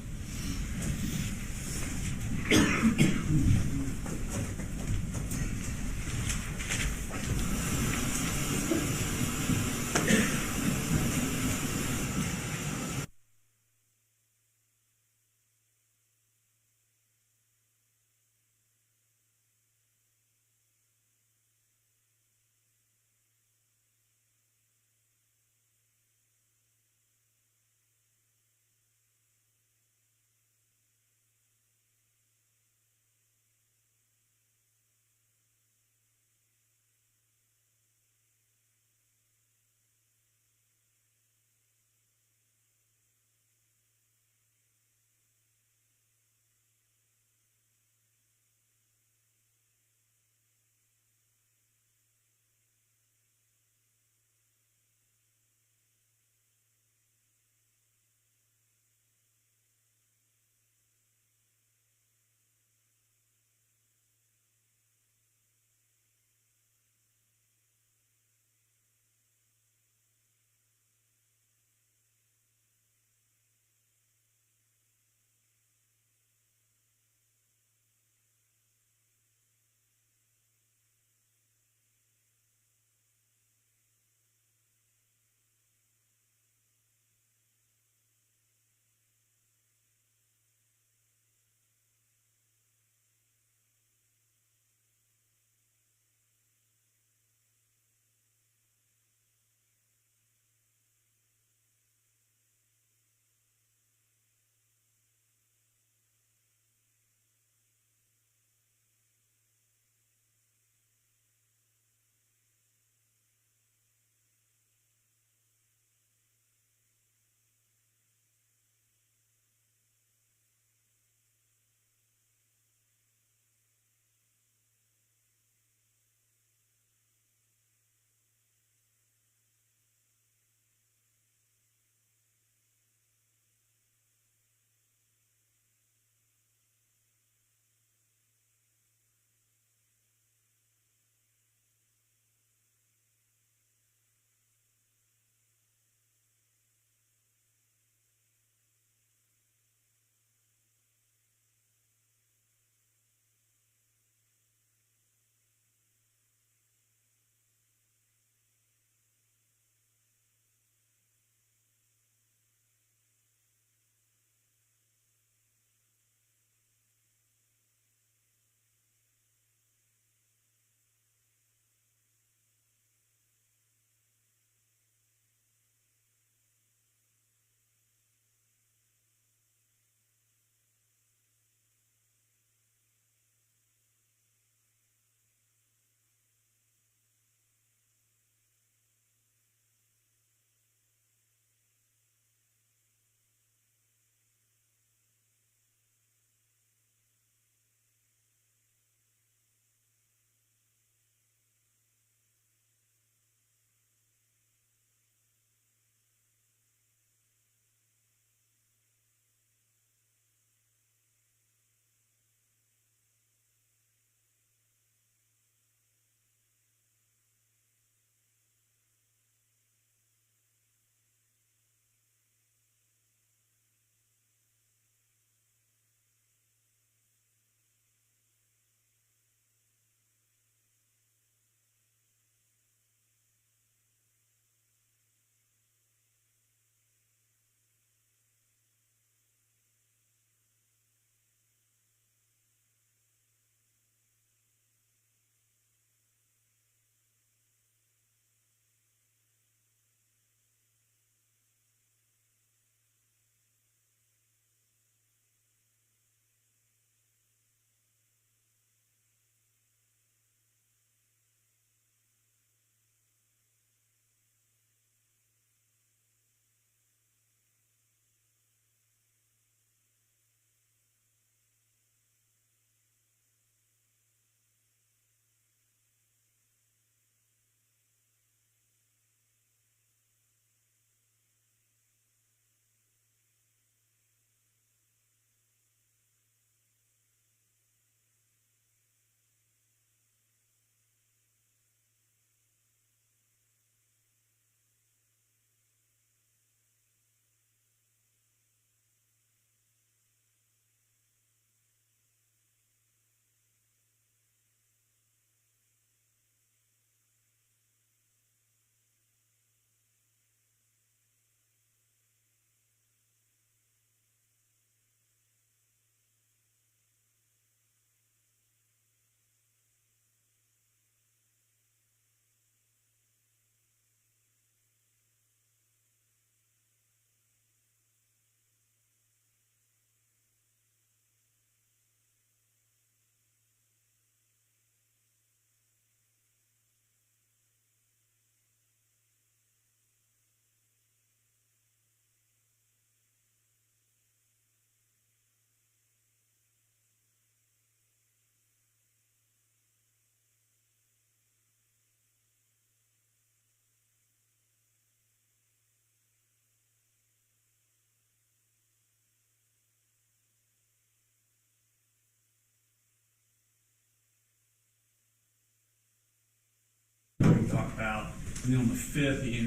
And then on the 5th, he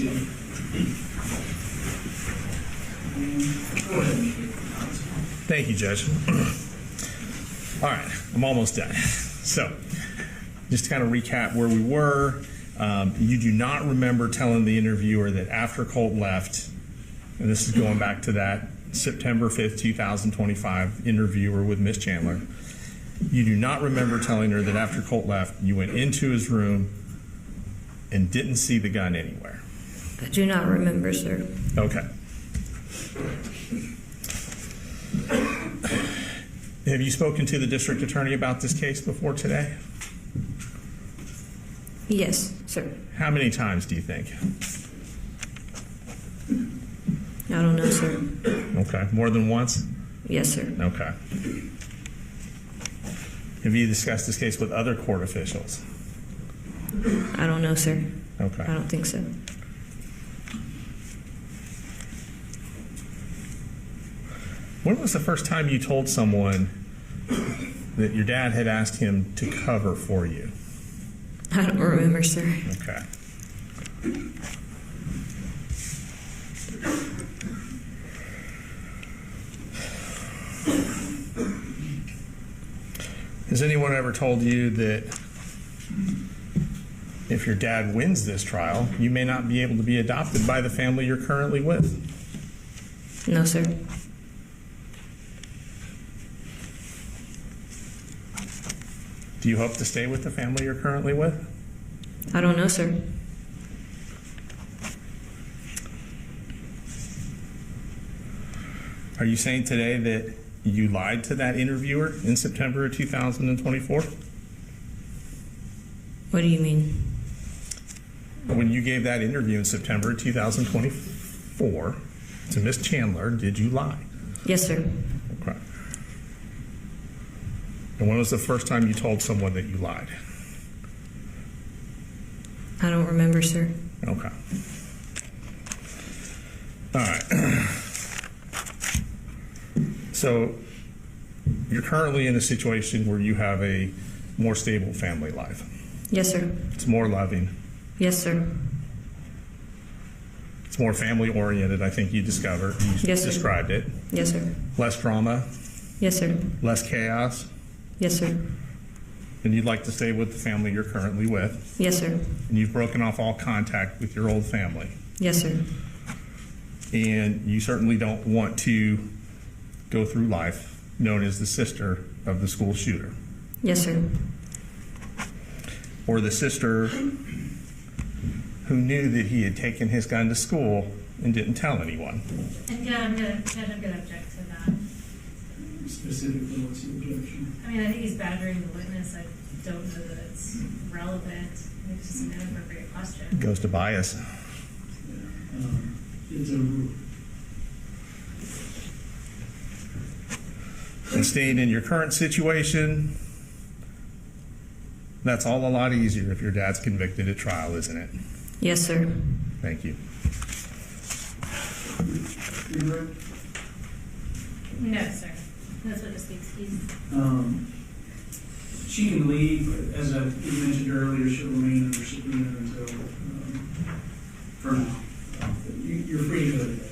you. Go ahead. Thank you, Judge. All right, I'm almost done. So, just to kind of recap where we were, you do not remember telling the interviewer that after Colt left, and this is going back to that September 5th, 2025 interviewer with Miss Chandler, you do not remember telling her that after Colt left, you went into his room and didn't see the gun anywhere. I do not remember, sir. Okay. Have you spoken to the district attorney about this case before today? Yes, sir. How many times do you think? I don't know, sir. Okay. More than once? Yes, sir. Okay. Have you discussed this case with other court officials? I don't know, sir. Okay. I don't think so. When was the first time you told someone that your dad had asked him to cover for you? I don't remember, sir. Okay. Has anyone ever told you that if your dad wins this trial, you may not be able to be adopted by the family you're currently with? No, sir. Do you hope to stay with the family you're currently with? I don't know, sir. Are you saying today that you lied to that interviewer in September of 2024? What do you mean? When you gave that interview in September 2024 to Miss Chandler, did you lie? Yes, sir. Okay. And when was the first time you told someone that you lied? I don't remember, sir. Okay. All right. So you're currently in a situation where you have a more stable family life. Yes, sir. It's more loving. Yes, sir. It's more family oriented, I think you discovered. You Yes, sir. described it. Yes, sir. Less drama, Yes, sir. less chaos, Yes, sir. and you'd like to stay with the family you're currently with. Yes, sir. And you've broken off all contact with your old family. Yes, sir. And you certainly don't want to go through life known as the sister of the school shooter, Yes, sir. or the sister who knew that he had taken his gun to school and didn't tell anyone. And yeah, I'm gonna object to that. Specifically, what's the objection? I mean, I think he's badgering the witness. I don't know that it's relevant. It's just an inappropriate question. It goes to bias. It's a And staying in your current situation, that's all a lot easier if your dad's convicted at trial, isn't it? Yes, sir. Thank you. No, sir. That's what just excuse. She can leave, but as I mentioned earlier, she'll remain under subpoena until, for now. You're free to go today.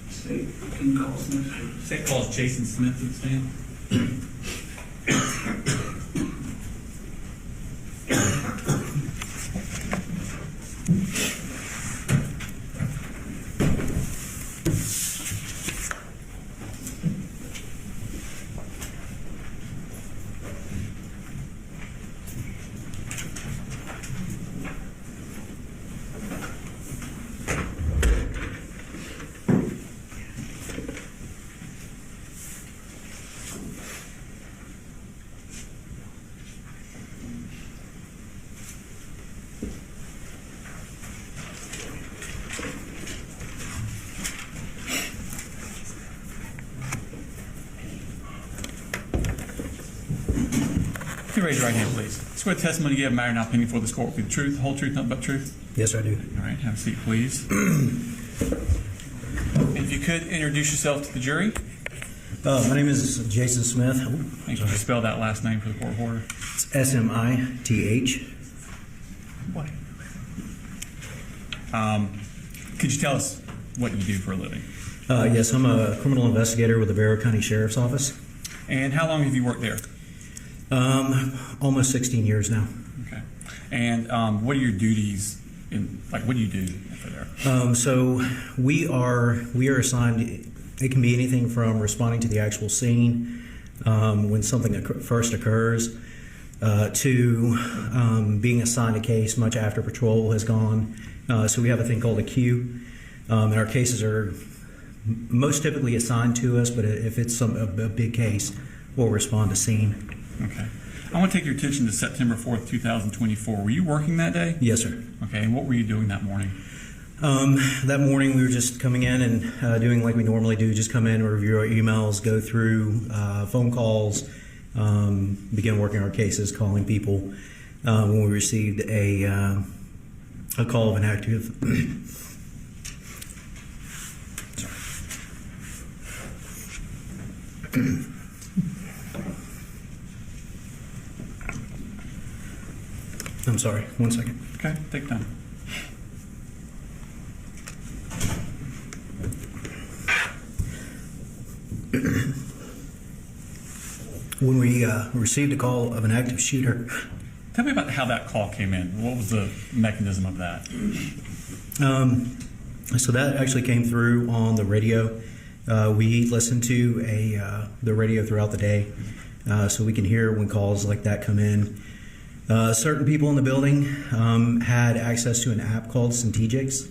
State, can you call us next? State calls Jason Smith to the stand. You raise your right hand, please. Swear the testimony you give matter now pending before this court will be the truth, the whole truth, nothing but the truth. Yes, I do. All right, have a seat, please. And if you could introduce yourself to the jury. My name is Jason Smith. Can you spell that last name for the court reporter? It's Smith. Could you tell us what you do for a living? Yes, I'm a criminal investigator with the Barrow County Sheriff's Office. And how long have you worked there? Almost 16 years now. Okay. And what are your duties? What do you do for there? So we are assigned. It can be anything from responding to the actual scene when something first occurs to being assigned a case much after patrol has gone. So we have a thing called a queue. And our cases are most typically assigned to us, but if it's a big case, we'll respond to scene. Okay. I want to take your attention to September 4th, 2024. Were you working that day? Yes, sir. Okay. And what were you doing that morning? That morning we were just coming in and doing like we normally do, just come in, review our emails, go through phone calls, begin working our cases, calling people. When we received a call of an active I'm sorry, 1 second. Okay, take time. When we received a call of an active shooter. Tell me about how that call came in. What was the mechanism of that? So that actually came through on the radio. We listen to the radio throughout the day, so we can hear when calls like that come in. Certain people in the building had access to an app called Syntegix,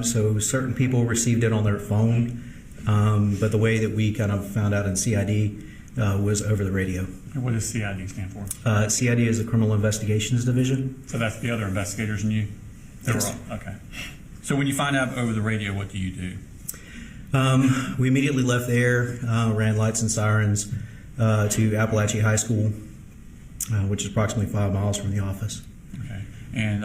so certain people received it on their phone, but the way that we kind of found out in CID was over the radio. And what does CID stand for? CID is the Criminal Investigations Division. So that's the other investigators and you? Yes. Okay. So when you find out over the radio, what do you do? We immediately left there, ran lights and sirens to Apalachee High School, which is approximately 5 miles from the office. Okay. And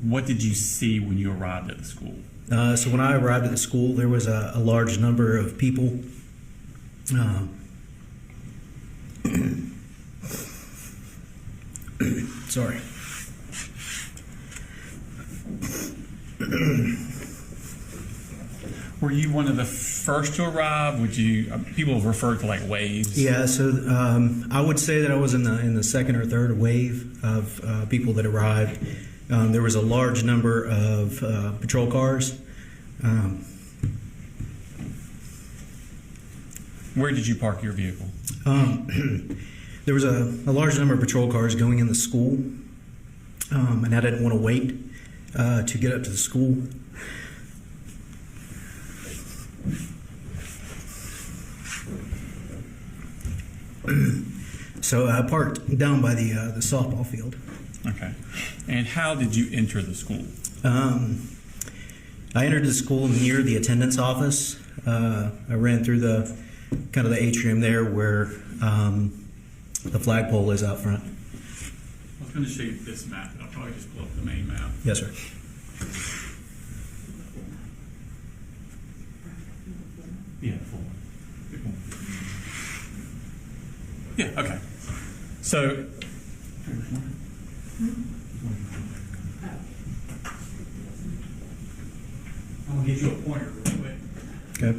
what did you see when you arrived at the school? So when I arrived at the school, there was a large number of people. Sorry. Were you one of the first to arrive? Would you? People have referred to like waves. Yeah, so I would say that I was in the second or third wave of people that arrived. There was a large number of patrol cars. Where did you park your vehicle? There was a large number of patrol cars going in the school, and I didn't want to wait to get up to the school. So I parked down by the softball field. Okay. And how did you enter the school? I entered the school near the attendance office. I ran through the kind of the atrium there where the flagpole is out front. I was going to show you this map, but I'll probably just pull up the main map. Yes, sir. Yeah, full. Yeah, okay. So, I'm going to get you a pointer real quick. Okay.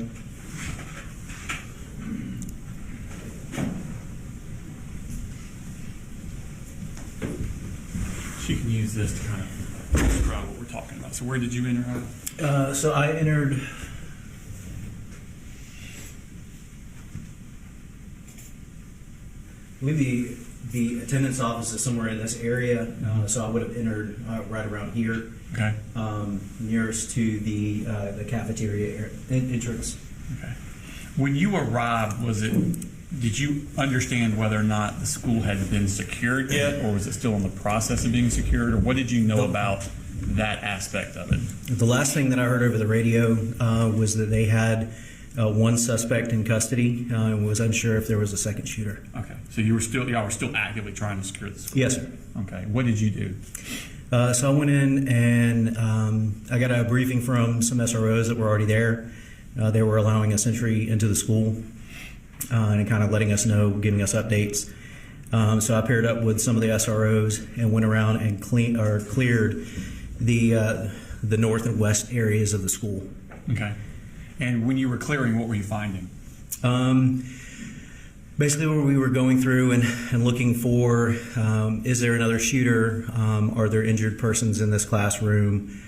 She can use this to kind of describe what we're talking about. So where did you enter at? So I entered. I believe the attendance office is somewhere in this area, so I would have entered right around here. Okay. Nearest to the cafeteria entrance. Okay. When you arrived, did you understand whether or not the school had been secured yet, or was it still in the process of being secured, or what did you know about that aspect of it? The last thing that I heard over the radio was that they had one suspect in custody and was unsure if there was a second shooter. Okay. So y'all were still actively trying to secure the school? Yes, sir. Okay. What did you do? So I went in and I got a briefing from some SROs that were already there. They were allowing us entry into the school. and kind of letting us know, giving us updates. So I paired up with some of the SROs and went around and cleared the north and west areas of the school. Okay. And when you were clearing, what were you finding? Basically, where we were going through and looking for, is there another shooter? Are there injured persons in this classroom?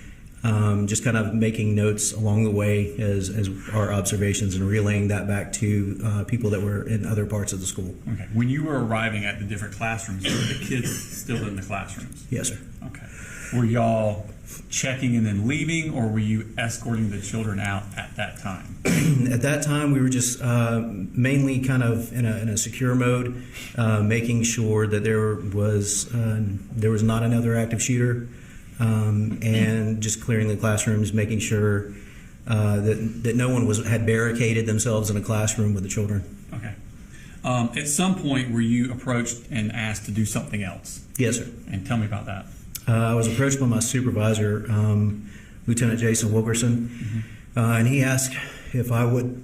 Just kind of making notes along the way as our observations and relaying that back to people that were in other parts of the school. Okay. When you were arriving at the different classrooms, were the kids still in the classrooms? Yes, sir. Okay. Were y'all checking and then leaving, or were you escorting the children out at that time? At that time, we were just mainly kind of in a secure mode, making sure that there was not another active shooter, and just clearing the classrooms, making sure that no one had barricaded themselves in a classroom with the children. Okay. At some point, were you approached and asked to do something else? Yes, sir. And tell me about that. I was approached by my supervisor, Lieutenant Jason Wilkerson, and he asked if I would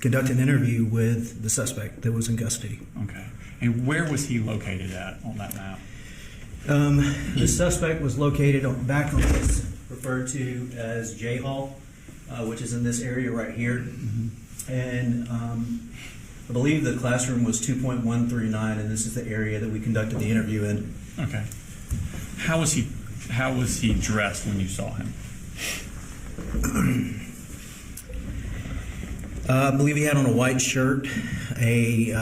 conduct an interview with the suspect that was in custody. Okay. And where was he located at on that map? The suspect was located back on what's referred to as J Hall, which is in this area right here. And I believe the classroom was 2.139, and this is the area that we conducted the interview in. Okay. How was he dressed when you saw him? I believe he had on a white shirt, a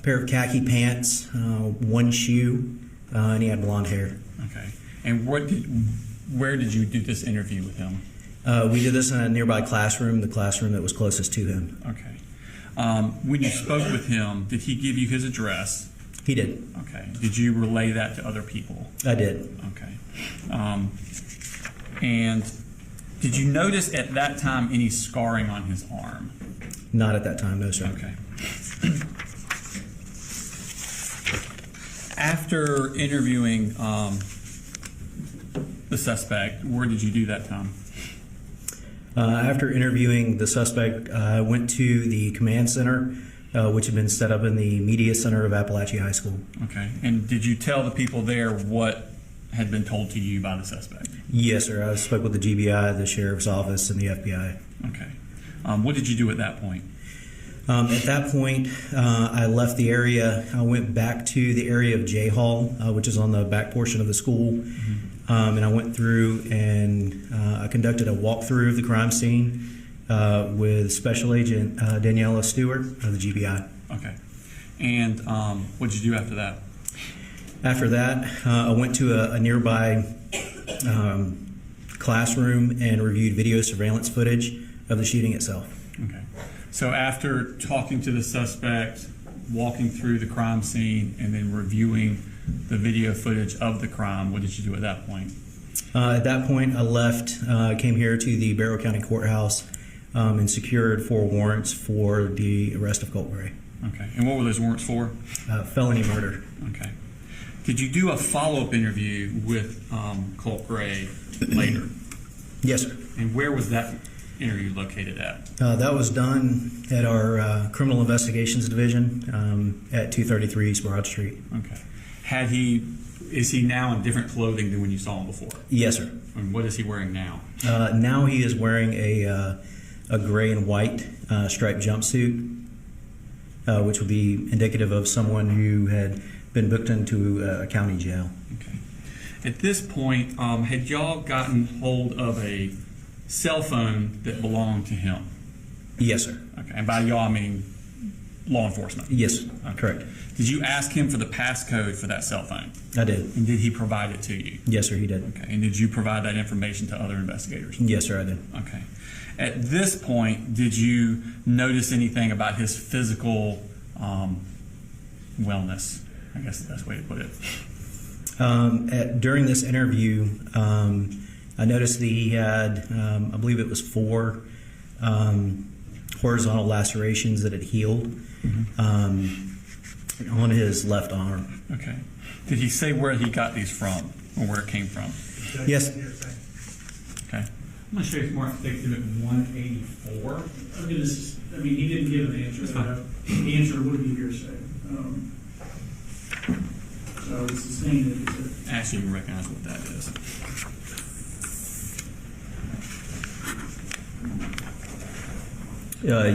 pair of khaki pants, one shoe, and he had blonde hair. Okay. And where did you do this interview with him? We did this in a nearby classroom, the classroom that was closest to him. Okay. When you spoke with him, did he give you his address? He did. Okay. Did you relay that to other people? I did. Okay. And did you notice at that time any scarring on his arm? Not at that time, no, sir. Okay. After interviewing the suspect, where did you do that, Tom? After interviewing the suspect, I went to the command center, which had been set up in the media center of Apalachee High School. Okay. And did you tell the people there what had been told to you by the suspect? Yes, sir. I spoke with the GBI, the sheriff's office, and the FBI. Okay. What did you do at that point? At that point, I left the area. I went back to the area of J Hall, which is on the back portion of the school. And I went through and I conducted a walkthrough of the crime scene with Special Agent Daniela Stewart of the GBI. Okay. And what did you do after that? After that, I went to a nearby classroom and reviewed video surveillance footage of the shooting itself. Okay. So after talking to the suspect, walking through the crime scene, and then reviewing the video footage of the crime, what did you do at that point? At that point, I left, came here to the Barrow County Courthouse, and secured 4 warrants for the arrest of Colin Gray. Okay. And what were those warrants for? Felony murder. Okay. Did you do a follow-up interview with Colin Gray later? Yes, sir. And where was that interview located at? That was done at our Criminal Investigations Division at 233 East Broad Street. Okay. Is he now in different clothing than when you saw him before? Yes, sir. And what is he wearing now? Now he is wearing a gray and white striped jumpsuit, which would be indicative of someone who had been booked into a county jail. Okay. At this point, had y'all gotten hold of a cell phone that belonged to him? Yes, sir. Okay. And by y'all, I mean law enforcement? Yes, okay. Correct. Did you ask him for the passcode for that cell phone? I did. And did he provide it to you? Yes, sir, he did. Okay. And did you provide that information to other investigators? Yes, sir, I did. Okay. At this point, did you notice anything about his physical wellness? I guess the best way to put it. During this interview, I noticed that he had, I believe it was 4 horizontal lacerations that had healed on his left arm. Okay. Did he say where he got these from or where it came from? Yes. I'm going to show you some more exhibit 184. I mean, he didn't give an answer. The answer would be hearsay. So it's the same. Actually, you recognize what that is.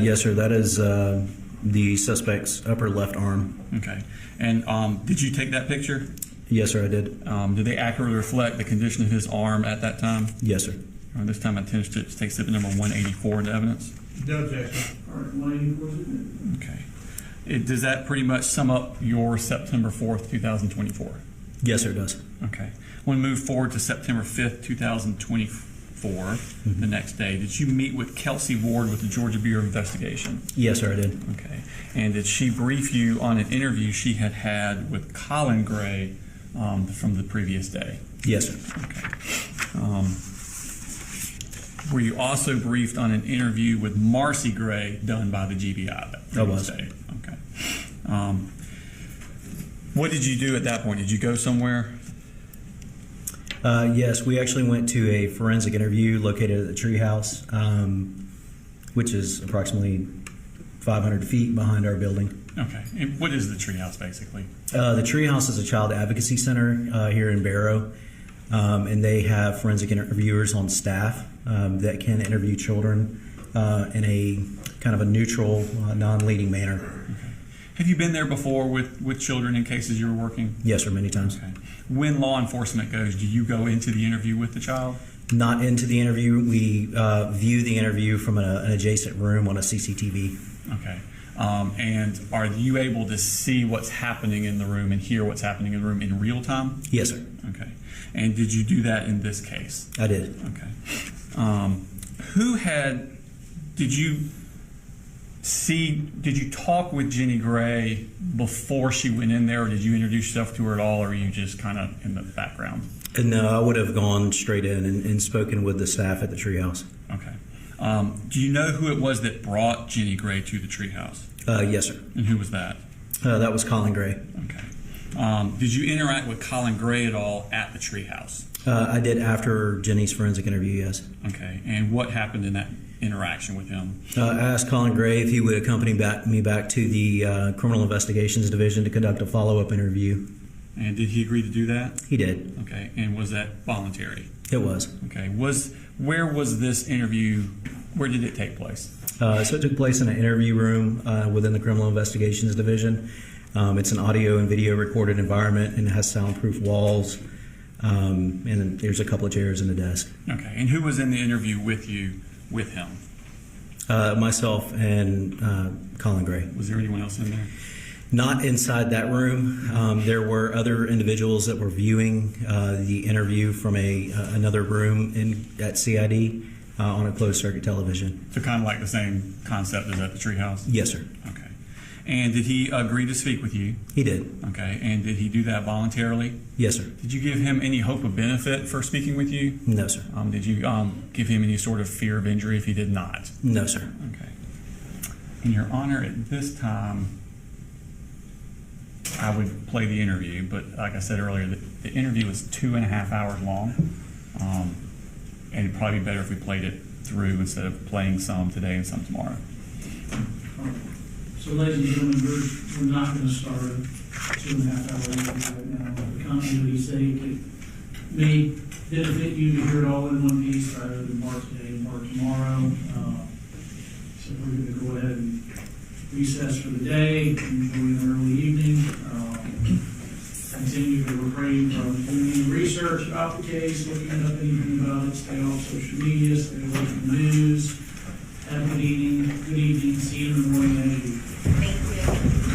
Yes, sir. That is the suspect's upper left arm. Okay. And did you take that picture? Yes, sir, I did. Did they accurately reflect the condition of his arm at that time? Yes, sir. This time I intend to take exhibit number 184 into evidence. No objection. All right, 184 is it? Okay. Does that pretty much sum up your September 4th, 2024? Yes, sir, it does. Okay. I want to move forward to September 5th, 2024, the next day. Did you meet with Kelsey Ward with the Georgia Bureau of Investigation? Yes, sir, I did. Okay. And did she brief you on an interview she had had with Colin Gray from the previous day? Yes, sir. Okay. Were you also briefed on an interview with Marcy Gray done by the GBI that previous day? Okay. What did you do at that point? Did you go somewhere? Yes, we actually went to a forensic interview located at the treehouse, which is approximately 500 feet behind our building. Okay. And what is the treehouse, basically? The treehouse is a child advocacy center here in Barrow, and they have forensic interviewers on staff that can interview children in a kind of a neutral, non-leading manner. Okay. Have you been there before with children in cases you were working? Yes, sir, many times. Okay. When law enforcement goes, do you go into the interview with the child? Not into the interview. We view the interview from an adjacent room on a CCTV. Okay. And are you able to see what's happening in the room and hear what's happening in the room in real time? Yes, sir. Okay. And did you do that in this case? I did. Okay. Did you talk with Jenny Gray before she went in there, or did you introduce yourself to her at all, or are you just kind of in the background? No, I would have gone straight in and spoken with the staff at the treehouse. Okay. Do you know who it was that brought Jenny Gray to the treehouse? Yes, sir. And who was that? That was Colin Gray. Okay. Did you interact with Colin Gray at all at the treehouse? I did after Jenny's forensic interview, yes. Okay. And what happened in that interaction with him? I asked Colin Gray if he would accompany me back to the Criminal Investigations Division to conduct a follow-up interview. And did he agree to do that? He did. Okay. And was that voluntary? It was. Okay. Where was this interview? Where did it take place? So it took place in an interview room within the Criminal Investigations Division. It's an audio and video recorded environment, and it has soundproof walls. And there's a couple of chairs and a desk. Okay. And who was in the interview with you, with him? Myself and Colin Gray. Was there anyone else in there? Not inside that room. There were other individuals that were viewing the interview from another room at CID on a closed circuit television. So kind of like the same concept as at the treehouse? Yes, sir. Okay. And did he agree to speak with you? He did. Okay. And did he do that voluntarily? Yes, sir. Did you give him any hope of benefit for speaking with you? No, sir. Did you give him any sort of fear of injury if he did not? No, sir. Okay. In your honor, at this time, I would play the interview, but like I said earlier, the interview was 2.5 hours long, and it'd probably be better if we played it through instead of playing some today and some tomorrow. So, ladies and gentlemen, we're not going to start a 2.5 hour interview right now. The continuity's sake, it may benefit you to hear it all in one piece rather than part today and part tomorrow. So we're going to go ahead and recess for the day, enjoy an early evening. Continue to refrain from doing any research about the case, looking up anything about it, stay off social media, stay away from the news. Have a good evening. Good evening. See you in the morning. Thank you.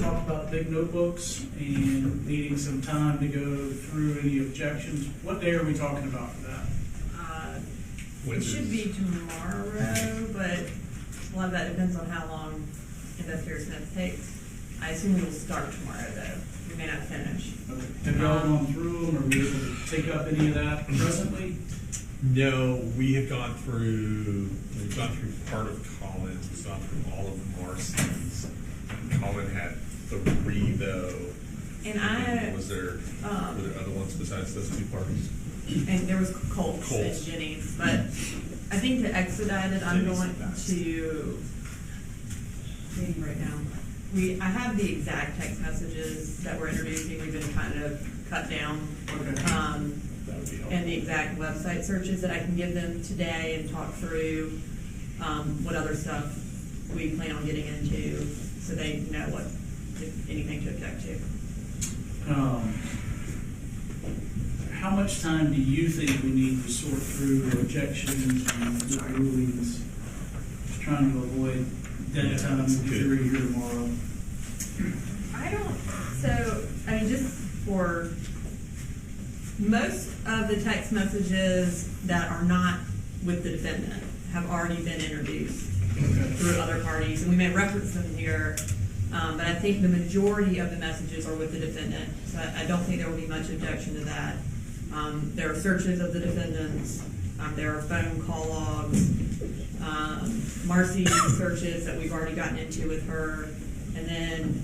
Talk about big notebooks and needing some time to go through any objections. What day are we talking about for that? It should be tomorrow, but a lot of that depends on how long Investigator Smith takes. I assume we'll start tomorrow, though. We may not finish. Okay. Have y'all gone through them? Are we able to take up any of that presently? No, we've gone through part of Colin's, we've gone through all of Marcy's. Colin had 3 though. And were there other ones besides those 2 parties? And there was Colt's and Jenny's, but I think to expedite it, I'm going to, maybe right now. I have the exact text messages that we're introducing, we've been kind of cut down. Okay. And the exact website searches that I can give them today and talk through what other stuff we plan on getting into, so they know what, if anything to object to. How much time do you think we need to sort through objections and rulings? Just trying to avoid dead time with the jury here tomorrow. I mean, just for most of the text messages that are not with the defendant have already been introduced through other parties, and we may reference them here, but I think the majority of the messages are with the defendant, so I don't think there will be much objection to that. There are searches of the defendants, there are phone call logs, Marcy's searches that we've already gotten into with her, and then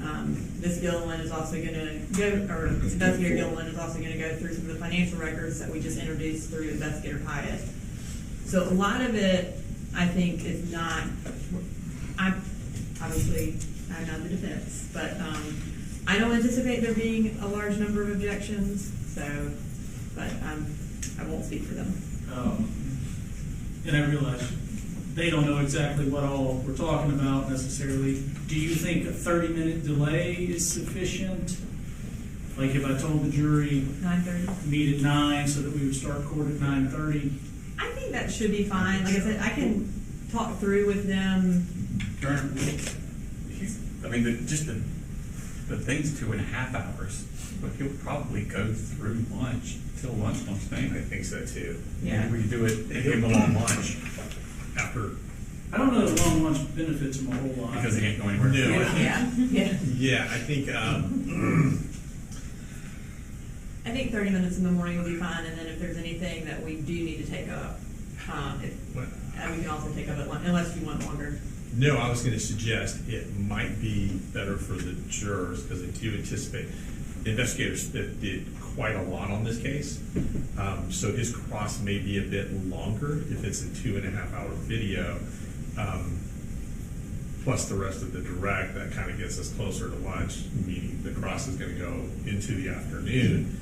Ms. Gilliland is also going to go, or Investigator Gilliland is also going to go through some of the financial records that we just introduced through Investigator Hyatt. So a lot of it, I think, is not, I'm not the defense, but I don't anticipate there being a large number of objections, so, but I won't speak for them. And I realize they don't know exactly what all we're talking about necessarily. Do you think a 30-minute delay is sufficient? Like if I told the jury 9:30? Meet at 9 so that we would start court at 9:30? I think that should be fine. Like I said, I can talk through with them. I mean, just the thing's 2.5 hours, but he'll probably go through lunch till lunch, don't you think? I think so too. Yeah. We could do it, give him a long lunch after. I don't know that long lunch benefits them a whole lot. Because he can't go anywhere. No. Yeah. I think. I think 30 minutes in the morning will be fine, and then if there's anything that we do need to take up, we can also take up at lunch, unless you want longer. No, I was going to suggest it might be better for the jurors because I do anticipate investigators that did quite a lot on this case. So his cross may be a bit longer if it's a 2.5-hour video. Plus the rest of the direct, that kind of gets us closer to lunch, meaning the cross is going to go into the afternoon.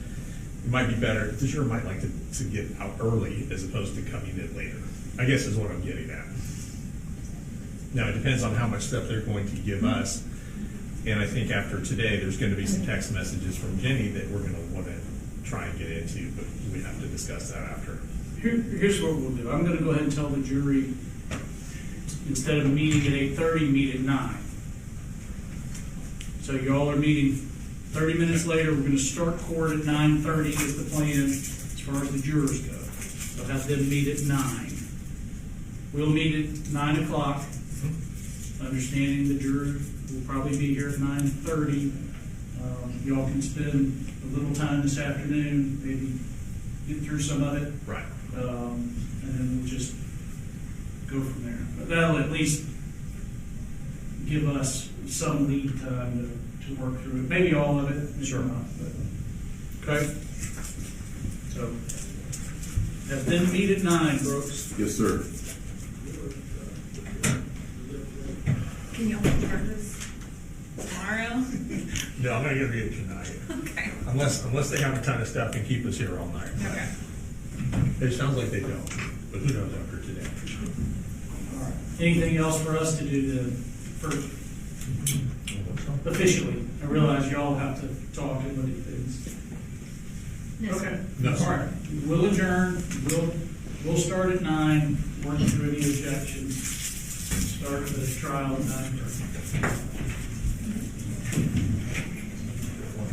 It might be better, the juror might like to get out early as opposed to coming in later, I guess is what I'm getting at. Now, it depends on how much stuff they're going to give us. And I think after today, there's going to be some text messages from Jenny that we're going to want to try and get into, but we have to discuss that after. Here's what we'll do. I'm going to go ahead and tell the jury, instead of meeting at 8:30, meet at 9. So y'all are meeting 30 minutes later. We're going to start court at 9:30 is the plan as far as the jurors go. So have them meet at 9. We'll meet at 9 o'clock, understanding the jurors will probably be here at 9:30. Y'all can spend a little time this afternoon, maybe get through some of it. Right. And then we'll just go from there. But that'll at least give us some lead time to work through it. Maybe all of it, maybe not. But, okay? So, have them meet at 9, Brooks. Yes, sir. Can you only start this tomorrow? No, I'm going to get it tonight. Okay. Unless they have a ton of stuff and keep us here all night. Okay. It sounds like they don't, but who knows after today. All right. Anything else for us to do officially? I realize y'all have to talk and look at things. No, Okay. No, All right. We'll adjourn. We'll start at 9, work through any objections. Start the trial at 9:30.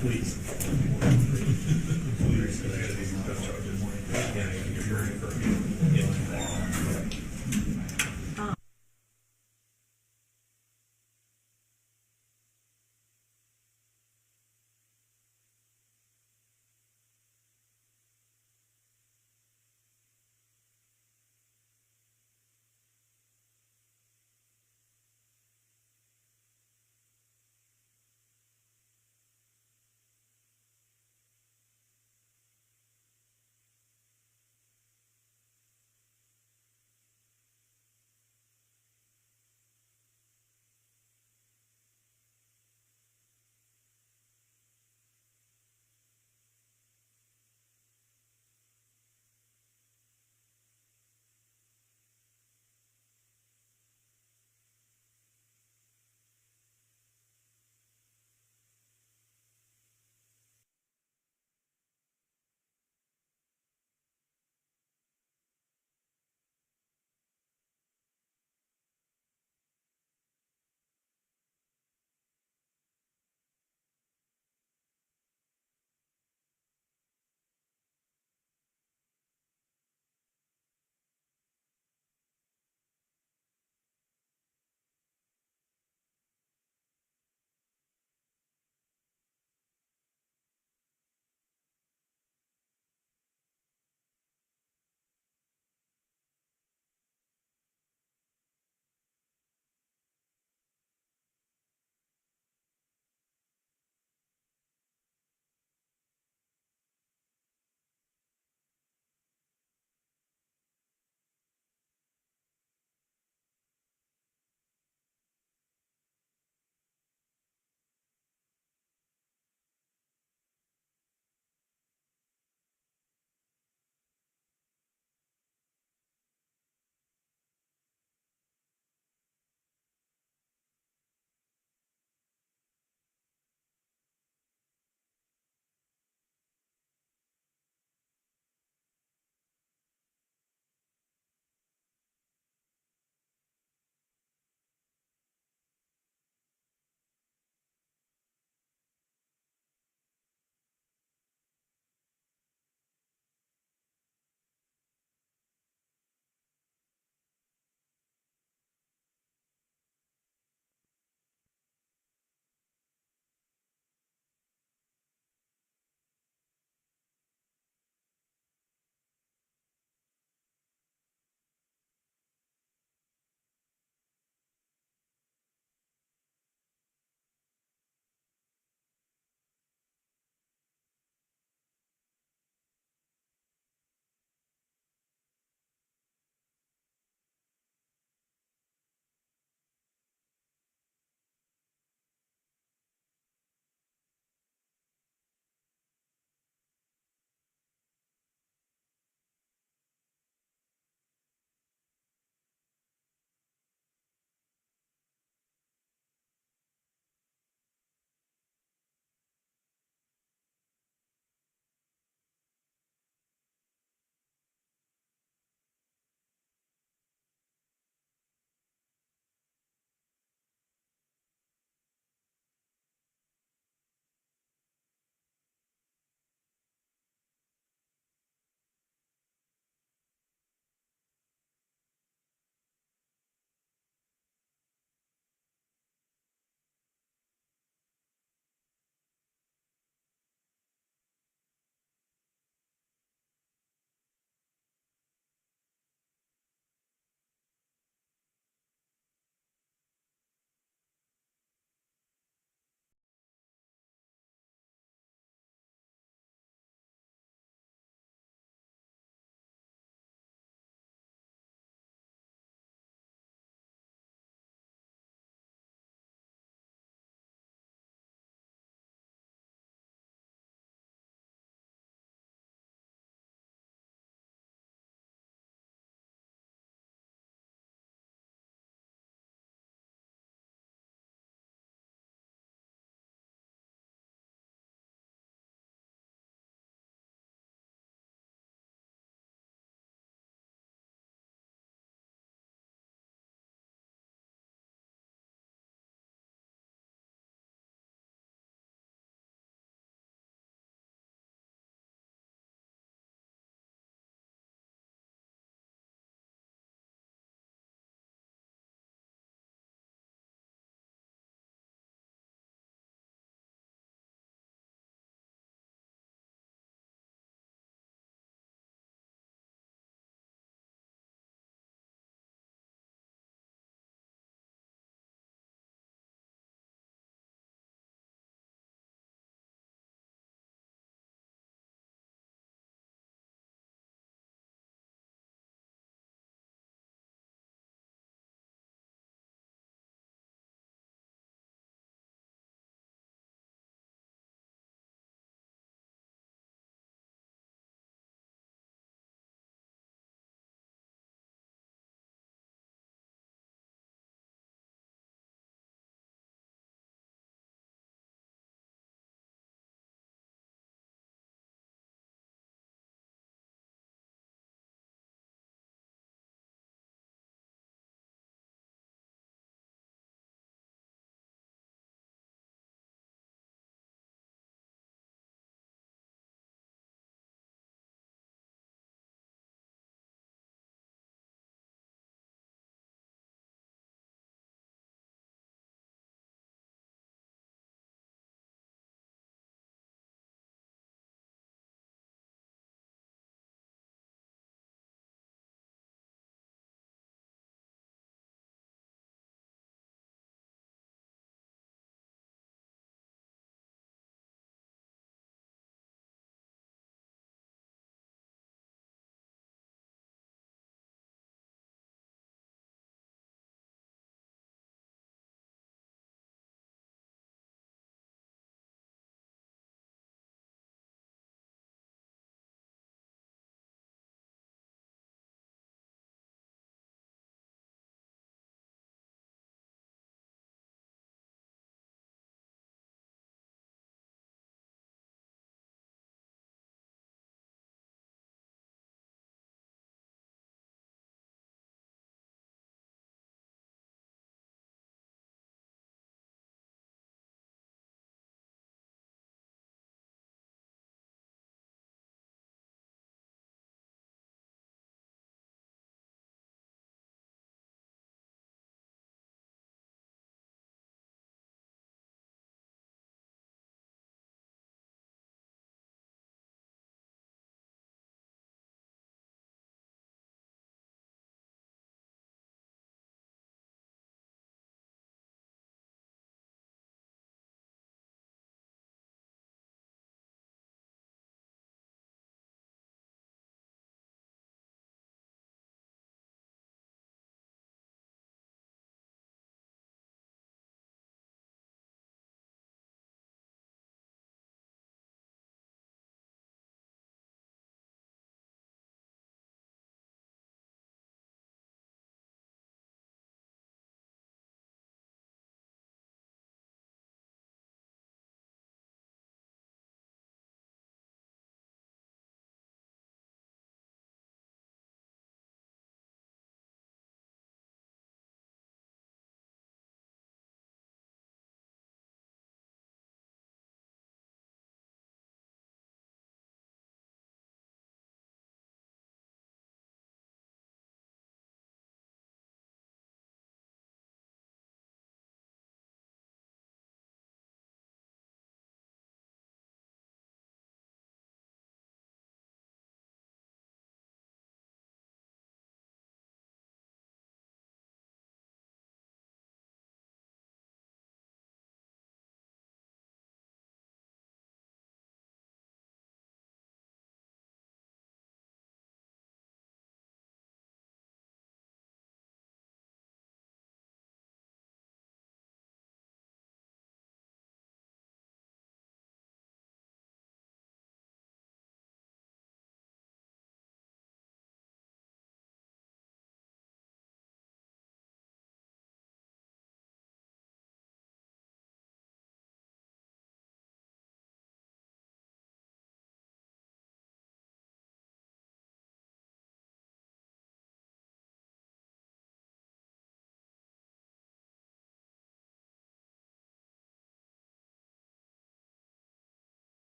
please.